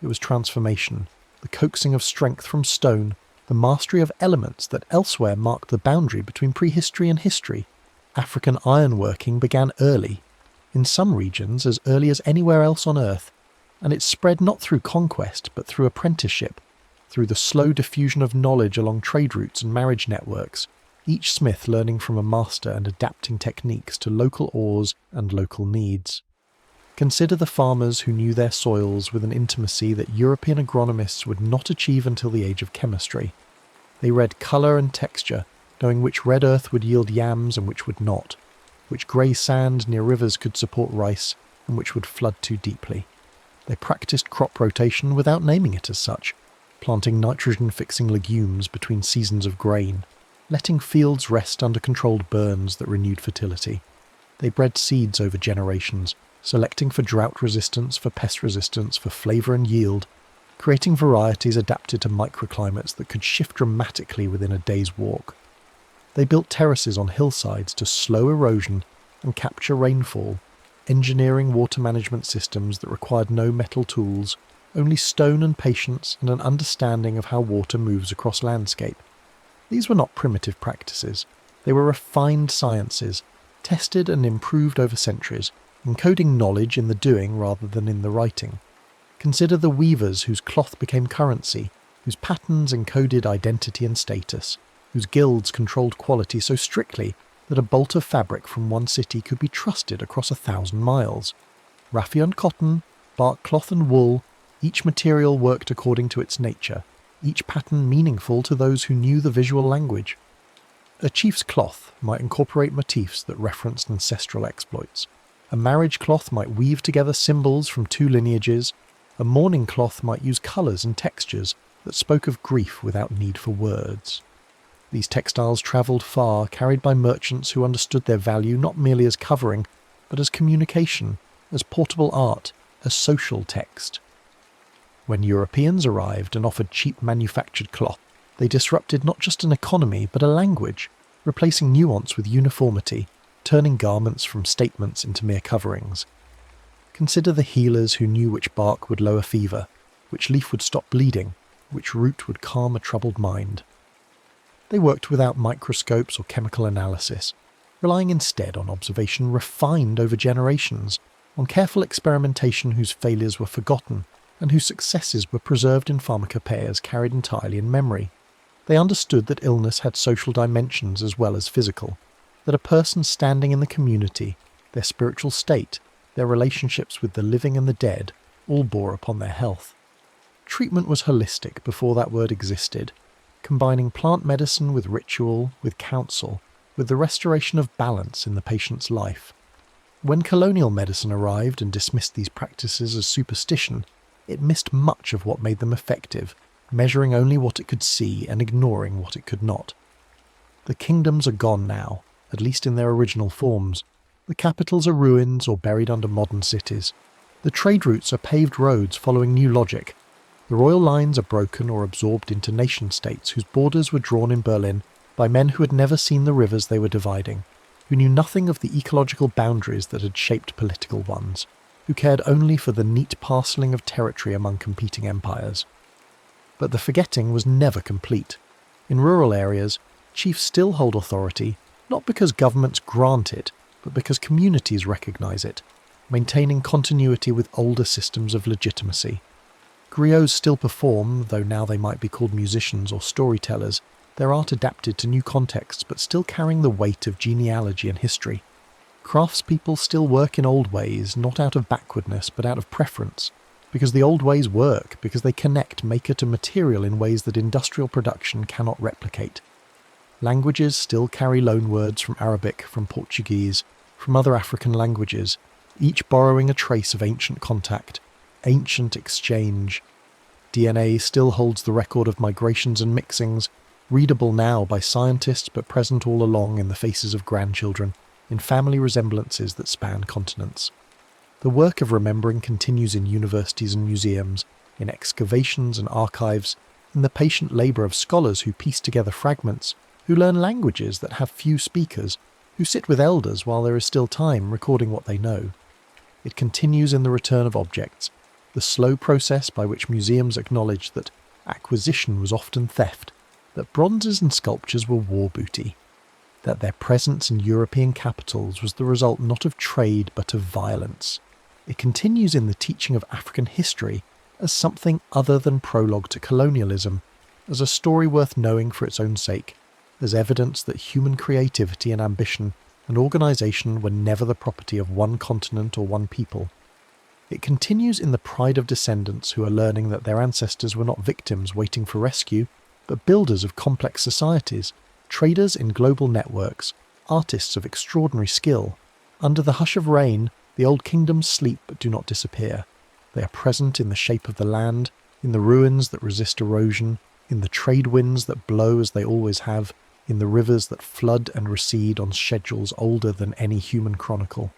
It was transformation, the coaxing of strength from stone, the mastery of elements that elsewhere marked the boundary between prehistory and history. African ironworking began early, in some regions as early as anywhere else on Earth, and it spread not through conquest but through apprenticeship, through the slow diffusion of knowledge along trade routes and marriage networks, each smith learning from a master and adapting techniques to local ores and local needs. Consider the farmers who knew their soils with an intimacy that European agronomists would not achieve until the age of chemistry. They read colour and texture, knowing which red earth would yield yams and which would not, which grey sand near rivers could support rice and which would flood too deeply. They practised crop rotation without naming it as such, planting nitrogen-fixing legumes between seasons of grain, letting fields rest under controlled burns that renewed fertility. They bred seeds over generations, selecting for drought resistance, for pest resistance, for flavour and yield, creating varieties adapted to microclimates that could shift dramatically within a day's walk. They built terraces on hillsides to slow erosion and capture rainfall, engineering water management systems that required no metal tools, only stone and patience and an understanding of how water moves across landscape. These were not primitive practices. They were refined sciences, tested and improved over centuries, encoding knowledge in the doing rather than in the writing. Consider the weavers whose cloth became currency, whose patterns encoded identity and status, whose guilds controlled quality so strictly that a bolt of fabric from one city could be trusted across 1,000 miles. Raffia and cotton, bark cloth and wool, each material worked according to its nature, each pattern meaningful to those who knew the visual language. A chief's cloth might incorporate motifs that referenced ancestral exploits. A marriage cloth might weave together symbols from two lineages. A mourning cloth might use colours and textures that spoke of grief without need for words. These textiles travelled far, carried by merchants who understood their value not merely as covering, but as communication, as portable art, as social text. When Europeans arrived and offered cheap manufactured cloth, they disrupted not just an economy but a language, replacing nuance with uniformity, turning garments from statements into mere coverings. Consider the healers who knew which bark would lower fever, which leaf would stop bleeding, which root would calm a troubled mind. They worked without microscopes or chemical analysis, relying instead on observation refined over generations, on careful experimentation whose failures were forgotten, and whose successes were preserved in pharmacopoeias carried entirely in memory. They understood that illness had social dimensions as well as physical, that a person standing in the community, their spiritual state, their relationships with the living and the dead, all bore upon their health. Treatment was holistic before that word existed, combining plant medicine with ritual, with counsel, with the restoration of balance in the patient's life. When colonial medicine arrived and dismissed these practices as superstition, it missed much of what made them effective, measuring only what it could see and ignoring what it could not. The kingdoms are gone now, at least in their original forms. The capitals are ruins or buried under modern cities. The trade routes are paved roads following new logic. The royal lines are broken or absorbed into nation-states whose borders were drawn in Berlin by men who had never seen the rivers they were dividing, who knew nothing of the ecological boundaries that had shaped political ones, who cared only for the neat parcelling of territory among competing empires. But the forgetting was never complete. In rural areas, chiefs still hold authority, not because governments grant it, but because communities recognise it, maintaining continuity with older systems of legitimacy. Griots still perform, though now they might be called musicians or storytellers, their art adapted to new contexts but still carrying the weight of genealogy and history. Craftspeople still work in old ways, not out of backwardness but out of preference, because the old ways work, because they connect maker to material in ways that industrial production cannot replicate. Languages still carry loanwords from Arabic, from Portuguese, from other African languages, each borrowing a trace of ancient contact, ancient exchange. DNA still holds the record of migrations and mixings, readable now by scientists but present all along in the faces of grandchildren, in family resemblances that span continents. The work of remembering continues in universities and museums, in excavations and archives, in the patient labour of scholars who piece together fragments, who learn languages that have few speakers, who sit with elders while there is still time recording what they know. It continues in the return of objects, the slow process by which museums acknowledge that acquisition was often theft, that bronzes and sculptures were war booty, that their presence in European capitals was the result not of trade but of violence. It continues in the teaching of African history as something other than prologue to colonialism, as a story worth knowing for its own sake, as evidence that human creativity and ambition and organisation were never the property of one continent or one people. It continues in the pride of descendants who are learning that their ancestors were not victims waiting for rescue, but builders of complex societies, traders in global networks, artists of extraordinary skill. Under the hush of rain, the old kingdoms sleep but do not disappear. They are present in the shape of the land, in the ruins that resist erosion, in the trade winds that blow as they always have, in the rivers that flood and recede on schedules older than any human chronicle.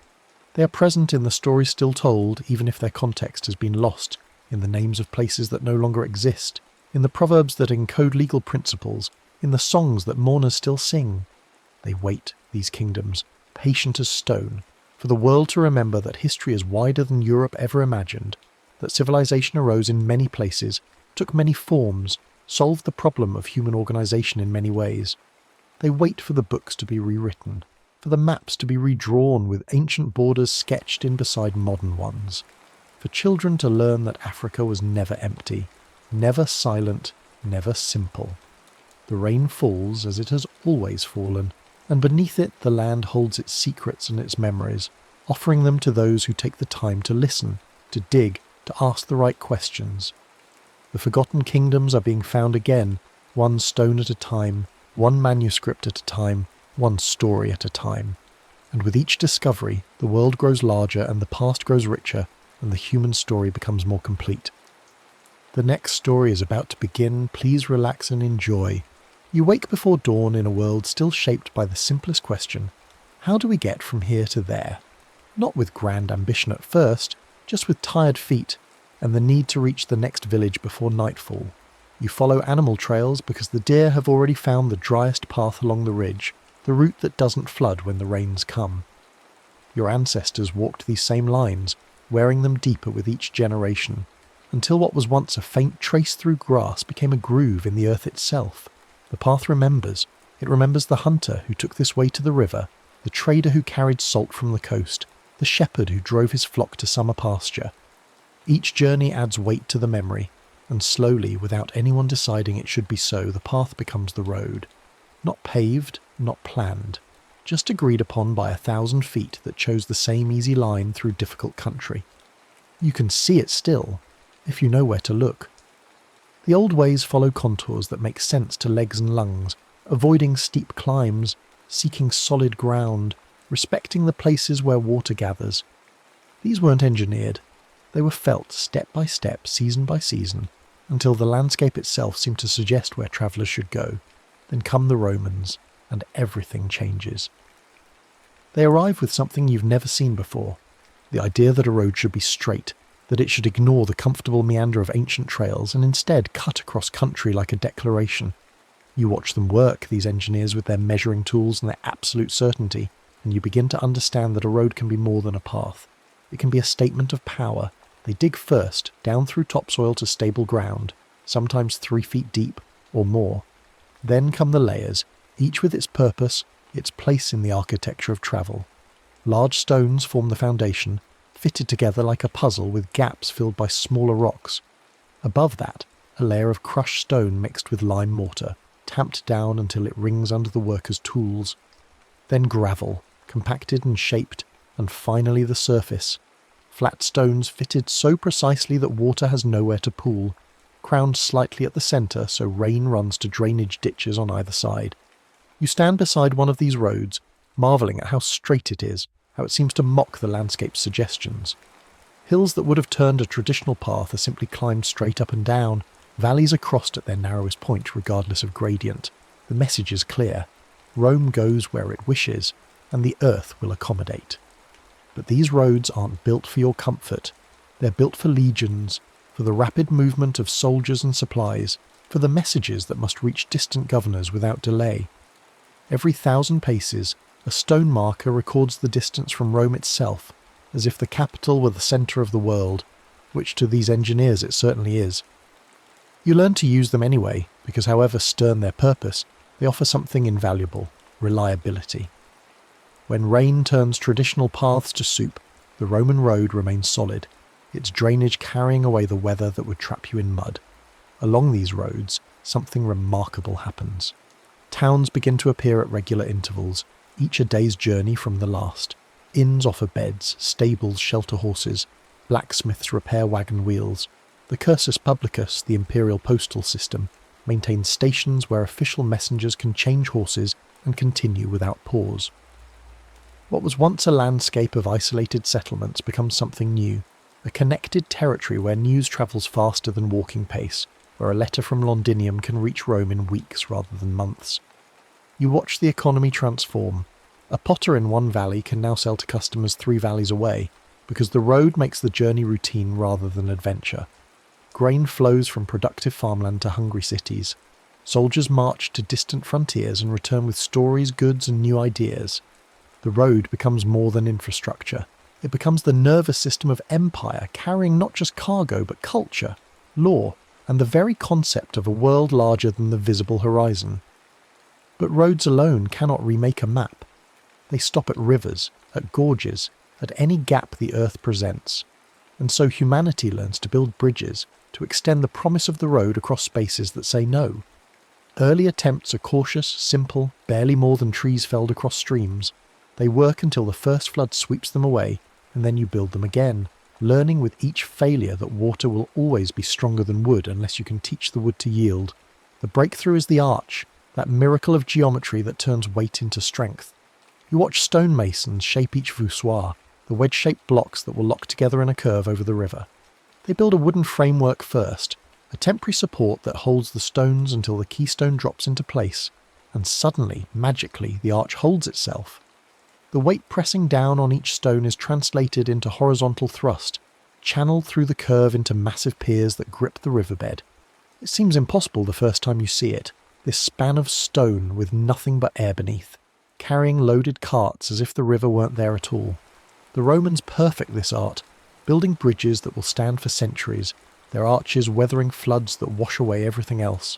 They are present in the stories still told, even if their context has been lost, in the names of places that no longer exist, in the proverbs that encode legal principles, in the songs that mourners still sing. They wait, these kingdoms, patient as stone, for the world to remember that history is wider than Europe ever imagined, that civilization arose in many places, took many forms, solved the problem of human organization in many ways. They wait for the books to be rewritten, for the maps to be redrawn with ancient borders sketched in beside modern ones, for children to learn that Africa was never empty, never silent, never simple. The rain falls as it has always fallen, and beneath it the land holds its secrets and its memories, offering them to those who take the time to listen, to dig, to ask the right questions. The forgotten kingdoms are being found again, one stone at a time, one manuscript at a time, one story at a time. And with each discovery, the world grows larger and the past grows richer, and the human story becomes more complete. The next story is about to begin. Please relax and enjoy. You wake before dawn in a world still shaped by the simplest question: how do we get from here to there? Not with grand ambition at first, just with tired feet and the need to reach the next village before nightfall. You follow animal trails because the deer have already found the driest path along the ridge, the route that doesn't flood when the rains come. Your ancestors walked these same lines, wearing them deeper with each generation, until what was once a faint trace through grass became a groove in the earth itself. The path remembers. It remembers the hunter who took this way to the river, the trader who carried salt from the coast, the shepherd who drove his flock to summer pasture. Each journey adds weight to the memory, and slowly, without anyone deciding it should be so, the path becomes the road. Not paved, not planned, just agreed upon by 1,000 feet that chose the same easy line through difficult country. You can see it still, if you know where to look. The old ways follow contours that make sense to legs and lungs, avoiding steep climbs, seeking solid ground, respecting the places where water gathers. These weren't engineered. They were felt step by step, season by season, until the landscape itself seemed to suggest where travellers should go. Then come the Romans, and everything changes. They arrive with something you've never seen before, the idea that a road should be straight, that it should ignore the comfortable meander of ancient trails and instead cut across country like a declaration. You watch them work, these engineers, with their measuring tools and their absolute certainty, and you begin to understand that a road can be more than a path. It can be a statement of power. They dig first, down through topsoil to stable ground, sometimes 3 feet deep or more. Then come the layers, each with its purpose, its place in the architecture of travel. Large stones form the foundation, fitted together like a puzzle with gaps filled by smaller rocks. Above that, a layer of crushed stone mixed with lime mortar, tamped down until it rings under the workers' tools. Then gravel, compacted and shaped, and finally the surface. Flat stones fitted so precisely that water has nowhere to pool, crowned slightly at the centre so rain runs to drainage ditches on either side. You stand beside one of these roads, marvelling at how straight it is, how it seems to mock the landscape's suggestions. Hills that would have turned a traditional path are simply climbed straight up and down. Valleys are crossed at their narrowest point regardless of gradient. The message is clear. Rome goes where it wishes, and the earth will accommodate. But these roads aren't built for your comfort. They're built for legions, for the rapid movement of soldiers and supplies, for the messages that must reach distant governors without delay. Every 1,000 paces, a stone marker records the distance from Rome itself, as if the capital were the centre of the world, which to these engineers it certainly is. You learn to use them anyway, because however stern their purpose, they offer something invaluable: reliability. When rain turns traditional paths to soup, the Roman road remains solid, its drainage carrying away the weather that would trap you in mud. Along these roads, something remarkable happens. Towns begin to appear at regular intervals, each a day's journey from the last. Inns offer beds, stables shelter horses, blacksmiths repair wagon wheels. The cursus publicus, the imperial postal system, maintains stations where official messengers can change horses and continue without pause. What was once a landscape of isolated settlements becomes something new, a connected territory where news travels faster than walking pace, where a letter from Londinium can reach Rome in weeks rather than months. You watch the economy transform. A potter in one valley can now sell to customers 3 valleys away, because the road makes the journey routine rather than adventure. Grain flows from productive farmland to hungry cities. Soldiers march to distant frontiers and return with stories, goods, and new ideas. The road becomes more than infrastructure. It becomes the nervous system of empire, carrying not just cargo but culture, law, and the very concept of a world larger than the visible horizon. But roads alone cannot remake a map. They stop at rivers, at gorges, at any gap the earth presents. And so humanity learns to build bridges, to extend the promise of the road across spaces that say no. Early attempts are cautious, simple, barely more than trees felled across streams. They work until the first flood sweeps them away, and then you build them again, learning with each failure that water will always be stronger than wood unless you can teach the wood to yield. The breakthrough is the arch, that miracle of geometry that turns weight into strength. You watch stonemasons shape each voussoir, the wedge-shaped blocks that will lock together in a curve over the river. They build a wooden framework first, a temporary support that holds the stones until the keystone drops into place, and suddenly, magically, the arch holds itself. The weight pressing down on each stone is translated into horizontal thrust, channeled through the curve into massive piers that grip the riverbed. It seems impossible the first time you see it, this span of stone with nothing but air beneath, carrying loaded carts as if the river weren't there at all. The Romans perfect this art, building bridges that will stand for centuries, their arches weathering floods that wash away everything else.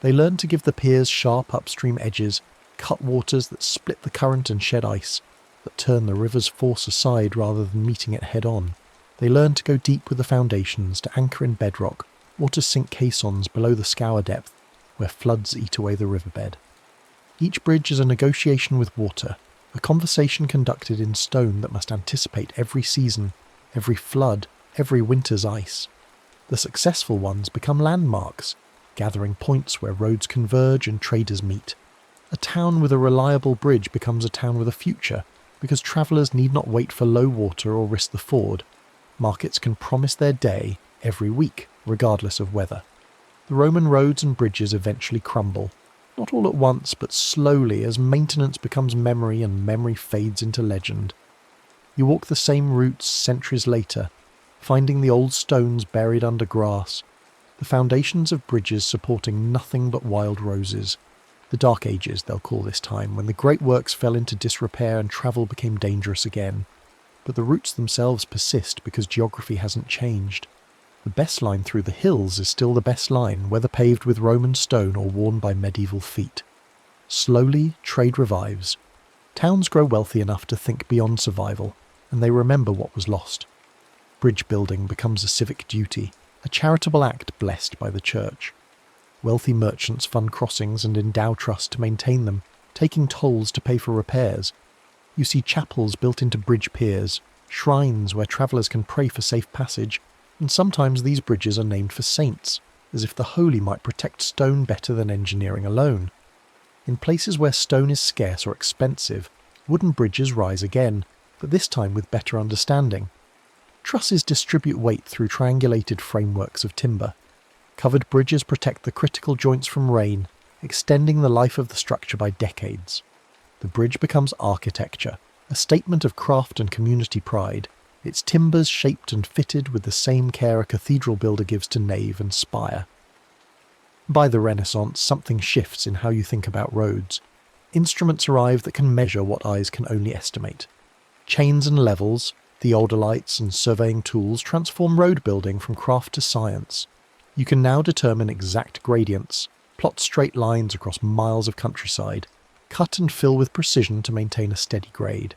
They learn to give the piers sharp upstream edges, cut waters that split the current and shed ice, that turn the river's force aside rather than meeting it head-on. They learn to go deep with the foundations, to anchor in bedrock, or to sink caissons below the scour depth, where floods eat away the riverbed. Each bridge is a negotiation with water, a conversation conducted in stone that must anticipate every season, every flood, every winter's ice. The successful ones become landmarks, gathering points where roads converge and traders meet. A town with a reliable bridge becomes a town with a future, because travellers need not wait for low water or risk the ford. Markets can promise their day every week, regardless of weather. The Roman roads and bridges eventually crumble, not all at once, but slowly as maintenance becomes memory and memory fades into legend. You walk the same routes centuries later, finding the old stones buried under grass, the foundations of bridges supporting nothing but wild roses. The Dark Ages, they'll call this time, when the great works fell into disrepair and travel became dangerous again. But the routes themselves persist because geography hasn't changed. The best line through the hills is still the best line, whether paved with Roman stone or worn by medieval feet. Slowly, trade revives. Towns grow wealthy enough to think beyond survival, and they remember what was lost. Bridge building becomes a civic duty, a charitable act blessed by the church. Wealthy merchants fund crossings and endow trusts to maintain them, taking tolls to pay for repairs. You see chapels built into bridge piers, shrines where travellers can pray for safe passage, and sometimes these bridges are named for saints, as if the holy might protect stone better than engineering alone. In places where stone is scarce or expensive, wooden bridges rise again, but this time with better understanding. Trusses distribute weight through triangulated frameworks of timber. Covered bridges protect the critical joints from rain, extending the life of the structure by decades. The bridge becomes architecture, a statement of craft and community pride, its timbers shaped and fitted with the same care a cathedral builder gives to nave and spire. By the Renaissance, something shifts in how you think about roads. Instruments arrive that can measure what eyes can only estimate. Chains and levels, theodolites and surveying tools transform road building from craft to science. You can now determine exact gradients, plot straight lines across miles of countryside, cut and fill with precision to maintain a steady grade.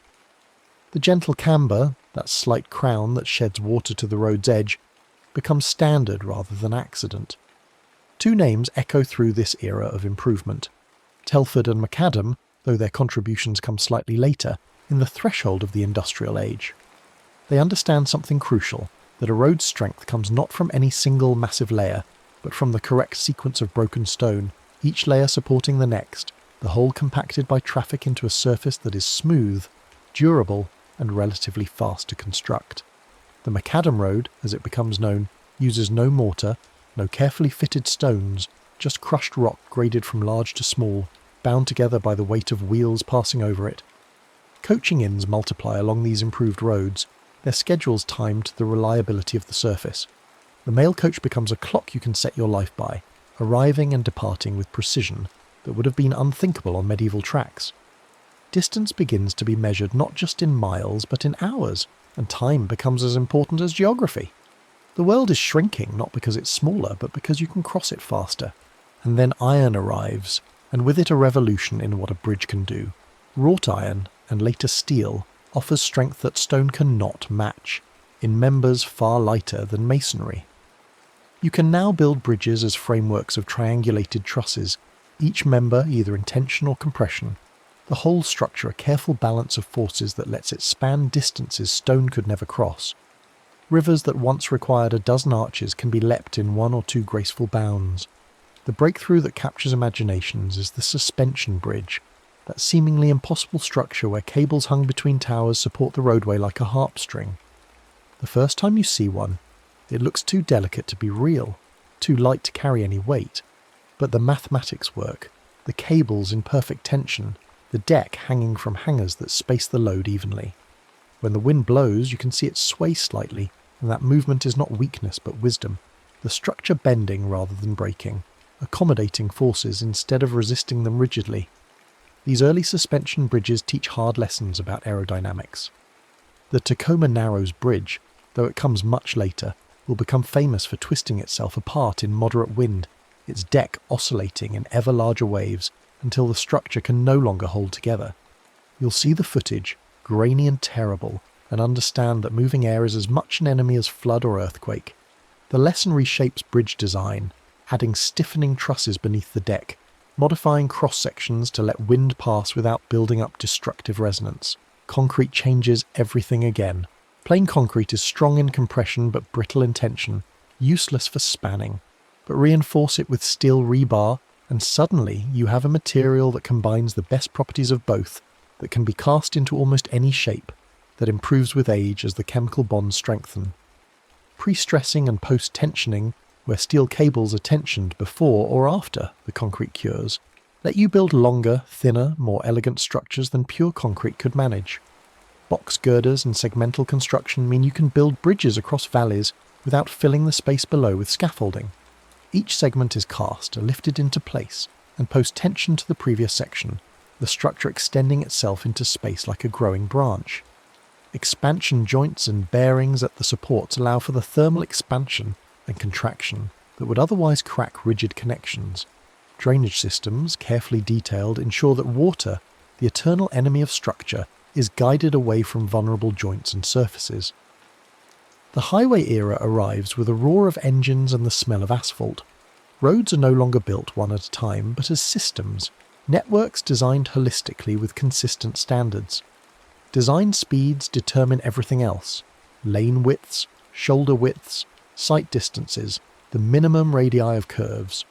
The gentle camber, that slight crown that sheds water to the road's edge, becomes standard rather than accident. Two names echo through this era of improvement: Telford and macadam, though their contributions come slightly later, in the threshold of the industrial age. They understand something crucial, that a road's strength comes not from any single massive layer, but from the correct sequence of broken stone, each layer supporting the next, the whole compacted by traffic into a surface that is smooth, durable, and relatively fast to construct. The macadam road, as it becomes known, uses no mortar, no carefully fitted stones, just crushed rock graded from large to small, bound together by the weight of wheels passing over it. Coaching inns multiply along these improved roads, their schedules timed to the reliability of the surface. The mail coach becomes a clock you can set your life by, arriving and departing with precision that would have been unthinkable on medieval tracks. Distance begins to be measured not just in miles but in hours, and time becomes as important as geography. The world is shrinking not because it's smaller but because you can cross it faster. And then iron arrives, and with it a revolution in what a bridge can do. Wrought iron, and later steel, offers strength that stone cannot match, in members far lighter than masonry. You can now build bridges as frameworks of triangulated trusses, each member either in tension or compression, the whole structure a careful balance of forces that lets it span distances stone could never cross. Rivers that once required a dozen arches can be leapt in 1 or 2 graceful bounds. The breakthrough that captures imaginations is the suspension bridge, that seemingly impossible structure where cables hung between towers support the roadway like a harp string. The first time you see one, it looks too delicate to be real, too light to carry any weight. But the mathematics work, the cables in perfect tension, the deck hanging from hangers that space the load evenly. When the wind blows, you can see it sway slightly, and that movement is not weakness but wisdom, the structure bending rather than breaking, accommodating forces instead of resisting them rigidly. These early suspension bridges teach hard lessons about aerodynamics. The Tacoma Narrows Bridge, though it comes much later, will become famous for twisting itself apart in moderate wind, its deck oscillating in ever larger waves until the structure can no longer hold together. You'll see the footage, grainy and terrible, and understand that moving air is as much an enemy as flood or earthquake. The lesson reshapes bridge design, adding stiffening trusses beneath the deck, modifying cross-sections to let wind pass without building up destructive resonance. Concrete changes everything again. Plain concrete is strong in compression but brittle in tension, useless for spanning. But reinforce it with steel rebar, and suddenly you have a material that combines the best properties of both, that can be cast into almost any shape, that improves with age as the chemical bonds strengthen. Pre-stressing and post-tensioning, where steel cables are tensioned before or after the concrete cures, let you build longer, thinner, more elegant structures than pure concrete could manage. Box girders and segmental construction mean you can build bridges across valleys without filling the space below with scaffolding. Each segment is cast, lifted into place, and post-tension to the previous section, the structure extending itself into space like a growing branch. Expansion joints and bearings at the supports allow for the thermal expansion and contraction that would otherwise crack rigid connections. Drainage systems, carefully detailed, ensure that water, the eternal enemy of structure, is guided away from vulnerable joints and surfaces. The highway era arrives with a roar of engines and the smell of asphalt. Roads are no longer built one at a time, but as systems, networks designed holistically with consistent standards. Design speeds determine everything else: lane widths, shoulder widths, sight distances, the minimum radii of curves.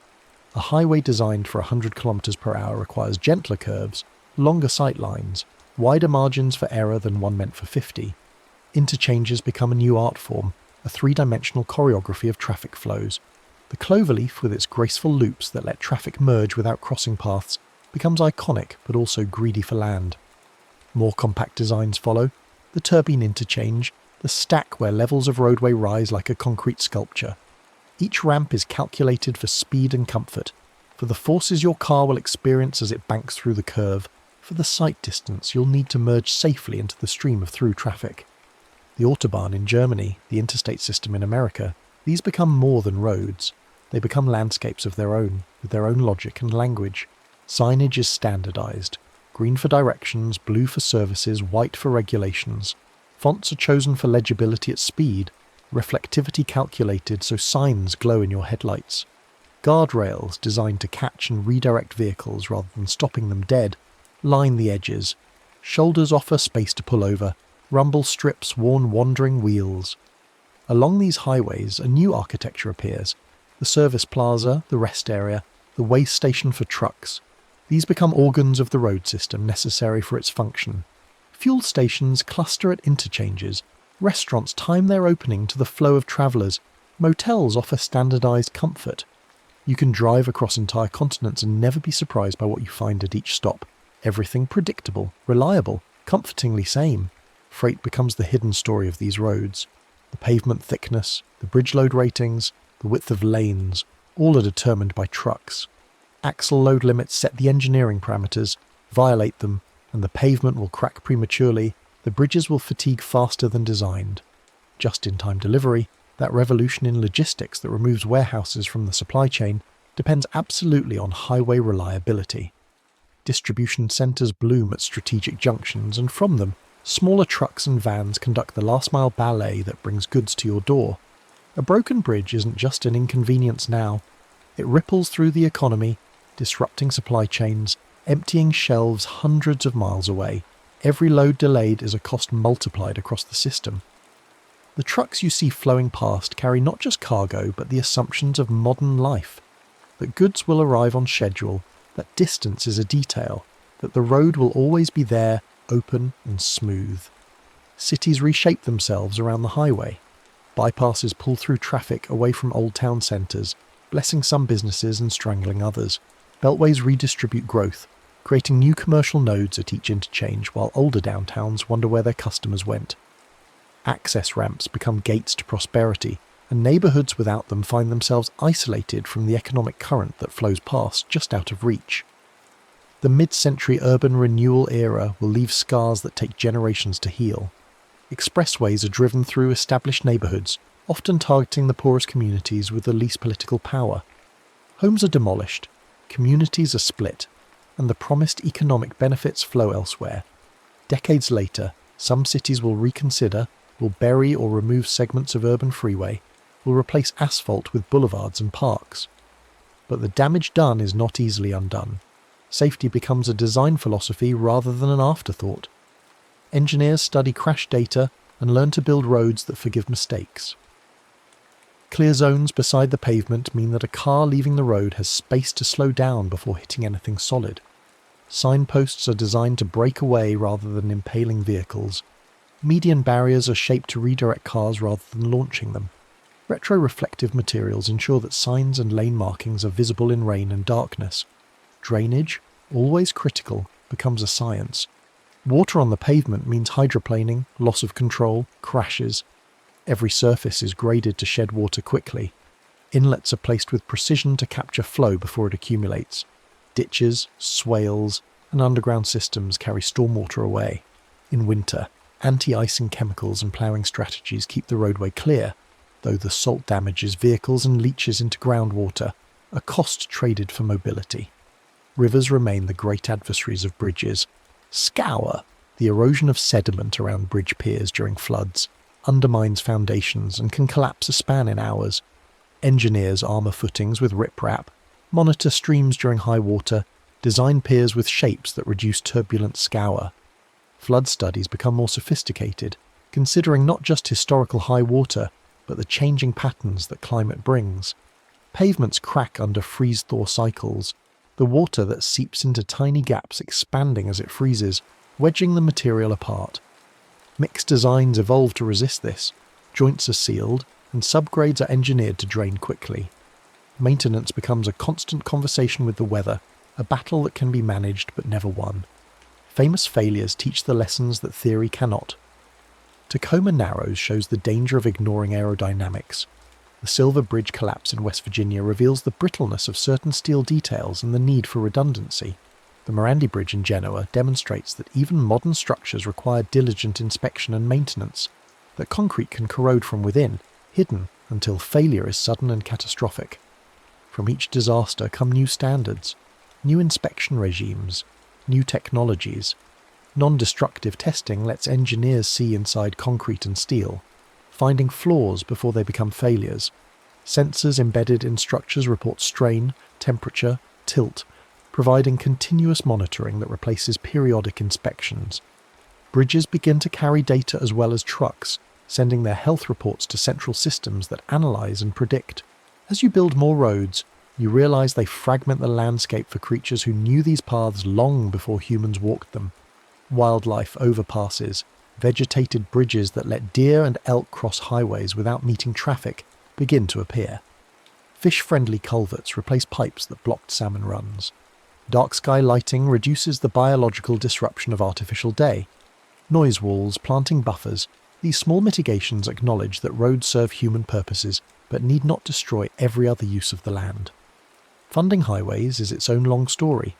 A highway designed for 100 km/h requires gentler curves, longer sight lines, wider margins for error than one meant for 50. Interchanges become a new art form, a three-dimensional choreography of traffic flows. The cloverleaf, with its graceful loops that let traffic merge without crossing paths, becomes iconic but also greedy for land. More compact designs follow: the turbine interchange, the stack where levels of roadway rise like a concrete sculpture. Each ramp is calculated for speed and comfort, for the forces your car will experience as it banks through the curve, for the sight distance you'll need to merge safely into the stream of through traffic. The Autobahn in Germany, the interstate system in America, these become more than roads. They become landscapes of their own, with their own logic and language. Signage is standardized: green for directions, blue for services, white for regulations. Fonts are chosen for legibility at speed, reflectivity calculated so signs glow in your headlights. Guardrails designed to catch and redirect vehicles rather than stopping them dead line the edges. Shoulders offer space to pull over. Rumble strips warn wandering wheels. Along these highways, a new architecture appears. The service plaza, the rest area, the way station for trucks. These become organs of the road system necessary for its function. Fuel stations cluster at interchanges. Restaurants time their opening to the flow of travellers. Motels offer standardised comfort. You can drive across entire continents and never be surprised by what you find at each stop. Everything predictable, reliable, comfortingly same. Freight becomes the hidden story of these roads. The pavement thickness, the bridge load ratings, the width of lanes, all are determined by trucks. Axle load limits set the engineering parameters, violate them, and the pavement will crack prematurely, the bridges will fatigue faster than designed. Just-in-time delivery, that revolution in logistics that removes warehouses from the supply chain, depends absolutely on highway reliability. Distribution centres bloom at strategic junctions, and from them, smaller trucks and vans conduct the last-mile ballet that brings goods to your door. A broken bridge isn't just an inconvenience now. It ripples through the economy, disrupting supply chains, emptying shelves hundreds of miles away. Every load delayed is a cost multiplied across the system. The trucks you see flowing past carry not just cargo, but the assumptions of modern life. That goods will arrive on schedule, that distance is a detail, that the road will always be there, open and smooth. Cities reshape themselves around the highway. Bypasses pull through traffic away from old town centres, blessing some businesses and strangling others. Beltways redistribute growth, creating new commercial nodes at each interchange while older downtowns wonder where their customers went. Access ramps become gates to prosperity, and neighbourhoods without them find themselves isolated from the economic current that flows past, just out of reach. The mid-century urban renewal era will leave scars that take generations to heal. Expressways are driven through established neighbourhoods, often targeting the poorest communities with the least political power. Homes are demolished, communities are split, and the promised economic benefits flow elsewhere. Decades later, some cities will reconsider, will bury or remove segments of urban freeway, will replace asphalt with boulevards and parks. But the damage done is not easily undone. Safety becomes a design philosophy rather than an afterthought. Engineers study crash data and learn to build roads that forgive mistakes. Clear zones beside the pavement mean that a car leaving the road has space to slow down before hitting anything solid. Signposts are designed to break away rather than impaling vehicles. Median barriers are shaped to redirect cars rather than launching them. Retroreflective materials ensure that signs and lane markings are visible in rain and darkness. Drainage, always critical, becomes a science. Water on the pavement means hydroplaning, loss of control, crashes. Every surface is graded to shed water quickly. Inlets are placed with precision to capture flow before it accumulates. Ditches, swales, and underground systems carry stormwater away. In winter, anti-icing chemicals and ploughing strategies keep the roadway clear, though the salt damages vehicles and leaches into groundwater, a cost traded for mobility. Rivers remain the great adversaries of bridges. Scour, the erosion of sediment around bridge piers during floods, undermines foundations and can collapse a span in hours. Engineers armour footings with riprap, monitor streams during high water, design piers with shapes that reduce turbulent scour. Flood studies become more sophisticated, considering not just historical high water, but the changing patterns that climate brings. Pavements crack under freeze-thaw cycles, the water that seeps into tiny gaps expanding as it freezes, wedging the material apart. Mixed designs evolve to resist this. Joints are sealed, and subgrades are engineered to drain quickly. Maintenance becomes a constant conversation with the weather, a battle that can be managed but never won. Famous failures teach the lessons that theory cannot. Tacoma Narrows shows the danger of ignoring aerodynamics. The Silver Bridge collapse in West Virginia reveals the brittleness of certain steel details and the need for redundancy. The Morandi Bridge in Genoa demonstrates that even modern structures require diligent inspection and maintenance, that concrete can corrode from within, hidden until failure is sudden and catastrophic. From each disaster come new standards, new inspection regimes, new technologies. Non-destructive testing lets engineers see inside concrete and steel, finding flaws before they become failures. Sensors embedded in structures report strain, temperature, tilt, providing continuous monitoring that replaces periodic inspections. Bridges begin to carry data as well as trucks, sending their health reports to central systems that analyse and predict. As you build more roads, you realise they fragment the landscape for creatures who knew these paths long before humans walked them. Wildlife overpasses, vegetated bridges that let deer and elk cross highways without meeting traffic begin to appear. Fish-friendly culverts replace pipes that blocked salmon runs. Dark sky lighting reduces the biological disruption of artificial day. Noise walls, planting buffers, these small mitigations acknowledge that roads serve human purposes but need not destroy every other use of the land. Funding highways is its own long story.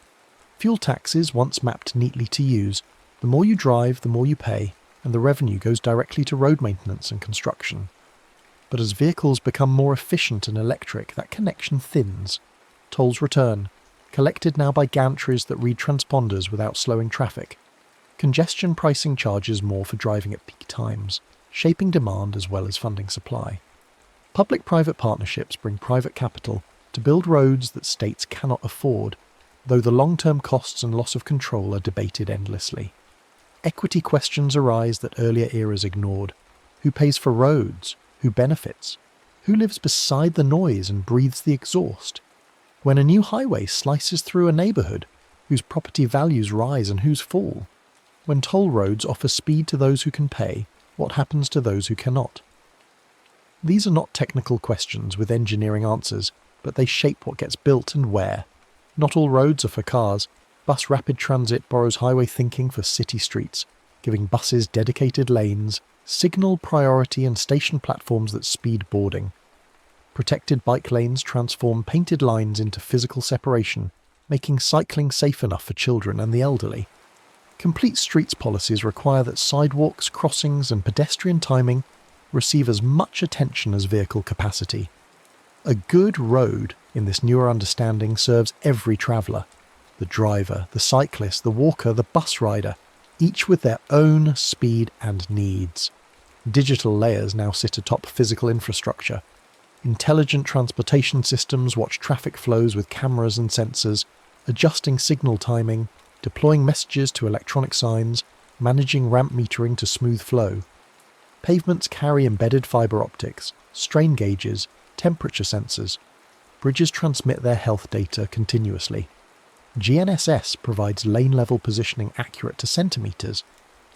Fuel taxes, once mapped neatly to use, the more you drive, the more you pay, and the revenue goes directly to road maintenance and construction. But as vehicles become more efficient and electric, that connection thins. Tolls return, collected now by gantries that read transponders without slowing traffic. Congestion pricing charges more for driving at peak times, shaping demand as well as funding supply. Public-private partnerships bring private capital to build roads that states cannot afford, though the long-term costs and loss of control are debated endlessly. Equity questions arise that earlier eras ignored. Who pays for roads? Who benefits? Who lives beside the noise and breathes the exhaust? When a new highway slices through a neighbourhood, whose property values rise and whose fall? When toll roads offer speed to those who can pay, what happens to those who cannot? These are not technical questions with engineering answers, but they shape what gets built and where. Not all roads are for cars. Bus rapid transit borrows highway thinking for city streets, giving buses dedicated lanes, signal priority and station platforms that speed boarding. Protected bike lanes transform painted lines into physical separation, making cycling safe enough for children and the elderly. Complete streets policies require that sidewalks, crossings and pedestrian timing receive as much attention as vehicle capacity. A good road, in this newer understanding, serves every traveller. The driver, the cyclist, the walker, the bus rider, each with their own speed and needs. Digital layers now sit atop physical infrastructure. Intelligent transportation systems watch traffic flows with cameras and sensors, adjusting signal timing, deploying messages to electronic signs, managing ramp metering to smooth flow. Pavements carry embedded fibre optics, strain gauges, temperature sensors. Bridges transmit their health data continuously. GNSS provides lane-level positioning accurate to centimetres.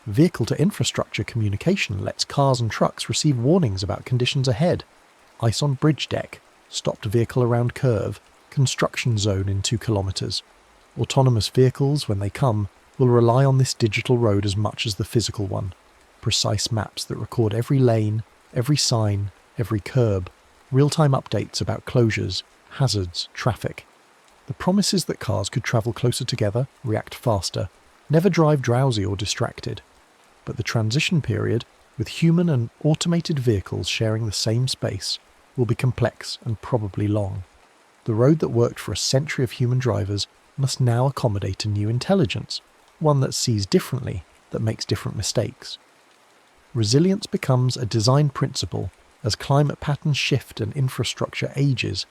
Vehicle-to-infrastructure communication lets cars and trucks receive warnings about conditions ahead. Ice on bridge deck, stopped vehicle around curve, construction zone in 2 kilometres. Autonomous vehicles, when they come, will rely on this digital road as much as the physical one. Precise maps that record every lane, every sign, every curb. Real-time updates about closures, hazards, traffic. The promise is that cars could travel closer together, react faster, never drive drowsy or distracted. But the transition period, with human and automated vehicles sharing the same space, will be complex and probably long. The road that worked for a century of human drivers must now accommodate a new intelligence, one that sees differently, that makes different mistakes. Resilience becomes a design principle as climate patterns shift and infrastructure ages.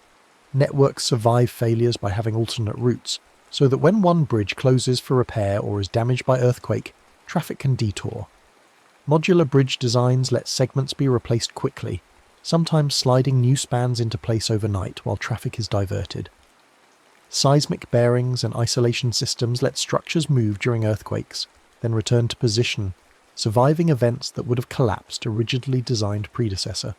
Networks survive failures by having alternate routes, so that when one bridge closes for repair or is damaged by earthquake, traffic can detour. Modular bridge designs let segments be replaced quickly, sometimes sliding new spans into place overnight while traffic is diverted. Seismic bearings and isolation systems let structures move during earthquakes, then return to position, surviving events that would have collapsed a rigidly designed predecessor.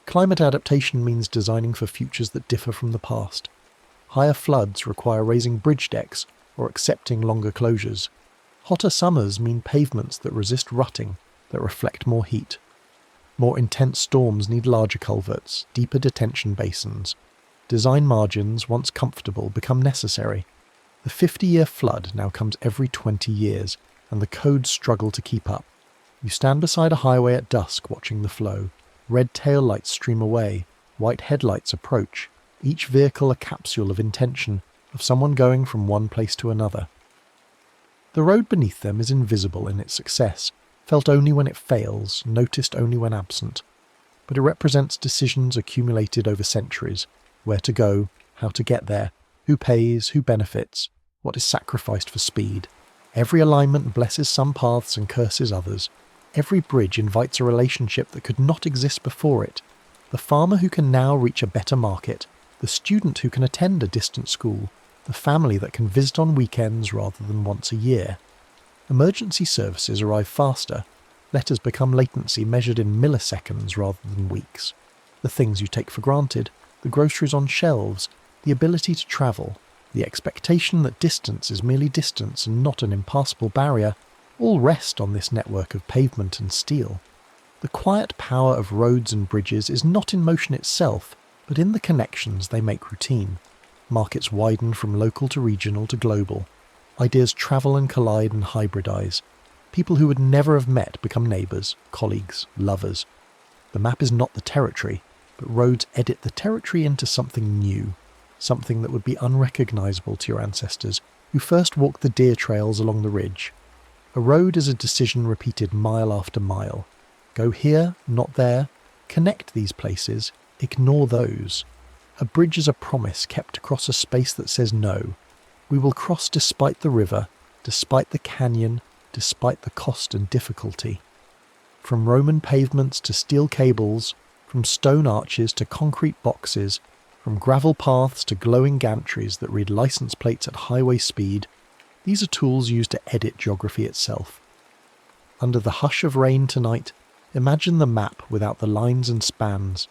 Climate adaptation means designing for futures that differ from the past. Higher floods require raising bridge decks or accepting longer closures. Hotter summers mean pavements that resist rutting, that reflect more heat. More intense storms need larger culverts, deeper detention basins. Design margins, once comfortable, become necessary. The 50-year flood now comes every 20 years, and the codes struggle to keep up. You stand beside a highway at dusk watching the flow. Red tail lights stream away, white headlights approach, each vehicle a capsule of intention, of someone going from one place to another. The road beneath them is invisible in its success, felt only when it fails, noticed only when absent. but it represents decisions accumulated over centuries: where to go, how to get there, who pays, who benefits, what is sacrificed for speed. Every alignment blesses some paths and curses others. Every bridge invites a relationship that could not exist before it. The farmer who can now reach a better market, the student who can attend a distant school, the family that can visit on weekends rather than once a year. Emergency services arrive faster. Letters become latency measured in milliseconds rather than weeks. The things you take for granted, the groceries on shelves, the ability to travel, the expectation that distance is merely distance and not an impassable barrier, all rest on this network of pavement and steel. The quiet power of roads and bridges is not in motion itself, but in the connections they make routine. Markets widen from local to regional to global. Ideas travel and collide and hybridize. People who would never have met become neighbours, colleagues, lovers. The map is not the territory, but roads edit the territory into something new, something that would be unrecognisable to your ancestors, who first walked the deer trails along the ridge. A road is a decision repeated mile after mile. Go here, not there. Connect these places, ignore those. A bridge is a promise kept across a space that says no. We will cross despite the river, despite the canyon, despite the cost and difficulty. From Roman pavements to steel cables, from stone arches to concrete boxes, from gravel paths to glowing gantries that read license plates at highway speed, these are tools used to edit geography itself. Under the hush of rain tonight, imagine the map without the lines and spans.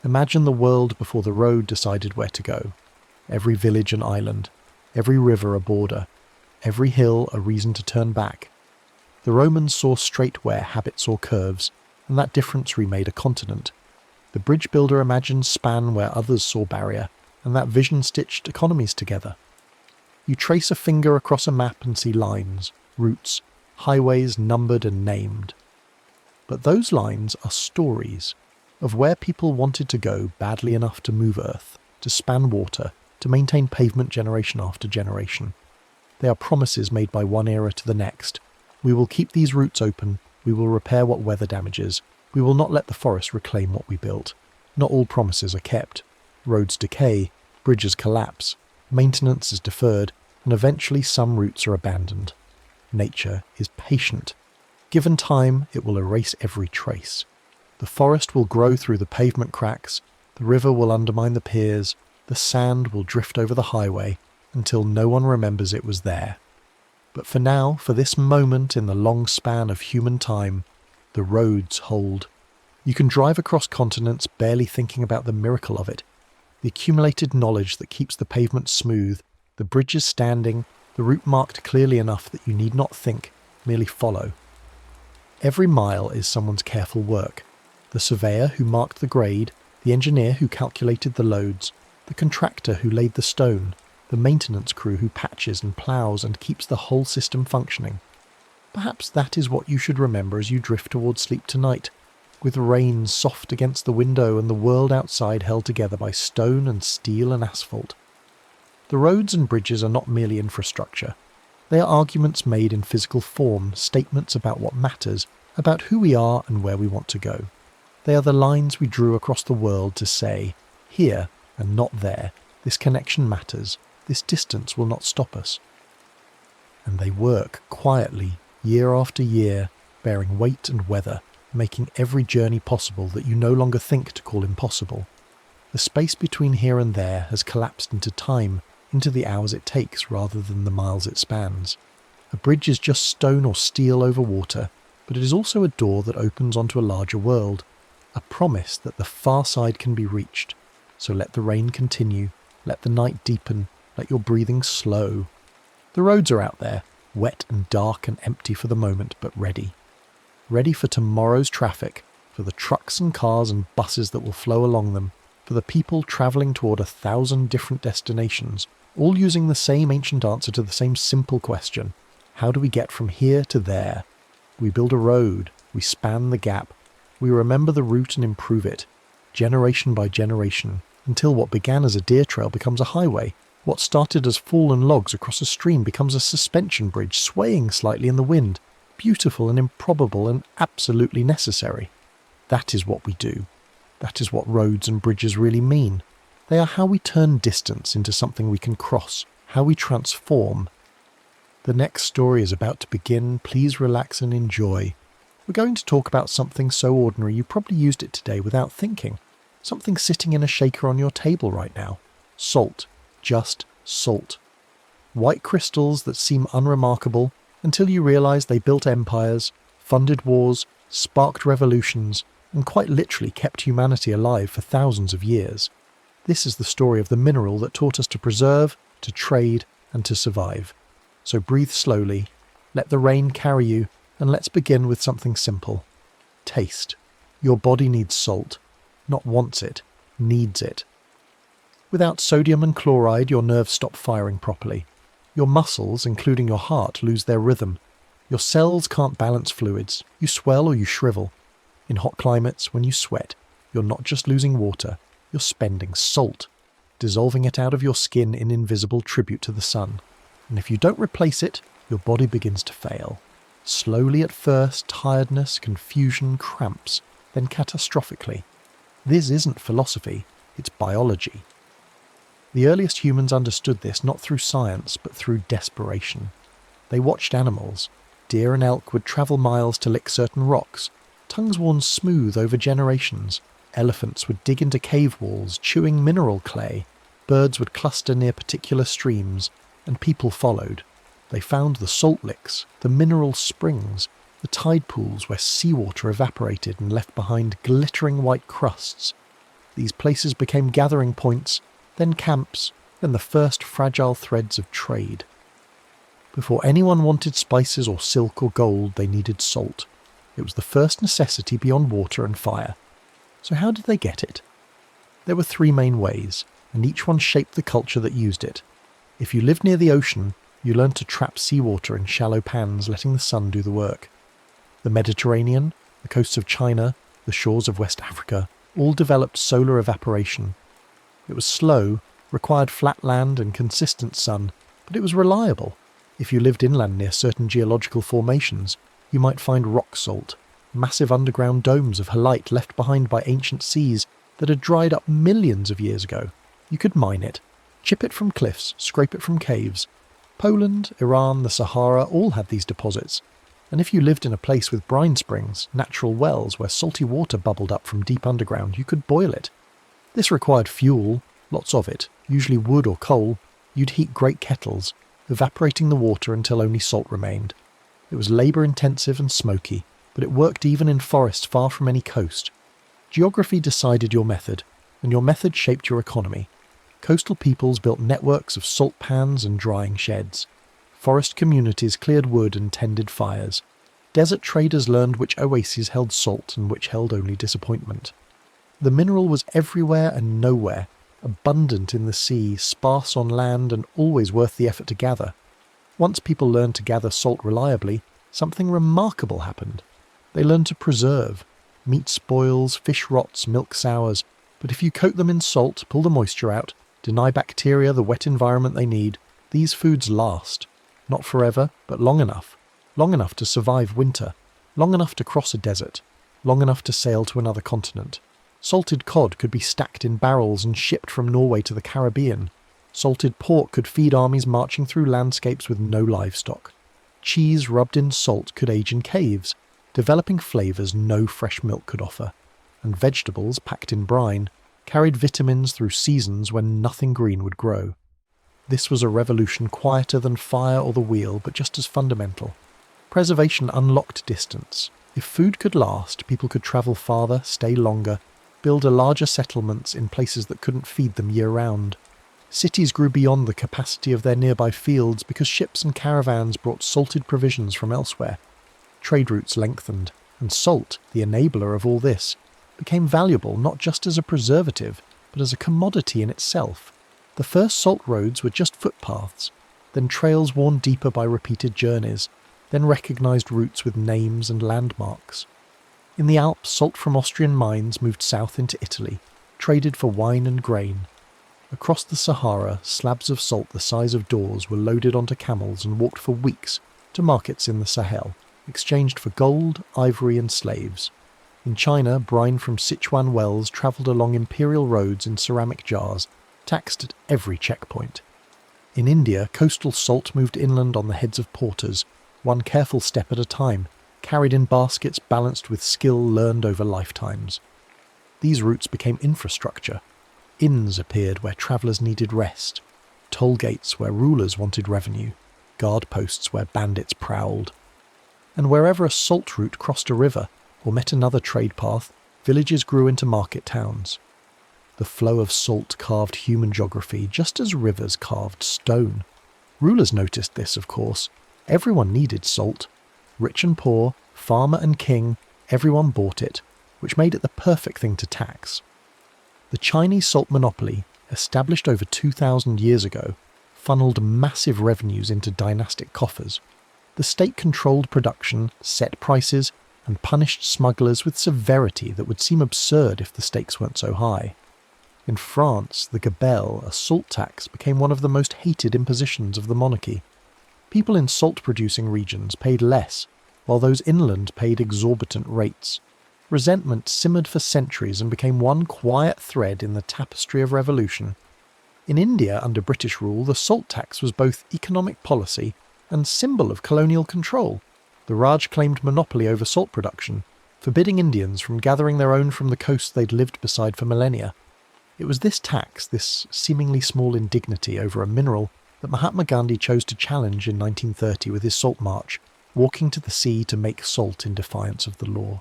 Imagine the world before the road decided where to go. Every village an island, every river a border, every hill a reason to turn back. The Romans saw straight where habit saw curves, and that difference remade a continent. The bridge builder imagined span where others saw barrier, and that vision stitched economies together. You trace a finger across a map and see lines, routes, highways numbered and named. But those lines are stories of where people wanted to go badly enough to move earth, to span water, to maintain pavement generation after generation. They are promises made by one era to the next. We will keep these routes open, we will repair what weather damages, we will not let the forest reclaim what we built. Not all promises are kept. Roads decay, bridges collapse, maintenance is deferred, and eventually some routes are abandoned. Nature is patient. Given time, it will erase every trace. The forest will grow through the pavement cracks, the river will undermine the piers, the sand will drift over the highway, until no one remembers it was there. But for now, for this moment in the long span of human time, the roads hold. You can drive across continents barely thinking about the miracle of it, the accumulated knowledge that keeps the pavement smooth, the bridges standing, the route marked clearly enough that you need not think, merely follow. Every mile is someone's careful work. The surveyor who marked the grade, the engineer who calculated the loads, the contractor who laid the stone, the maintenance crew who patches and ploughs and keeps the whole system functioning. Perhaps that is what you should remember as you drift towards sleep tonight, with rain soft against the window and the world outside held together by stone and steel and asphalt. The roads and bridges are not merely infrastructure. They are arguments made in physical form, statements about what matters, about who we are and where we want to go. They are the lines we drew across the world to say, here and not there, this connection matters, this distance will not stop us. And they work quietly, year after year, bearing weight and weather, making every journey possible that you no longer think to call impossible. The space between here and there has collapsed into time, into the hours it takes rather than the miles it spans. A bridge is just stone or steel over water, but it is also a door that opens onto a larger world, a promise that the far side can be reached. So let the rain continue, let the night deepen, let your breathing slow. The roads are out there, wet and dark and empty for the moment, but ready. Ready for tomorrow's traffic, for the trucks and cars and buses that will flow along them, for the people travelling toward 1,000 different destinations, all using the same ancient answer to the same simple question. How do we get from here to there? We build a road, we span the gap, we remember the route and improve it, generation by generation, until what began as a deer trail becomes a highway. What started as fallen logs across a stream becomes a suspension bridge swaying slightly in the wind, beautiful and improbable and absolutely necessary. That is what we do. That is what roads and bridges really mean. They are how we turn distance into something we can cross, how we transform. The next story is about to begin. Please relax and enjoy. We're going to talk about something so ordinary you probably used it today without thinking. Something sitting in a shaker on your table right now. Salt. Just salt. White crystals that seem unremarkable until you realise they built empires, funded wars, sparked revolutions, and quite literally kept humanity alive for thousands of years. This is the story of the mineral that taught us to preserve, to trade, and to survive. So breathe slowly, let the rain carry you, and let's begin with something simple. Taste. Your body needs salt. Not wants it, needs it. Without sodium and chloride, your nerves stop firing properly. Your muscles, including your heart, lose their rhythm. Your cells can't balance fluids. You swell or you shrivel. In hot climates, when you sweat, you're not just losing water, you're spending salt, dissolving it out of your skin in invisible tribute to the sun. And if you don't replace it, your body begins to fail. Slowly at first, tiredness, confusion, cramps, then catastrophically. This isn't philosophy, it's biology. The earliest humans understood this not through science, but through desperation. They watched animals. Deer and elk would travel miles to lick certain rocks, tongues worn smooth over generations. Elephants would dig into cave walls, chewing mineral clay. Birds would cluster near particular streams, and people followed. They found the salt licks, the mineral springs, the tide pools where seawater evaporated and left behind glittering white crusts. These places became gathering points, then camps, then the first fragile threads of trade. Before anyone wanted spices or silk or gold, they needed salt. It was the first necessity beyond water and fire. So how did they get it? There were three main ways, and each one shaped the culture that used it. If you lived near the ocean, you learned to trap seawater in shallow pans, letting the sun do the work. The Mediterranean, the coasts of China, the shores of West Africa, all developed solar evaporation. It was slow, required flat land and consistent sun, but it was reliable. If you lived inland near certain geological formations, you might find rock salt, massive underground domes of halite left behind by ancient seas that had dried up millions of years ago. You could mine it, chip it from cliffs, scrape it from caves. Poland, Iran, the Sahara all had these deposits. And if you lived in a place with brine springs, natural wells where salty water bubbled up from deep underground, you could boil it. This required fuel, lots of it, usually wood or coal. You'd heat great kettles, evaporating the water until only salt remained. It was labour-intensive and smoky, but it worked even in forests far from any coast. Geography decided your method, and your method shaped your economy. Coastal peoples built networks of salt pans and drying sheds. Forest communities cleared wood and tended fires. Desert traders learned which oases held salt and which held only disappointment. The mineral was everywhere and nowhere, abundant in the sea, sparse on land, and always worth the effort to gather. Once people learned to gather salt reliably, something remarkable happened. They learned to preserve. Meat spoils, fish rots, milk sours, but if you coat them in salt, pull the moisture out, deny bacteria the wet environment they need, these foods last. Not forever, but long enough. Long enough to survive winter. Long enough to cross a desert. Long enough to sail to another continent. Salted cod could be stacked in barrels and shipped from Norway to the Caribbean. Salted pork could feed armies marching through landscapes with no livestock. Cheese rubbed in salt could age in caves, developing flavours no fresh milk could offer. And vegetables, packed in brine, carried vitamins through seasons when nothing green would grow. This was a revolution quieter than fire or the wheel, but just as fundamental. Preservation unlocked distance. If food could last, people could travel farther, stay longer, build larger settlements in places that couldn't feed them year-round. Cities grew beyond the capacity of their nearby fields because ships and caravans brought salted provisions from elsewhere. Trade routes lengthened, and salt, the enabler of all this, became valuable not just as a preservative, but as a commodity in itself. The first salt roads were just footpaths, then trails worn deeper by repeated journeys, then recognised routes with names and landmarks. In the Alps, salt from Austrian mines moved south into Italy, traded for wine and grain. Across the Sahara, slabs of salt the size of doors were loaded onto camels and walked for weeks to markets in the Sahel, exchanged for gold, ivory and slaves. In China, brine from Sichuan wells travelled along imperial roads in ceramic jars, taxed at every checkpoint. In India, coastal salt moved inland on the heads of porters, one careful step at a time, carried in baskets balanced with skill learned over lifetimes. These routes became infrastructure. Inns appeared where travellers needed rest, toll gates where rulers wanted revenue, guard posts where bandits prowled. And wherever a salt route crossed a river or met another trade path, villages grew into market towns. The flow of salt carved human geography just as rivers carved stone. Rulers noticed this, of course. Everyone needed salt. Rich and poor, farmer and king, everyone bought it, which made it the perfect thing to tax. The Chinese salt monopoly, established over 2,000 years ago, funneled massive revenues into dynastic coffers. The state controlled production, set prices, and punished smugglers with severity that would seem absurd if the stakes weren't so high. In France, the gabelle, a salt tax, became one of the most hated impositions of the monarchy. People in salt-producing regions paid less, while those inland paid exorbitant rates. Resentment simmered for centuries and became one quiet thread in the tapestry of revolution. In India, under British rule, the salt tax was both economic policy and symbol of colonial control. The Raj claimed monopoly over salt production, forbidding Indians from gathering their own from the coast they'd lived beside for millennia. It was this tax, this seemingly small indignity over a mineral, that Mahatma Gandhi chose to challenge in 1930 with his Salt March, walking to the sea to make salt in defiance of the law.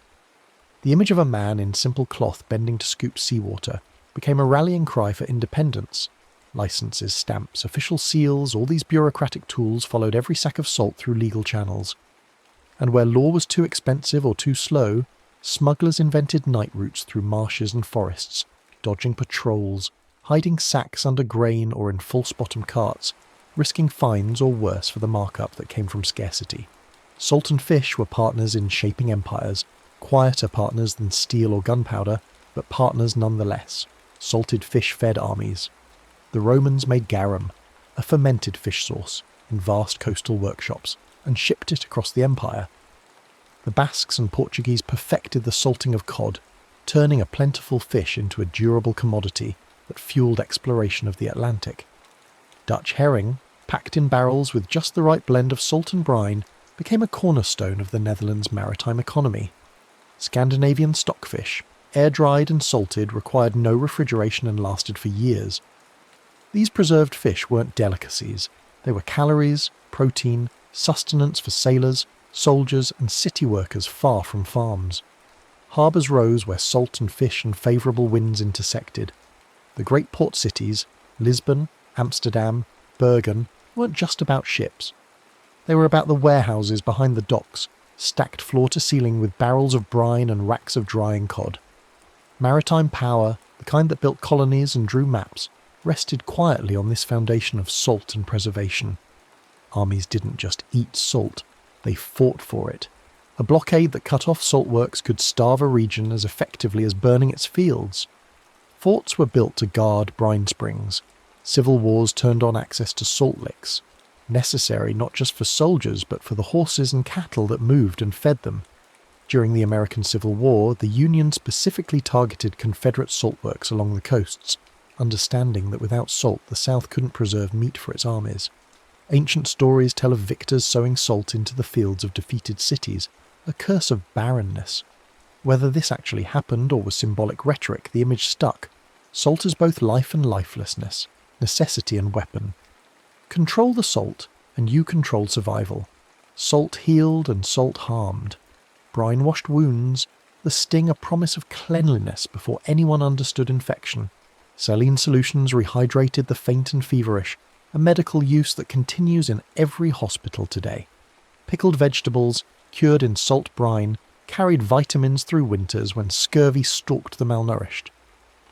The image of a man in simple cloth bending to scoop seawater became a rallying cry for independence. Licenses, stamps, official seals, all these bureaucratic tools followed every sack of salt through legal channels. And where law was too expensive or too slow, smugglers invented night routes through marshes and forests, dodging patrols, hiding sacks under grain or in false-bottom carts, risking fines or worse for the markup that came from scarcity. Salt and fish were partners in shaping empires, quieter partners than steel or gunpowder, but partners nonetheless. Salted fish fed armies. The Romans made garum, a fermented fish sauce, in vast coastal workshops, and shipped it across the empire. The Basques and Portuguese perfected the salting of cod, turning a plentiful fish into a durable commodity that fueled exploration of the Atlantic. Dutch herring, packed in barrels with just the right blend of salt and brine, became a cornerstone of the Netherlands' maritime economy. Scandinavian stockfish, air-dried and salted, required no refrigeration and lasted for years. These preserved fish weren't delicacies. They were calories, protein, sustenance for sailors, soldiers and city workers far from farms. Harbours rose where salt and fish and favourable winds intersected. The great port cities, Lisbon, Amsterdam, Bergen, weren't just about ships. They were about the warehouses behind the docks, stacked floor to ceiling with barrels of brine and racks of drying cod. Maritime power, the kind that built colonies and drew maps, rested quietly on this foundation of salt and preservation. Armies didn't just eat salt, they fought for it. A blockade that cut off salt works could starve a region as effectively as burning its fields. Forts were built to guard brine springs. Civil wars turned on access to salt licks, necessary not just for soldiers but for the horses and cattle that moved and fed them. During the American Civil War, the Union specifically targeted Confederate salt works along the coasts, understanding that without salt the South couldn't preserve meat for its armies. Ancient stories tell of victors sowing salt into the fields of defeated cities, a curse of barrenness. Whether this actually happened or was symbolic rhetoric, the image stuck. Salt is both life and lifelessness, necessity and weapon. Control the salt, and you control survival. Salt healed and salt harmed. Brine-washed wounds, the sting a promise of cleanliness before anyone understood infection. Saline solutions rehydrated the faint and feverish, a medical use that continues in every hospital today. Pickled vegetables, cured in salt brine, carried vitamins through winters when scurvy stalked the malnourished.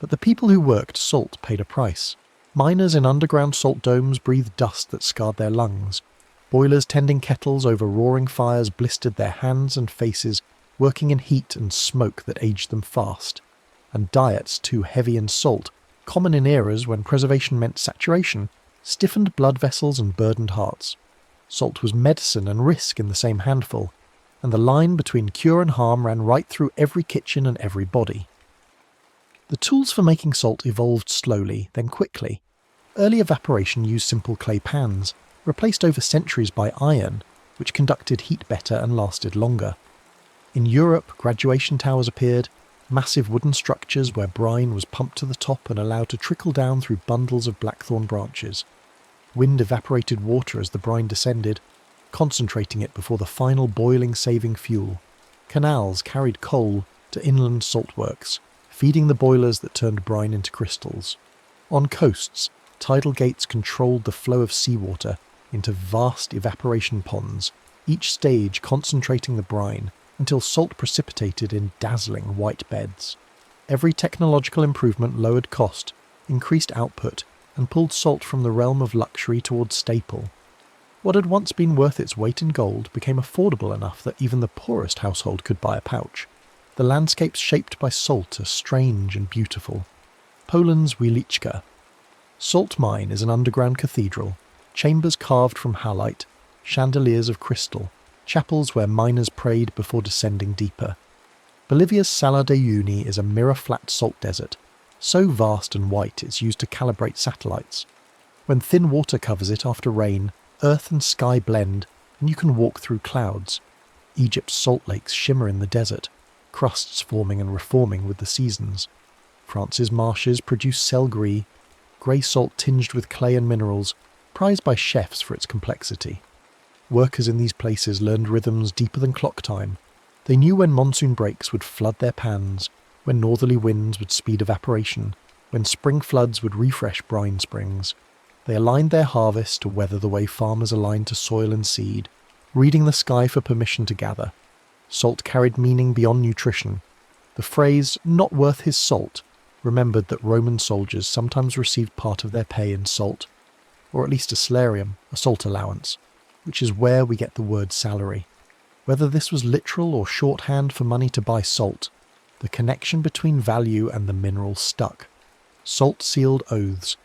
But the people who worked salt paid a price. Miners in underground salt domes breathed dust that scarred their lungs. Boilers tending kettles over roaring fires blistered their hands and faces, working in heat and smoke that aged them fast. And diets too heavy in salt, common in eras when preservation meant saturation, stiffened blood vessels and burdened hearts. Salt was medicine and risk in the same handful. and the line between cure and harm ran right through every kitchen and every body. The tools for making salt evolved slowly, then quickly. Early evaporation used simple clay pans, replaced over centuries by iron, which conducted heat better and lasted longer. In Europe, graduation towers appeared, massive wooden structures where brine was pumped to the top and allowed to trickle down through bundles of blackthorn branches. Wind evaporated water as the brine descended, concentrating it before the final boiling saving fuel. Canals carried coal to inland saltworks, feeding the boilers that turned brine into crystals. On coasts, tidal gates controlled the flow of seawater into vast evaporation ponds, each stage concentrating the brine until salt precipitated in dazzling white beds. Every technological improvement lowered cost, increased output, and pulled salt from the realm of luxury towards staple. What had once been worth its weight in gold became affordable enough that even the poorest household could buy a pouch. The landscapes shaped by salt are strange and beautiful. Poland's Wieliczka. Salt Mine is an underground cathedral, chambers carved from halite, chandeliers of crystal, chapels where miners prayed before descending deeper. Bolivia's Sala de Uyuni is a mirror-flat salt desert, so vast and white it's used to calibrate satellites. When thin water covers it after rain, earth and sky blend, and you can walk through clouds. Egypt's salt lakes shimmer in the desert, crusts forming and reforming with the seasons. France's marshes produce sel gris, grey salt tinged with clay and minerals, prized by chefs for its complexity. Workers in these places learned rhythms deeper than clock time. They knew when monsoon breaks would flood their pans, when northerly winds would speed evaporation, when spring floods would refresh brine springs. They aligned their harvest to weather the way farmers align to soil and seed, reading the sky for permission to gather. Salt carried meaning beyond nutrition. The phrase, "not worth his salt," remembered that Roman soldiers sometimes received part of their pay in salt, or at least a salarium, a salt allowance, which is where we get the word salary. Whether this was literal or shorthand for money to buy salt, the connection between value and the mineral stuck. Salt sealed oaths.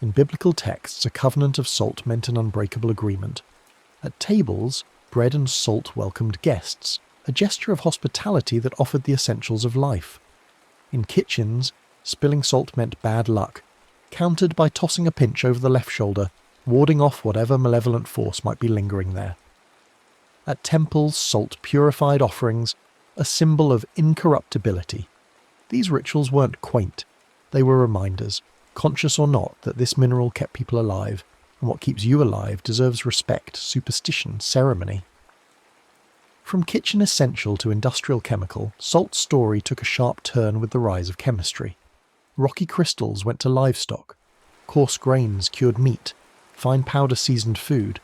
In biblical texts, a covenant of salt meant an unbreakable agreement. At tables, bread and salt welcomed guests, a gesture of hospitality that offered the essentials of life. In kitchens, spilling salt meant bad luck, countered by tossing a pinch over the left shoulder, warding off whatever malevolent force might be lingering there. At temples, salt purified offerings, a symbol of incorruptibility. These rituals weren't quaint. They were reminders, conscious or not, that this mineral kept people alive, and what keeps you alive deserves respect, superstition, ceremony. From kitchen essential to industrial chemical, salt's story took a sharp turn with the rise of chemistry. Rocky crystals went to livestock. Coarse grains cured meat. Fine powder seasoned food.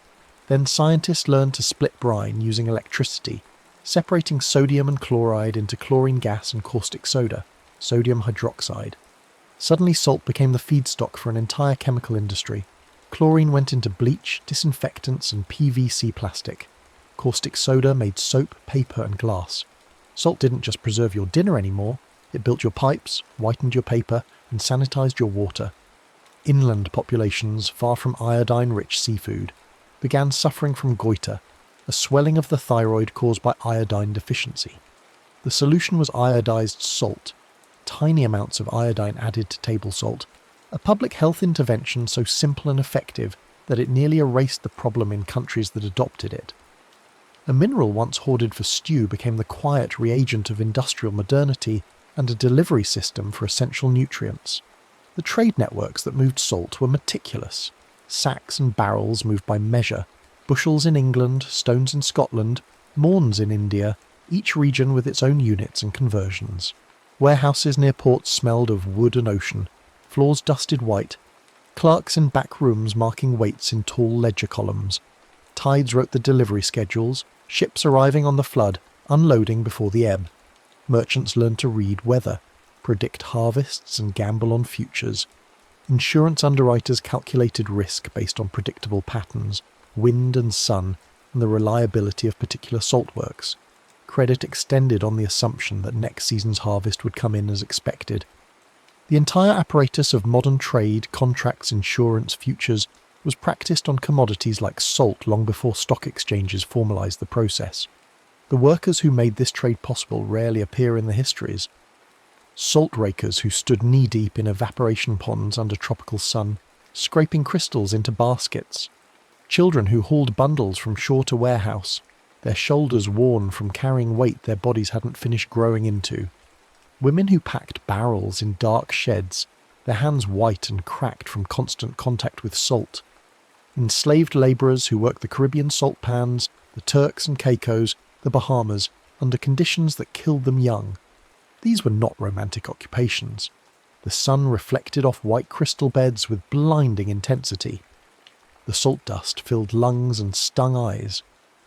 Then scientists learned to split brine using electricity, separating sodium and chloride into chlorine gas and caustic soda, sodium hydroxide. Suddenly salt became the feedstock for an entire chemical industry. Chlorine went into bleach, disinfectants and PVC plastic. Caustic soda made soap, paper and glass. Salt didn't just preserve your dinner anymore, it built your pipes, whitened your paper and sanitized your water. Inland populations, far from iodine-rich seafood, began suffering from goiter, a swelling of the thyroid caused by iodine deficiency. The solution was iodized salt, tiny amounts of iodine added to table salt, a public health intervention so simple and effective that it nearly erased the problem in countries that adopted it. A mineral once hoarded for stew became the quiet reagent of industrial modernity and a delivery system for essential nutrients. The trade networks that moved salt were meticulous. Sacks and barrels moved by measure, bushels in England, stones in Scotland, morns in India, each region with its own units and conversions. Warehouses near ports smelled of wood and ocean, floors dusted white, clerks in back rooms marking weights in tall ledger columns. Tides wrote the delivery schedules, ships arriving on the flood, unloading before the ebb. Merchants learned to read weather, predict harvests and gamble on futures. Insurance underwriters calculated risk based on predictable patterns, wind and sun, and the reliability of particular saltworks. Credit extended on the assumption that next season's harvest would come in as expected. The entire apparatus of modern trade, contracts, insurance, futures was practiced on commodities like salt long before stock exchanges formalised the process. The workers who made this trade possible rarely appear in the histories. Salt rakers who stood knee-deep in evaporation ponds under tropical sun, scraping crystals into baskets. Children who hauled bundles from shore to warehouse, their shoulders worn from carrying weight their bodies hadn't finished growing into. Women who packed barrels in dark sheds, their hands white and cracked from constant contact with salt. Enslaved labourers who worked the Caribbean salt pans, the Turks and Caicos, the Bahamas, under conditions that killed them young. These were not romantic occupations. The sun reflected off white crystal beds with blinding intensity. The salt dust filled lungs and stung eyes.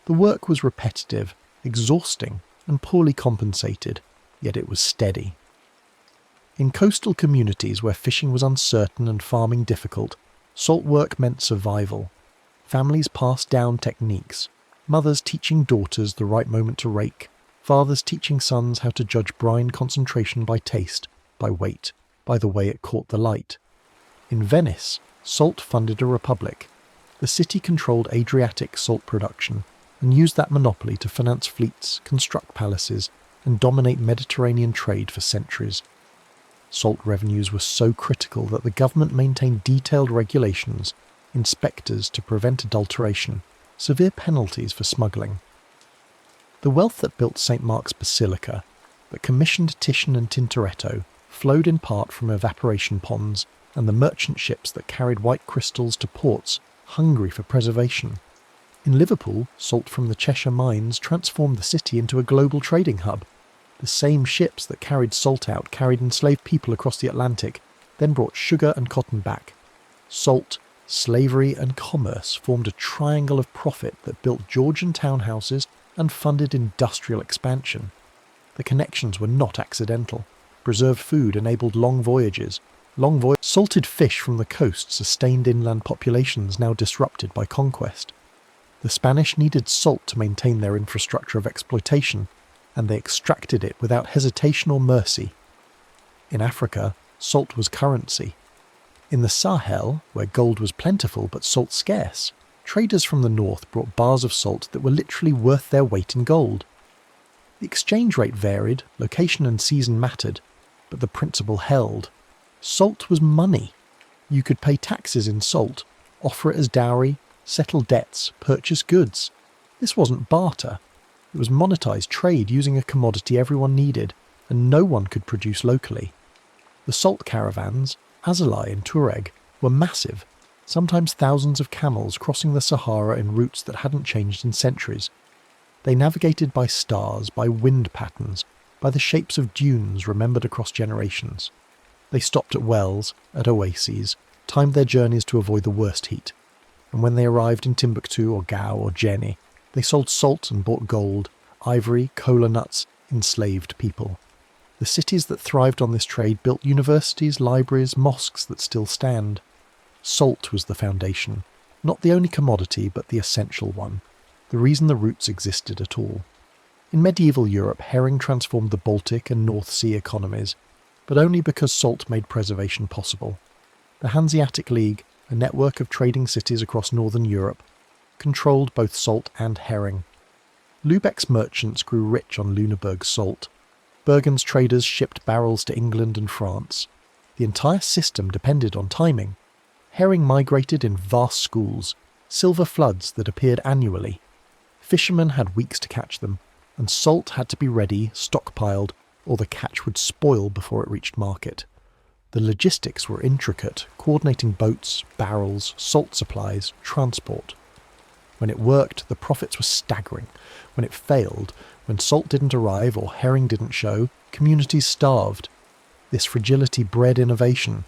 The work was repetitive, exhausting, and poorly compensated, yet it was steady. In coastal communities where fishing was uncertain and farming difficult, salt work meant survival. Families passed down techniques, mothers teaching daughters the right moment to rake, fathers teaching sons how to judge brine concentration by taste, by weight, by the way it caught the light. In Venice, salt funded a republic. The city controlled Adriatic salt production and used that monopoly to finance fleets, construct palaces, and dominate Mediterranean trade for centuries. Salt revenues were so critical that the government maintained detailed regulations, inspectors to prevent adulteration, severe penalties for smuggling. The wealth that built St. Mark's Basilica, that commissioned Titian and Tintoretto, flowed in part from evaporation ponds and the merchant ships that carried white crystals to ports hungry for preservation. In Liverpool, salt from the Cheshire mines transformed the city into a global trading hub. The same ships that carried salt out carried enslaved people across the Atlantic, then brought sugar and cotton back. Salt, slavery and commerce formed a triangle of profit that built Georgian townhouses and funded industrial expansion. The connections were not accidental. Preserved food enabled long voyages. Salted fish from the coast sustained inland populations now disrupted by conquest. The Spanish needed salt to maintain their infrastructure of exploitation, and they extracted it without hesitation or mercy. In Africa, salt was currency. In the Sahel, where gold was plentiful but salt scarce, traders from the north brought bars of salt that were literally worth their weight in gold. The exchange rate varied, location and season mattered, but the principle held. Salt was money. You could pay taxes in salt, offer it as dowry, settle debts, purchase goods. This wasn't barter. It was monetized trade using a commodity everyone needed, and no one could produce locally. The salt caravans, Azalai and Tuareg, were massive, sometimes thousands of camels crossing the Sahara in routes that hadn't changed in centuries. They navigated by stars, by wind patterns, by the shapes of dunes remembered across generations. They stopped at wells, at oases, timed their journeys to avoid the worst heat. And when they arrived in Timbuktu or Gao or Jenny, they sold salt and bought gold, ivory, cola nuts, enslaved people. The cities that thrived on this trade built universities, libraries, mosques that still stand. Salt was the foundation, not the only commodity but the essential one, the reason the routes existed at all. In medieval Europe, herring transformed the Baltic and North Sea economies, but only because salt made preservation possible. The Hanseatic League, a network of trading cities across northern Europe, controlled both salt and herring. Lübeck's merchants grew rich on Lüneburg's salt. Bergen's traders shipped barrels to England and France. The entire system depended on timing. Herring migrated in vast schools, silver floods that appeared annually. Fishermen had weeks to catch them, and salt had to be ready, stockpiled, or the catch would spoil before it reached market. The logistics were intricate, coordinating boats, barrels, salt supplies, transport. When it worked, the profits were staggering. When it failed, when salt didn't arrive or herring didn't show, communities starved. This fragility bred innovation.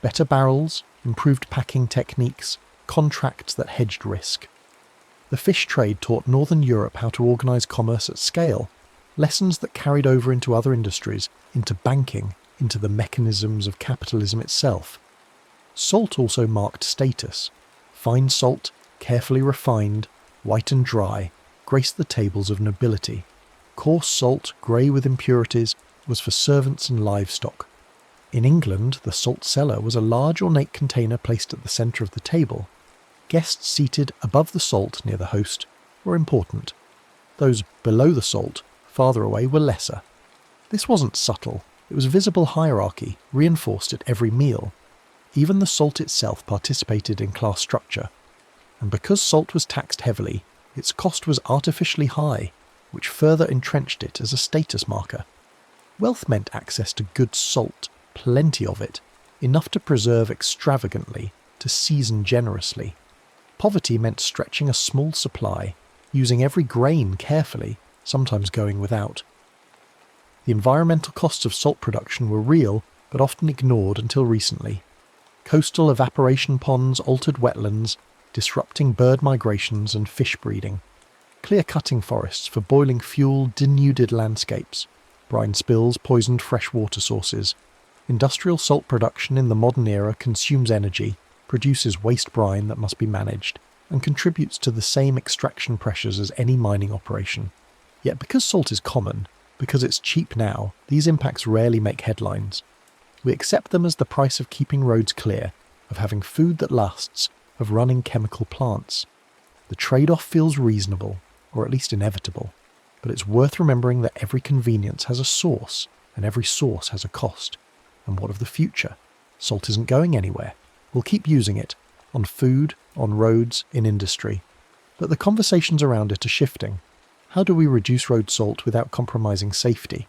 Better barrels, improved packing techniques, contracts that hedged risk. The fish trade taught Northern Europe how to organise commerce at scale, lessons that carried over into other industries, into banking, into the mechanisms of capitalism itself. Salt also marked status. Fine salt, carefully refined, white and dry, graced the tables of nobility. Coarse salt, grey with impurities, was for servants and livestock. In England, the salt cellar was a large ornate container placed at the centre of the table. Guests seated above the salt near the host were important. Those below the salt, farther away, were lesser. This wasn't subtle. It was visible hierarchy, reinforced at every meal. Even the salt itself participated in class structure. And because salt was taxed heavily, its cost was artificially high, which further entrenched it as a status marker. Wealth meant access to good salt, plenty of it, enough to preserve extravagantly, to season generously. Poverty meant stretching a small supply, using every grain carefully, sometimes going without. The environmental costs of salt production were real, but often ignored until recently. Coastal evaporation ponds altered wetlands, disrupting bird migrations and fish breeding. Clear-cutting forests for boiling fuel denuded landscapes. Brine spills poisoned freshwater sources. Industrial salt production in the modern era consumes energy, produces waste brine that must be managed, and contributes to the same extraction pressures as any mining operation. Yet because salt is common, because it's cheap now, these impacts rarely make headlines. We accept them as the price of keeping roads clear, of having food that lasts, of running chemical plants. The trade-off feels reasonable, or at least inevitable, but it's worth remembering that every convenience has a source, and every source has a cost. And what of the future? Salt isn't going anywhere. We'll keep using it, on food, on roads, in industry. But the conversations around it are shifting. How do we reduce road salt without compromising safety?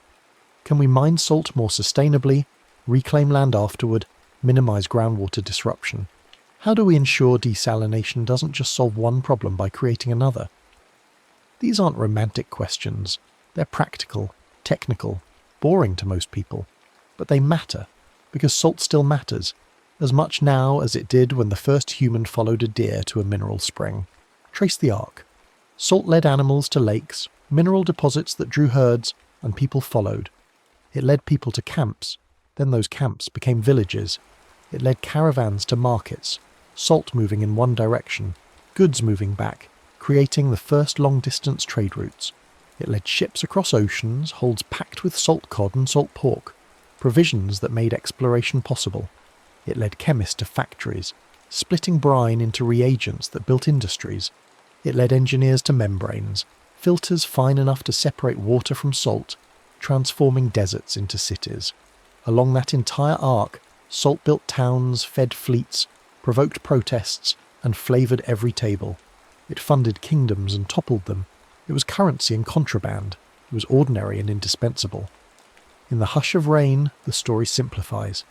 Can we mine salt more sustainably, reclaim land afterward, minimise groundwater disruption? How do we ensure desalination doesn't just solve one problem by creating another? These aren't romantic questions. They're practical, technical, boring to most people. But they matter, because salt still matters, as much now as it did when the first human followed a deer to a mineral spring. Trace the arc. Salt led animals to lakes, mineral deposits that drew herds, and people followed. It led people to camps, then those camps became villages. It led caravans to markets, salt moving in one direction, goods moving back, creating the first long-distance trade routes. It led ships across oceans, holds packed with salt cod and salt pork, provisions that made exploration possible. It led chemists to factories, splitting brine into reagents that built industries. It led engineers to membranes, filters fine enough to separate water from salt, transforming deserts into cities. Along that entire arc, salt built towns, fed fleets, provoked protests, and flavoured every table. It funded kingdoms and toppled them. It was currency and contraband. It was ordinary and indispensable. In the hush of rain, the story simplifies.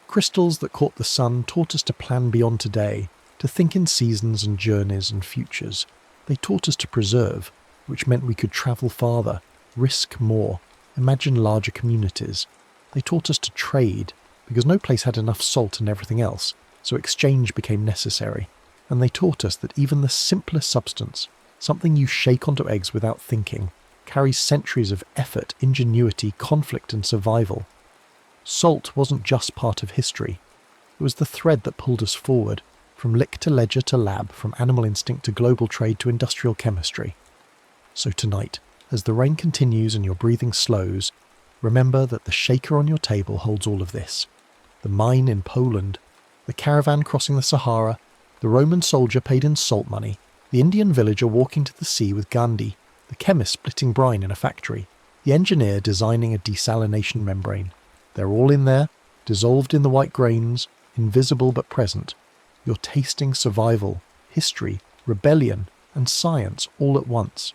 Crystals that caught the sun taught us to plan beyond today, to think in seasons and journeys and futures. They taught us to preserve, which meant we could travel farther, risk more, imagine larger communities. They taught us to trade, because no place had enough salt and everything else, so exchange became necessary. And they taught us that even the simplest substance, something you shake onto eggs without thinking, carries centuries of effort, ingenuity, conflict and survival. Salt wasn't just part of history. It was the thread that pulled us forward, from lick to ledger to lab, from animal instinct to global trade to industrial chemistry. So tonight, as the rain continues and your breathing slows, remember that the shaker on your table holds all of this. The mine in Poland, the caravan crossing the Sahara, the Roman soldier paid in salt money, the Indian villager walking to the sea with Gandhi, the chemist splitting brine in a factory, the engineer designing a desalination membrane. They're all in there, dissolved in the white grains, invisible but present. You're tasting survival, history, rebellion, and science all at once.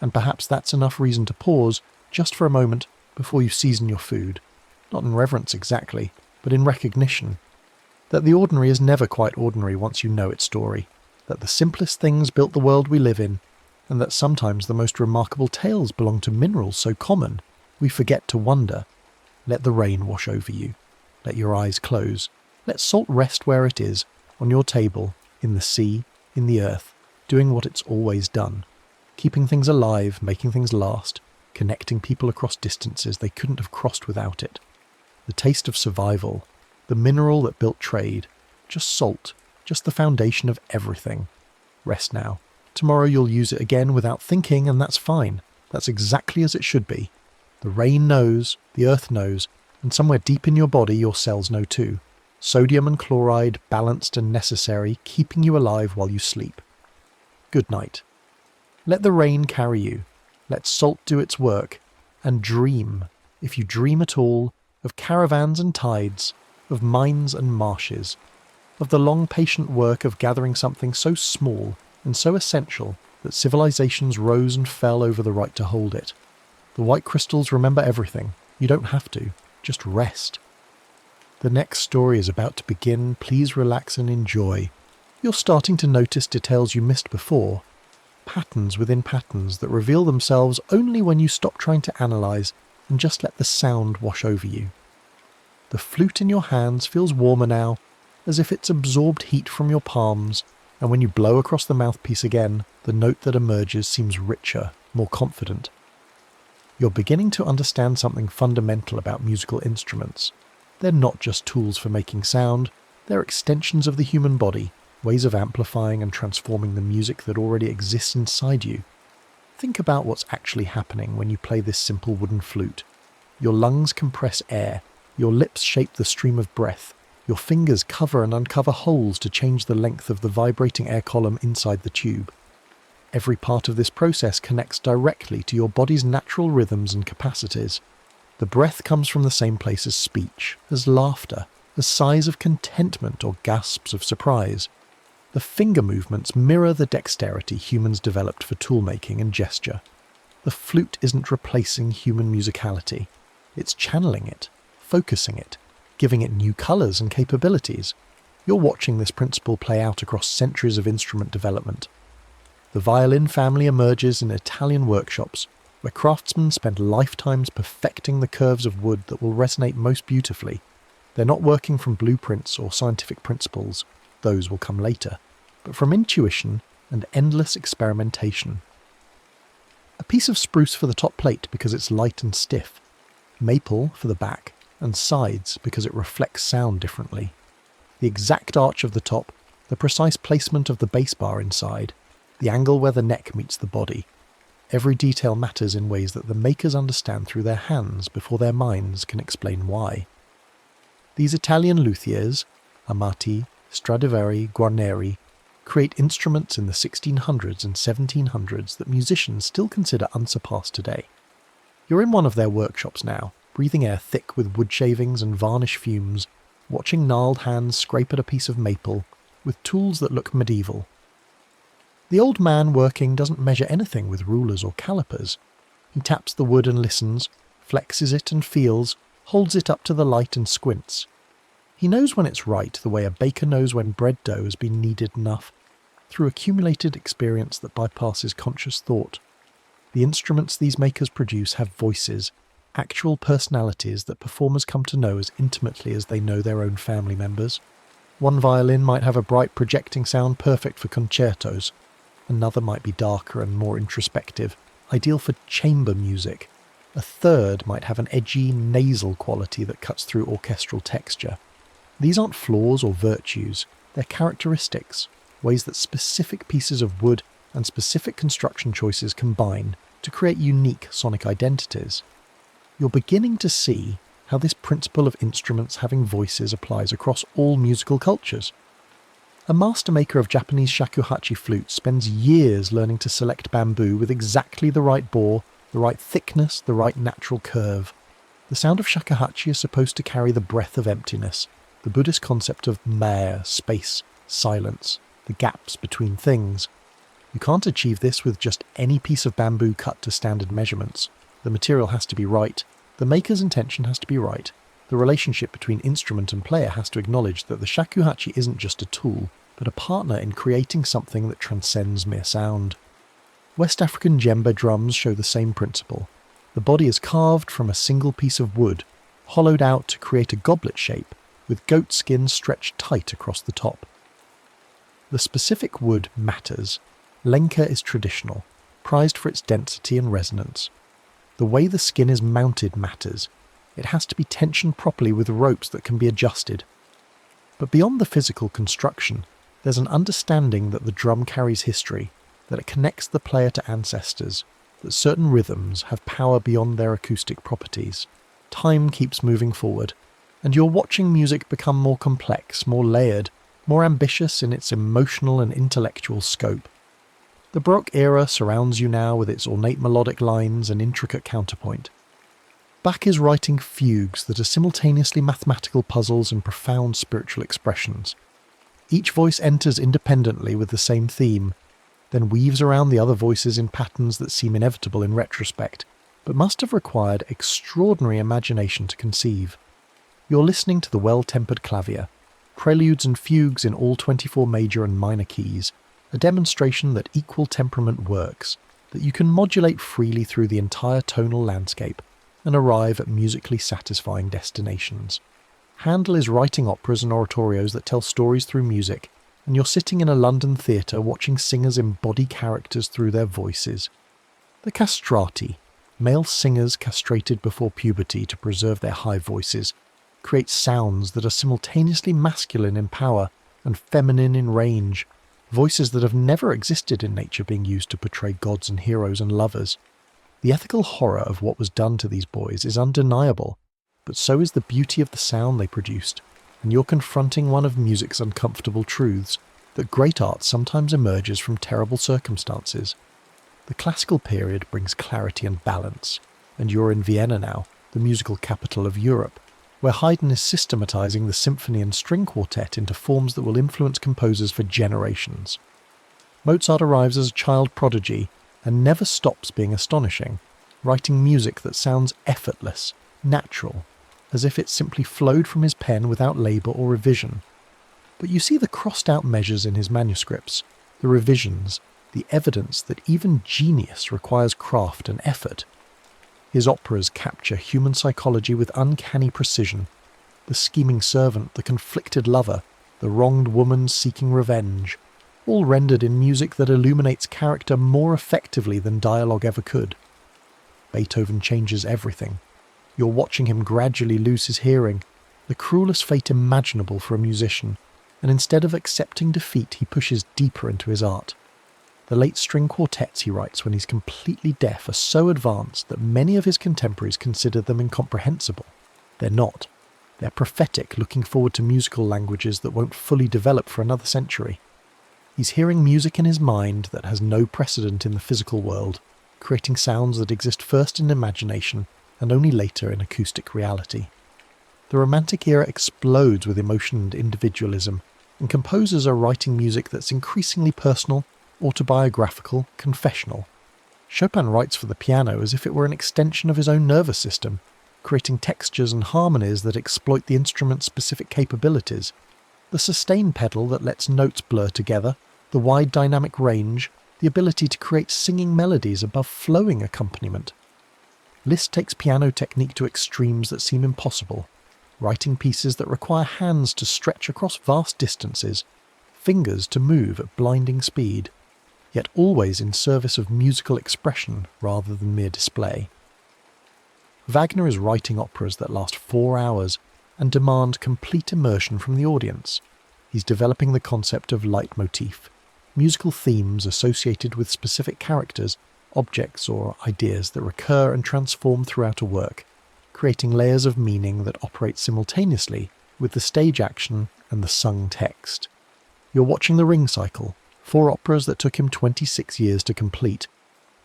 And perhaps that's enough reason to pause, just for a moment, before you season your food. Not in reverence exactly, but in recognition. That the ordinary is never quite ordinary once you know its story. That the simplest things built the world we live in, and that sometimes the most remarkable tales belong to minerals so common, we forget to wonder. Let the rain wash over you. Let your eyes close. Let salt rest where it is, on your table, in the sea, in the earth, doing what it's always done. Keeping things alive, making things last, connecting people across distances they couldn't have crossed without it. The taste of survival, the mineral that built trade, just salt, just the foundation of everything. Rest now. Tomorrow you'll use it again without thinking, and that's fine. That's exactly as it should be. The rain knows, the earth knows, and somewhere deep in your body your cells know too. Sodium and chloride, balanced and necessary, keeping you alive while you sleep. Good night. Let the rain carry you. let salt do its work, and dream, if you dream at all, of caravans and tides, of mines and marshes, of the long patient work of gathering something so small and so essential that civilizations rose and fell over the right to hold it. The white crystals remember everything. You don't have to. Just rest. The next story is about to begin. Please relax and enjoy. You're starting to notice details you missed before. Patterns within patterns that reveal themselves only when you stop trying to analyze and just let the sound wash over you. The flute in your hands feels warmer now, as if it's absorbed heat from your palms, and when you blow across the mouthpiece again, the note that emerges seems richer, more confident. You're beginning to understand something fundamental about musical instruments. They're not just tools for making sound, they're extensions of the human body, ways of amplifying and transforming the music that already exists inside you. Think about what's actually happening when you play this simple wooden flute. Your lungs compress air, your lips shape the stream of breath, your fingers cover and uncover holes to change the length of the vibrating air column inside the tube. Every part of this process connects directly to your body's natural rhythms and capacities. The breath comes from the same place as speech, as laughter, as sighs of contentment or gasps of surprise. The finger movements mirror the dexterity humans developed for tool-making and gesture. The flute isn't replacing human musicality. It's channeling it, focusing it, giving it new colours and capabilities. You're watching this principle play out across centuries of instrument development. The violin family emerges in Italian workshops, where craftsmen spend lifetimes perfecting the curves of wood that will resonate most beautifully. They're not working from blueprints or scientific principles, those will come later, but from intuition and endless experimentation. A piece of spruce for the top plate because it's light and stiff, maple for the back, and sides because it reflects sound differently. The exact arch of the top, the precise placement of the bass bar inside, the angle where the neck meets the body. Every detail matters in ways that the makers understand through their hands before their minds can explain why. These Italian luthiers, Amati, Stradivari, Guarneri, create instruments in the 1600s and 1700s that musicians still consider unsurpassed today. You're in one of their workshops now, breathing air thick with wood shavings and varnish fumes, watching gnarled hands scrape at a piece of maple, with tools that look medieval. The old man working doesn't measure anything with rulers or calipers. He taps the wood and listens, flexes it and feels, holds it up to the light and squints. He knows when it's right, the way a baker knows when bread dough has been kneaded enough, through accumulated experience that bypasses conscious thought. The instruments these makers produce have voices, actual personalities that performers come to know as intimately as they know their own family members. One violin might have a bright projecting sound perfect for concertos. Another might be darker and more introspective, ideal for chamber music. A third might have an edgy, nasal quality that cuts through orchestral texture. These aren't flaws or virtues, they're characteristics, ways that specific pieces of wood and specific construction choices combine to create unique sonic identities. You're beginning to see how this principle of instruments having voices applies across all musical cultures. A master maker of Japanese shakuhachi flutes spends years learning to select bamboo with exactly the right bore, the right thickness, the right natural curve. The sound of shakuhachi is supposed to carry the breath of emptiness, the Buddhist concept of maya, space, silence, the gaps between things. You can't achieve this with just any piece of bamboo cut to standard measurements. The material has to be right, the maker's intention has to be right, the relationship between instrument and player has to acknowledge that the shakuhachi isn't just a tool, but a partner in creating something that transcends mere sound. West African djembe drums show the same principle. The body is carved from a single piece of wood, hollowed out to create a goblet shape, with goat skin stretched tight across the top. The specific wood matters. Lenka is traditional, prized for its density and resonance. The way the skin is mounted matters. It has to be tensioned properly with ropes that can be adjusted. But beyond the physical construction, there's an understanding that the drum carries history, that it connects the player to ancestors, that certain rhythms have power beyond their acoustic properties. Time keeps moving forward, and you're watching music become more complex, more layered, more ambitious in its emotional and intellectual scope. The Baroque era surrounds you now with its ornate melodic lines and intricate counterpoint. Bach is writing fugues that are simultaneously mathematical puzzles and profound spiritual expressions. Each voice enters independently with the same theme, then weaves around the other voices in patterns that seem inevitable in retrospect, but must have required extraordinary imagination to conceive. You're listening to the well-tempered clavier, preludes and fugues in all 24 major and minor keys, a demonstration that equal temperament works, that you can modulate freely through the entire tonal landscape and arrive at musically satisfying destinations. Handel is writing operas and oratorios that tell stories through music, and you're sitting in a London theatre watching singers embody characters through their voices. The castrati, male singers castrated before puberty to preserve their high voices, create sounds that are simultaneously masculine in power and feminine in range, voices that have never existed in nature being used to portray gods and heroes and lovers. The ethical horror of what was done to these boys is undeniable, but so is the beauty of the sound they produced, and you're confronting one of music's uncomfortable truths, that great art sometimes emerges from terrible circumstances. The classical period brings clarity and balance, and you're in Vienna now, the musical capital of Europe, where Haydn is systematising the symphony and string quartet into forms that will influence composers for generations. Mozart arrives as a child prodigy and never stops being astonishing, writing music that sounds effortless, natural, as if it simply flowed from his pen without labour or revision. But you see the crossed-out measures in his manuscripts, the revisions, the evidence that even genius requires craft and effort. His operas capture human psychology with uncanny precision. The scheming servant, the conflicted lover, the wronged woman seeking revenge, all rendered in music that illuminates character more effectively than dialogue ever could. Beethoven changes everything. You're watching him gradually lose his hearing, the cruelest fate imaginable for a musician, and instead of accepting defeat, he pushes deeper into his art. The late string quartets he writes when he's completely deaf are so advanced that many of his contemporaries consider them incomprehensible. They're not. They're prophetic, looking forward to musical languages that won't fully develop for another century. He's hearing music in his mind that has no precedent in the physical world, creating sounds that exist first in imagination and only later in acoustic reality. The Romantic era explodes with emotion and individualism, and composers are writing music that's increasingly personal, autobiographical, confessional. Chopin writes for the piano as if it were an extension of his own nervous system, creating textures and harmonies that exploit the instrument's specific capabilities. The sustain pedal that lets notes blur together, the wide dynamic range, the ability to create singing melodies above flowing accompaniment. Liszt takes piano technique to extremes that seem impossible, writing pieces that require hands to stretch across vast distances, fingers to move at blinding speed, yet always in service of musical expression rather than mere display. Wagner is writing operas that last 4 hours and demand complete immersion from the audience. He's developing the concept of leitmotif, musical themes associated with specific characters, objects or ideas that recur and transform throughout a work, creating layers of meaning that operate simultaneously with the stage action and the sung text. You're watching the Ring Cycle, 4 operas that took him 26 years to complete,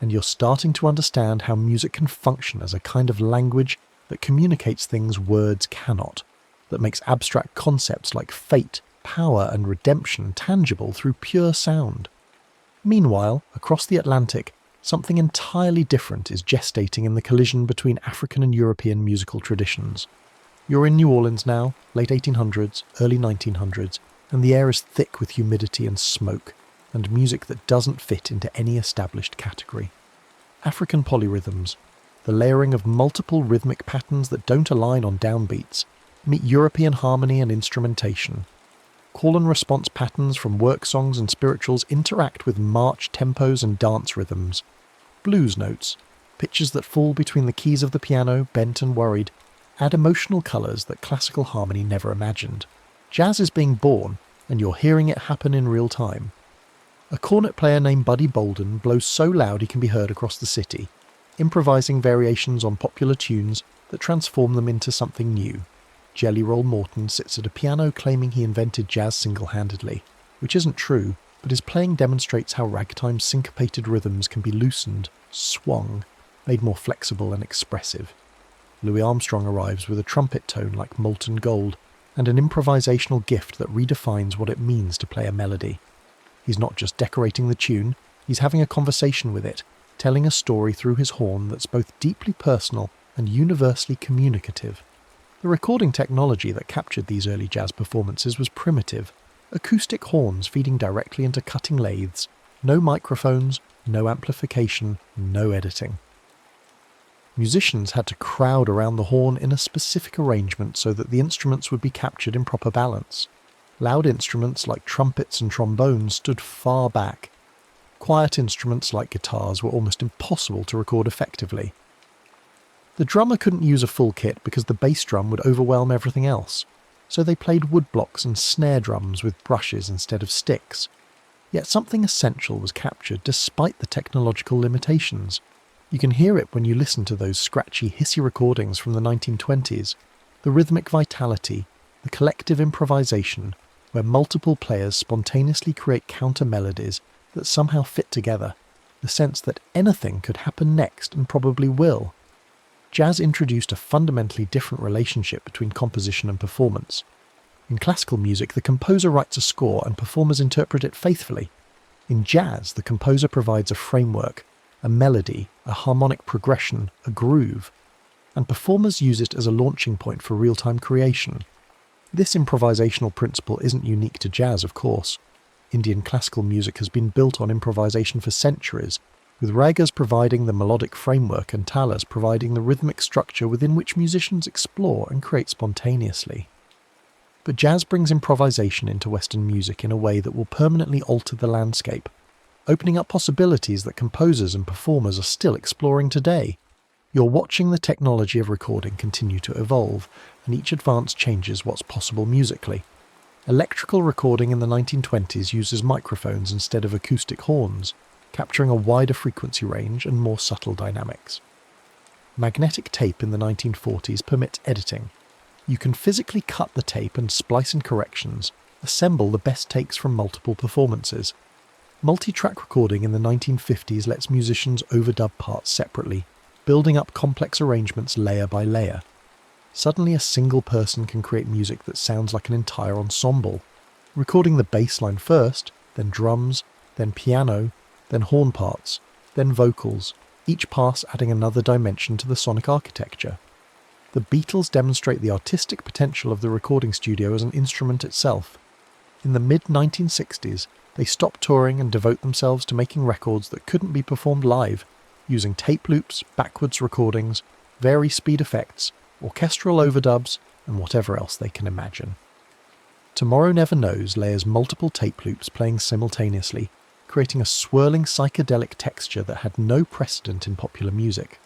and you're starting to understand how music can function as a kind of language that communicates things words cannot, that makes abstract concepts like fate, power and redemption tangible through pure sound. Meanwhile, across the Atlantic, something entirely different is gestating in the collision between African and European musical traditions. You're in New Orleans now, late 1800s, early 1900s, and the air is thick with humidity and smoke, and music that doesn't fit into any established category. African polyrhythms, the layering of multiple rhythmic patterns that don't align on downbeats, meet European harmony and instrumentation. Call and response patterns from work songs and spirituals interact with march tempos and dance rhythms. Blues notes, pitches that fall between the keys of the piano, bent and worried, add emotional colours that classical harmony never imagined. Jazz is being born, and you're hearing it happen in real time. A cornet player named Buddy Bolden blows so loud he can be heard across the city, improvising variations on popular tunes that transform them into something new. Jelly Roll Morton sits at a piano claiming he invented jazz single-handedly, which isn't true, but his playing demonstrates how ragtime's syncopated rhythms can be loosened, swung, made more flexible and expressive. Louis Armstrong arrives with a trumpet tone like molten gold, and an improvisational gift that redefines what it means to play a melody. He's not just decorating the tune, he's having a conversation with it, telling a story through his horn that's both deeply personal and universally communicative. The recording technology that captured these early jazz performances was primitive. Acoustic horns feeding directly into cutting lathes, no microphones, no amplification, no editing. Musicians had to crowd around the horn in a specific arrangement so that the instruments would be captured in proper balance. Loud instruments like trumpets and trombones stood far back. Quiet instruments like guitars were almost impossible to record effectively. The drummer couldn't use a full kit because the bass drum would overwhelm everything else, so they played woodblocks and snare drums with brushes instead of sticks. Yet something essential was captured despite the technological limitations. You can hear it when you listen to those scratchy, hissy recordings from the 1920s. The rhythmic vitality, the collective improvisation, where multiple players spontaneously create counter-melodies that somehow fit together, the sense that anything could happen next and probably will. Jazz introduced a fundamentally different relationship between composition and performance. In classical music, the composer writes a score and performers interpret it faithfully. In jazz, the composer provides a framework, a melody, a harmonic progression, a groove, and performers use it as a launching point for real-time creation. This improvisational principle isn't unique to jazz, of course. Indian classical music has been built on improvisation for centuries, with ragas providing the melodic framework and talas providing the rhythmic structure within which musicians explore and create spontaneously. But jazz brings improvisation into Western music in a way that will permanently alter the landscape, opening up possibilities that composers and performers are still exploring today. You're watching the technology of recording continue to evolve, and each advance changes what's possible musically. Electrical recording in the 1920s uses microphones instead of acoustic horns, capturing a wider frequency range and more subtle dynamics. Magnetic tape in the 1940s permits editing. You can physically cut the tape and splice in corrections, assemble the best takes from multiple performances. Multi-track recording in the 1950s lets musicians overdub parts separately, building up complex arrangements layer by layer. Suddenly a single person can create music that sounds like an entire ensemble, recording the bass line first, then drums, then piano, then horn parts, then vocals, each pass adding another dimension to the sonic architecture. The Beatles demonstrate the artistic potential of the recording studio as an instrument itself. In the mid-1960s, they stopped touring and devote themselves to making records that couldn't be performed live, using tape loops, backwards recordings, vari-speed effects, orchestral overdubs, and whatever else they can imagine. Tomorrow Never Knows layers multiple tape loops playing simultaneously, creating a swirling psychedelic texture that had no precedent in popular music.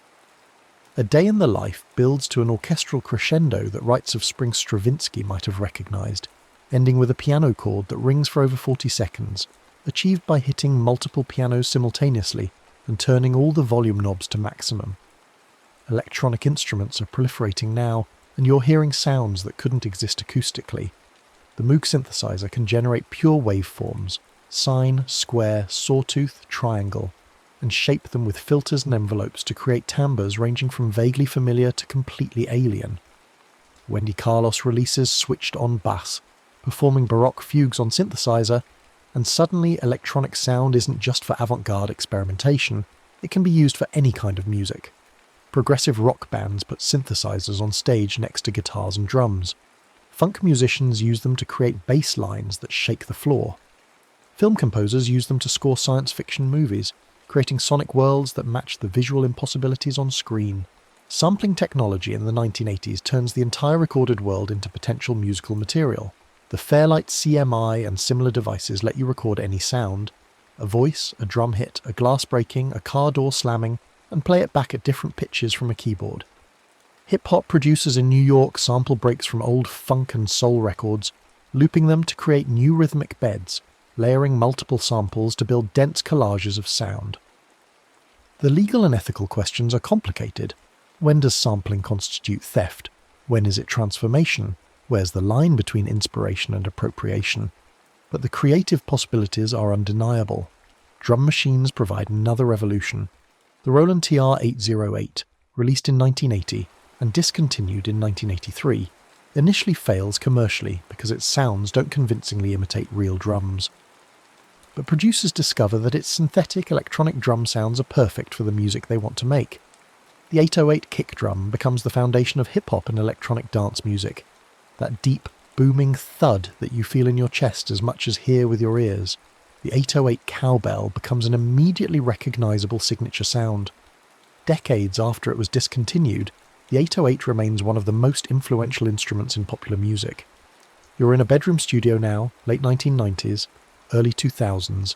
A Day in the Life builds to an orchestral crescendo that Rites of Spring Stravinsky might have recognised, ending with a piano chord that rings for over 40 seconds, achieved by hitting multiple pianos simultaneously and turning all the volume knobs to maximum. Electronic instruments are proliferating now, and you're hearing sounds that couldn't exist acoustically. The Moog synthesizer can generate pure waveforms, sine, square, sawtooth, triangle, and shape them with filters and envelopes to create timbres ranging from vaguely familiar to completely alien. Wendy Carlos releases switched on bass, performing Baroque fugues on synthesizer, and suddenly electronic sound isn't just for avant-garde experimentation, it can be used for any kind of music. Progressive rock bands put synthesizers on stage next to guitars and drums. Funk musicians use them to create bass lines that shake the floor. Film composers use them to score science fiction movies, creating sonic worlds that match the visual impossibilities on screen. Sampling technology in the 1980s turns the entire recorded world into potential musical material. The Fairlight CMI and similar devices let you record any sound, a voice, a drum hit, a glass breaking, a car door slamming, and play it back at different pitches from a keyboard. Hip-hop producers in New York sample breaks from old funk and soul records, looping them to create new rhythmic beds, layering multiple samples to build dense collages of sound. The legal and ethical questions are complicated. When does sampling constitute theft? When is it transformation? Where's the line between inspiration and appropriation? But the creative possibilities are undeniable. Drum machines provide another revolution. The Roland TR-808, released in 1980 and discontinued in 1983, initially fails commercially because its sounds don't convincingly imitate real drums. But producers discover that its synthetic electronic drum sounds are perfect for the music they want to make. The 808 kick drum becomes the foundation of hip-hop and electronic dance music. That deep, booming thud that you feel in your chest as much as hear with your ears. The 808 cowbell becomes an immediately recognisable signature sound. Decades after it was discontinued, the 808 remains one of the most influential instruments in popular music. You're in a bedroom studio now, late 1990s, early 2000s,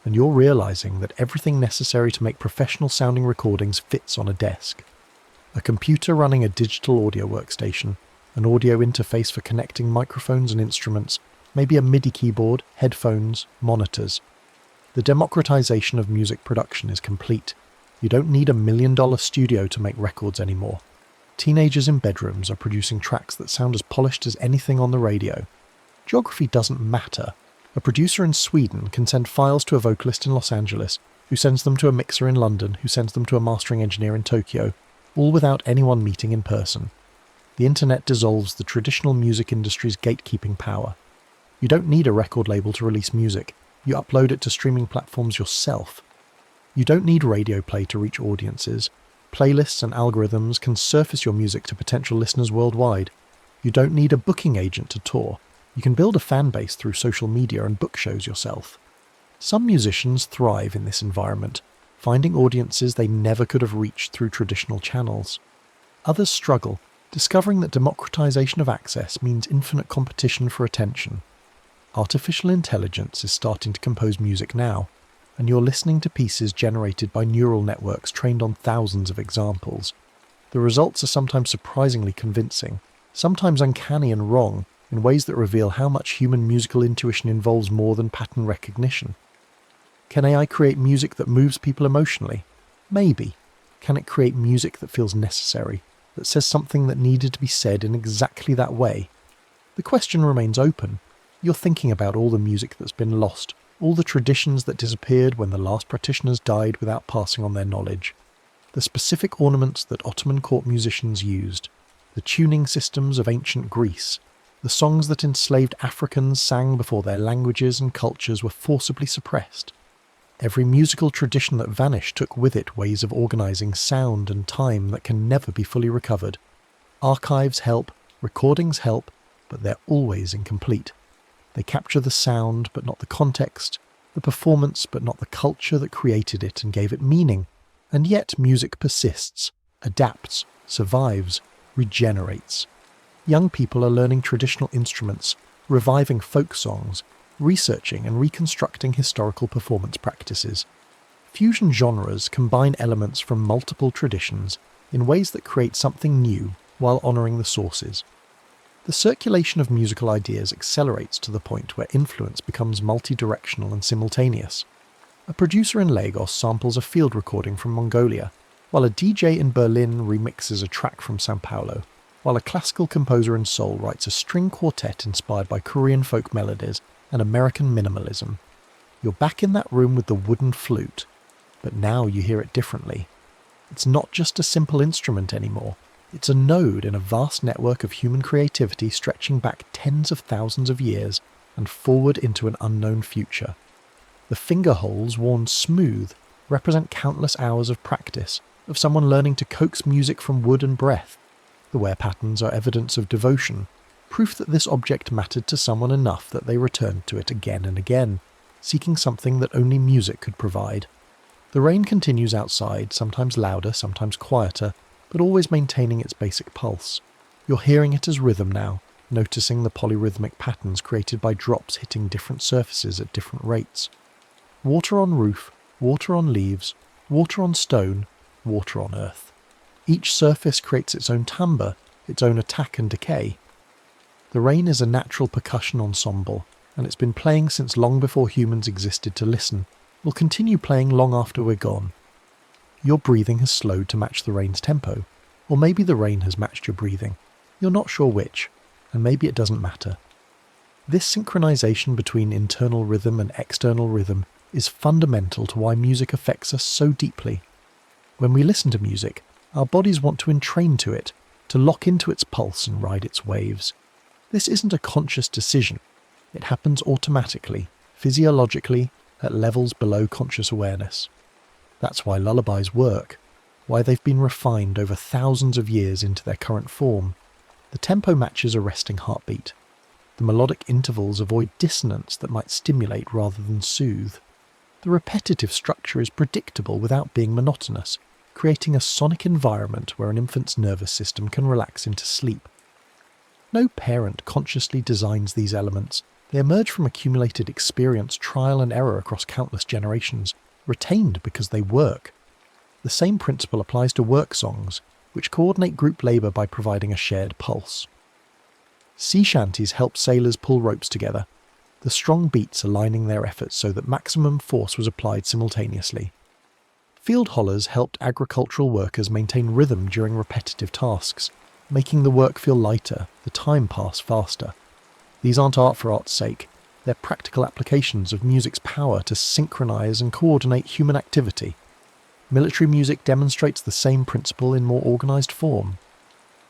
and you're realising that everything necessary to make professional-sounding recordings fits on a desk. A computer running a digital audio workstation, an audio interface for connecting microphones and instruments, maybe a MIDI keyboard, headphones, monitors. The democratization of music production is complete. You don't need $1 million studio to make records anymore. Teenagers in bedrooms are producing tracks that sound as polished as anything on the radio. Geography doesn't matter. A producer in Sweden can send files to a vocalist in Los Angeles, who sends them to a mixer in London, who sends them to a mastering engineer in Tokyo, all without anyone meeting in person. The internet dissolves the traditional music industry's gatekeeping power. You don't need a record label to release music. You upload it to streaming platforms yourself. You don't need radio play to reach audiences. Playlists and algorithms can surface your music to potential listeners worldwide. You don't need a booking agent to tour. You can build a fan base through social media and book shows yourself. Some musicians thrive in this environment, finding audiences they never could have reached through traditional channels. Others struggle, discovering that democratization of access means infinite competition for attention. Artificial intelligence is starting to compose music now, and you're listening to pieces generated by neural networks trained on thousands of examples. The results are sometimes surprisingly convincing, sometimes uncanny and wrong, in ways that reveal how much human musical intuition involves more than pattern recognition. Can AI create music that moves people emotionally? Maybe. Can it create music that feels necessary, that says something that needed to be said in exactly that way? The question remains open. You're thinking about all the music that's been lost, all the traditions that disappeared when the last practitioners died without passing on their knowledge, the specific ornaments that Ottoman court musicians used, the tuning systems of ancient Greece, the songs that enslaved Africans sang before their languages and cultures were forcibly suppressed. Every musical tradition that vanished took with it ways of organising sound and time that can never be fully recovered. Archives help, recordings help, but they're always incomplete. They capture the sound, but not the context, the performance, but not the culture that created it and gave it meaning. And yet music persists, adapts, survives, regenerates. Young people are learning traditional instruments, reviving folk songs, researching and reconstructing historical performance practices. Fusion genres combine elements from multiple traditions in ways that create something new while honouring the sources. The circulation of musical ideas accelerates to the point where influence becomes multi-directional and simultaneous. A producer in Lagos samples a field recording from Mongolia, while a DJ in Berlin remixes a track from São Paulo, while a classical composer in Seoul writes a string quartet inspired by Korean folk melodies and American minimalism. You're back in that room with the wooden flute, but now you hear it differently. It's not just a simple instrument anymore. It's a node in a vast network of human creativity stretching back tens of thousands of years and forward into an unknown future. The finger holes worn smooth represent countless hours of practice, of someone learning to coax music from wood and breath. The wear patterns are evidence of devotion, proof that this object mattered to someone enough that they returned to it again and again, seeking something that only music could provide. The rain continues outside, sometimes louder, sometimes quieter, but always maintaining its basic pulse. You're hearing it as rhythm now, noticing the polyrhythmic patterns created by drops hitting different surfaces at different rates. Water on roof, water on leaves, water on stone, water on earth. Each surface creates its own timbre, its own attack and decay. The rain is a natural percussion ensemble, and it's been playing since long before humans existed to listen. Will continue playing long after we're gone. Your breathing has slowed to match the rain's tempo, or maybe the rain has matched your breathing. You're not sure which, and maybe it doesn't matter. This synchronization between internal rhythm and external rhythm is fundamental to why music affects us so deeply. When we listen to music, our bodies want to entrain to it, to lock into its pulse and ride its waves. This isn't a conscious decision. It happens automatically, physiologically, at levels below conscious awareness. That's why lullabies work, why they've been refined over thousands of years into their current form. The tempo matches a resting heartbeat. The melodic intervals avoid dissonance that might stimulate rather than soothe. The repetitive structure is predictable without being monotonous, creating a sonic environment where an infant's nervous system can relax into sleep. No parent consciously designs these elements. They emerge from accumulated experience, trial and error across countless generations, retained because they work. The same principle applies to work songs, which coordinate group labour by providing a shared pulse. Sea shanties help sailors pull ropes together, the strong beats aligning their efforts so that maximum force was applied simultaneously. Field hollers helped agricultural workers maintain rhythm during repetitive tasks, making the work feel lighter, the time pass faster. These aren't art for art's sake, they're practical applications of music's power to synchronize and coordinate human activity. Military music demonstrates the same principle in more organized form.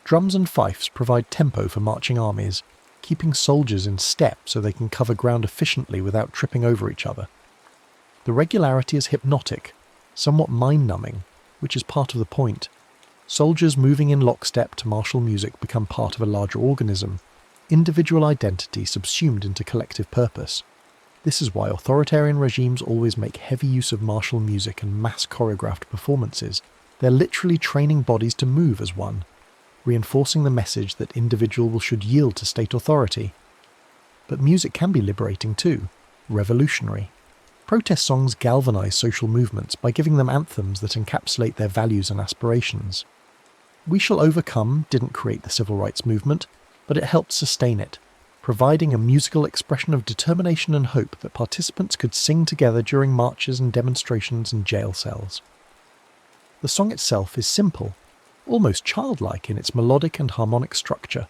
Drums and fifes provide tempo for marching armies, keeping soldiers in step so they can cover ground efficiently without tripping over each other. The regularity is hypnotic, somewhat mind-numbing, which is part of the point. Soldiers moving in lockstep to martial music become part of a larger organism, individual identity subsumed into collective purpose. This is why authoritarian regimes always make heavy use of martial music and mass choreographed performances. They're literally training bodies to move as one, reinforcing the message that individuals should yield to state authority. But music can be liberating too, revolutionary. Protest songs galvanize social movements by giving them anthems that encapsulate their values and aspirations. We Shall Overcome didn't create the civil rights movement, but it helped sustain it, providing a musical expression of determination and hope that participants could sing together during marches and demonstrations in jail cells. The song itself is simple, almost childlike in its melodic and harmonic structure,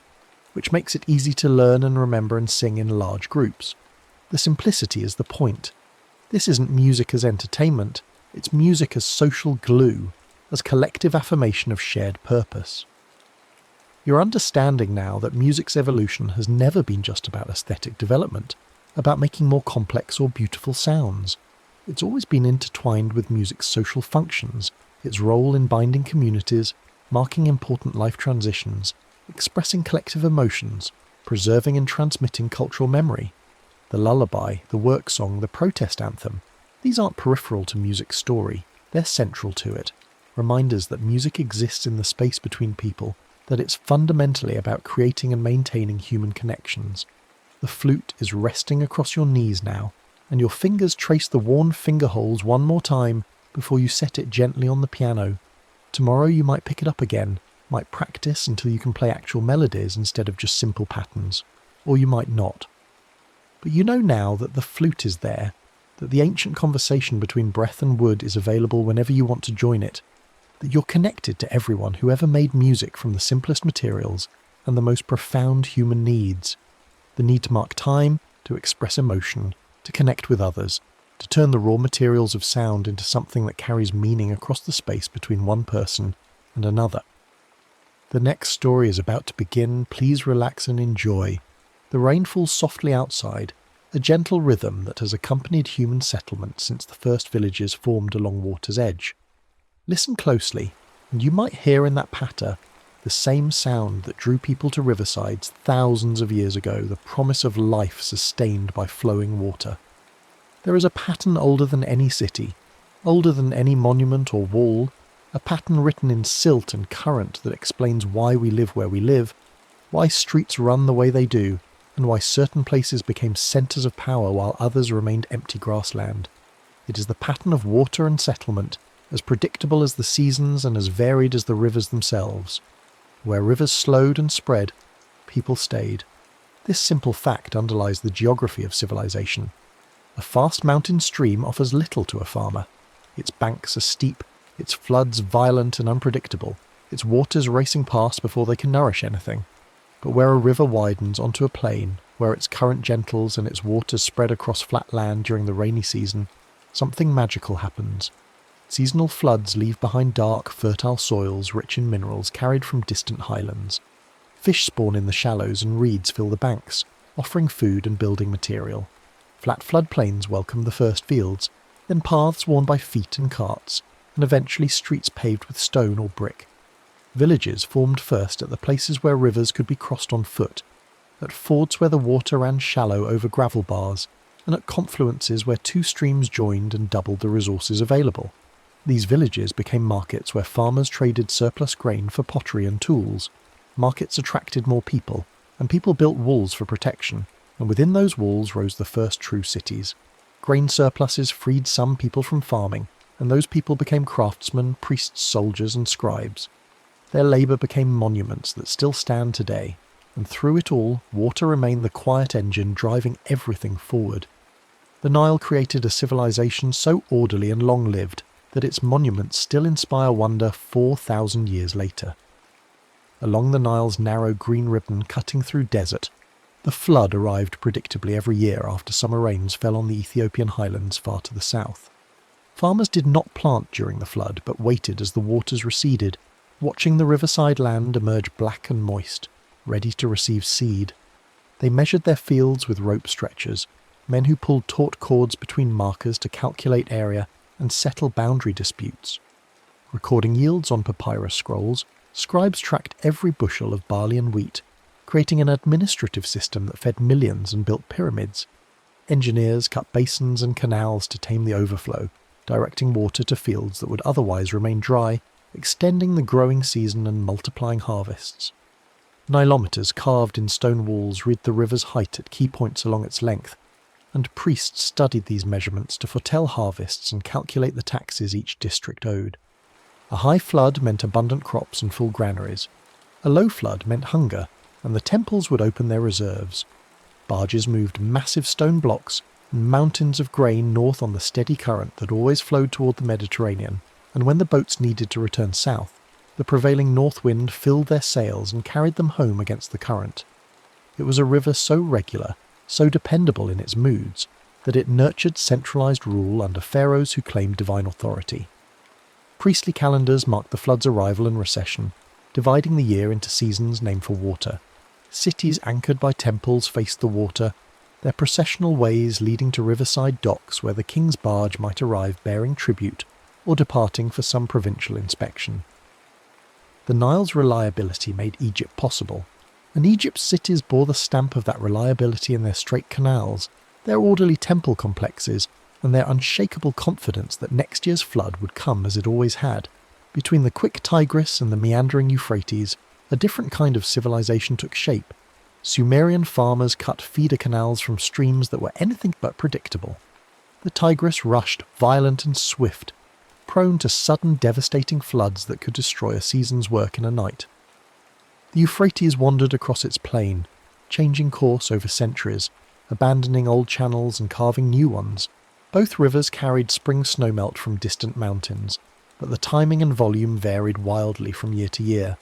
which makes it easy to learn and remember and sing in large groups. The simplicity is the point. This isn't music as entertainment, it's music as social glue, as collective affirmation of shared purpose. You're understanding now that music's evolution has never been just about aesthetic development, about making more complex or beautiful sounds. It's always been intertwined with music's social functions, its role in binding communities, marking important life transitions, expressing collective emotions, preserving and transmitting cultural memory. The lullaby, the work song, the protest anthem, these aren't peripheral to music's story, they're central to it. Reminders that music exists in the space between people, that it's fundamentally about creating and maintaining human connections. The flute is resting across your knees now, and your fingers trace the worn finger holes one more time before you set it gently on the piano. Tomorrow you might pick it up again, might practice until you can play actual melodies instead of just simple patterns, or you might not. But you know now that the flute is there, that the ancient conversation between breath and wood is available whenever you want to join it, that you're connected to everyone who ever made music from the simplest materials and the most profound human needs. The need to mark time, to express emotion, to connect with others, to turn the raw materials of sound into something that carries meaning across the space between one person and another. The next story is about to begin. Please relax and enjoy. The rain falls softly outside, a gentle rhythm that has accompanied human settlement since the first villages formed along water's edge. Listen closely, and you might hear in that patter the same sound that drew people to riversides thousands of years ago, the promise of life sustained by flowing water. There is a pattern older than any city, older than any monument or wall, a pattern written in silt and current that explains why we live where we live, why streets run the way they do, and why certain places became centres of power while others remained empty grassland. It is the pattern of water and settlement, as predictable as the seasons and as varied as the rivers themselves. Where rivers slowed and spread, people stayed. This simple fact underlies the geography of civilization. A fast mountain stream offers little to a farmer. Its banks are steep, its floods violent and unpredictable, its waters racing past before they can nourish anything. But where a river widens onto a plain, where its current gentles and its waters spread across flat land during the rainy season, something magical happens. Seasonal floods leave behind dark, fertile soils rich in minerals carried from distant highlands. Fish spawn in the shallows and reeds fill the banks, offering food and building material. Flat floodplains welcome the first fields, then paths worn by feet and carts, and eventually streets paved with stone or brick. Villages formed first at the places where rivers could be crossed on foot, at fords where the water ran shallow over gravel bars, and at confluences where two streams joined and doubled the resources available. These villages became markets where farmers traded surplus grain for pottery and tools. Markets attracted more people, and people built walls for protection, and within those walls rose the first true cities. Grain surpluses freed some people from farming, and those people became craftsmen, priests, soldiers, and scribes. Their labour became monuments that still stand today, and through it all, water remained the quiet engine driving everything forward. The Nile created a civilization so orderly and long-lived that its monuments still inspire wonder 4,000 years later. Along the Nile's narrow green ribbon cutting through desert, the flood arrived predictably every year after summer rains fell on the Ethiopian highlands far to the south. Farmers did not plant during the flood, but waited as the waters receded, watching the riverside land emerge black and moist, ready to receive seed. They measured their fields with rope stretchers, men who pulled taut cords between markers to calculate area and settle boundary disputes. Recording yields on papyrus scrolls, scribes tracked every bushel of barley and wheat, creating an administrative system that fed millions and built pyramids. Engineers cut basins and canals to tame the overflow, directing water to fields that would otherwise remain dry, extending the growing season and multiplying harvests. Nilometers carved in stone walls read the river's height at key points along its length, and priests studied these measurements to foretell harvests and calculate the taxes each district owed. A high flood meant abundant crops and full granaries. A low flood meant hunger, and the temples would open their reserves. Barges moved massive stone blocks and mountains of grain north on the steady current that always flowed toward the Mediterranean, and when the boats needed to return south, the prevailing north wind filled their sails and carried them home against the current. It was a river so regular, so dependable in its moods, that it nurtured centralized rule under pharaohs who claimed divine authority. Priestly calendars marked the flood's arrival and recession, dividing the year into seasons named for water. Cities anchored by temples faced the water, their processional ways leading to riverside docks where the king's barge might arrive bearing tribute or departing for some provincial inspection. The Nile's reliability made Egypt possible, and Egypt's cities bore the stamp of that reliability in their straight canals, their orderly temple complexes, and their unshakable confidence that next year's flood would come as it always had. Between the quick Tigris and the meandering Euphrates, a different kind of civilization took shape. Sumerian farmers cut feeder canals from streams that were anything but predictable. The Tigris rushed, violent and swift, prone to sudden devastating floods that could destroy a season's work in a night. The Euphrates wandered across its plain, changing course over centuries, abandoning old channels and carving new ones. Both rivers carried spring snowmelt from distant mountains, but the timing and volume varied wildly from year to year.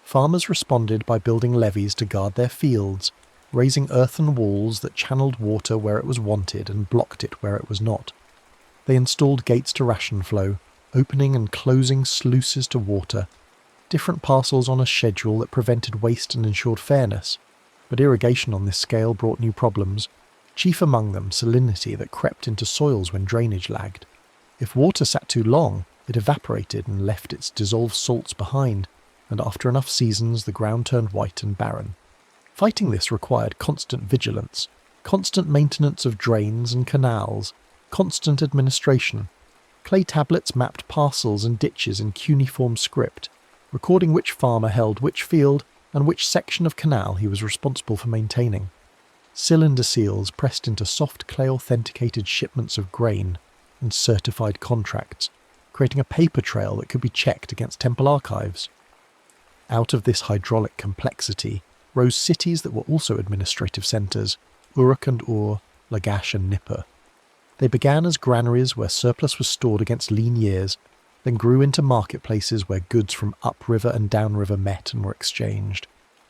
Farmers responded by building levees to guard their fields, raising earthen walls that channeled water where it was wanted and blocked it where it was not. They installed gates to ration flow, opening and closing sluices to water, different parcels on a schedule that prevented waste and ensured fairness. But irrigation on this scale brought new problems, chief among them salinity that crept into soils when drainage lagged. If water sat too long, it evaporated and left its dissolved salts behind, and after enough seasons the ground turned white and barren. Fighting this required constant vigilance, constant maintenance of drains and canals, constant administration. Clay tablets mapped parcels and ditches in cuneiform script, recording which farmer held which field and which section of canal he was responsible for maintaining. Cylinder seals pressed into soft clay-authenticated shipments of grain and certified contracts, creating a paper trail that could be checked against temple archives. Out of this hydraulic complexity rose cities that were also administrative centres, Uruk and Ur, Lagash and Nippur. They began as granaries where surplus was stored against lean years, then grew into marketplaces where goods from upriver and downriver met and were exchanged.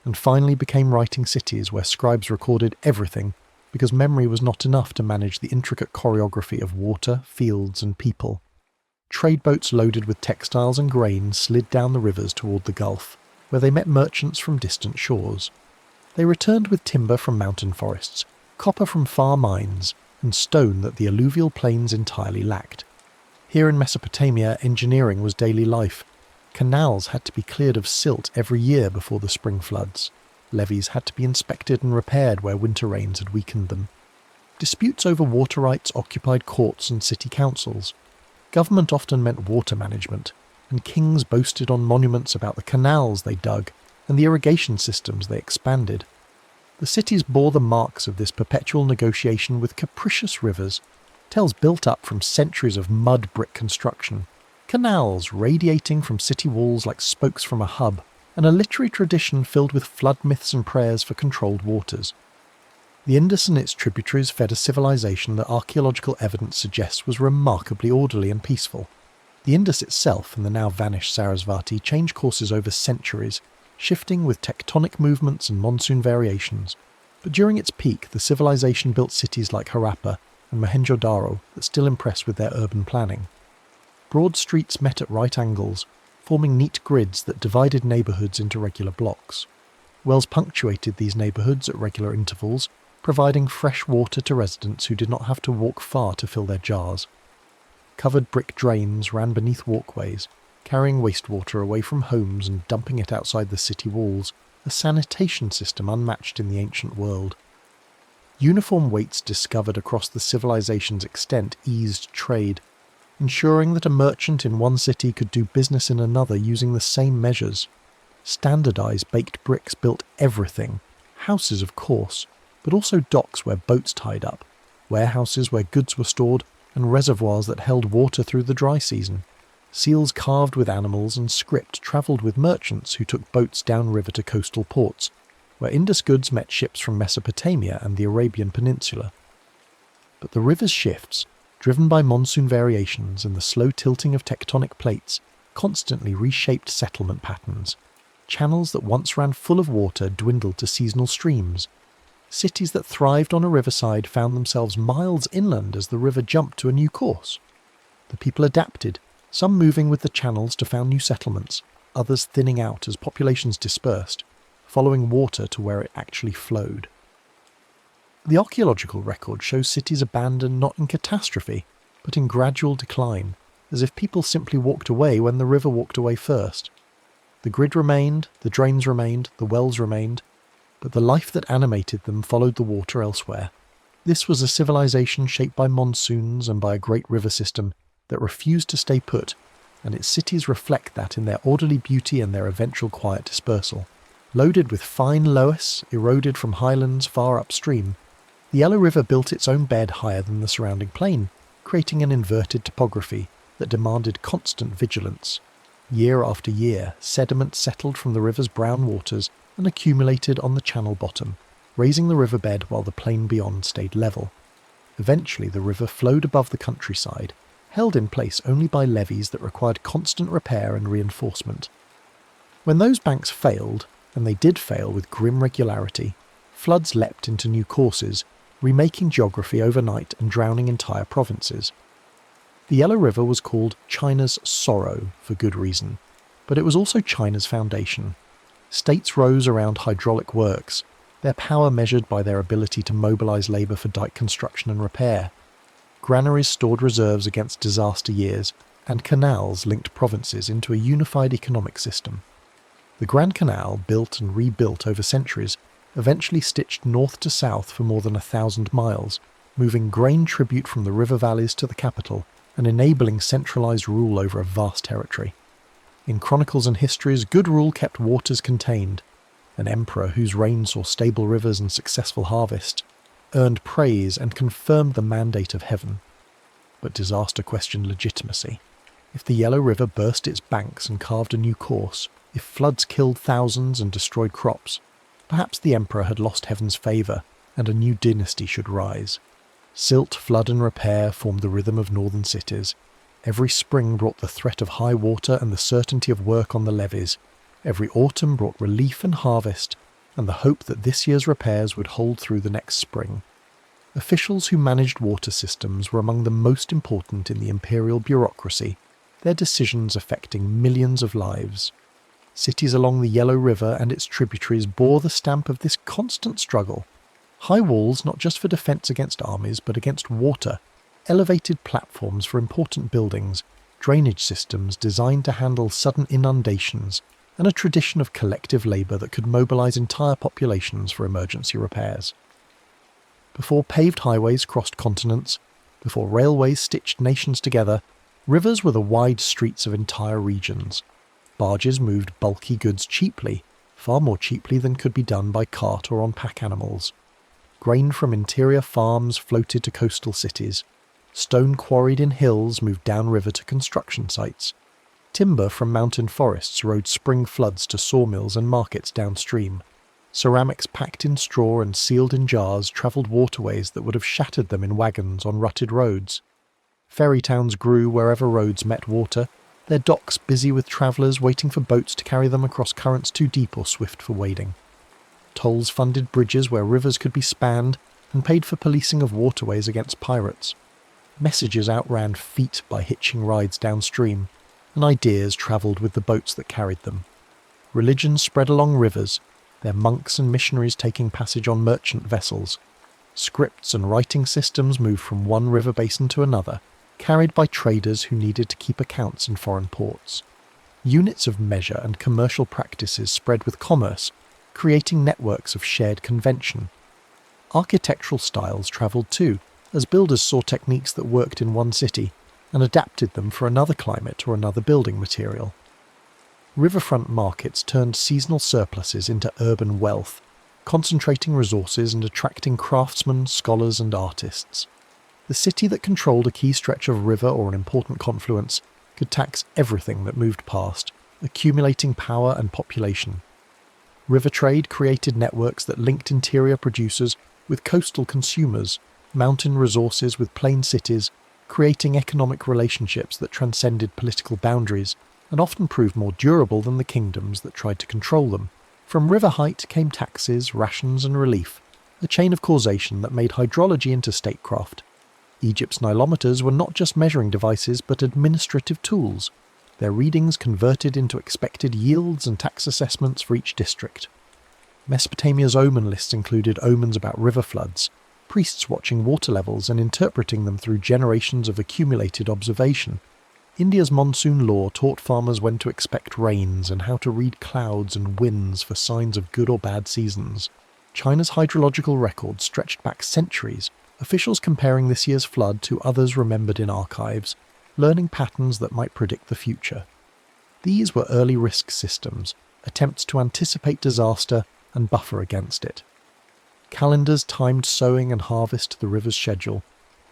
and finally became writing cities where scribes recorded everything because memory was not enough to manage the intricate choreography of water, fields, and people. Trade boats loaded with textiles and grain slid down the rivers toward the Gulf, where they met merchants from distant shores. They returned with timber from mountain forests, copper from far mines, and stone that the alluvial plains entirely lacked. Here in Mesopotamia, engineering was daily life. Canals had to be cleared of silt every year before the spring floods. Levees had to be inspected and repaired where winter rains had weakened them. Disputes over water rights occupied courts and city councils. Government often meant water management, and kings boasted on monuments about the canals they dug and the irrigation systems they expanded. The cities bore the marks of this perpetual negotiation with capricious rivers, tales built up from centuries of mud brick construction, canals radiating from city walls like spokes from a hub, and a literary tradition filled with flood myths and prayers for controlled waters. The Indus and its tributaries fed a civilization that archaeological evidence suggests was remarkably orderly and peaceful. The Indus itself and the now vanished Sarasvati changed courses over centuries, shifting with tectonic movements and monsoon variations. But during its peak, the civilization built cities like Harappa and Mohenjo-daro that still impress with their urban planning. Broad streets met at right angles, forming neat grids that divided neighbourhoods into regular blocks. Wells punctuated these neighbourhoods at regular intervals, providing fresh water to residents who did not have to walk far to fill their jars. Covered brick drains ran beneath walkways, carrying wastewater away from homes and dumping it outside the city walls, a sanitation system unmatched in the ancient world. Uniform weights discovered across the civilization's extent eased trade, ensuring that a merchant in one city could do business in another using the same measures. Standardized baked bricks built everything, houses of course, but also docks where boats tied up, warehouses where goods were stored, and reservoirs that held water through the dry season. Seals carved with animals and script travelled with merchants who took boats downriver to coastal ports, where Indus goods met ships from Mesopotamia and the Arabian Peninsula. But the river's shifts, driven by monsoon variations and the slow tilting of tectonic plates, constantly reshaped settlement patterns. Channels that once ran full of water dwindled to seasonal streams. Cities that thrived on a riverside found themselves miles inland as the river jumped to a new course. The people adapted, some moving with the channels to found new settlements, others thinning out as populations dispersed, following water to where it actually flowed. The archaeological record shows cities abandoned not in catastrophe, but in gradual decline, as if people simply walked away when the river walked away first. The grid remained, the drains remained, the wells remained, but the life that animated them followed the water elsewhere. This was a civilization shaped by monsoons and by a great river system that refused to stay put, and its cities reflect that in their orderly beauty and their eventual quiet dispersal. Loaded with fine loess, eroded from highlands far upstream, the Yellow River built its own bed higher than the surrounding plain, creating an inverted topography that demanded constant vigilance. Year after year, sediment settled from the river's brown waters and accumulated on the channel bottom, raising the riverbed while the plain beyond stayed level. Eventually the river flowed above the countryside, held in place only by levees that required constant repair and reinforcement. When those banks failed, and they did fail with grim regularity, floods leapt into new courses, remaking geography overnight and drowning entire provinces. The Yellow River was called China's sorrow for good reason, but it was also China's foundation. States rose around hydraulic works, their power measured by their ability to mobilize labour for dike construction and repair. Granaries stored reserves against disaster years, and canals linked provinces into a unified economic system. The Grand Canal, built and rebuilt over centuries, eventually stitched north to south for more than 1,000 miles, moving grain tribute from the river valleys to the capital and enabling centralized rule over a vast territory. In chronicles and histories, good rule kept waters contained. An emperor whose reign saw stable rivers and successful harvest earned praise and confirmed the mandate of heaven. But disaster questioned legitimacy. If the Yellow River burst its banks and carved a new course, if floods killed thousands and destroyed crops, perhaps the emperor had lost heaven's favour and a new dynasty should rise. Silt, flood and repair formed the rhythm of northern cities. Every spring brought the threat of high water and the certainty of work on the levees. Every autumn brought relief and harvest, and the hope that this year's repairs would hold through the next spring. Officials who managed water systems were among the most important in the imperial bureaucracy, their decisions affecting millions of lives. Cities along the Yellow River and its tributaries bore the stamp of this constant struggle. High walls not just for defence against armies but against water, elevated platforms for important buildings, drainage systems designed to handle sudden inundations, and a tradition of collective labour that could mobilise entire populations for emergency repairs. Before paved highways crossed continents, before railways stitched nations together, rivers were the wide streets of entire regions. Barges moved bulky goods cheaply, far more cheaply than could be done by cart or on pack animals. Grain from interior farms floated to coastal cities. Stone quarried in hills moved downriver to construction sites. Timber from mountain forests rode spring floods to sawmills and markets downstream. Ceramics packed in straw and sealed in jars travelled waterways that would have shattered them in wagons on rutted roads. Ferry towns grew wherever roads met water, their docks busy with travellers waiting for boats to carry them across currents too deep or swift for wading. Tolls funded bridges where rivers could be spanned and paid for policing of waterways against pirates. Messages outran feet by hitching rides downstream, and ideas travelled with the boats that carried them. Religions spread along rivers, their monks and missionaries taking passage on merchant vessels. Scripts and writing systems moved from one river basin to another, carried by traders who needed to keep accounts in foreign ports. Units of measure and commercial practices spread with commerce, creating networks of shared convention. Architectural styles travelled too, as builders saw techniques that worked in one city and adapted them for another climate or another building material. Riverfront markets turned seasonal surpluses into urban wealth, concentrating resources and attracting craftsmen, scholars and artists. The city that controlled a key stretch of river or an important confluence could tax everything that moved past, accumulating power and population. River trade created networks that linked interior producers with coastal consumers, mountain resources with plain cities, creating economic relationships that transcended political boundaries and often proved more durable than the kingdoms that tried to control them. From river height came taxes, rations and relief, a chain of causation that made hydrology into statecraft. Egypt's nilometers were not just measuring devices but administrative tools, their readings converted into expected yields and tax assessments for each district. Mesopotamia's omen lists included omens about river floods, priests watching water levels and interpreting them through generations of accumulated observation. India's monsoon law taught farmers when to expect rains and how to read clouds and winds for signs of good or bad seasons. China's hydrological records stretched back centuries, officials comparing this year's flood to others remembered in archives, learning patterns that might predict the future. These were early risk systems, attempts to anticipate disaster and buffer against it. Calendars timed sowing and harvest to the river's schedule,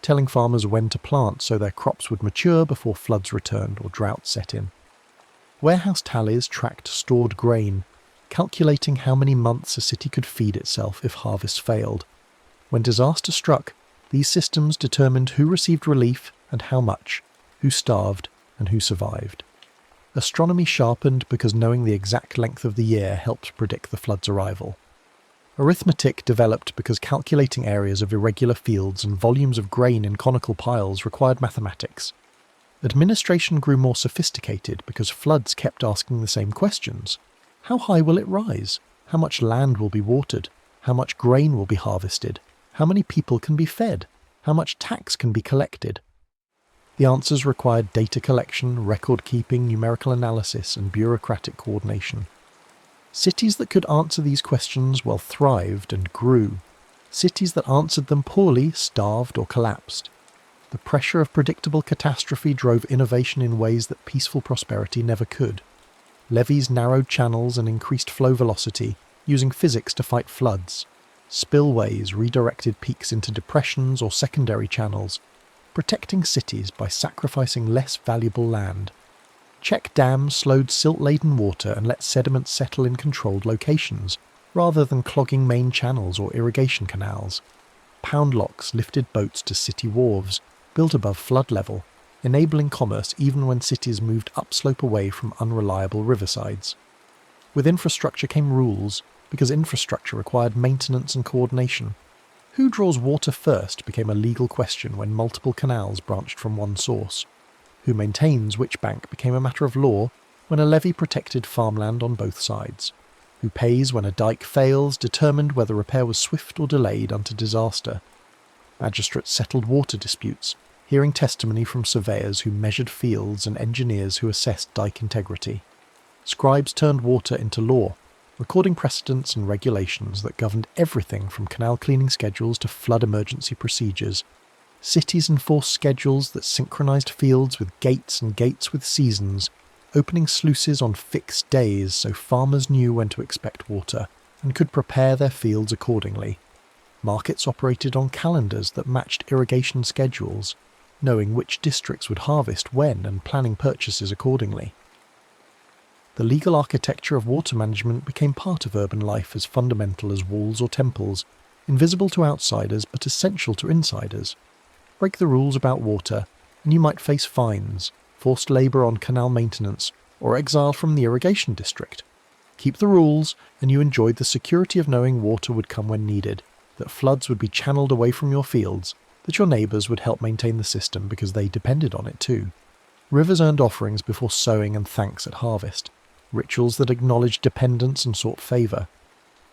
telling farmers when to plant so their crops would mature before floods returned or droughts set in. Warehouse tallies tracked stored grain, calculating how many months a city could feed itself if harvest failed. When disaster struck, these systems determined who received relief and how much, who starved and who survived. Astronomy sharpened because knowing the exact length of the year helped predict the flood's arrival. Arithmetic developed because calculating areas of irregular fields and volumes of grain in conical piles required mathematics. Administration grew more sophisticated because floods kept asking the same questions. How high will it rise? How much land will be watered? How much grain will be harvested? How many people can be fed? How much tax can be collected? The answers required data collection, record-keeping, numerical analysis, and bureaucratic coordination. Cities that could answer these questions well thrived and grew. Cities that answered them poorly starved or collapsed. The pressure of predictable catastrophe drove innovation in ways that peaceful prosperity never could. Levees narrowed channels and increased flow velocity, using physics to fight floods. Spillways redirected peaks into depressions or secondary channels, protecting cities by sacrificing less valuable land. Check dams slowed silt-laden water and let sediment settle in controlled locations, rather than clogging main channels or irrigation canals. Pound locks lifted boats to city wharves, built above flood level, enabling commerce even when cities moved upslope away from unreliable riversides. With infrastructure came rules, because infrastructure required maintenance and coordination. Who draws water first became a legal question when multiple canals branched from one source. Who maintains which bank became a matter of law when a levee protected farmland on both sides. Who pays when a dike fails determined whether repair was swift or delayed unto disaster. Magistrates settled water disputes, hearing testimony from surveyors who measured fields and engineers who assessed dike integrity. Scribes turned water into law, recording precedents and regulations that governed everything from canal cleaning schedules to flood emergency procedures. Cities enforced schedules that synchronized fields with gates and gates with seasons, opening sluices on fixed days so farmers knew when to expect water and could prepare their fields accordingly. Markets operated on calendars that matched irrigation schedules, knowing which districts would harvest when and planning purchases accordingly. The legal architecture of water management became part of urban life as fundamental as walls or temples, invisible to outsiders but essential to insiders. Break the rules about water, and you might face fines, forced labour on canal maintenance, or exile from the irrigation district. Keep the rules, and you enjoyed the security of knowing water would come when needed, that floods would be channeled away from your fields, that your neighbours would help maintain the system because they depended on it too. Rivers earned offerings before sowing and thanks at harvest, rituals that acknowledged dependence and sought favour.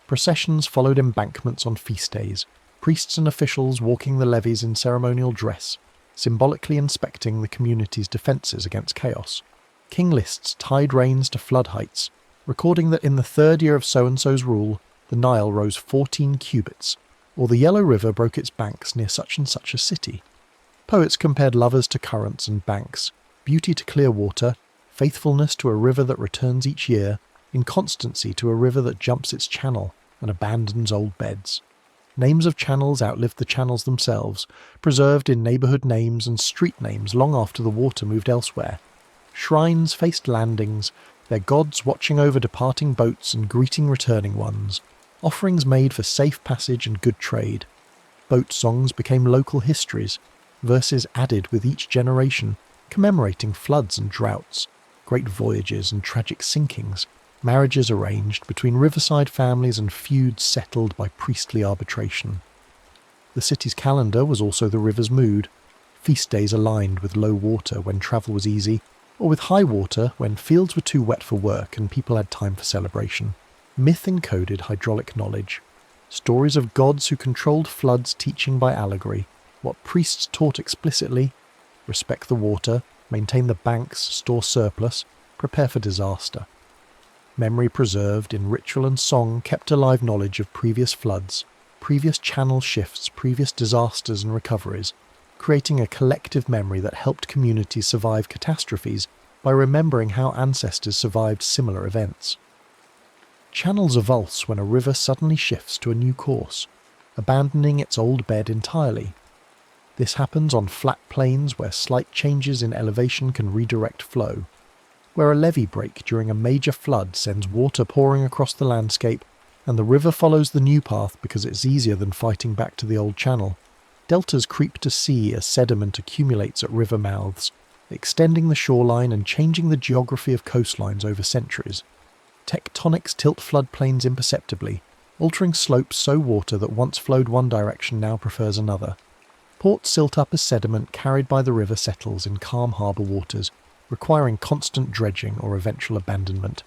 Processions followed embankments on feast days, priests and officials walking the levees in ceremonial dress, symbolically inspecting the community's defences against chaos. King lists tied reins to flood heights, recording that in the 3rd year of so-and-so's rule, the Nile rose 14 cubits, or the Yellow River broke its banks near such and such a city. Poets compared lovers to currents and banks, beauty to clear water, faithfulness to a river that returns each year, inconstancy to a river that jumps its channel and abandons old beds. Names of channels outlived the channels themselves, preserved in neighbourhood names and street names long after the water moved elsewhere. Shrines faced landings, their gods watching over departing boats and greeting returning ones, offerings made for safe passage and good trade. Boat songs became local histories, verses added with each generation, commemorating floods and droughts, great voyages and tragic sinkings, marriages arranged between riverside families and feuds settled by priestly arbitration. The city's calendar was also the river's mood, feast days aligned with low water when travel was easy, or with high water when fields were too wet for work and people had time for celebration. Myth encoded hydraulic knowledge, stories of gods who controlled floods teaching by allegory, what priests taught explicitly: respect the water, maintain the banks, store surplus, prepare for disaster. Memory preserved in ritual and song kept alive knowledge of previous floods, previous channel shifts, previous disasters and recoveries, creating a collective memory that helped communities survive catastrophes by remembering how ancestors survived similar events. Channels avulse when a river suddenly shifts to a new course, abandoning its old bed entirely. This happens on flat plains where slight changes in elevation can redirect flow, where a levee break during a major flood sends water pouring across the landscape, and the river follows the new path because it's easier than fighting back to the old channel. Deltas creep to sea as sediment accumulates at river mouths, extending the shoreline and changing the geography of coastlines over centuries. Tectonics tilt floodplains imperceptibly, altering slopes so water that once flowed one direction now prefers another. Ports silt up as sediment carried by the river settles in calm harbour waters, requiring constant dredging or eventual abandonment.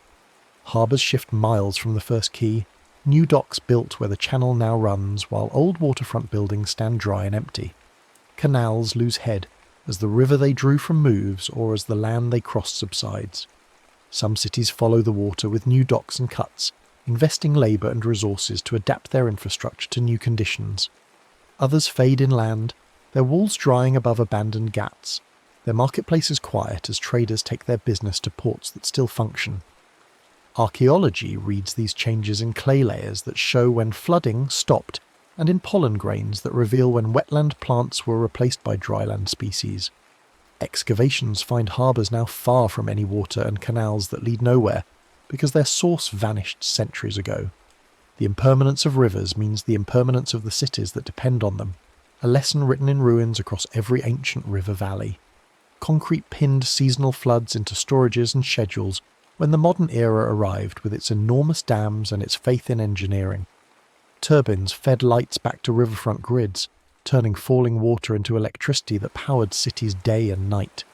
Harbours shift miles from the first quay, new docks built where the channel now runs, while old waterfront buildings stand dry and empty. Canals lose head as the river they drew from moves or as the land they crossed subsides. Some cities follow the water with new docks and cuts, investing labour and resources to adapt their infrastructure to new conditions. Others fade inland, their walls drying above abandoned ghats, their marketplaces quiet as traders take their business to ports that still function. Archaeology reads these changes in clay layers that show when flooding stopped and in pollen grains that reveal when wetland plants were replaced by dryland species. Excavations find harbours now far from any water and canals that lead nowhere because their source vanished centuries ago. The impermanence of rivers means the impermanence of the cities that depend on them, a lesson written in ruins across every ancient river valley. Concrete pinned seasonal floods into storages and schedules, when the modern era arrived with its enormous dams and its faith in engineering. Turbines fed lights back to riverfront grids, turning falling water into electricity that powered cities day and night.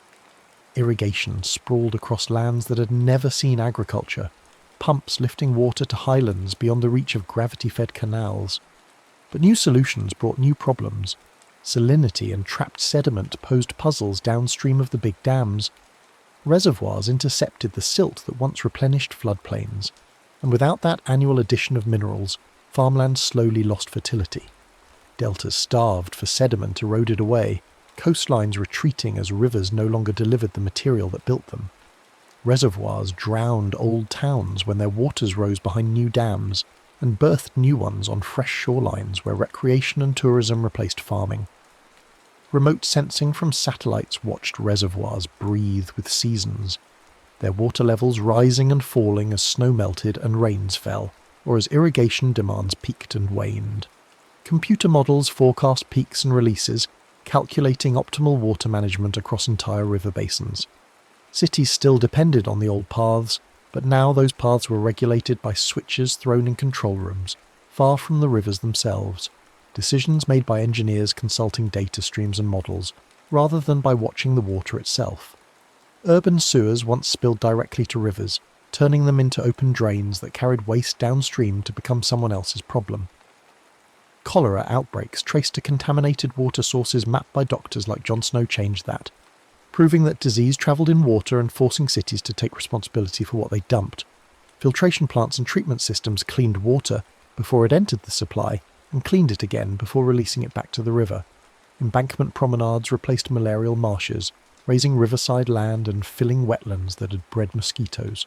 Irrigation sprawled across lands that had never seen agriculture, pumps lifting water to highlands beyond the reach of gravity-fed canals. But new solutions brought new problems. Salinity and trapped sediment posed puzzles downstream of the big dams. Reservoirs intercepted the silt that once replenished floodplains, and without that annual addition of minerals, farmland slowly lost fertility. Deltas starved for sediment eroded away, coastlines retreating as rivers no longer delivered the material that built them. Reservoirs drowned old towns when their waters rose behind new dams, and birthed new ones on fresh shorelines where recreation and tourism replaced farming. Remote sensing from satellites watched reservoirs breathe with seasons, their water levels rising and falling as snow melted and rains fell, or as irrigation demands peaked and waned. Computer models forecast peaks and releases, calculating optimal water management across entire river basins. Cities still depended on the old paths, but now those paths were regulated by switches thrown in control rooms, far from the rivers themselves, decisions made by engineers consulting data streams and models, rather than by watching the water itself. Urban sewers once spilled directly to rivers, turning them into open drains that carried waste downstream to become someone else's problem. Cholera outbreaks traced to contaminated water sources mapped by doctors like John Snow changed that, proving that disease travelled in water and forcing cities to take responsibility for what they dumped. Filtration plants and treatment systems cleaned water before it entered the supply, and cleaned it again before releasing it back to the river. Embankment promenades replaced malarial marshes, raising riverside land and filling wetlands that had bred mosquitoes.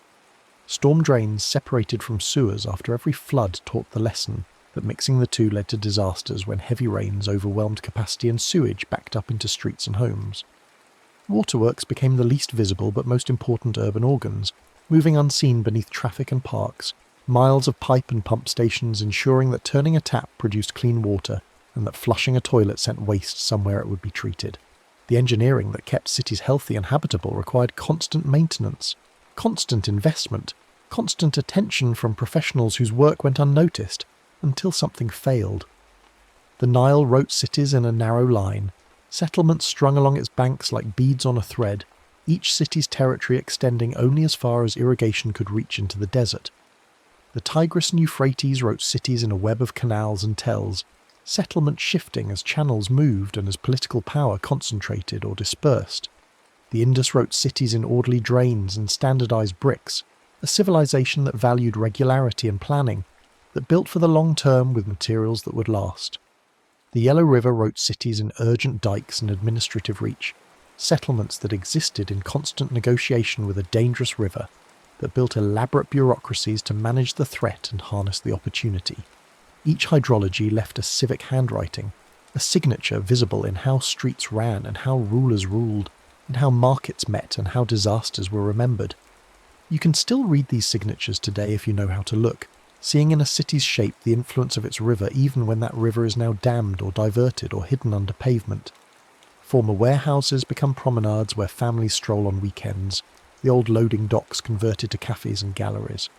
Storm drains separated from sewers after every flood taught the lesson that mixing the two led to disasters when heavy rains overwhelmed capacity and sewage backed up into streets and homes. Waterworks became the least visible but most important urban organs, moving unseen beneath traffic and parks, miles of pipe and pump stations ensuring that turning a tap produced clean water and that flushing a toilet sent waste somewhere it would be treated. The engineering that kept cities healthy and habitable required constant maintenance, constant investment, constant attention from professionals whose work went unnoticed, until something failed. The Nile wrote cities in a narrow line, settlements strung along its banks like beads on a thread, each city's territory extending only as far as irrigation could reach into the desert. The Tigris and Euphrates wrote cities in a web of canals and tells, settlements shifting as channels moved and as political power concentrated or dispersed. The Indus wrote cities in orderly drains and standardized bricks, a civilization that valued regularity and planning, that built for the long term with materials that would last. The Yellow River wrote cities in urgent dikes and administrative reach, settlements that existed in constant negotiation with a dangerous river, that built elaborate bureaucracies to manage the threat and harness the opportunity. Each hydrology left a civic handwriting, a signature visible in how streets ran and how rulers ruled, and how markets met and how disasters were remembered. You can still read these signatures today if you know how to look, seeing in a city's shape the influence of its river even when that river is now dammed or diverted or hidden under pavement. Former warehouses become promenades where families stroll on weekends, the old loading docks converted to cafes and galleries.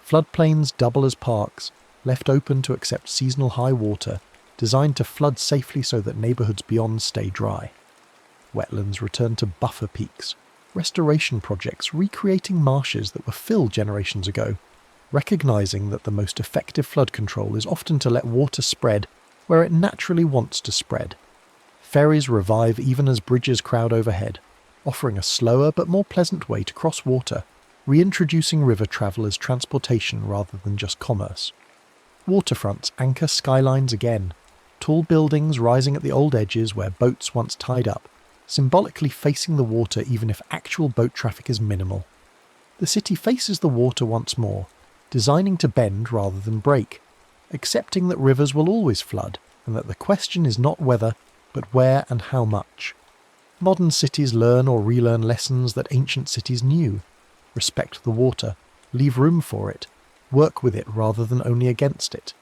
Floodplains double as parks, left open to accept seasonal high water, designed to flood safely so that neighbourhoods beyond stay dry. Wetlands return to buffer peaks, restoration projects recreating marshes that were filled generations ago, recognising that the most effective flood control is often to let water spread where it naturally wants to spread. Ferries revive even as bridges crowd overhead, offering a slower but more pleasant way to cross water, reintroducing river travel as transportation rather than just commerce. Waterfronts anchor skylines again, tall buildings rising at the old edges where boats once tied up, symbolically facing the water even if actual boat traffic is minimal. The city faces the water once more, designing to bend rather than break, accepting that rivers will always flood and that the question is not whether, but where and how much. Modern cities learn or relearn lessons that ancient cities knew. Respect the water, leave room for it, work with it rather than only against it.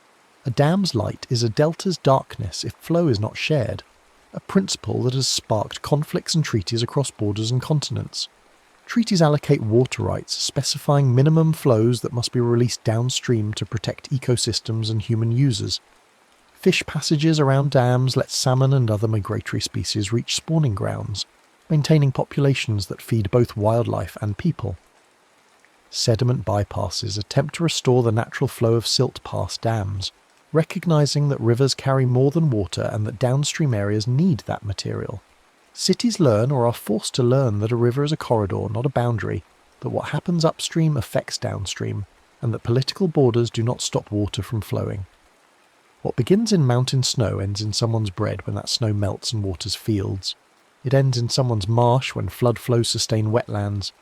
A dam's light is a delta's darkness if flow is not shared, a principle that has sparked conflicts and treaties across borders and continents. Treaties allocate water rights, specifying minimum flows that must be released downstream to protect ecosystems and human users. Fish passages around dams let salmon and other migratory species reach spawning grounds, maintaining populations that feed both wildlife and people. Sediment bypasses attempt to restore the natural flow of silt past dams, recognising that rivers carry more than water and that downstream areas need that material. Cities learn or are forced to learn that a river is a corridor, not a boundary, that what happens upstream affects downstream, and that political borders do not stop water from flowing. What begins in mountain snow ends in someone's bread when that snow melts and waters fields. It ends in someone's marsh when flood flows sustain wetlands.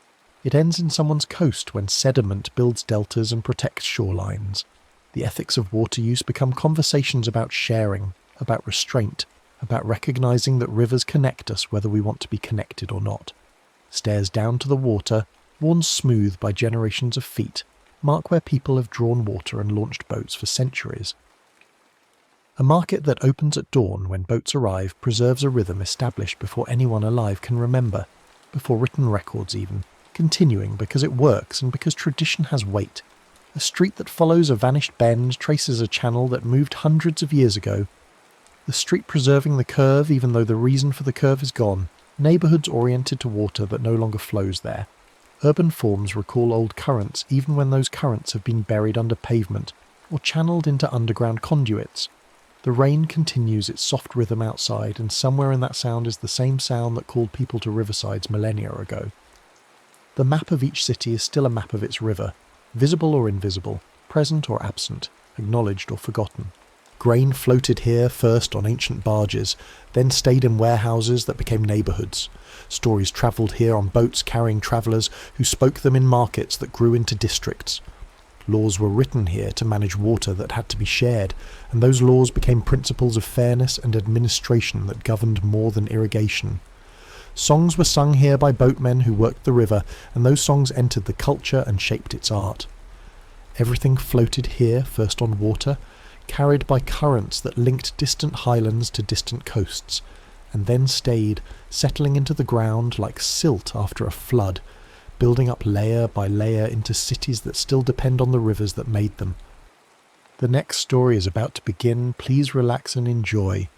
It ends in someone's coast when sediment builds deltas and protects shorelines. The ethics of water use become conversations about sharing, about restraint, about recognising that rivers connect us whether we want to be connected or not. Stairs down to the water, worn smooth by generations of feet, mark where people have drawn water and launched boats for centuries. A market that opens at dawn when boats arrive preserves a rhythm established before anyone alive can remember, before written records even, continuing because it works and because tradition has weight. A street that follows a vanished bend traces a channel that moved hundreds of years ago. The street preserving the curve even though the reason for the curve is gone. Neighbourhoods oriented to water that no longer flows there. Urban forms recall old currents even when those currents have been buried under pavement or channeled into underground conduits. The rain continues its soft rhythm outside, and somewhere in that sound is the same sound that called people to riversides millennia ago. The map of each city is still a map of its river, visible or invisible, present or absent, acknowledged or forgotten. Grain floated here first on ancient barges, then stayed in warehouses that became neighbourhoods. Stories travelled here on boats carrying travellers who spoke them in markets that grew into districts. Laws were written here to manage water that had to be shared, and those laws became principles of fairness and administration that governed more than irrigation. Songs were sung here by boatmen who worked the river, and those songs entered the culture and shaped its art. Everything floated here, first on water, carried by currents that linked distant highlands to distant coasts, and then stayed, settling into the ground like silt after a flood, building up layer by layer into cities that still depend on the rivers that made them. The next story is about to begin. Please relax and enjoy.